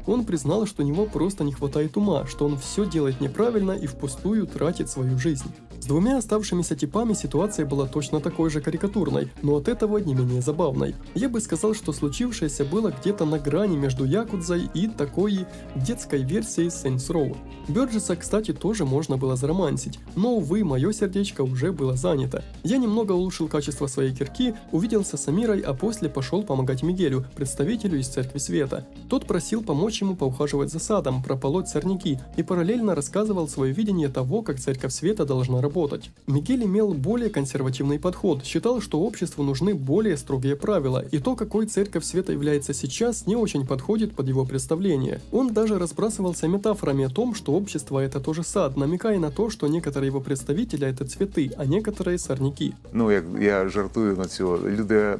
Он признал, что у него просто не хватает ума, что он все делает неправильно и впустую тратит свою жизнь. С двумя оставшимися типами ситуация была точно такой же карикатурной, но от этого не менее забавной. Я бы сказал, что случившееся было где-то на грани между Якудзой и такой детской версией Saints Row. Бёрджеса, кстати, тоже можно было заромансить, но, увы, мое сердечко уже было занято. Я немного улучшил качество своей кирки, увиделся с Амирой, а после пошел помогать Мигелю, представителю из Церкви Света. Тот просил помочь ему поухаживать за садом, прополоть сорняки и параллельно рассказывал свое видение того, как Церковь Света должна работать. Мигель имел более консервативный подход, считал, что обществу нужны более строгие правила, и то, какой Церковь Света является сейчас, не очень подходит под его представление. Он даже разбрасывался метафорами о том, что общество это тоже сад, намекая на то, что некоторые его представители это цветы, а некоторые сорняки.
Ну, я жартую на цього. Люди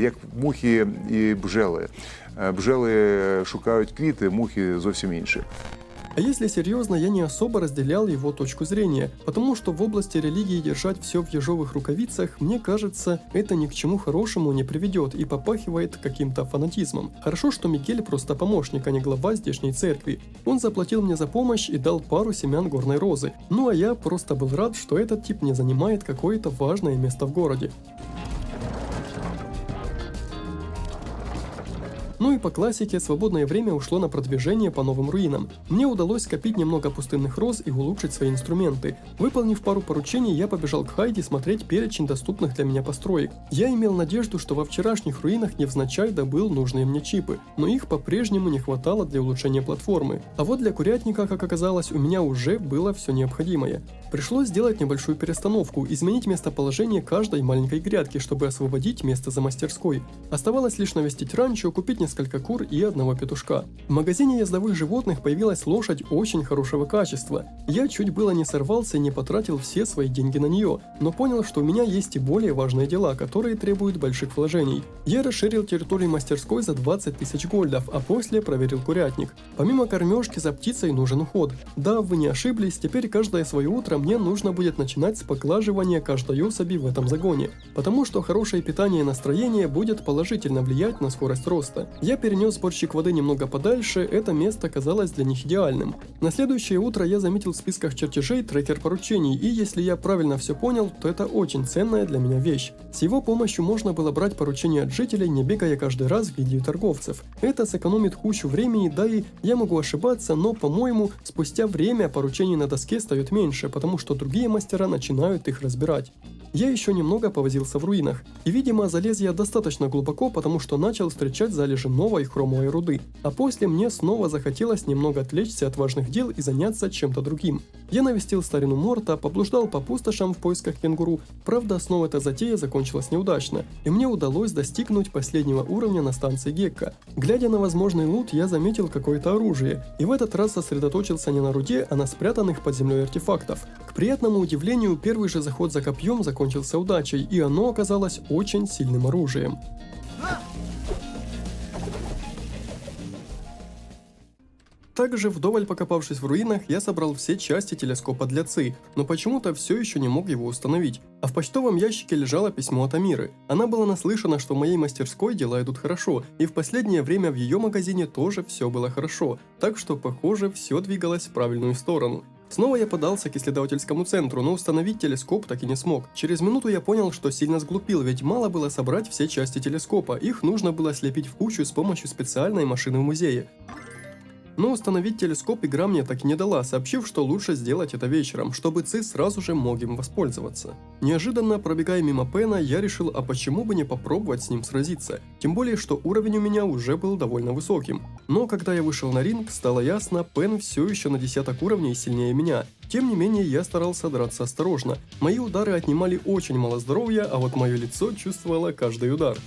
як мухи і бджели. Бджели шукають квіти, мухи зовсім інші.
А если серьезно, я не особо разделял его точку зрения, потому что в области религии держать все в ежовых рукавицах, мне кажется, это ни к чему хорошему не приведет и попахивает каким-то фанатизмом. Хорошо, что Мигель просто помощник, а не глава здешней церкви. Он заплатил мне за помощь и дал пару семян горной розы. Ну а я просто был рад, что этот тип не занимает какое-то важное место в городе. Ну и по классике, свободное время ушло на продвижение по новым руинам. Мне удалось скопить немного пустынных роз и улучшить свои инструменты. Выполнив пару поручений, я побежал к Хайди смотреть перечень доступных для меня построек. Я имел надежду, что во вчерашних руинах невзначай добыл нужные мне чипы, но их по-прежнему не хватало для улучшения платформы. А вот для курятника, как оказалось, у меня уже было все необходимое. Пришлось сделать небольшую перестановку, изменить местоположение каждой маленькой грядки, чтобы освободить место за мастерской. Оставалось лишь навестить ранчо, купить несколько кур и одного петушка. В магазине ездовых животных появилась лошадь очень хорошего качества. Я чуть было не сорвался и не потратил все свои деньги на нее, но понял, что у меня есть и более важные дела, которые требуют больших вложений. Я расширил территорию мастерской за 20 тысяч гольдов, а после проверил курятник. Помимо кормежки за птицей нужен уход. Да, вы не ошиблись, теперь каждое свое утро мне нужно будет начинать с поглаживания каждой особи в этом загоне, потому что хорошее питание и настроение будет положительно влиять на скорость роста. Я перенес сборщик воды немного подальше, это место казалось для них идеальным. На следующее утро я заметил в списках чертежей трекер поручений, и если я правильно все понял, то это очень ценная для меня вещь. С его помощью можно было брать поручения от жителей, не бегая каждый раз в гильдию торговцев. Это сэкономит кучу времени, да и я могу ошибаться, но, по-моему, спустя время поручений на доске стает меньше, потому что другие мастера начинают их разбирать. Я еще немного повозился в руинах, и, видимо, залез я достаточно глубоко, потому что начал встречать залежи новой хромовой руды, а после мне снова захотелось немного отвлечься от важных дел и заняться чем-то другим. Я навестил старину Морта, поблуждал по пустошам в поисках кенгуру, правда, снова эта затея закончилась неудачно, и мне удалось достигнуть последнего уровня на станции Гекка. Глядя на возможный лут, я заметил какое-то оружие, и в этот раз сосредоточился не на руде, а на спрятанных под землей артефактов. К приятному удивлению, первый же заход за копьем закончился удачей, и оно оказалось очень сильным оружием. Также, вдоволь покопавшись в руинах, я собрал все части телескопа для ЦИ, но почему-то все еще не мог его установить. А в почтовом ящике лежало письмо от Амиры. Она была наслышана, что в моей мастерской дела идут хорошо, и в последнее время в ее магазине тоже все было хорошо, так что, похоже, все двигалось в правильную сторону. Снова я подался к исследовательскому центру, но установить телескоп так и не смог. Через минуту я понял, что сильно сглупил, ведь мало было собрать все части телескопа, их нужно было слепить в кучу с помощью специальной машины в музее. Но установить телескоп игра мне так и не дала, сообщив, что лучше сделать это вечером, чтобы ЦИ сразу же мог им воспользоваться. Неожиданно, пробегая мимо Пена, я решил, а почему бы не попробовать с ним сразиться, тем более, что уровень у меня уже был довольно высоким. Но когда я вышел на ринг, стало ясно, Пен все еще на десяток уровней сильнее меня. Тем не менее, я старался драться осторожно. Мои удары отнимали очень мало здоровья, а вот мое лицо чувствовало каждый удар.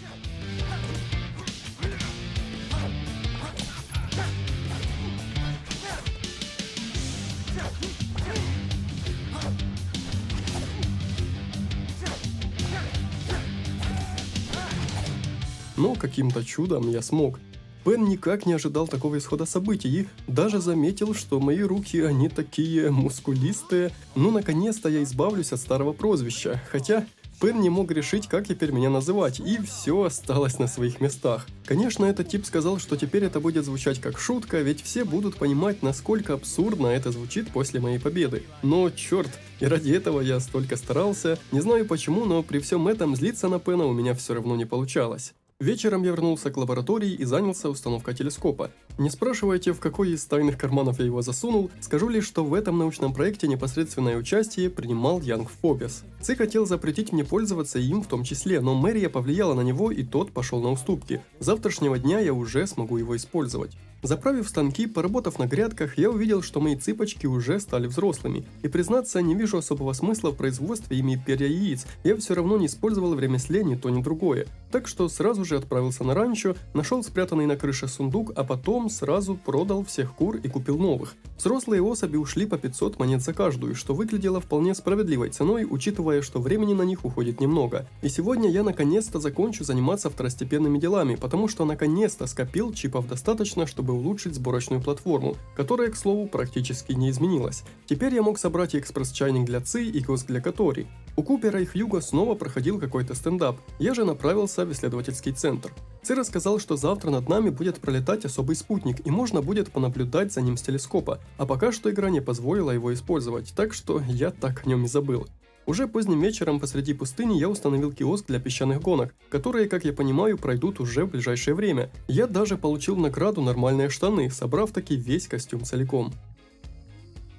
Но каким-то чудом я смог. Пен никак не ожидал такого исхода событий и даже заметил, что мои руки, они такие мускулистые. Ну, наконец-то я избавлюсь от старого прозвища. Хотя, Пен не мог решить, как теперь меня называть, и все осталось на своих местах. Конечно, этот тип сказал, что теперь это будет звучать как шутка, ведь все будут понимать, насколько абсурдно это звучит после моей победы. Но черт, и ради этого я столько старался. Не знаю почему, но при всем этом злиться на Пена у меня все равно не получалось. Вечером я вернулся к лаборатории и занялся установкой телескопа. Не спрашивайте, в какой из тайных карманов я его засунул, скажу лишь, что в этом научном проекте непосредственное участие принимал Янг Фобес. Ци хотел запретить мне пользоваться им в том числе, но мэрия повлияла на него, и тот пошел на уступки. С завтрашнего дня я уже смогу его использовать. Заправив станки, поработав на грядках, я увидел, что мои цыпочки уже стали взрослыми. И признаться, не вижу особого смысла в производстве ими перья яиц, я все равно не использовал в ремесле ни то ни другое. Так что сразу же отправился на ранчо, нашел спрятанный на крыше сундук, а потом сразу продал всех кур и купил новых. Взрослые особи ушли по 500 монет за каждую, что выглядело вполне справедливой ценой, учитывая, что времени на них уходит немного. И сегодня я наконец-то закончу заниматься второстепенными делами, потому что наконец-то скопил чипов достаточно, чтобы улучшить сборочную платформу, которая, к слову, практически не изменилась. Теперь я мог собрать и экспресс-чайник для Ци, и киоск для Катори. У Купера и Хьюго снова проходил какой-то стендап, я же направился в исследовательский центр. Ци рассказал, что завтра над нами будет пролетать особый спутник, и можно будет понаблюдать за ним с телескопа, а пока что игра не позволила его использовать, так что я так о нем и забыл. Уже поздним вечером посреди пустыни я установил киоск для песчаных гонок, которые, как я понимаю, пройдут уже в ближайшее время. Я даже получил награду нормальные штаны, собрав таки весь костюм целиком.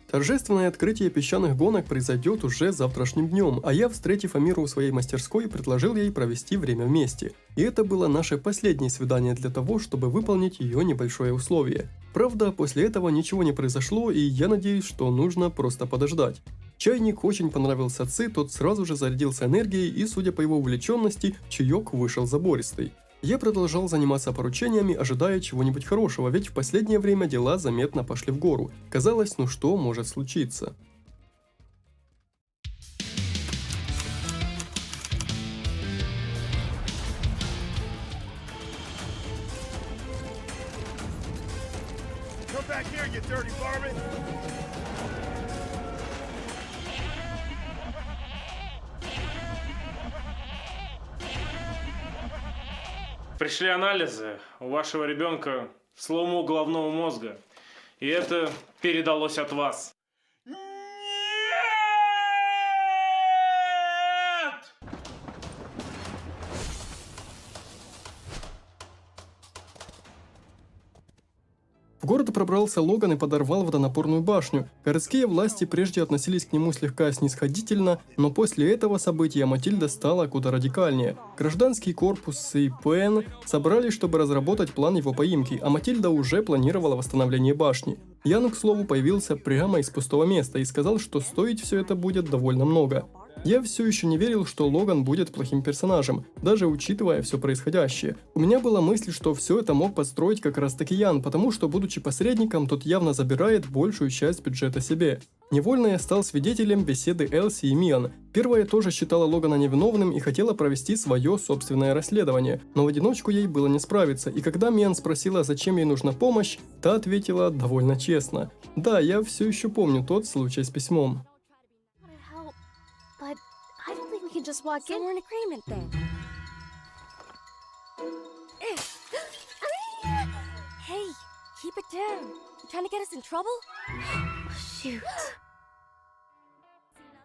Торжественное открытие песчаных гонок произойдет уже завтрашним днем, а я, встретив Амиру у своей мастерской, предложил ей провести время вместе. И это было наше последнее свидание для того, чтобы выполнить ее небольшое условие. Правда, после этого ничего не произошло, и я надеюсь, что нужно просто подождать. Чайник очень понравился Ци, тот сразу же зарядился энергией, и, судя по его увлеченности, чаек вышел забористый. Я продолжал заниматься поручениями, ожидая чего-нибудь хорошего, ведь в последнее время дела заметно пошли в гору. Казалось, ну что может случиться?
Пришли анализы. У вашего ребенка слом головного мозга. И это передалось от вас.
В город пробрался Логан и подорвал водонапорную башню. Городские власти прежде относились к нему слегка снисходительно, но после этого события Матильда стала куда радикальнее. Гражданский корпус и Пен собрались, чтобы разработать план его поимки, а Матильда уже планировала восстановление башни. Ян, к слову, появился прямо из пустого места и сказал, что стоить все это будет довольно много. Я все еще не верил, что Логан будет плохим персонажем, даже учитывая все происходящее. У меня была мысль, что все это мог подстроить как раз таки Ян, потому что, будучи посредником, тот явно забирает большую часть бюджета себе. Невольно я стал свидетелем беседы Элси и Миан. Первая тоже считала Логана невиновным и хотела провести свое собственное расследование, но в одиночку ей было не справиться, и когда Миан спросила, зачем ей нужна помощь, та ответила довольно честно. Да, я все еще помню тот случай с письмом.
I don't think we can just walk in. We're in agreement then. Hey, keep it down. You trying to get us in trouble? Shoot.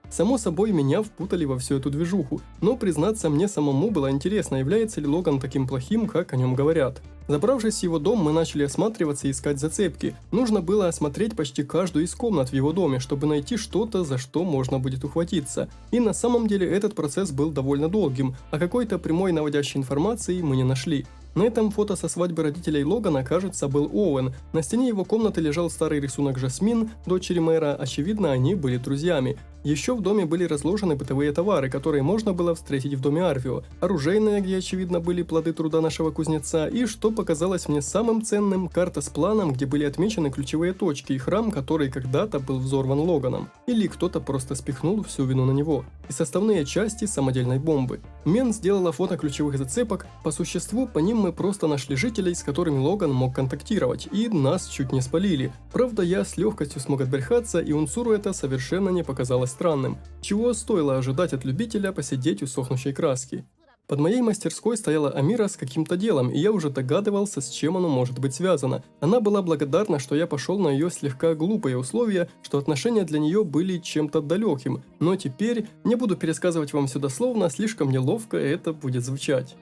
Само собой, меня впутали во всю эту движуху, но, признаться, мне самому было интересно, является ли Логан таким плохим, как о нем говорят. Забравшись в его дом, мы начали осматриваться и искать зацепки. Нужно было осмотреть почти каждую из комнат в его доме, чтобы найти что-то, за что можно будет ухватиться. И на самом деле этот процесс был довольно долгим, а какой-то прямой наводящей информации мы не нашли. На этом фото со свадьбы родителей Логана, кажется, был Оуэн. На стене его комнаты лежал старый рисунок Жасмин, дочери мэра, очевидно, они были друзьями. Еще в доме были разложены бытовые товары, которые можно было встретить в доме Арвио, оружейные, где, очевидно, были плоды труда нашего кузнеца, и, что показалось мне самым ценным, карта с планом, где были отмечены ключевые точки и храм, который когда-то был взорван Логаном. Или кто-то просто спихнул всю вину на него. И составные части самодельной бомбы. Мен сделала фото ключевых зацепок, по существу по ним мы просто нашли жителей, с которыми Логан мог контактировать, и нас чуть не спалили. Правда, я с легкостью смог отбрехаться, и Унцуру это совершенно не показалось странным, чего стоило ожидать от любителя посидеть у сохнущей краски. Под моей мастерской стояла Амира с каким-то делом, и я уже догадывался, с чем оно может быть связано. Она была благодарна, что я пошел на ее слегка глупые условия, что отношения для нее были чем-то далеким, но теперь не буду пересказывать вам все дословно, слишком неловко это будет звучать.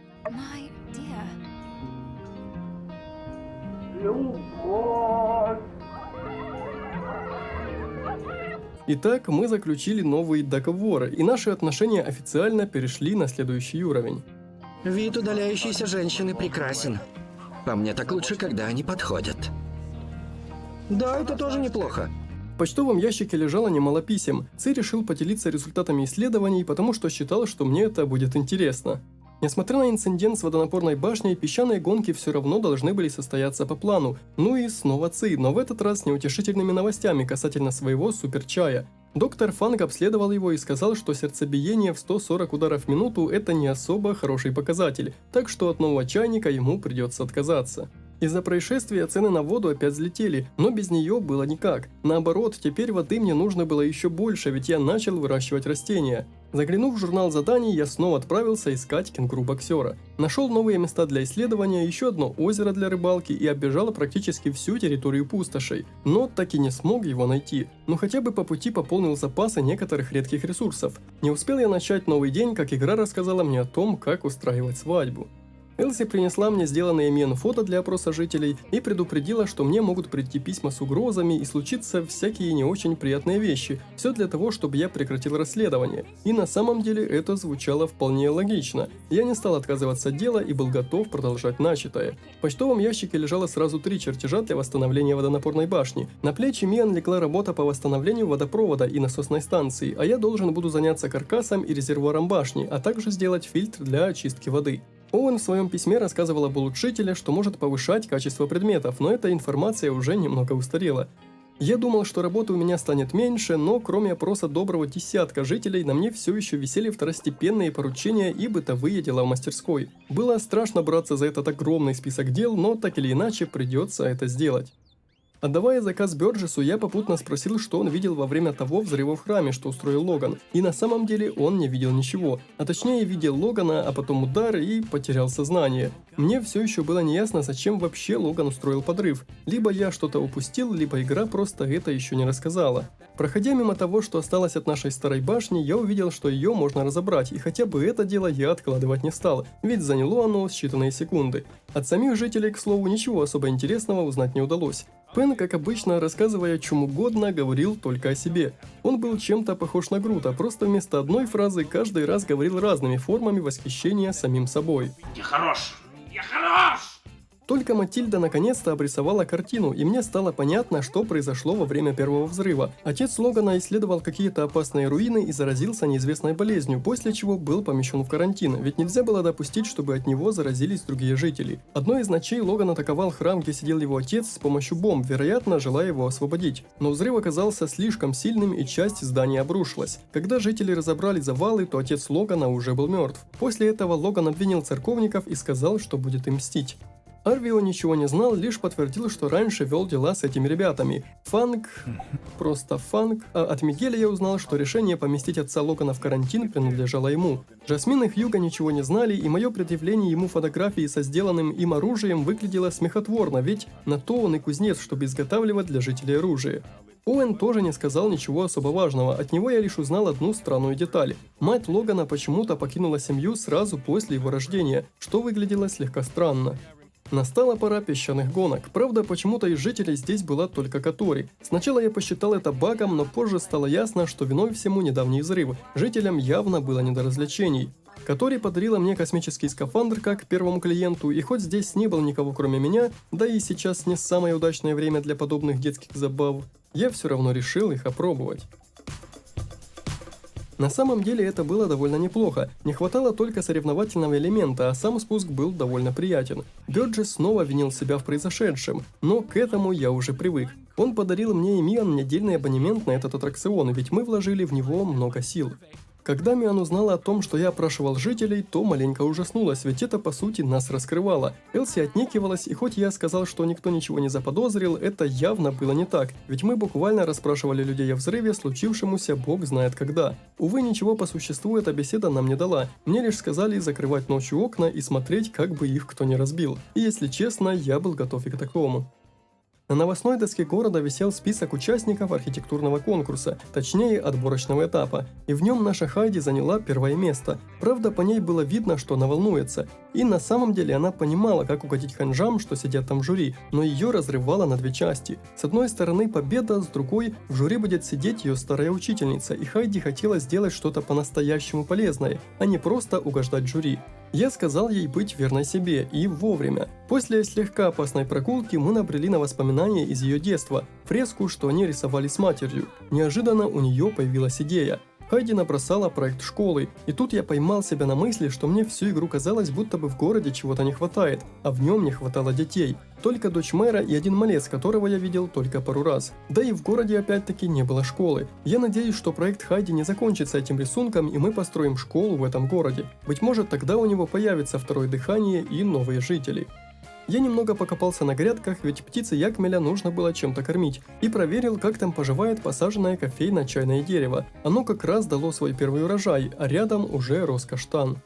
Итак, мы заключили новый договор, и наши отношения официально перешли на следующий уровень.
Вид удаляющейся женщины прекрасен. По мне так лучше, когда они подходят. Да, это тоже неплохо.
В почтовом ящике лежало немало писем. Ци решил поделиться результатами исследований, потому что считал, что мне это будет интересно. Несмотря на инцидент с водонапорной башней, песчаные гонки все равно должны были состояться по плану. Ну и снова Ци, но в этот раз с неутешительными новостями касательно своего суперчая. Доктор Фанг обследовал его и сказал, что сердцебиение в 140 ударов в минуту – это не особо хороший показатель, так что от нового чайника ему придется отказаться. Из-за происшествия цены на воду опять взлетели, но без нее было никак. Наоборот, теперь воды мне нужно было еще больше, ведь я начал выращивать растения. Заглянув в журнал заданий, я снова отправился искать кенгуру-боксера. Нашел новые места для исследования, еще одно озеро для рыбалки и оббежал практически всю территорию пустошей. Но так и не смог его найти. Но хотя бы по пути пополнил запасы некоторых редких ресурсов. Не успел я начать новый день, как игра рассказала мне о том, как устраивать свадьбу. Элси принесла мне сделанные Мен фото для опроса жителей и предупредила, что мне могут прийти письма с угрозами и случиться всякие не очень приятные вещи. Все для того, чтобы я прекратил расследование. И на самом деле это звучало вполне логично. Я не стал отказываться от дела и был готов продолжать начатое. В почтовом ящике лежало сразу 3 чертежа для восстановления водонапорной башни. На плечи Миан легла работа по восстановлению водопровода и насосной станции, а я должен буду заняться каркасом и резервуаром башни, а также сделать фильтр для очистки воды. Оуэн в своем письме рассказывал об улучшителе, что может повышать качество предметов, но эта информация уже немного устарела. Я думал, что работы у меня станет меньше, но кроме опроса доброго десятка жителей, на мне все еще висели второстепенные поручения и бытовые дела в мастерской. Было страшно браться за этот огромный список дел, но так или иначе придется это сделать. Отдавая заказ Бёрджесу, я попутно спросил, что он видел во время того взрыва в храме, что устроил Логан. И на самом деле он не видел ничего. А точнее видел Логана, а потом удар и потерял сознание. Мне все еще было неясно, зачем вообще Логан устроил подрыв. Либо я что-то упустил, либо игра просто это еще не рассказала. Проходя мимо того, что осталось от нашей старой башни, я увидел, что ее можно разобрать, и хотя бы это дело я откладывать не стал, ведь заняло оно считанные секунды. От самих жителей, к слову, ничего особо интересного узнать не удалось. Пен, как обычно, рассказывая о чем угодно, говорил только о себе. Он был чем-то похож на Грута, просто вместо одной фразы каждый раз говорил разными формами восхищения самим собой.
Я хорош! Я хорош!
Только Матильда наконец-то обрисовала картину, и мне стало понятно, что произошло во время первого взрыва. Отец Логана исследовал какие-то опасные руины и заразился неизвестной болезнью, после чего был помещен в карантин, ведь нельзя было допустить, чтобы от него заразились другие жители. Одной из ночей Логан атаковал храм, где сидел его отец, с помощью бомб, вероятно, желая его освободить. Но взрыв оказался слишком сильным, и часть здания обрушилась. Когда жители разобрали завалы, то отец Логана уже был мертв. После этого Логан обвинил церковников и сказал, что будет им мстить. Арвио ничего не знал, лишь подтвердил, что раньше вел дела с этими ребятами. Фанг, просто Фанг, а от Мигеля я узнал, что решение поместить отца Логана в карантин принадлежало ему. Жасмин и Хьюго ничего не знали, и мое предъявление ему фотографии со сделанным им оружием выглядело смехотворно, ведь на то он и кузнец, чтобы изготавливать для жителей оружие. Оуэн тоже не сказал ничего особо важного, от него я лишь узнал одну странную деталь. Мать Логана почему-то покинула семью сразу после его рождения, что выглядело слегка странно. Настала пора песчаных гонок. Правда, почему-то из жителей здесь была только Катори. Сначала я посчитал это багом, но позже стало ясно, что виной всему недавний взрыв. Жителям явно было не до развлечений. Катори подарила мне космический скафандр как первому клиенту, и хоть здесь не было никого кроме меня, да и сейчас не самое удачное время для подобных детских забав, я все равно решил их опробовать. На самом деле это было довольно неплохо, не хватало только соревновательного элемента, а сам спуск был довольно приятен. Бёрджес снова винил себя в произошедшем, но к этому я уже привык. Он подарил мне и Миан недельный абонемент на этот аттракцион, ведь мы вложили в него много сил. Когда Миан узнала о том, что я опрашивал жителей, то маленько ужаснулась, ведь это по сути нас раскрывало. Элси отнекивалась, и хоть я сказал, что никто ничего не заподозрил, это явно было не так, ведь мы буквально расспрашивали людей о взрыве, случившемуся бог знает когда. Увы, ничего по существу эта беседа нам не дала, мне лишь сказали закрывать ночью окна и смотреть, как бы их кто не разбил. И если честно, я был готов и к такому. На новостной доске города висел список участников архитектурного конкурса, точнее отборочного этапа, и в нем наша Хайди заняла первое место. Правда, по ней было видно, что она волнуется, и на самом деле она понимала, как угодить ханжам, что сидят там в жюри, но ее разрывало на две части. С одной стороны победа, с другой в жюри будет сидеть ее старая учительница, и Хайди хотела сделать что-то по-настоящему полезное, а не просто угождать жюри. Я сказал ей быть верной себе и вовремя. После слегка опасной прогулки мы набрели на воспоминания из ее детства, фреску, что они рисовали с матерью. Неожиданно у нее появилась идея. Хайди набросала проект школы, и тут я поймал себя на мысли, что мне всю игру казалось, будто бы в городе чего-то не хватает, а в нем не хватало детей. Только дочь мэра и один малец, которого я видел только пару раз. Да и в городе опять-таки не было школы. Я надеюсь, что проект Хайди не закончится этим рисунком, и мы построим школу в этом городе. Быть может, тогда у него появится второе дыхание и новые жители. Я немного покопался на грядках, ведь птицы Якмеля нужно было чем-то кормить, и проверил, как там поживает посаженное кофейно-чайное дерево. Оно как раз дало свой первый урожай, а рядом уже рос каштан.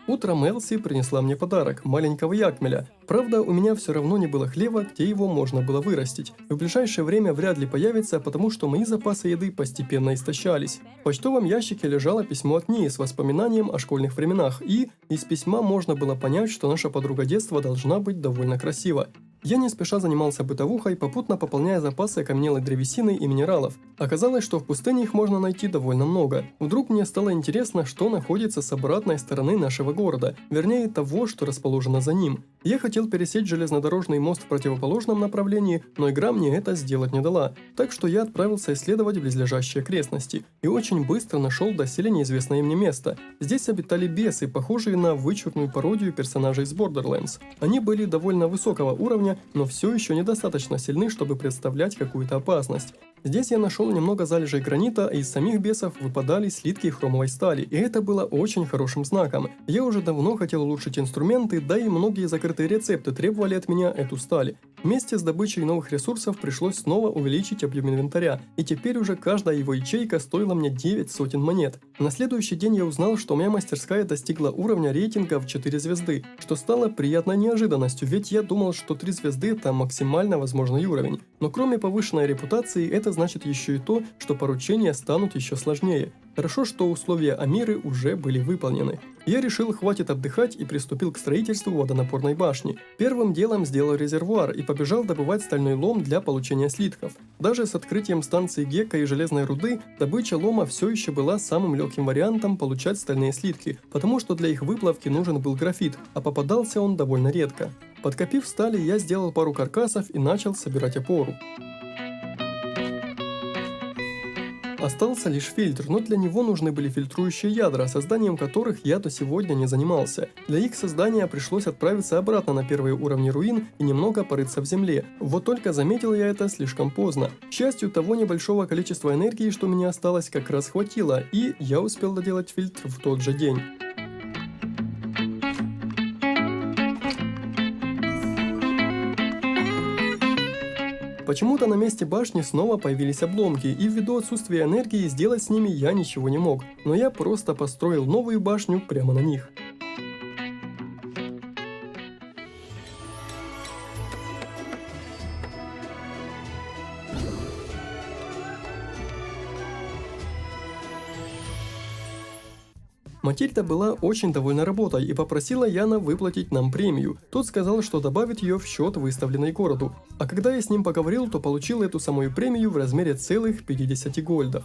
Утром Элси принесла мне подарок – маленького Якмеля. Правда, у меня все равно не было хлева, где его можно было вырастить. В ближайшее время вряд ли появится, потому что мои запасы еды постепенно истощались. В почтовом ящике лежало письмо от Нии с воспоминанием о школьных временах, и из письма можно было понять, что наша подруга детства должна быть довольно красива. Я не спеша занимался бытовухой, попутно пополняя запасы окаменелой древесины и минералов. Оказалось, что в пустыне их можно найти довольно много. Вдруг мне стало интересно, что находится с обратной стороны нашего города, вернее того, что расположено за ним. Я хотел пересечь железнодорожный мост в противоположном направлении, но игра мне это сделать не дала, так что я отправился исследовать близлежащие окрестности и очень быстро нашел доселе неизвестное мне место. Здесь обитали бесы, похожие на вычурную пародию персонажей из Borderlands. Они были довольно высокого уровня, но все еще недостаточно сильны, чтобы представлять какую-то опасность. Здесь я нашел немного залежей гранита, а из самих бесов выпадали слитки хромовой стали, и это было очень хорошим знаком. Я уже давно хотел улучшить инструменты, да и многие закрытые рецепты требовали от меня эту сталь. Вместе с добычей новых ресурсов пришлось снова увеличить объем инвентаря, и теперь уже каждая его ячейка стоила мне 9 сотен монет. На следующий день я узнал, что моя мастерская достигла уровня рейтинга в 4 звезды, что стало приятной неожиданностью, ведь я думал, что 3 звезды это максимально возможный уровень. Но кроме повышенной репутации, это значит еще и то, что поручения станут еще сложнее. Хорошо, что условия Амиры уже были выполнены. Я решил, хватит отдыхать, и приступил к строительству водонапорной башни. Первым делом сделал резервуар и побежал добывать стальной лом для получения слитков. Даже с открытием станции Гекка и железной руды, добыча лома все еще была самым легким вариантом получать стальные слитки, потому что для их выплавки нужен был графит, а попадался он довольно редко. Подкопив стали, я сделал пару каркасов и начал собирать опору. Остался лишь фильтр, но для него нужны были фильтрующие ядра, созданием которых я до сегодня не занимался. Для их создания пришлось отправиться обратно на первые уровни руин и немного порыться в земле. Вот только заметил я это слишком поздно. К счастью, того небольшого количества энергии, что у меня осталось, как раз хватило, и я успел доделать фильтр в тот же день. Почему-то на месте башни снова появились обломки, и ввиду отсутствия энергии сделать с ними я ничего не мог, но я просто построил новую башню прямо на них. Матильда была очень довольна работой и попросила Яна выплатить нам премию. Тот сказал, что добавит ее в счет, выставленный городу. А когда я с ним поговорил, то получил эту самую премию в размере целых 50 гольдов.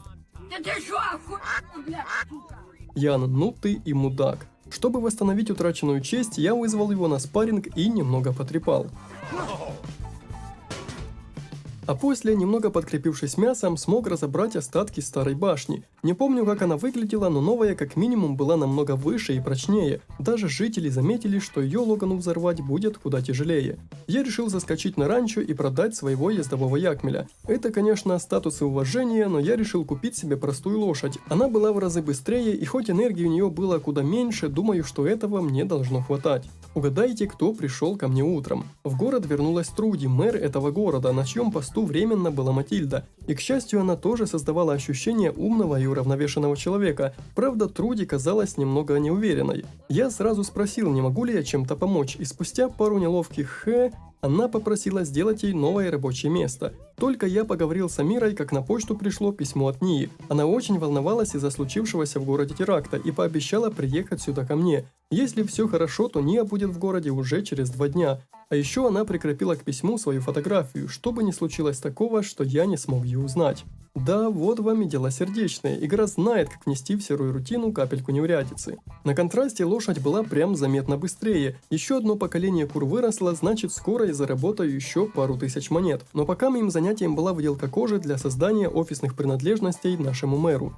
Ян, ну ты и мудак. Чтобы восстановить утраченную честь, я вызвал его на спарринг и немного потрепал. А после, немного подкрепившись мясом, смог разобрать остатки старой башни. Не помню, как она выглядела, но новая как минимум была намного выше и прочнее. Даже жители заметили, что ее Логану взорвать будет куда тяжелее. Я решил заскочить на ранчо и продать своего ездового якмеля. Это, конечно, статус и уважение, но я решил купить себе простую лошадь. Она была в разы быстрее, и хоть энергии у нее было куда меньше, думаю, что этого мне должно хватать. Угадайте, кто пришел ко мне утром. В город вернулась Труди, мэр этого города, на чьем посту временно была Матильда. И, к счастью, она тоже создавала ощущение умного и уравновешенного человека. Правда, Труди казалась немного неуверенной. Я сразу спросил, не могу ли я чем-то помочь, и спустя пару неловких она попросила сделать ей новое рабочее место. Только я поговорил с Амирой, как на почту пришло письмо от Нии. Она очень волновалась из-за случившегося в городе теракта и пообещала приехать сюда ко мне. Если все хорошо, то Ния будет в городе уже через 2 дня. А еще она прикрепила к письму свою фотографию, чтобы не случилось такого, что я не смог ее узнать. Да, вот вам и дело сердечное. Игра знает, как внести в серую рутину капельку неурядицы. На контрасте лошадь была прям заметно быстрее. Еще одно поколение кур выросло, значит скоро я заработаю еще пару тысяч монет. Но пока моим занятием была выделка кожи для создания офисных принадлежностей нашему мэру.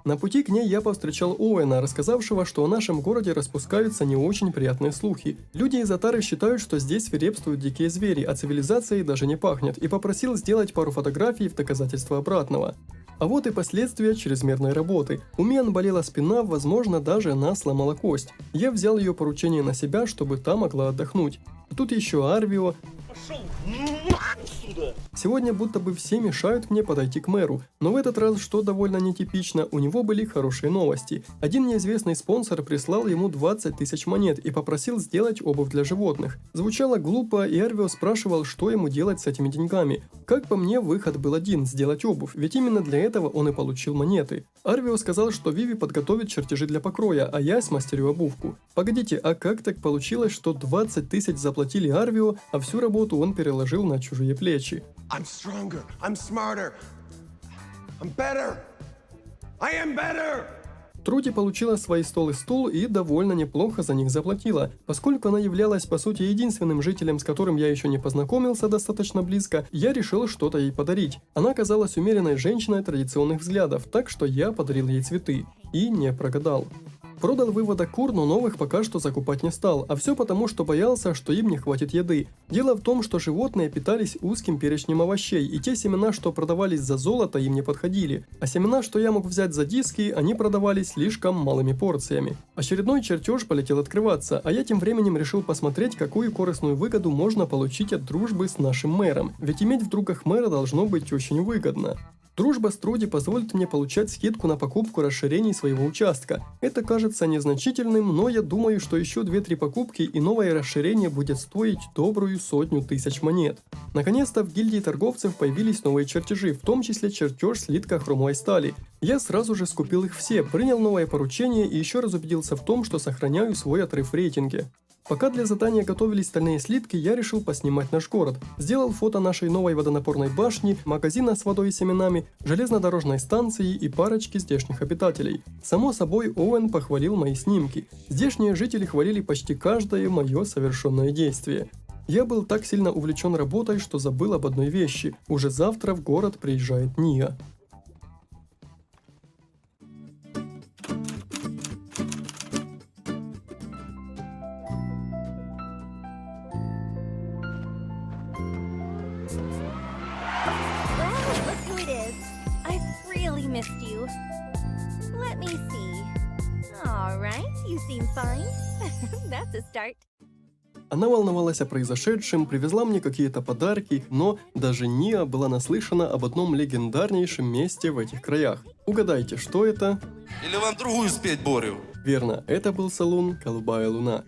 На пути к ней я повстречал Оуэна, рассказавшего, что о нашем городе распускаются не очень приятные слухи. Люди из Атары считают, что здесь свирепствуют дикие звери, а цивилизацией даже не пахнет, и попросил сделать пару фотографий в доказательство обратного. А вот и последствия чрезмерной работы. У Миан болела спина, возможно, даже она сломала кость. Я взял ее поручение на себя, чтобы та могла отдохнуть. А тут еще Арвио. Сегодня будто бы все мешают мне подойти к мэру, но в этот раз, что довольно нетипично, у него были хорошие новости. Один неизвестный спонсор прислал ему 20 тысяч монет и попросил сделать обувь для животных. Звучало глупо, и Арвио спрашивал, что ему делать с этими деньгами. Как по мне, выход был один – сделать обувь, ведь именно для этого он и получил монеты. Арвио сказал, что Виви подготовит чертежи для покроя, а я смастерю обувку. Погодите, а как так получилось, что 20 тысяч заплатили Арвио, а всю работу он переложил на чужие плечи?
I'm stronger. I'm smarter. I'm better. I am better.
Труди получила свои стол и стул и довольно неплохо за них заплатила. Поскольку она являлась по сути единственным жителем, с которым я еще не познакомился достаточно близко, я решил что-то ей подарить. Она казалась умеренной женщиной традиционных взглядов, так что я подарил ей цветы. И не прогадал. Продал выводок кур, но новых пока что закупать не стал, а все потому, что боялся, что им не хватит еды. Дело в том, что животные питались узким перечнем овощей, и те семена, что продавались за золото, им не подходили. А семена, что я мог взять за диски, они продавались слишком малыми порциями. Очередной чертеж полетел открываться, а я тем временем решил посмотреть, какую корыстную выгоду можно получить от дружбы с нашим мэром, ведь иметь в другах мэра должно быть очень выгодно. Дружба с Труди позволит мне получать скидку на покупку расширений своего участка. Это кажется незначительным, но я думаю, что еще 2-3 покупки и новое расширение будет стоить добрую 100 000 монет. Наконец-то в гильдии торговцев появились новые чертежи, в том числе чертеж слитка хромовой стали. Я сразу же скупил их все, принял новое поручение и еще раз убедился в том, что сохраняю свой отрыв в рейтинге. Пока для задания готовились стальные слитки, я решил поснимать наш город. Сделал фото нашей новой водонапорной башни, магазина с водой и семенами, железнодорожной станции и парочки здешних обитателей. Само собой, Оуэн похвалил мои снимки. Здешние жители хвалили почти каждое мое совершенное действие. Я был так сильно увлечен работой, что забыл об одной вещи. Уже завтра в город приезжает Ния.
Missed you. Let me see. All right, you seem fine. That's a start.
Она волновалась о произошедшем, привезла мне какие-то подарки, но даже Ния была наслышана об одном легендарнейшем месте в этих краях. Угадайте, что это?
Или вам другую спеть, Борю?
Верно, это был салон «Голубая луна».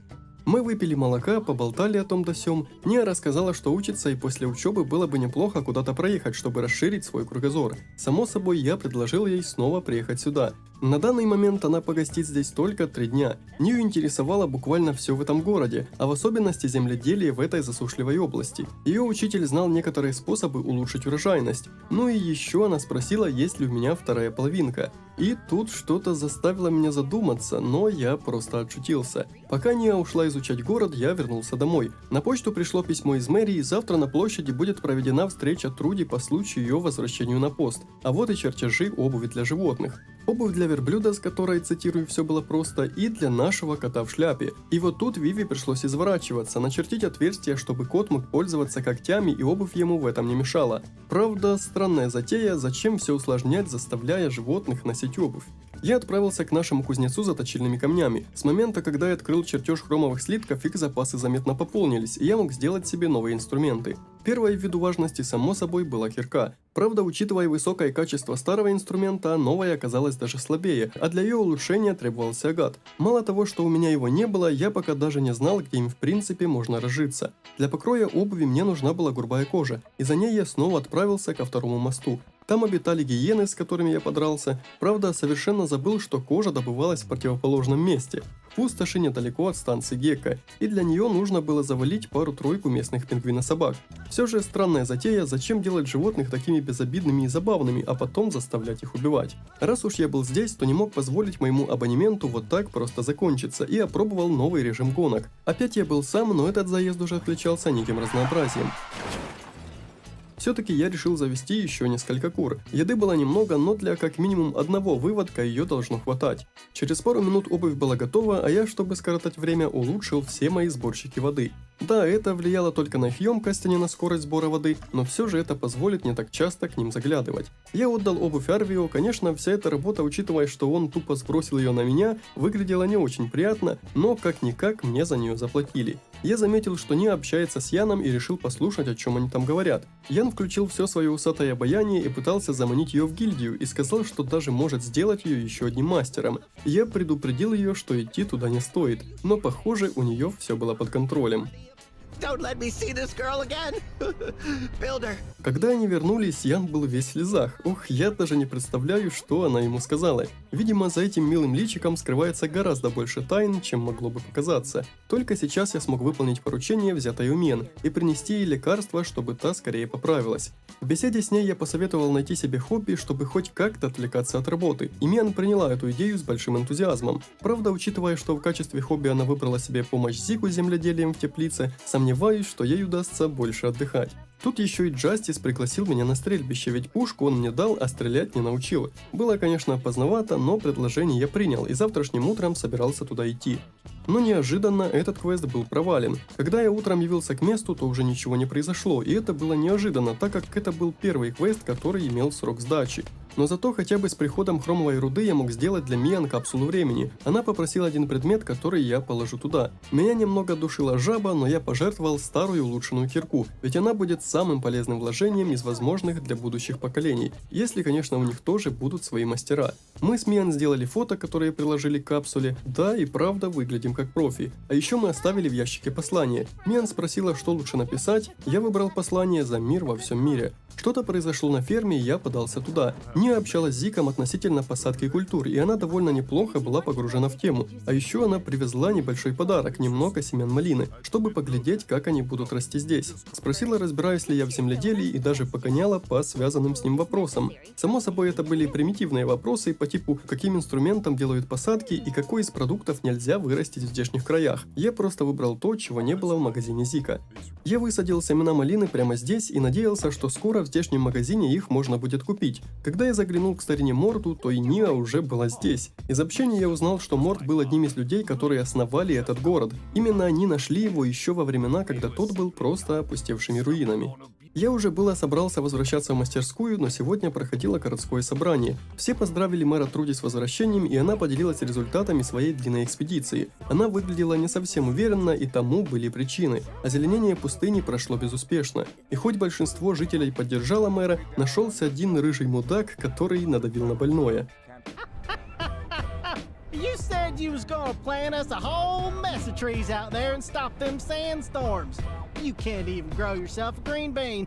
Мы выпили молока, поболтали о том да сём. Ния рассказала, что учится, и после учебы было бы неплохо куда-то проехать, чтобы расширить свой кругозор. Само собой, я предложил ей снова приехать сюда. На данный момент она погостит здесь только 3 дня. Ее интересовало буквально все в этом городе, а в особенности земледелие в этой засушливой области. Ее учитель знал некоторые способы улучшить урожайность. Ну и еще она спросила, есть ли у меня вторая половинка. И тут что-то заставило меня задуматься, но я просто отшутился. Пока Ния ушла изучать город, я вернулся домой. На почту пришло письмо из мэрии, завтра на площади будет проведена встреча Труди по случаю ее возвращению на пост. А вот и чертежи обуви для животных. Обувь для верблюда, с которой, цитирую, все было просто, и для нашего кота в шляпе. И вот тут Виви пришлось изворачиваться, начертить отверстие, чтобы кот мог пользоваться когтями, и обувь ему в этом не мешала. Правда, странная затея, зачем все усложнять, заставляя животных носить обувь. Я отправился к нашему кузнецу за точильными камнями. С момента, когда я открыл чертеж хромовых слитков, их запасы заметно пополнились, и я мог сделать себе новые инструменты. Первой ввиду важности, само собой, была кирка. Правда, учитывая высокое качество старого инструмента, новая оказалась даже слабее, а для ее улучшения требовался агат. Мало того, что у меня его не было, я пока даже не знал, где им в принципе можно разжиться. Для покроя обуви мне нужна была грубая кожа, и за ней я снова отправился ко второму мосту. Там обитали гиены, с которыми я подрался. Правда, совершенно забыл, что кожа добывалась в противоположном месте. В пустоши недалеко от станции Гекка, и для нее нужно было завалить пару-тройку местных пингвинособак. Все же странная затея, зачем делать животных такими безобидными и забавными, а потом заставлять их убивать. Раз уж я был здесь, то не мог позволить моему абонементу вот так просто закончиться, и опробовал новый режим гонок. Опять я был сам, но этот заезд уже отличался неким разнообразием. Все-таки я решил завести еще несколько кур. Еды было немного, но для как минимум одного выводка ее должно хватать. Через пару минут обувь была готова, а я, чтобы скоротать время, улучшил все мои сборщики воды. Да, это влияло только на их емкость, а не на скорость сбора воды, но все же это позволит не так часто к ним заглядывать. Я отдал обувь Арвио, конечно, вся эта работа, учитывая, что он тупо сбросил ее на меня, выглядела не очень приятно, но как-никак мне за нее заплатили. Я заметил, что Ния общается с Яном и решил послушать, о чем они там говорят. Ян включил все свое усатое обаяние и пытался заманить ее в гильдию и сказал, что даже может сделать ее еще одним мастером. Я предупредил ее, что идти туда не стоит, но похоже, у нее все было под контролем.
Don't let me see this girl again. Builder.
Когда они вернулись, Ян был весь в слезах. Ох, я даже не представляю, что она ему сказала. Видимо, за этим милым личиком скрывается гораздо больше тайн, чем могло бы показаться. Только сейчас я смог выполнить поручение, взятое у Мен, и принести ей лекарство, чтобы та скорее поправилась. В беседе с ней я посоветовал найти себе хобби, чтобы хоть как-то отвлекаться от работы, и Мен приняла эту идею с большим энтузиазмом. Правда, учитывая, что в качестве хобби она выбрала себе помощь Зику с земледелием в теплице, сомневаюсь, что ей удастся больше отдыхать. Тут еще и Джастис пригласил меня на стрельбище, ведь пушку он мне дал, а стрелять не научил. Было, конечно, поздновато, но предложение я принял, и завтрашним утром собирался туда идти. Но неожиданно этот квест был провален. Когда я утром явился к месту, то уже ничего не произошло, и это было неожиданно, так как это был первый квест, который имел срок сдачи. Но зато хотя бы с приходом хромовой руды я мог сделать для Миан капсулу времени. Она попросила один предмет, который я положу туда. Меня немного душила жаба, но я пожертвовал старую улучшенную кирку, ведь она будет самым полезным вложением из возможных для будущих поколений, если, конечно, у них тоже будут свои мастера. Мы с Миан сделали фото, которые приложили к капсуле. Да, и правда, выглядим как профи. А еще мы оставили в ящике послание. Миан спросила, что лучше написать. Я выбрал послание за мир во всем мире. Что-то произошло на ферме, и я подался туда. Ния общалась с Зиком относительно посадки культур, и она довольно неплохо была погружена в тему. А еще она привезла небольшой подарок, немного семян малины, чтобы поглядеть, как они будут расти здесь. Спросила, разбираюсь ли я в земледелии, и даже погоняла по связанным с ним вопросам. Само собой, это были примитивные вопросы по типу, каким инструментом делают посадки и какой из продуктов нельзя вырастить в здешних краях. Я просто выбрал то, чего не было в магазине Зика. Я высадил семена малины прямо здесь и надеялся, что скоро в здешнем магазине их можно будет купить. Когда я заглянул к старине Морту, то и Ния уже была здесь. Из общения я узнал, что Морт был одним из людей, которые основали этот город. Именно они нашли его еще во времена, когда тот был просто опустевшими руинами. Я уже было собрался возвращаться в мастерскую, но сегодня проходило городское собрание. Все поздравили мэра Труди с возвращением, и она поделилась результатами своей длинной экспедиции. Она выглядела не совсем уверенно, и тому были причины. Озеленение пустыни прошло безуспешно. И хоть большинство жителей поддержало мэра, нашелся один рыжий мудак, который надавил на больное.
You said you was gonna plant us a whole mess of trees out there and stop them sandstorms. You can't even grow yourself a green bean.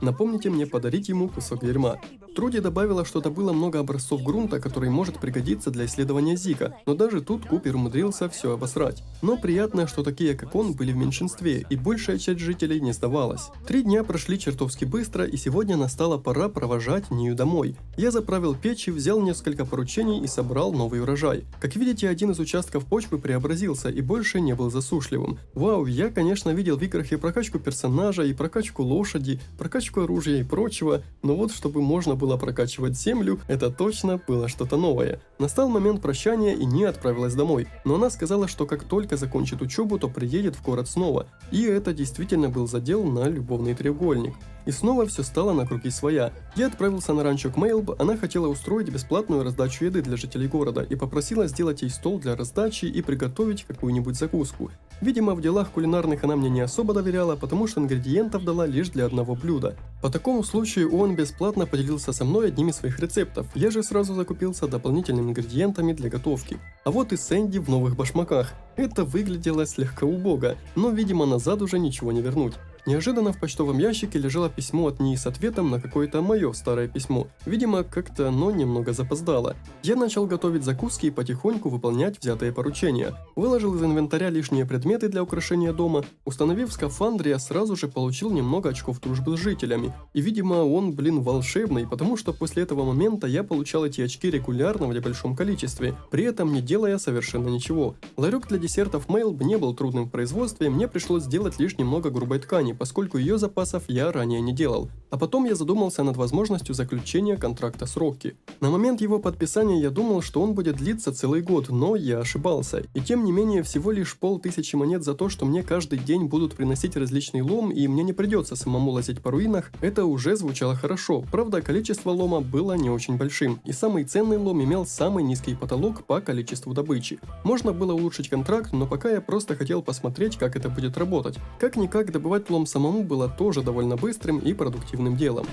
Напомните мне подарить ему кусок дерьма. Труди добавила, что добыла много образцов грунта, который может пригодиться для исследования Зика, но даже тут Купер умудрился все обосрать. Но приятно, что такие, как он, были в меньшинстве, и большая часть жителей не сдавалась. 3 дня прошли чертовски быстро, и сегодня настала пора провожать Нию домой. Я заправил печи, взял несколько поручений и собрал новый урожай. Как видите, один из участков почвы преобразился и больше не был засушливым. Вау, я, конечно, видел в играх и прокачку персонажа, и прокачку лошади, прокачку оружия и прочего, но вот чтобы можно было прокачивать землю, это точно было что-то новое. Настал момент прощания, и Ния отправилась домой, но она сказала, что как только закончит учебу, то приедет в город снова, и это действительно был задел на любовный треугольник. И снова все стало на круги своя. Я отправился на ранчо к Мейлб, она хотела устроить бесплатную раздачу еды для жителей города и попросила сделать ей стол для раздачи и приготовить какую-нибудь закуску. Видимо, в делах кулинарных она мне не особо доверяла, потому что ингредиентов дала лишь для одного блюда. По такому случаю он бесплатно поделился со мной одним из своих рецептов, я же сразу закупился дополнительными ингредиентами для готовки. А вот и Сэнди в новых башмаках. Это выглядело слегка убого, но, видимо, назад уже ничего не вернуть. Неожиданно в почтовом ящике лежало письмо от Нии с ответом на какое-то мое старое письмо. Видимо, как-то оно немного запоздало. Я начал готовить закуски и потихоньку выполнять взятые поручения. Выложил из инвентаря лишние предметы для украшения дома. Установив скафандр, я сразу же получил немного очков дружбы с жителями. И, видимо, он, волшебный, потому что после этого момента я получал эти очки регулярно в небольшом количестве, при этом не делая совершенно ничего. Ларек для десертов Мейлб не был трудным в производстве, мне пришлось сделать лишь немного грубой ткани, поскольку ее запасов я ранее не делал. А потом я задумался над возможностью заключения контракта с Рокки. На момент его подписания я думал, что он будет длиться целый год, но я ошибался. И тем не менее, всего лишь 500 монет за то, что мне каждый день будут приносить различный лом, и мне не придется самому лазить по руинах, это уже звучало хорошо. Правда, количество лома было не очень большим, и самый ценный лом имел самый низкий потолок по количеству добычи. Можно было улучшить контракт, но пока я просто хотел посмотреть, как это будет работать. Как-никак добывать лом самому было тоже довольно быстрым и продуктивным делом.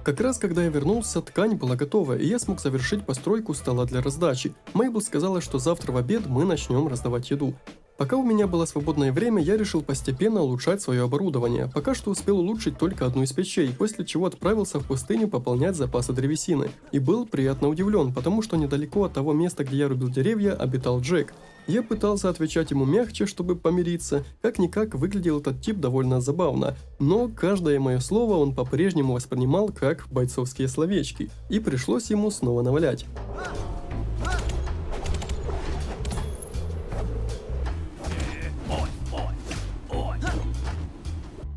Как раз когда я вернулся, ткань была готова, и я смог завершить постройку стола для раздачи. Мейбл сказала, что завтра в обед мы начнем раздавать еду. Пока у меня было свободное время, я решил постепенно улучшать свое оборудование. Пока что успел улучшить только одну из печей, после чего отправился в пустыню пополнять запасы древесины. И был приятно удивлен, потому что недалеко от того места, где я рубил деревья, обитал Джек. Я пытался отвечать ему мягче, чтобы помириться, как-никак выглядел этот тип довольно забавно, но каждое мое слово он по-прежнему воспринимал как бойцовские словечки, и пришлось ему снова навалять.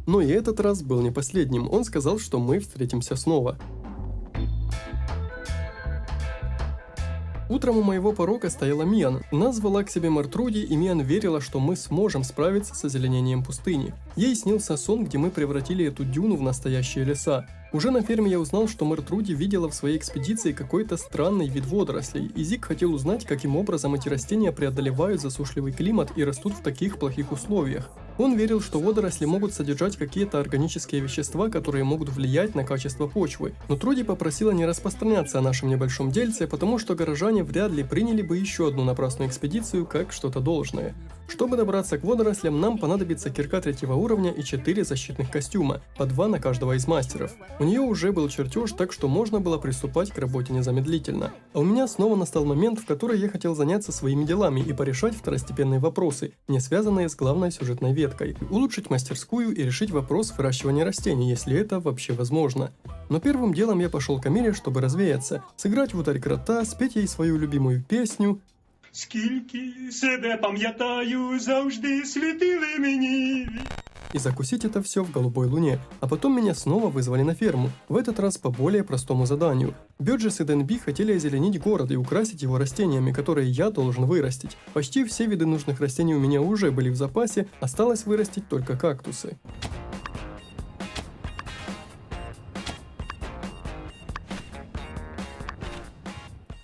Но и этот раз был не последним, он сказал, что мы встретимся снова. Утром у моего порога стояла Миан. Нас звала к себе Мартруди, и Миан верила, что мы сможем справиться с озеленением пустыни. Ей снился сон, где мы превратили эту дюну в настоящие леса. Уже на ферме я узнал, что Мартруди видела в своей экспедиции какой-то странный вид водорослей, и Зик хотел узнать, каким образом эти растения преодолевают засушливый климат и растут в таких плохих условиях. Он верил, что водоросли могут содержать какие-то органические вещества, которые могут влиять на качество почвы. Но Труди попросила не распространяться о нашем небольшом дельце, потому что горожане вряд ли приняли бы еще одну напрасную экспедицию как что-то должное. Чтобы добраться к водорослям, нам понадобится кирка 3-го уровня и 4 защитных костюма, по 2 на каждого из мастеров. У нее уже был чертеж, так что можно было приступать к работе незамедлительно. А у меня снова настал момент, в который я хотел заняться своими делами и порешать второстепенные вопросы, не связанные с главной сюжетной веткой, улучшить мастерскую и решить вопрос выращивания растений, если это вообще возможно. Но первым делом я пошел к Амире, чтобы развеяться, сыграть в ударь крота, спеть ей свою любимую песню.
Скільки себе пам'ятаю, завжди світили мені.
И закусить это все в голубой луне. А потом меня снова вызвали на ферму, в этот раз по более простому заданию. Бёрджес и Денби хотели озеленить город и украсить его растениями, которые я должен вырастить. Почти все виды нужных растений у меня уже были в запасе, осталось вырастить только кактусы.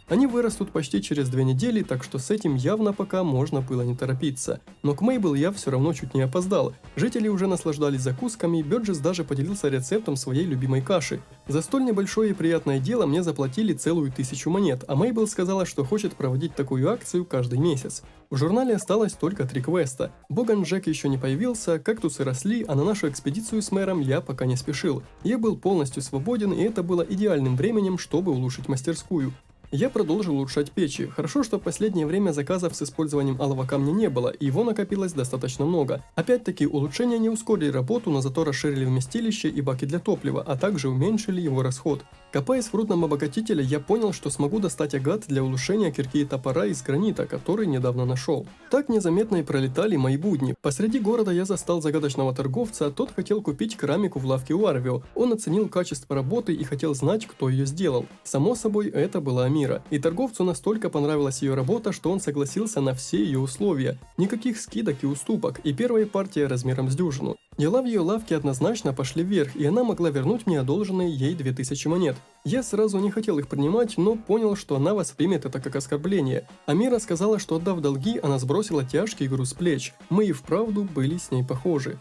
Они вырастут почти через 2 недели, так что с этим явно пока можно было не торопиться. Но к Мейбл я все равно чуть не опоздал. Жители уже наслаждались закусками, Бёрджес даже поделился рецептом своей любимой каши. За столь небольшое и приятное дело мне заплатили целую 1000 монет, а Мейбл сказала, что хочет проводить такую акцию каждый месяц. В журнале осталось только 3 квеста. Боган Джек еще не появился, кактусы росли, а на нашу экспедицию с мэром я пока не спешил. Я был полностью свободен, и это было идеальным временем, чтобы улучшить мастерскую. Я продолжил улучшать печи. Хорошо, что в последнее время заказов с использованием алого камня не было, и его накопилось достаточно много. Опять-таки, улучшения не ускорили работу, но зато расширили вместилище и баки для топлива, а также уменьшили его расход. Копаясь в рудном обогатителе, я понял, что смогу достать агат для улучшения кирки и топора из гранита, который недавно нашел. Так незаметно и пролетали мои будни. Посреди города я застал загадочного торговца, тот хотел купить керамику в лавке у Арвио. Он оценил качество работы и хотел знать, кто ее сделал. Само собой, это была Амира. И торговцу настолько понравилась ее работа, что он согласился на все ее условия. Никаких скидок и уступок, и первая партия размером с дюжину. Дела в ее лавке однозначно пошли вверх, и она могла вернуть мне одолженные ей 2000 монет. Я сразу не хотел их принимать, но понял, что она воспримет это как оскорбление. Амира сказала, что отдав долги, она сбросила тяжкий груз с плеч. Мы и вправду были с ней похожи.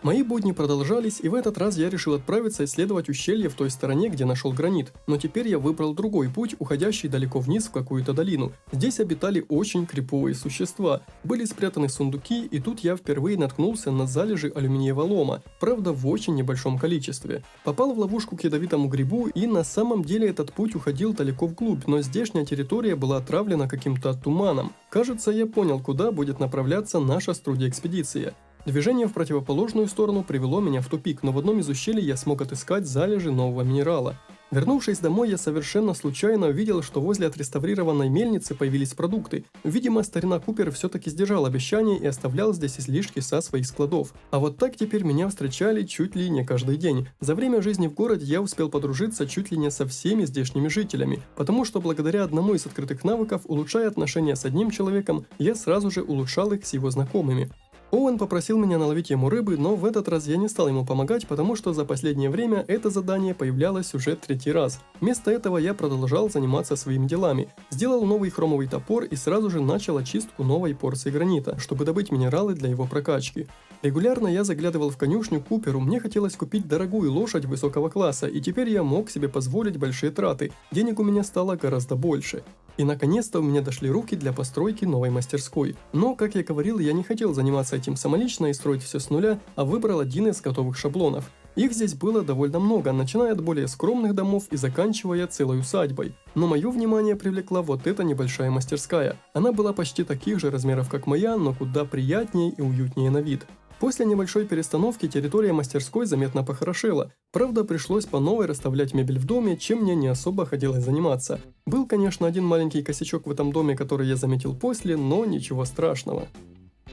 Мои будни продолжались, и в этот раз я решил отправиться исследовать ущелье в той стороне, где нашел гранит. Но теперь я выбрал другой путь, уходящий далеко вниз в какую-то долину. Здесь обитали очень криповые существа. Были спрятаны сундуки, и тут я впервые наткнулся на залежи алюминиевого лома, правда в очень небольшом количестве. Попал в ловушку к ядовитому грибу, и на самом деле этот путь уходил далеко вглубь, но здешняя территория была отравлена каким-то туманом. Кажется, я понял, куда будет направляться наша студия-экспедиция. Движение в противоположную сторону привело меня в тупик, но в одном из ущелий я смог отыскать залежи нового минерала. Вернувшись домой, я совершенно случайно увидел, что возле отреставрированной мельницы появились продукты. Видимо, старина Купер все-таки сдержал обещание и оставлял здесь излишки со своих складов. А вот так теперь меня встречали чуть ли не каждый день. За время жизни в городе я успел подружиться чуть ли не со всеми здешними жителями, потому что благодаря одному из открытых навыков, улучшая отношения с одним человеком, я сразу же улучшал их с его знакомыми. Оуэн попросил меня наловить ему рыбы, но в этот раз я не стал ему помогать, потому что за последнее время это задание появлялось уже 3-й раз. Вместо этого я продолжал заниматься своими делами. Сделал новый хромовый топор и сразу же начал очистку новой порции гранита, чтобы добыть минералы для его прокачки. Регулярно я заглядывал в конюшню к Куперу, мне хотелось купить дорогую лошадь высокого класса, и теперь я мог себе позволить большие траты, денег у меня стало гораздо больше. И наконец-то у меня дошли руки для постройки новой мастерской. Но, как я говорил, я не хотел заниматься этим самолично и строить все с нуля, а выбрал один из готовых шаблонов. Их здесь было довольно много, начиная от более скромных домов и заканчивая целой усадьбой. Но мое внимание привлекла вот эта небольшая мастерская. Она была почти таких же размеров, как моя, но куда приятнее и уютнее на вид. После небольшой перестановки территория мастерской заметно похорошела. Правда, пришлось по новой расставлять мебель в доме, чем мне не особо хотелось заниматься. Был, конечно, один маленький косячок в этом доме, который я заметил после, но ничего страшного.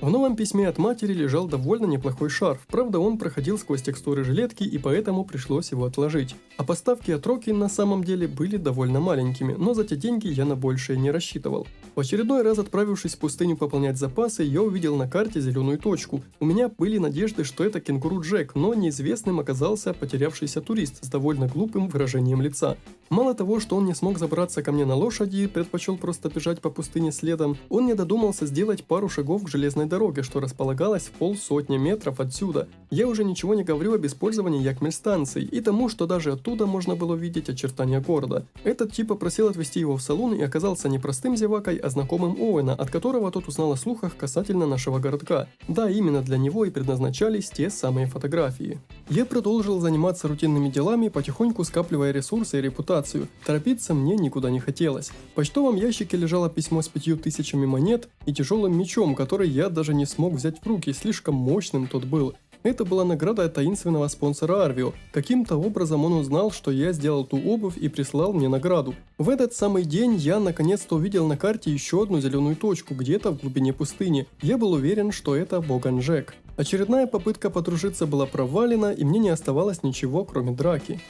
В новом письме от матери лежал довольно неплохой шарф, правда он проходил сквозь текстуры жилетки и поэтому пришлось его отложить. А поставки от Рокки на самом деле были довольно маленькими, но за те деньги я на большее не рассчитывал. В очередной раз, отправившись в пустыню пополнять запасы, я увидел на карте зеленую точку. У меня были надежды, что это кенгуру Джек, но неизвестным оказался потерявшийся турист с довольно глупым выражением лица. Мало того, что он не смог забраться ко мне на лошади и предпочел просто бежать по пустыне следом, он не додумался сделать пару шагов к железной дороге, что располагалась в 50 метров отсюда. Я уже ничего не говорю об использовании Якмель-станций и тому, что даже оттуда можно было увидеть очертания города. Этот тип попросил отвезти его в салон и оказался не простым зевакой, а знакомым Оуэна, от которого тот узнал о слухах касательно нашего городка. Да, именно для него и предназначались те самые фотографии. Я продолжил заниматься рутинными делами, потихоньку скапливая ресурсы и репутацию. Торопиться мне никуда не хотелось. В почтовом ящике лежало письмо с 5000 монет и тяжелым мечом, который я даже не смог взять в руки, слишком мощным тот был. Это была награда от таинственного спонсора Арвио. Каким-то образом он узнал, что я сделал ту обувь и прислал мне награду. В этот самый день я наконец-то увидел на карте еще одну зеленую точку, где-то в глубине пустыни. Я был уверен, что это Боган Джек. Очередная попытка подружиться была провалена, и мне не оставалось ничего, кроме драки.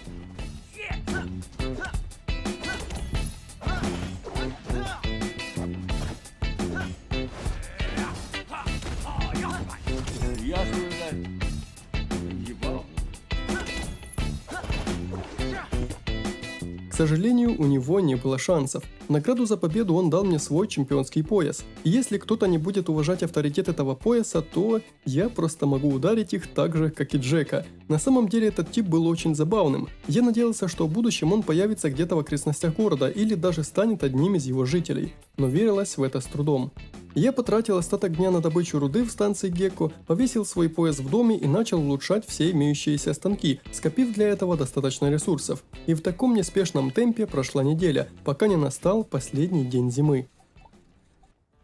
К сожалению, у него не было шансов. В награду за победу он дал мне свой чемпионский пояс. И если кто-то не будет уважать авторитет этого пояса, то я просто могу ударить их так же, как и Джека. На самом деле этот тип был очень забавным. Я надеялся, что в будущем он появится где-то в окрестностях города или даже станет одним из его жителей. Но верилось в это с трудом. Я потратил остаток дня на добычу руды в станции Гекко, повесил свой пояс в доме и начал улучшать все имеющиеся станки, скопив для этого достаточно ресурсов. И в таком неспешном темпе прошла неделя, пока не настал последний день зимы.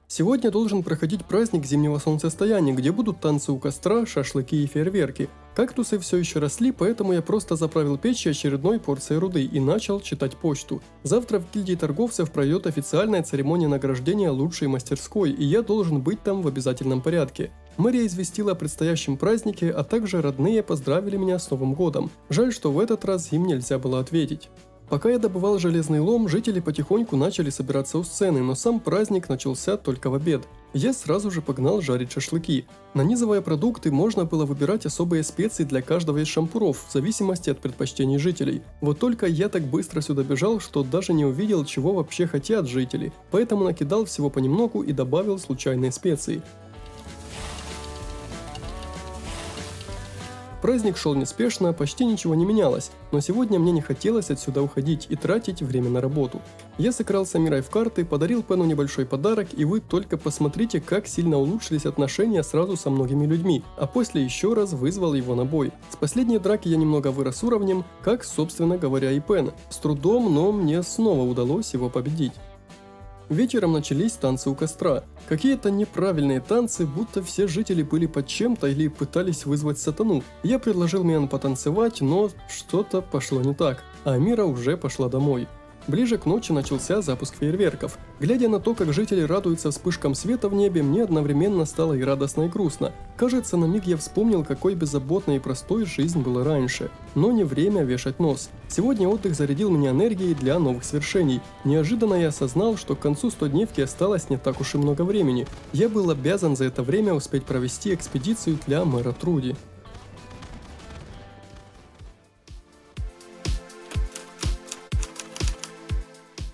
Сегодня должен проходить праздник зимнего солнцестояния, где будут танцы у костра, шашлыки и фейерверки. Кактусы все еще росли, поэтому я просто заправил печь очередной порцией руды и начал читать почту. Завтра в гильдии торговцев пройдет официальная церемония награждения лучшей мастерской, и я должен быть там в обязательном порядке. Мэрия известила о предстоящем празднике, а также родные поздравили меня с Новым годом. Жаль, что в этот раз им нельзя было ответить. Пока я добывал железный лом, жители потихоньку начали собираться у сцены, но сам праздник начался только в обед. Я сразу же погнал жарить шашлыки. Нанизывая продукты, можно было выбирать особые специи для каждого из шампуров, в зависимости от предпочтений жителей. Вот только я так быстро сюда бежал, что даже не увидел, чего вообще хотят жители, поэтому накидал всего понемногу и добавил случайные специи. Праздник шел неспешно, почти ничего не менялось, но сегодня мне не хотелось отсюда уходить и тратить время на работу. Я сыграл с Амирой в карты, подарил Пену небольшой подарок, и вы только посмотрите, как сильно улучшились отношения сразу со многими людьми, а после еще раз вызвал его на бой. С последней драки я немного вырос уровнем, как, собственно говоря, и Пен. С трудом, но мне снова удалось его победить. Вечером начались танцы у костра. Какие-то неправильные танцы, будто все жители были под чем-то или пытались вызвать сатану. Я предложил Миан потанцевать, но что-то пошло не так, а Амира уже пошла домой. Ближе к ночи начался запуск фейерверков. Глядя на то, как жители радуются вспышкам света в небе, мне одновременно стало и радостно, и грустно. Кажется, на миг я вспомнил, какой беззаботной и простой жизнь была раньше. Но не время вешать нос. Сегодня отдых зарядил меня энергией для новых свершений. Неожиданно я осознал, что к концу 100-дневки осталось не так уж и много времени. Я был обязан за это время успеть провести экспедицию для мэра Труди.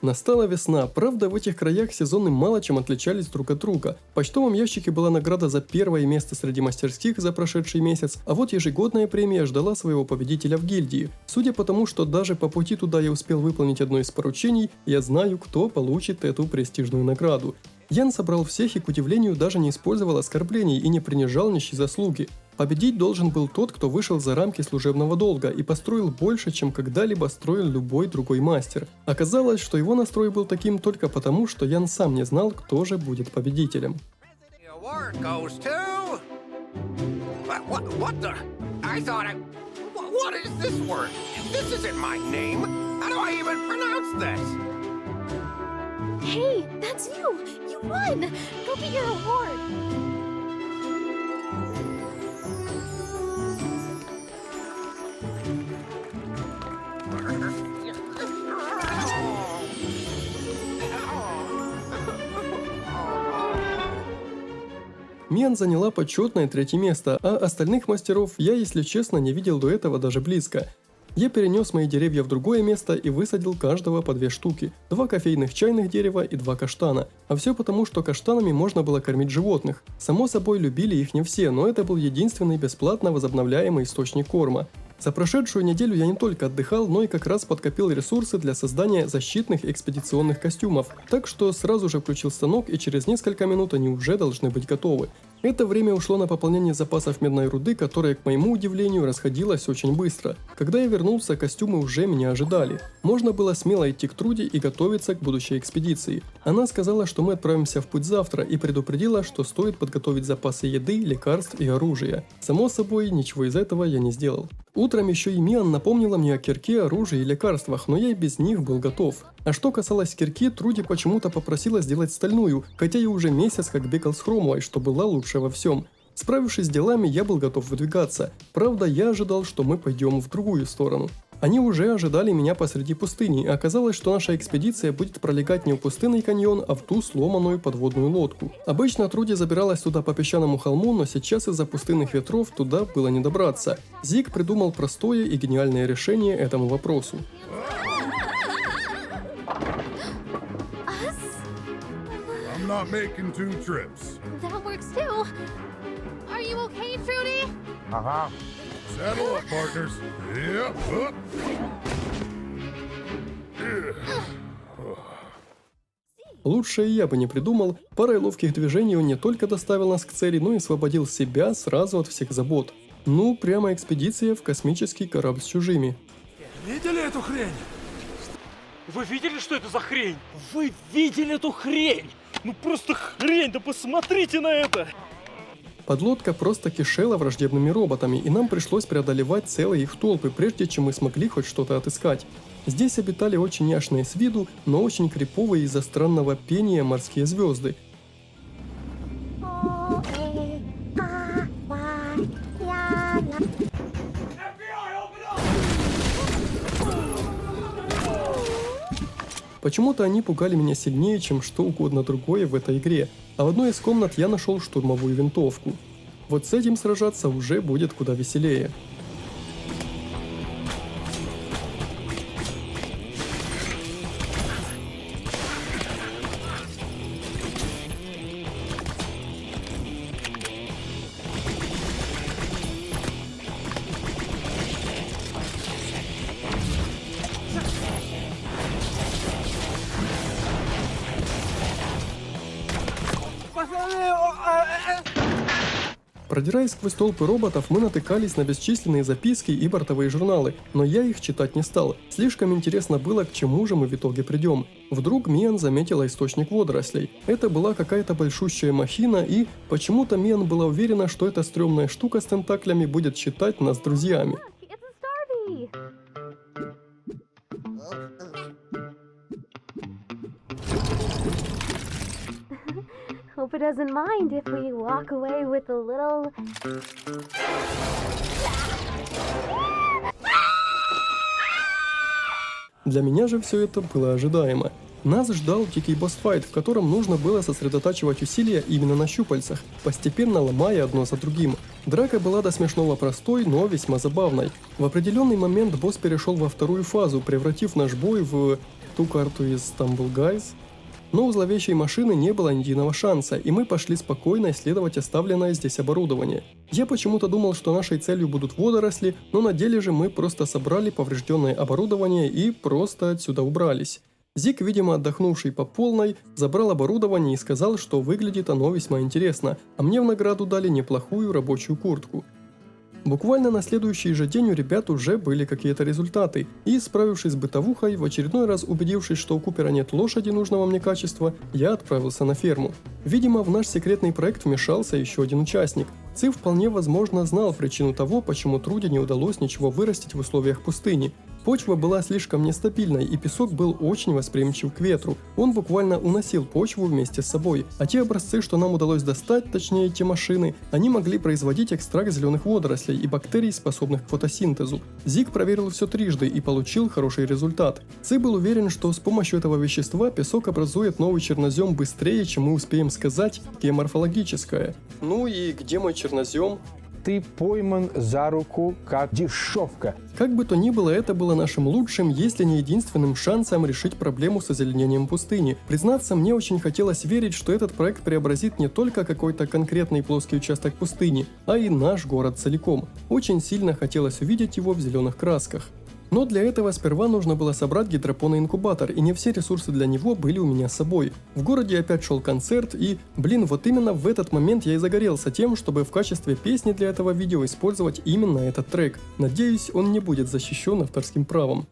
Настала весна, правда в этих краях сезоны мало чем отличались друг от друга. В почтовом ящике была награда за первое место среди мастерских за прошедший месяц, а вот ежегодная премия ждала своего победителя в гильдии. Судя по тому, что даже по пути туда я успел выполнить одно из поручений, я знаю, кто получит эту престижную награду. Ян собрал всех и, к удивлению, даже не использовал оскорблений и не принижал ничьи заслуги. Победить должен был тот, кто вышел за рамки служебного долга и построил больше, чем когда-либо строил любой другой мастер. Оказалось, что его настрой был таким только потому, что Ян сам не знал, кто же будет победителем.
Hey, that's you! You won! Go get your award!
Миан заняла почетное 3-е место, а остальных мастеров я, если честно, не видел до этого даже близко. Я перенес мои деревья в другое место и высадил каждого по 2 штуки, 2 кофейных чайных дерева и 2 каштана. А все потому, что каштанами можно было кормить животных. Само собой, любили их не все, но это был единственный бесплатно возобновляемый источник корма. За прошедшую неделю я не только отдыхал, но и как раз подкопил ресурсы для создания защитных экспедиционных костюмов, так что сразу же включил станок, и через несколько минут они уже должны быть готовы. Это время ушло на пополнение запасов медной руды, которая, к моему удивлению, расходилась очень быстро. Когда я вернулся, костюмы уже меня ожидали. Можно было смело идти к Труди и готовиться к будущей экспедиции. Она сказала, что мы отправимся в путь завтра, и предупредила, что стоит подготовить запасы еды, лекарств и оружия. Само собой, ничего из этого я не сделал. Утром еще и Миан напомнила мне о кирке, оружии и лекарствах, но я и без них был готов. А что касалось кирки, Труди почему-то попросила сделать стальную, хотя я уже месяц как бегал с Хромовой, что была лучше во всем. Справившись с делами, я был готов выдвигаться. Правда, я ожидал, что мы пойдем в другую сторону. Они уже ожидали меня посреди пустыни, и оказалось, что наша экспедиция будет пролегать не в пустынный каньон, а в ту сломанную подводную лодку. Обычно Труди забиралась туда по песчаному холму, но сейчас из-за пустынных ветров туда было не добраться. Зиг придумал простое и гениальное решение этому вопросу.
I'm not making 2 trips.
That works too. Are you okay, Trudy?
Uh-huh. Saddle up, partners. Yep, up.
Лучше я бы не придумал, парой ловких движений он не только доставил нас к цели, но и освободил себя сразу от всех забот. Ну, прямо экспедиция в космический корабль с чужими.
Видели эту хрень? Вы видели, что это за хрень? Вы видели эту хрень? Ну просто хрень, да посмотрите на это!
Подлодка просто кишела враждебными роботами, и нам пришлось преодолевать целые их толпы, прежде чем мы смогли хоть что-то отыскать. Здесь обитали очень няшные с виду, но очень криповые из-за странного пения морские звезды. Почему-то они пугали меня сильнее, чем что угодно другое в этой игре, а в одной из комнат я нашел штурмовую винтовку. Вот с этим сражаться уже будет куда веселее. Продираясь сквозь толпы роботов, мы натыкались на бесчисленные записки и бортовые журналы, но я их читать не стал. Слишком интересно было, к чему же мы в итоге придем. Вдруг Миан заметила источник водорослей. Это была какая-то большущая махина, и почему-то Миан была уверена, что эта стрёмная штука с тентаклями будет считать нас друзьями.
Hope it doesn't mind if we walk away with a little...
Для меня же все это было ожидаемо. Нас ждал дикий босс-файт, в котором нужно было сосредотачивать усилия именно на щупальцах, постепенно ломая одно за другим. Драка была до смешного простой, но весьма забавной. В определенный момент босс перешел во вторую фазу, превратив наш бой в ту карту из Stumble Guys. Но у зловещей машины не было ни единого шанса, и мы пошли спокойно исследовать оставленное здесь оборудование. Я почему-то думал, что нашей целью будут водоросли, но на деле же мы просто собрали поврежденное оборудование и просто отсюда убрались. Зик, видимо отдохнувший по полной, забрал оборудование и сказал, что выглядит оно весьма интересно, а мне в награду дали неплохую рабочую куртку. Буквально на следующий же день у ребят уже были какие-то результаты, и, справившись с бытовухой, в очередной раз убедившись, что у Купера нет лошади нужного мне качества, я отправился на ферму. Видимо, в наш секретный проект вмешался еще один участник. Цив вполне возможно знал причину того, почему Труди не удалось ничего вырастить в условиях пустыни. Почва была слишком нестабильной, и песок был очень восприимчив к ветру. Он буквально уносил почву вместе с собой, а те образцы, что нам удалось достать, точнее те машины, они могли производить экстракт зеленых водорослей и бактерий, способных к фотосинтезу. Зик проверил все трижды и получил хороший результат. Ци был уверен, что с помощью этого вещества песок образует новый чернозем быстрее, чем мы успеем сказать геоморфологическое. Ну и где мой чернозем?
Ты пойман за руку как дешевка.
Как бы то ни было, это было нашим лучшим, если не единственным шансом решить проблему с озеленением пустыни. Признаться, мне очень хотелось верить, что этот проект преобразит не только какой-то конкретный плоский участок пустыни, а и наш город целиком. Очень сильно хотелось увидеть его в зеленых красках. Но для этого сперва нужно было собрать гидропонный инкубатор, и не все ресурсы для него были у меня с собой. В городе опять шел концерт, и, вот именно в этот момент я и загорелся тем, чтобы в качестве песни для этого видео использовать именно этот трек. Надеюсь, он не будет защищен авторским правом.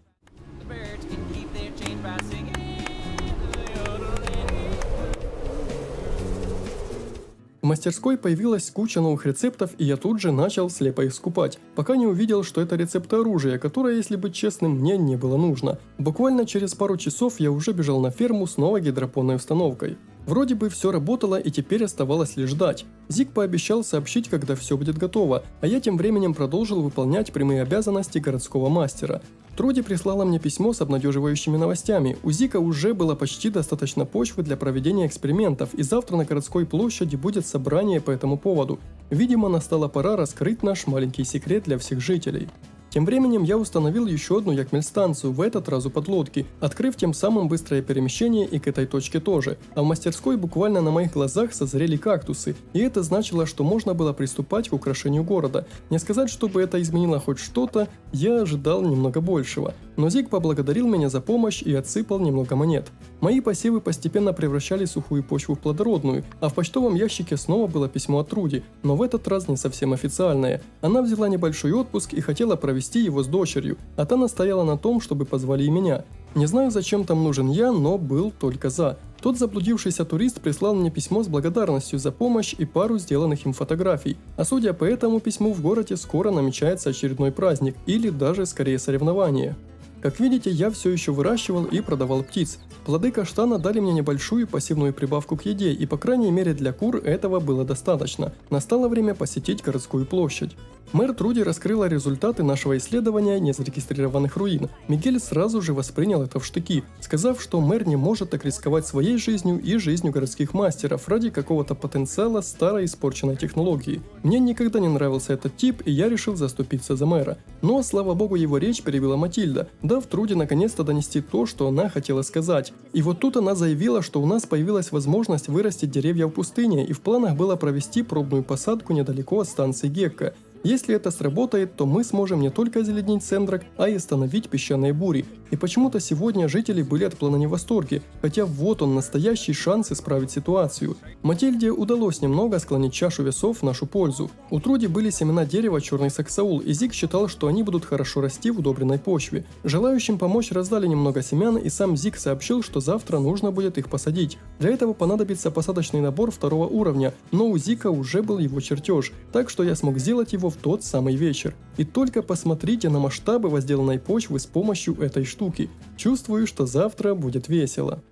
В мастерской появилась куча новых рецептов, и я тут же начал слепо их скупать, пока не увидел, что это рецепты оружия, которое, если быть честным, мне не было нужно. Буквально через пару часов я уже бежал на ферму с новой гидропонной установкой. Вроде бы все работало, и теперь оставалось лишь ждать. Зик пообещал сообщить, когда все будет готово, а я тем временем продолжил выполнять прямые обязанности городского мастера. Труди прислала мне письмо с обнадеживающими новостями. У Зика уже было почти достаточно почвы для проведения экспериментов, и завтра на городской площади будет собрание по этому поводу. Видимо, настала пора раскрыть наш маленький секрет для всех жителей. Тем временем я установил еще одну якмель-станцию, в этот раз у подлодки, открыв тем самым быстрое перемещение и к этой точке тоже. А в мастерской буквально на моих глазах созрели кактусы, и это значило, что можно было приступать к украшению города. Не сказать, чтобы это изменило хоть что-то, я ожидал немного большего. но Зиг поблагодарил меня за помощь и отсыпал немного монет. Мои посевы постепенно превращали сухую почву в плодородную, а в почтовом ящике снова было письмо от Труди, но в этот раз не совсем официальное. Она взяла небольшой отпуск и хотела провести его с дочерью, а та настояла на том, чтобы позвали и меня. Не знаю, зачем там нужен я, но был только за. Тот заблудившийся турист прислал мне письмо с благодарностью за помощь и пару сделанных им фотографий. А судя по этому письму, в городе скоро намечается очередной праздник, или даже скорее соревнование. Как видите, я все еще выращивал и продавал птиц. Плоды каштана дали мне небольшую пассивную прибавку к еде, и по крайней мере для кур этого было достаточно. Настало время посетить городскую площадь. Мэр Труди раскрыла результаты нашего исследования незарегистрированных руин. Мигель сразу же воспринял это в штыки, сказав, что мэр не может так рисковать своей жизнью и жизнью городских мастеров ради какого-то потенциала старой испорченной технологии. Мне никогда не нравился этот тип, и я решил заступиться за мэра. Но, слава богу, его речь перебила Матильда, дав Труди наконец-то донести то, что она хотела сказать. И вот тут она заявила, что у нас появилась возможность вырастить деревья в пустыне, и в планах было провести пробную посадку недалеко от станции Гекка. Если это сработает, то мы сможем не только озеленить Сендрак, а и остановить песчаные бури. И почему-то сегодня жители были от плана не в восторге, хотя вот он настоящий шанс исправить ситуацию. Матильде удалось немного склонить чашу весов в нашу пользу. У Труди были семена дерева черный саксаул, и Зиг считал, что они будут хорошо расти в удобренной почве. Желающим помочь раздали немного семян, и сам Зиг сообщил, что завтра нужно будет их посадить. Для этого понадобится посадочный набор 2-го уровня, но у Зика уже был его чертеж, так что я смог сделать его в тот самый вечер. И только посмотрите на масштабы возделанной почвы с помощью этой штуки. Чувствую, что завтра будет весело.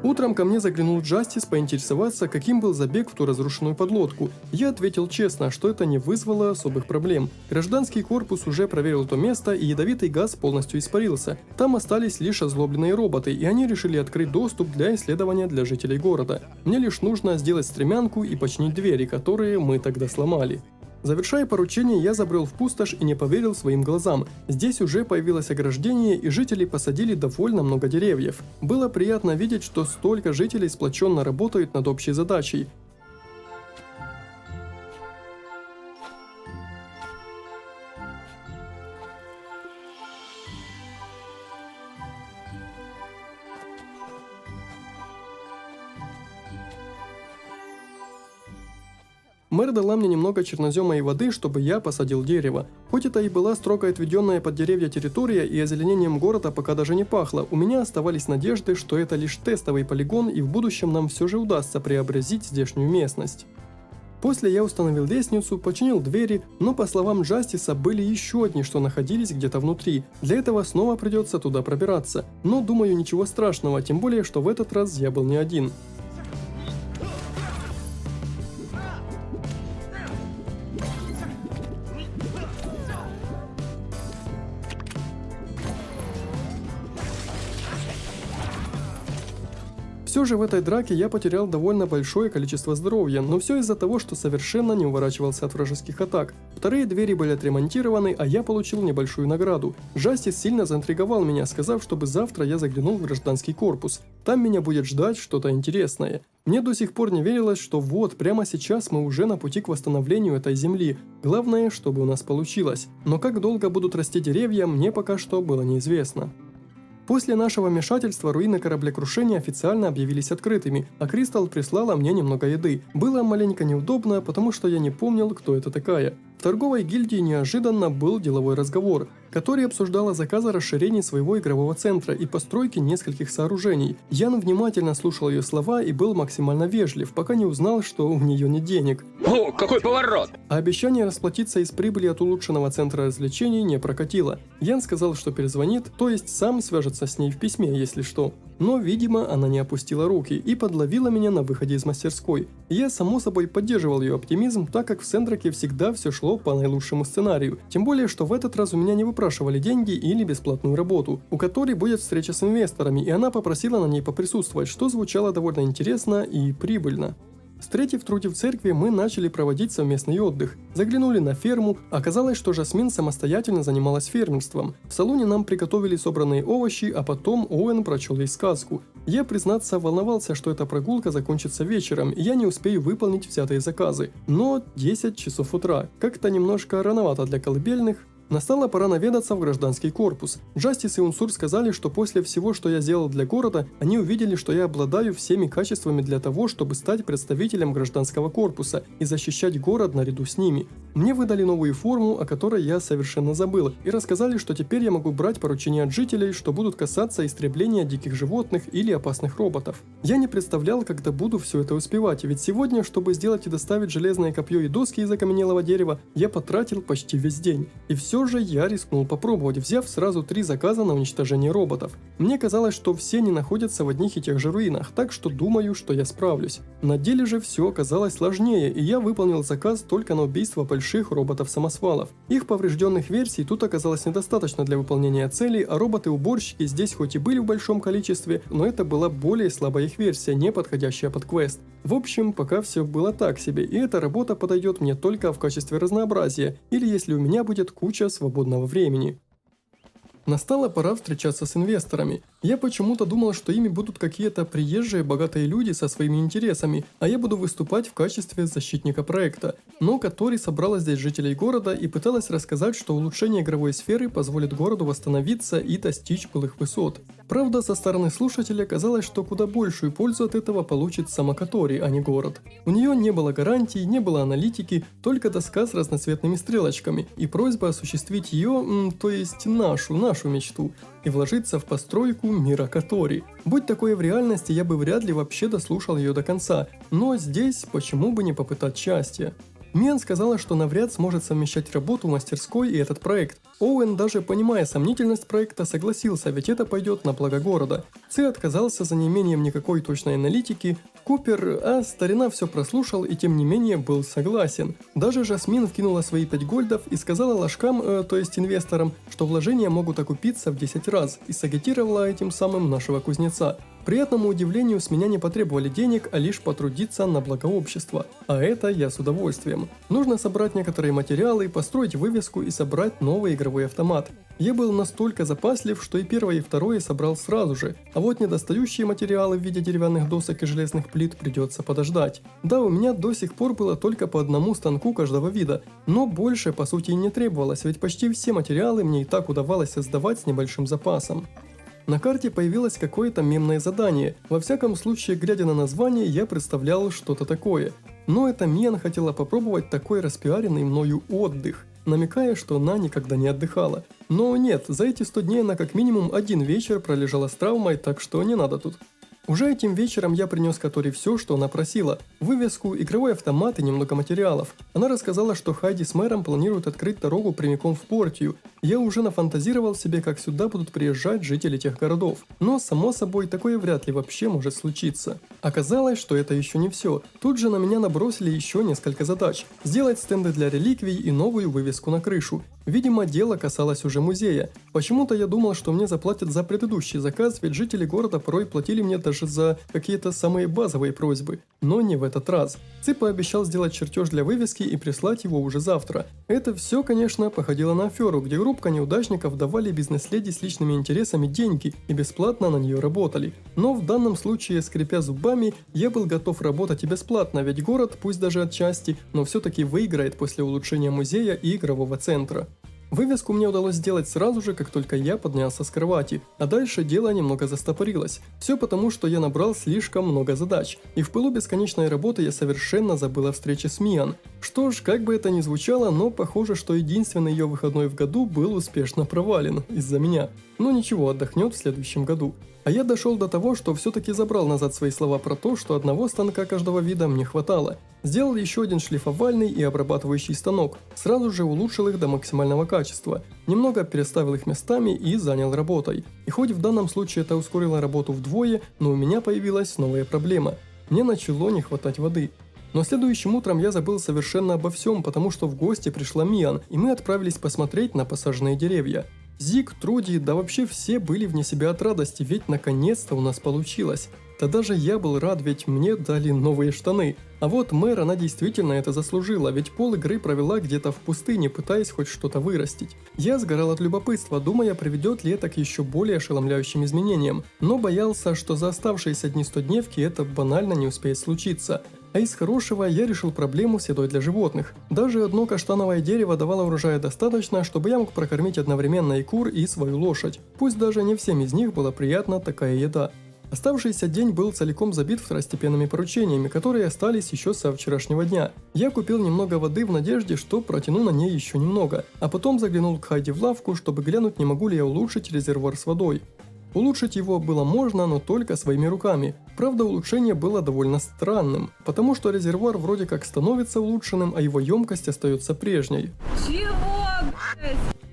Утром ко мне заглянул Джастис поинтересоваться, каким был забег в ту разрушенную подлодку. Я ответил честно, что это не вызвало особых проблем. Гражданский корпус уже проверил то место, и ядовитый газ полностью испарился. Там остались лишь озлобленные роботы, и они решили открыть доступ для исследования для жителей города. Мне лишь нужно сделать стремянку и починить двери, которые мы тогда сломали. Завершая поручение, я забрел в пустошь и не поверил своим глазам. Здесь уже появилось ограждение, и жители посадили довольно много деревьев. Было приятно видеть, что столько жителей сплоченно работают над общей задачей. Мэр дала мне немного чернозема и воды, чтобы я посадил дерево. Хоть это и была строго отведенная под деревья территория и озеленением города пока даже не пахло, у меня оставались надежды, что это лишь тестовый полигон, и в будущем нам все же удастся преобразить здешнюю местность. После я установил лестницу, починил двери, но по словам Джастиса были еще одни, что находились где-то внутри. Для этого снова придется туда пробираться. Но думаю, ничего страшного, тем более, что в этот раз я был не один. Все же в этой драке я потерял довольно большое количество здоровья, но все из-за того, что совершенно не уворачивался от вражеских атак. Вторые двери были отремонтированы, а я получил небольшую награду. Джастис сильно заинтриговал меня, сказав, чтобы завтра я заглянул в гражданский корпус. Там меня будет ждать что-то интересное. Мне до сих пор не верилось, что вот, прямо сейчас мы уже на пути к восстановлению этой земли. Главное, чтобы у нас получилось. Но как долго будут расти деревья, мне пока что было неизвестно. После нашего вмешательства руины кораблекрушения официально объявились открытыми, а Кристал прислала мне немного еды. Было маленько неудобно, потому что я не помнил, кто это такая. В торговой гильдии неожиданно был деловой разговор, который обсуждала заказы расширений своего игрового центра и постройки нескольких сооружений. Ян внимательно слушал ее слова и был максимально вежлив, пока не узнал, что у нее нет денег.
О, какой поворот!
А обещание расплатиться из прибыли от улучшенного центра развлечений не прокатило. Ян сказал, что перезвонит, то есть сам свяжется с ней в письме, если что. Но, видимо, она не опустила руки и подловила меня на выходе из мастерской. Я, само собой, поддерживал ее оптимизм, так как в Сендраке всегда все шло по наилучшему сценарию. Тем более, что в этот раз у меня не выпрашивали деньги или бесплатную работу, у которой будет встреча с инвесторами, и она попросила на ней поприсутствовать, что звучало довольно интересно и прибыльно. Встретив Труди в церкви, мы начали проводить совместный отдых. Заглянули на ферму, оказалось, что Жасмин самостоятельно занималась фермерством. В салоне нам приготовили собранные овощи, а потом Оуэн прочел ей сказку. Я, признаться, волновался, что эта прогулка закончится вечером, и я не успею выполнить взятые заказы. Но 10 часов утра, как-то немножко рановато для колыбельных. Настала пора наведаться в гражданский корпус. Джастис и Унсур сказали, что после всего, что я сделал для города, они увидели, что я обладаю всеми качествами для того, чтобы стать представителем гражданского корпуса и защищать город наряду с ними. Мне выдали новую форму, о которой я совершенно забыл, и рассказали, что теперь я могу брать поручения от жителей, что будут касаться истребления диких животных или опасных роботов. Я не представлял, когда буду все это успевать, ведь сегодня, чтобы сделать и доставить железное копье и доски из окаменелого дерева, я потратил почти весь день. И все же я рискнул попробовать, взяв сразу 3 заказа на уничтожение роботов. Мне казалось, что все они находятся в одних и тех же руинах, так что думаю, что я справлюсь. На деле же все оказалось сложнее, и я выполнил заказ только на убийство больших роботов-самосвалов. Их поврежденных версий тут оказалось недостаточно для выполнения целей, а роботы-уборщики здесь хоть и были в большом количестве, но это была более слабая их версия, не подходящая под квест. В общем, пока все было так себе, и эта работа подойдет мне только в качестве разнообразия, или если у меня будет куча свободного времени. Настала пора встречаться с инвесторами. Я почему-то думал, что ими будут какие-то приезжие богатые люди со своими интересами, а я буду выступать в качестве защитника проекта. Но Катори собрала здесь жителей города и пыталась рассказать, что улучшение игровой сферы позволит городу восстановиться и достичь былых высот. Правда, со стороны слушателя казалось, что куда большую пользу от этого получит сама Катори, а не город. У нее не было гарантий, не было аналитики, только доска с разноцветными стрелочками и просьба осуществить ее, то есть нашу мечту, и вложиться в постройку мира Катори. Будь такое в реальности, я бы вряд ли вообще дослушал ее до конца, но здесь почему бы не попытать счастья. Миан сказала, что навряд сможет совмещать работу в мастерской и этот проект. Оуэн, даже понимая сомнительность проекта, согласился, ведь это пойдет на благо города. Ци отказался за неимением никакой точной аналитики. Купер, старина все прослушал и тем не менее был согласен. Даже Жасмин вкинула свои 5 гольдов и сказала ложкам, то есть инвесторам, что вложения могут окупиться в 10 раз, и сагитировала этим самым нашего кузнеца. К приятному удивлению, с меня не потребовали денег, а лишь потрудиться на благо общества. А это я с удовольствием. Нужно собрать некоторые материалы, построить вывеску и собрать новый игровой автомат. Я был настолько запаслив, что и первое и второе собрал сразу же, а вот недостающие материалы в виде деревянных досок и железных плит придется подождать. Да, у меня до сих пор было только по одному станку каждого вида, но больше по сути и не требовалось, ведь почти все материалы мне и так удавалось создавать с небольшим запасом. На карте появилось какое-то мемное задание, во всяком случае, глядя на название, я представлял что-то такое. Но это Миан хотела попробовать такой распиаренный мною отдых, намекая, что она никогда не отдыхала. Но нет, за эти 100 дней она как минимум 1 вечер пролежала с травмой, так что не надо тут. Уже этим вечером я принес Катори все, что она просила. Вывеску, игровой автомат и немного материалов. Она рассказала, что Хайди с мэром планируют открыть дорогу прямиком в Портию. Я уже нафантазировал себе, как сюда будут приезжать жители тех городов. Но, само собой, такое вряд ли вообще может случиться. Оказалось, что это еще не все. Тут же на меня набросили еще несколько задач. Сделать стенды для реликвий и новую вывеску на крышу. Видимо, дело касалось уже музея. Почему-то я думал, что мне заплатят за предыдущий заказ, ведь жители города порой платили мне даже за какие-то самые базовые просьбы. Но не в этот раз. Ци пообещал сделать чертеж для вывески и прислать его уже завтра. Это все, конечно, походило на аферу, где группа неудачников давали бизнес-леди с личными интересами деньги и бесплатно на нее работали. Но в данном случае, скрипя зубами, я был готов работать и бесплатно, ведь город, пусть даже отчасти, но все-таки выиграет после улучшения музея и игрового центра. Вывеску мне удалось сделать сразу же, как только я поднялся с кровати, а дальше дело немного застопорилось. Все потому, что я набрал слишком много задач, и в пылу бесконечной работы я совершенно забыл о встрече с Миан. Что ж, как бы это ни звучало, но похоже, что единственный ее выходной в году был успешно провален из-за меня. Но ничего, отдохнет в следующем году. А я дошел до того, что все-таки забрал назад свои слова про то, что одного станка каждого вида мне хватало. Сделал еще один шлифовальный и обрабатывающий станок. Сразу же улучшил их до максимального качества. Немного переставил их местами и занял работой. И хоть в данном случае это ускорило работу вдвое, но у меня появилась новая проблема. Мне начало не хватать воды. Но следующим утром я забыл совершенно обо всем, потому что в гости пришла Миан, и мы отправились посмотреть на посаженные деревья. Зик, Труди, да вообще все были вне себя от радости, ведь наконец-то у нас получилось. Да даже я был рад, ведь мне дали новые штаны. А вот Мэр, она действительно это заслужила, ведь пол игры провела где-то в пустыне, пытаясь хоть что-то вырастить. Я сгорал от любопытства, думая, приведет ли это к еще более ошеломляющим изменениям, но боялся, что за оставшиеся дни 100-дневки это банально не успеет случиться. А из хорошего я решил проблему с едой для животных. Даже одно каштановое дерево давало урожая достаточно, чтобы я мог прокормить одновременно и кур, и свою лошадь. Пусть даже не всем из них была приятна такая еда. Оставшийся день был целиком забит второстепенными поручениями, которые остались еще со вчерашнего дня. Я купил немного воды в надежде, что протяну на ней еще немного, а потом заглянул к Хайди в лавку, чтобы глянуть, не могу ли я улучшить резервуар с водой. Улучшить его было можно, но только своими руками. Правда, улучшение было довольно странным, потому что резервуар вроде как становится улучшенным, а его емкость остается прежней.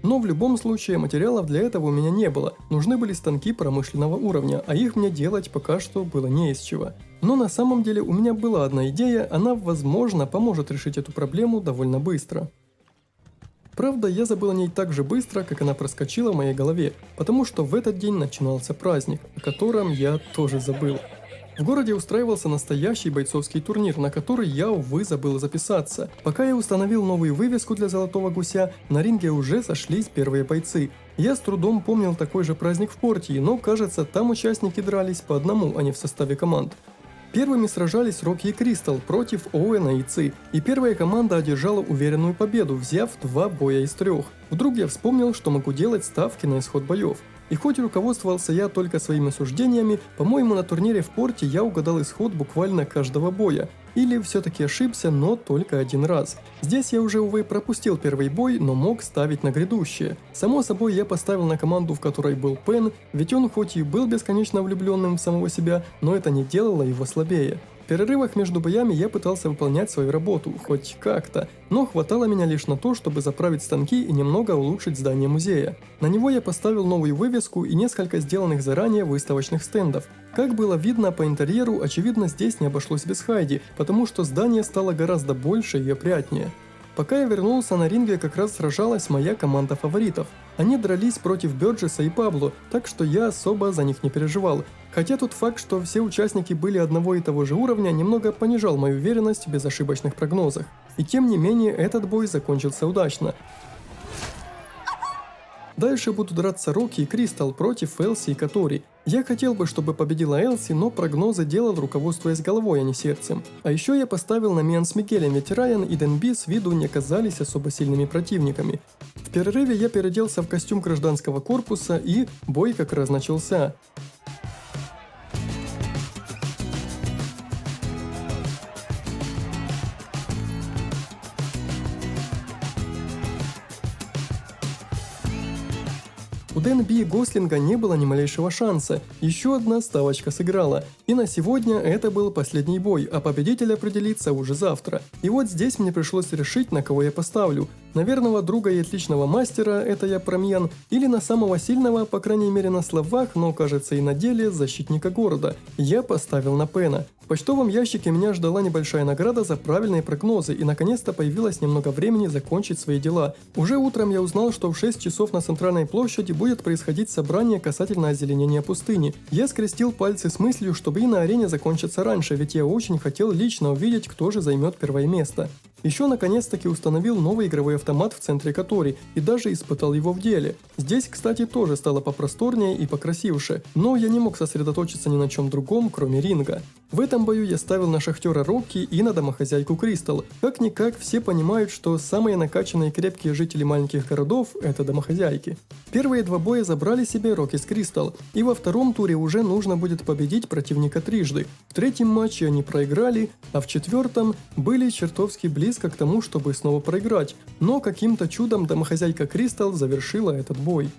Но в любом случае материалов для этого у меня не было, нужны были станки промышленного уровня, а их мне делать пока что было не из чего. Но на самом деле у меня была одна идея, она, возможно, поможет решить эту проблему довольно быстро. Правда, я забыл о ней так же быстро, как она проскочила в моей голове, потому что в этот день начинался праздник, о котором я тоже забыл. В городе устраивался настоящий бойцовский турнир, на который я, увы, забыл записаться. Пока я установил новую вывеску для Золотого Гуся, на ринге уже сошлись первые бойцы. Я с трудом помнил такой же праздник в Портии, но, кажется, там участники дрались по одному, а не в составе команд. Первыми сражались Рокки и Кристал против Оуэна и Ци, и первая команда одержала уверенную победу, взяв 2 боя из 3. Вдруг я вспомнил, что могу делать ставки на исход боев. И хоть руководствовался я только своими суждениями, по-моему, на турнире в Порте я угадал исход буквально каждого боя. Или все-таки ошибся, но только один раз. Здесь я уже, увы, пропустил первый бой, но мог ставить на грядущее. Само собой, я поставил на команду, в которой был Пен, ведь он хоть и был бесконечно влюбленным в самого себя, но это не делало его слабее. В перерывах между боями я пытался выполнять свою работу, хоть как-то, но хватало меня лишь на то, чтобы заправить станки и немного улучшить здание музея. На него я поставил новую вывеску и несколько сделанных заранее выставочных стендов. Как было видно по интерьеру, очевидно, здесь не обошлось без Хайди, потому что здание стало гораздо больше и опрятнее. Пока я вернулся, на ринге как раз сражалась моя команда фаворитов. Они дрались против Бёрджеса и Пабло, так что я особо за них не переживал. Хотя тот факт, что все участники были одного и того же уровня, немного понижал мою уверенность в безошибочных прогнозах. И тем не менее, этот бой закончился удачно. Дальше будут драться Рокки и Кристал против Элси и Катори. Я хотел бы, чтобы победила Элси, но прогнозы делал, руководствуясь головой, а не сердцем. А еще я поставил на Миан с Микелем, ведь Райан и Денби с виду не казались особо сильными противниками. В перерыве я переоделся в костюм гражданского корпуса, и бой как раз начался. У Денби и Гослинга не было ни малейшего шанса, еще одна ставочка сыграла. И на сегодня это был последний бой, а победитель определится уже завтра. И вот здесь мне пришлось решить, на кого я поставлю. На верного друга и отличного мастера, это я про Мьян, или на самого сильного, по крайней мере на словах, но кажется и на деле, защитника города. Я поставил на Пена. В почтовом ящике меня ждала небольшая награда за правильные прогнозы, и наконец-то появилось немного времени закончить свои дела. Уже утром я узнал, что в 6 часов на центральной площади будет происходить собрание касательно озеленения пустыни. Я скрестил пальцы с мыслью, чтобы и на арене закончиться раньше, ведь я очень хотел лично увидеть, кто же займет первое место. Еще наконец-таки установил новый игровой автомат в центре Катори и даже испытал его в деле. Здесь, кстати, тоже стало попросторнее и покрасивше, но я не мог сосредоточиться ни на чем другом, кроме ринга. В этом бою я ставил на шахтера Рокки и на домохозяйку Кристал. Как-никак все понимают, что самые накачанные и крепкие жители маленьких городов – это домохозяйки. Первые 2 боя забрали себе Рокки с Кристал, и во втором туре уже нужно будет победить противника трижды. В 3-м матче они проиграли, а в 4-м были чертовски близко к тому, чтобы снова проиграть, но каким-то чудом домохозяйка Кристал завершила этот бой.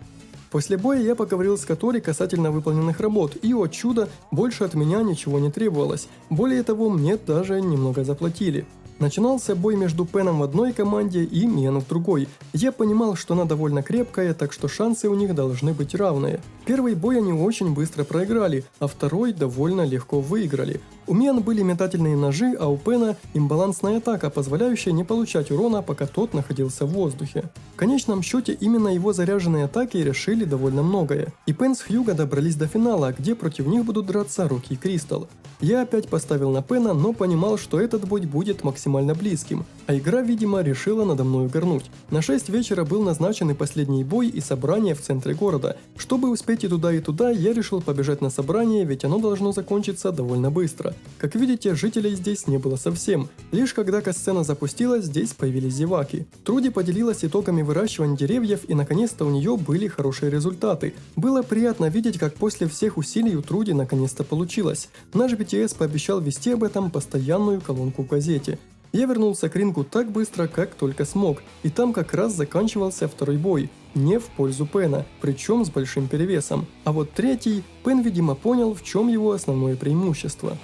После боя я поговорил с Катори касательно выполненных работ, и, о чудо, больше от меня ничего не требовалось. Более того, мне даже немного заплатили. Начинался бой между Пеном в одной команде и Миан в другой. Я понимал, что она довольно крепкая, так что шансы у них должны быть равные. Первый бой они очень быстро проиграли, а второй довольно легко выиграли. У Миан были метательные ножи, а у Пена имбалансная атака, позволяющая не получать урона, пока тот находился в воздухе. В конечном счете именно его заряженные атаки решили довольно многое. И Пен с Хьюго добрались до финала, где против них будут драться Рокки и Кристал. Я опять поставил на Пена, но понимал, что этот бой будет максимально близким, а игра, видимо, решила надо мной угорнуть. На 6 вечера был назначен и последний бой, и собрание в центре города. Чтобы успеть и туда, я решил побежать на собрание, ведь оно должно закончиться довольно быстро. Как видите, жителей здесь не было совсем. Лишь когда катсцена запустилась, здесь появились зеваки. Труди поделилась итогами выращивания деревьев, и наконец-то у нее были хорошие результаты. Было приятно видеть, как после всех усилий у Труди наконец-то получилось. Наш BTS пообещал вести об этом постоянную колонку в газете. Я вернулся к рингу так быстро, как только смог, и там как раз заканчивался второй бой, не в пользу Пена, причем с большим перевесом. А вот третий, Пен, видимо, понял, в чем его основное преимущество.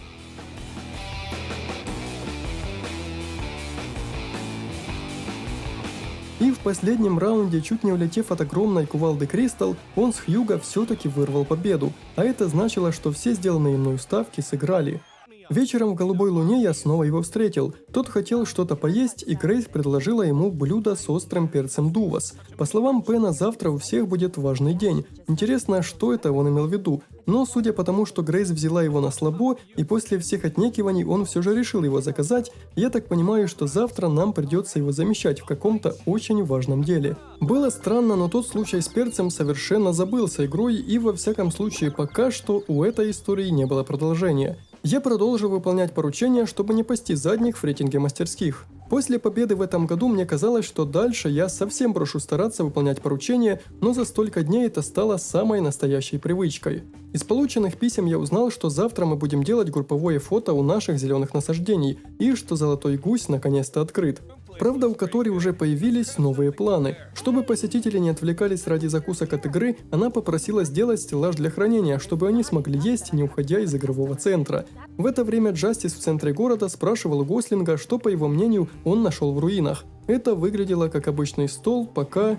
И в последнем раунде, чуть не улетев от огромной кувалды Кристал, он с Хьюго все-таки вырвал победу, а это значило, что все сделанные мною ставки сыграли. Вечером в голубой луне я снова его встретил. Тот хотел что-то поесть, и Грейс предложила ему блюдо с острым перцем дувас. По словам Пена, завтра у всех будет важный день. Интересно, что это он имел в виду. Но судя по тому, что Грейс взяла его на слабо, и после всех отнекиваний он все же решил его заказать, я так понимаю, что завтра нам придется его замещать в каком-то очень важном деле. Было странно, но тот случай с перцем совершенно забылся игрой, и во всяком случае пока что у этой истории не было продолжения. Я продолжил выполнять поручения, чтобы не пасти задних в рейтинге мастерских. После победы в этом году мне казалось, что дальше я совсем брошу стараться выполнять поручения, но за столько дней это стало самой настоящей привычкой. Из полученных писем я узнал, что завтра мы будем делать групповое фото у наших зеленых насаждений, и что Золотой Гусь наконец-то открыт. Правда, у Катори уже появились новые планы. Чтобы посетители не отвлекались ради закусок от игры, она попросила сделать стеллаж для хранения, чтобы они смогли есть, не уходя из игрового центра. В это время Джастис в центре города спрашивал Гослинга, что, по его мнению, он нашел в руинах. Это выглядело как обычный стол, пока...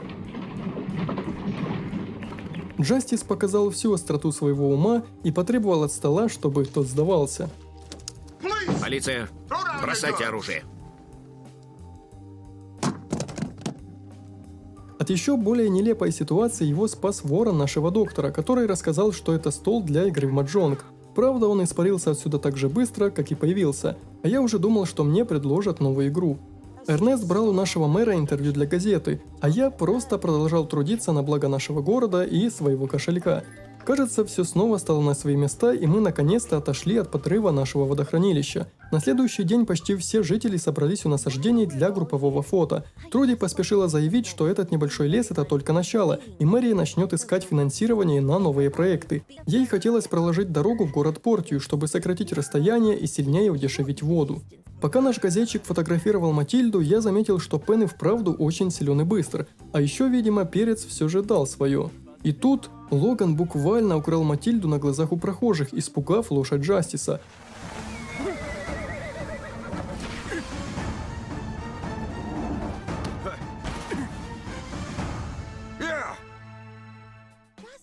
Джастис показал всю остроту своего ума и потребовал от стола, чтобы тот сдавался.
Полиция, бросайте оружие.
От еще более нелепой ситуации его спас ворон нашего доктора, который рассказал, что это стол для игры в маджонг. Правда, он испарился отсюда так же быстро, как и появился, а я уже думал, что мне предложат новую игру. Эрнест брал у нашего мэра интервью для газеты, а я просто продолжал трудиться на благо нашего города и своего кошелька. Кажется, все снова стало на свои места, и мы наконец-то отошли от подрыва нашего водохранилища. На следующий день почти все жители собрались у насаждений для группового фото. Труди поспешила заявить, что этот небольшой лес – это только начало, и мэрия начнет искать финансирование на новые проекты. Ей хотелось проложить дорогу в город Портию, чтобы сократить расстояние и сильнее удешевить воду. Пока наш газетчик фотографировал Матильду, я заметил, что Пен и вправду очень силен и быстр, а еще, видимо, перец все же дал свое. И тут Логан буквально украл Матильду на глазах у прохожих, испугав лошадь Джастиса.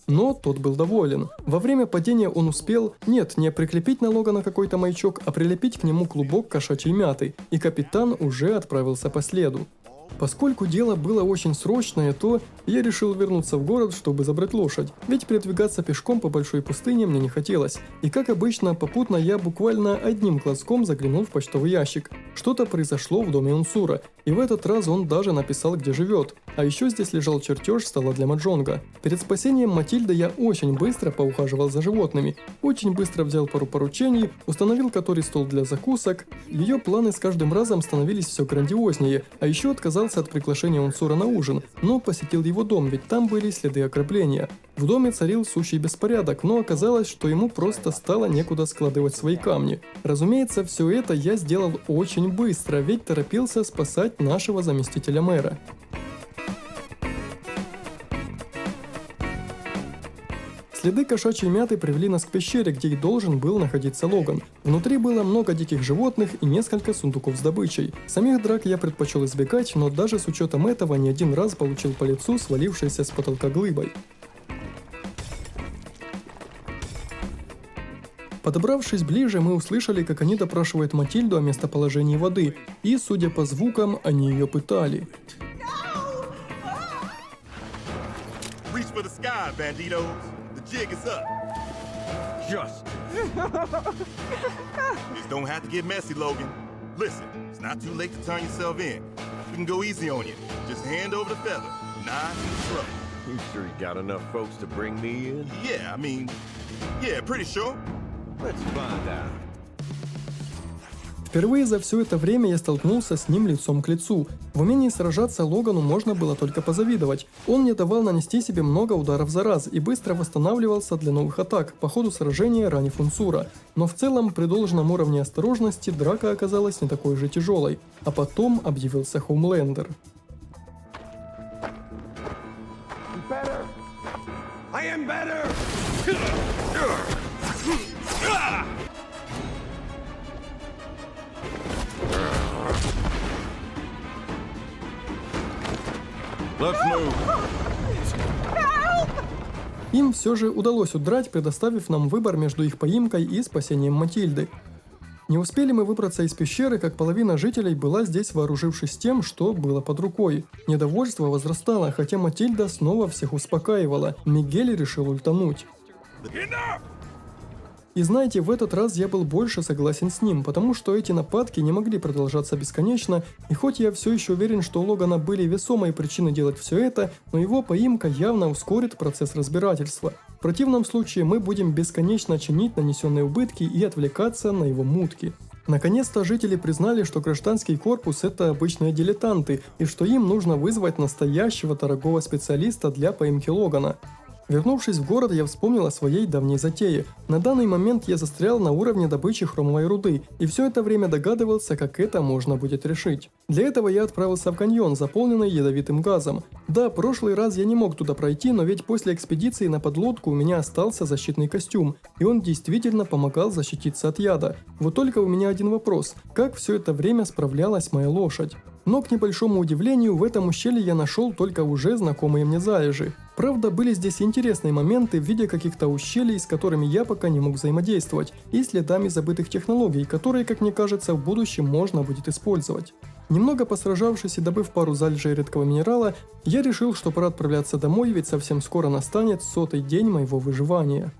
Но тот был доволен. Во время падения он успел, нет, не прикрепить на Логана какой-то маячок, а прилепить к нему клубок кошачьей мяты, и капитан уже отправился по следу. Поскольку дело было очень срочное, то я решил вернуться в город, чтобы забрать лошадь, ведь передвигаться пешком по большой пустыне мне не хотелось. И как обычно, попутно я буквально одним глазком заглянул в почтовый ящик. Что-то произошло в доме Унсура, и в этот раз он даже написал, где живет. А еще здесь лежал чертеж стола для маджонга. Перед спасением Матильды я очень быстро поухаживал за животными, очень быстро взял пару поручений, установил который стол для закусок. Ее планы с каждым разом становились все грандиознее, а еще отказался от приглашения Унсура на ужин, но посетил его дом, ведь там были следы ограбления. В доме царил сущий беспорядок, но оказалось, что ему просто стало некуда складывать свои камни. Разумеется, все это я сделал очень быстро, ведь торопился спасать нашего заместителя мэра. Следы кошачьей мяты привели нас к пещере, где и должен был находиться Логан. Внутри было много диких животных и несколько сундуков с добычей. Самих драк я предпочел избегать, но даже с учетом этого не один раз получил по лицу свалившейся с потолка глыбой. Подобравшись ближе, мы услышали, как они допрашивают Матильду о местоположении воды, и, судя по звукам, они ее пытали.
Reach for the sky, banditos. The jig is up. Just. Just don't have to get messy, Logan. Listen, it's not too late to turn yourself in. We can go easy on you. Just hand over the feather. Nice and slow.
You sure you got enough folks to bring me in?
Yeah, pretty sure.
Let's find out.
Впервые за все это время я столкнулся с ним лицом к лицу. В умении сражаться Логану можно было только позавидовать. Он не давал нанести себе много ударов за раз и быстро восстанавливался для новых атак, по ходу сражения ранив Унсура. Но в целом, при должном уровне осторожности, драка оказалась не такой же тяжелой. А потом объявился Хоумлендер.
I am better!
Let's move.
Им все же удалось удрать, предоставив нам выбор между их поимкой и спасением Матильды. Не успели мы выбраться из пещеры, как половина жителей была здесь, вооружившись тем, что было под рукой. Недовольство возрастало, хотя Матильда снова всех успокаивала. Мигель решил ультануть. И знаете, в этот раз я был больше согласен с ним, потому что эти нападки не могли продолжаться бесконечно, и хоть я все еще уверен, что у Логана были весомые причины делать все это, но его поимка явно ускорит процесс разбирательства. В противном случае мы будем бесконечно чинить нанесенные убытки и отвлекаться на его мутки. Наконец-то жители признали, что гражданский корпус – это обычные дилетанты, и что им нужно вызвать настоящего дорогого специалиста для поимки Логана. Вернувшись в город, я вспомнил о своей давней затее. На данный момент я застрял на уровне добычи хромовой руды, и все это время догадывался, как это можно будет решить. Для этого я отправился в каньон, заполненный ядовитым газом. Да, прошлый раз я не мог туда пройти, но ведь после экспедиции на подлодку у меня остался защитный костюм, и он действительно помогал защититься от яда. Вот только у меня один вопрос: как все это время справлялась моя лошадь? Но, к небольшому удивлению, в этом ущелье я нашел только уже знакомые мне залежи. Правда, были здесь интересные моменты в виде каких-то ущелий, с которыми я пока не мог взаимодействовать, и следами забытых технологий, которые, как мне кажется, в будущем можно будет использовать. Немного посражавшись и добыв пару залежей редкого минерала, я решил, что пора отправляться домой, ведь совсем скоро настанет 100-й день моего выживания.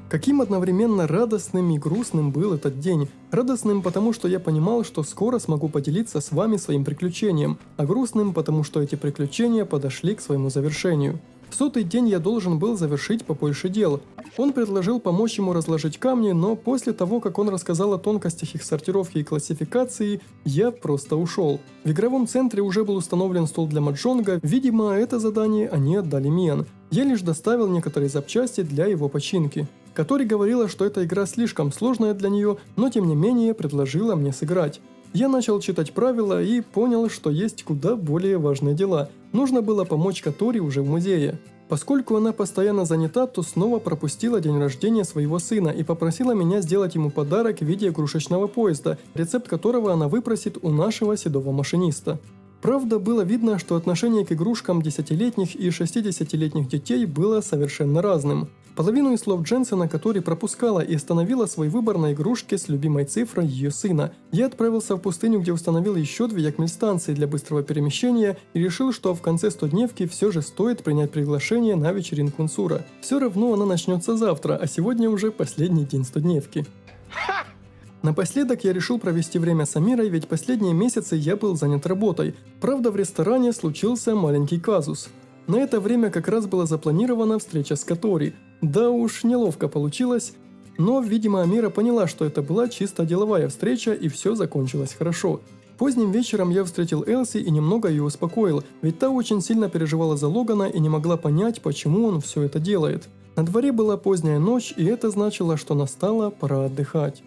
Каким одновременно радостным и грустным был этот день. Радостным, потому что я понимал, что скоро смогу поделиться с вами своим приключением, а грустным, потому что эти приключения подошли к своему завершению. В 100-й день я должен был завершить побольше дел. Он предложил помочь ему разложить камни, но после того, как он рассказал о тонкостях их сортировки и классификации, я просто ушел. В игровом центре уже был установлен стол для маджонга, видимо, это задание они отдали Миан. Я лишь доставил некоторые запчасти для его починки. Катори говорила, что эта игра слишком сложная для нее, но тем не менее предложила мне сыграть. Я начал читать правила и понял, что есть куда более важные дела. Нужно было помочь Катори уже в музее. Поскольку она постоянно занята, то снова пропустила день рождения своего сына и попросила меня сделать ему подарок в виде игрушечного поезда, рецепт которого она выпросит у нашего седого машиниста. Правда, было видно, что отношение к игрушкам 10-летних и 60-летних детей было совершенно разным. Половину из слов Дженсена Катори пропускала и остановила свой выбор на игрушке с любимой цифрой ее сына. Я отправился в пустыню, где установил еще 2 якмель-станции для быстрого перемещения и решил, что в конце 100-дневки все же стоит принять приглашение на вечеринку Унсура. Все равно она начнется завтра, а сегодня уже последний день 100-дневки. Напоследок я решил провести время с Амирой, ведь последние месяцы я был занят работой. Правда, в ресторане случился маленький казус. На это время как раз была запланирована встреча с Катори. Да уж, неловко получилось, но, видимо, Амира поняла, что это была чисто деловая встреча и все закончилось хорошо. Поздним вечером я встретил Элси и немного ее успокоил, ведь та очень сильно переживала за Логана и не могла понять, почему он все это делает. На дворе была поздняя ночь, и это значило, что настала пора отдыхать.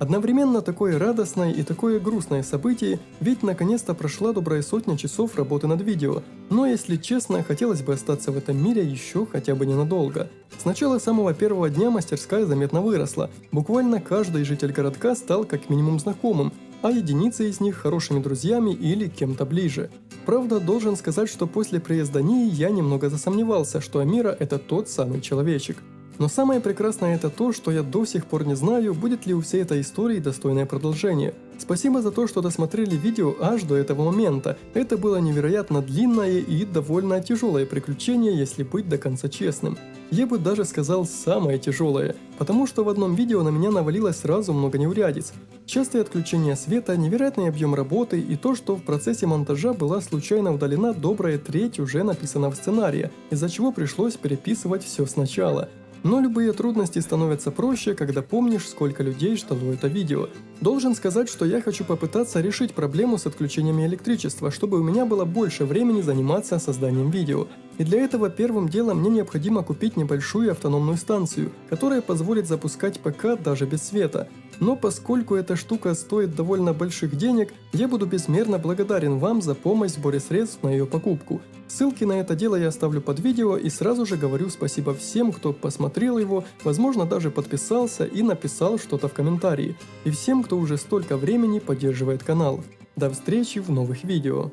Одновременно такое радостное и такое грустное событие, ведь наконец-то прошла добрая 100 часов работы над видео. Но, если честно, хотелось бы остаться в этом мире еще хотя бы ненадолго. С начала самого первого дня мастерская заметно выросла. Буквально каждый житель городка стал как минимум знакомым. а единицы из них хорошими друзьями или кем-то ближе. Правда, должен сказать, что после приезда Нии я немного засомневался, что Амира это тот самый человечек. Но самое прекрасное это то, что я до сих пор не знаю, будет ли у всей этой истории достойное продолжение. Спасибо за то, что досмотрели видео аж до этого момента. Это было невероятно длинное и довольно тяжелое приключение, если быть до конца честным. Я бы даже сказал самое тяжелое, потому что в одном видео на меня навалилось сразу много неурядиц. Частые отключения света, невероятный объем работы и то, что в процессе монтажа была случайно удалена добрая треть уже написанного сценария, из-за чего пришлось переписывать все сначала. Но любые трудности становятся проще, когда помнишь, сколько людей ждало это видео. Должен сказать, что я хочу попытаться решить проблему с отключениями электричества, чтобы у меня было больше времени заниматься созданием видео. И для этого первым делом мне необходимо купить небольшую автономную станцию, которая позволит запускать ПК даже без света. Но поскольку эта штука стоит довольно больших денег, я буду безмерно благодарен вам за помощь в сборе средств на ее покупку. Ссылки на это дело я оставлю под видео и сразу же говорю спасибо всем, кто посмотрел его, возможно даже подписался и написал что-то в комментарии. И всем, кто уже столько времени поддерживает канал. До встречи в новых видео.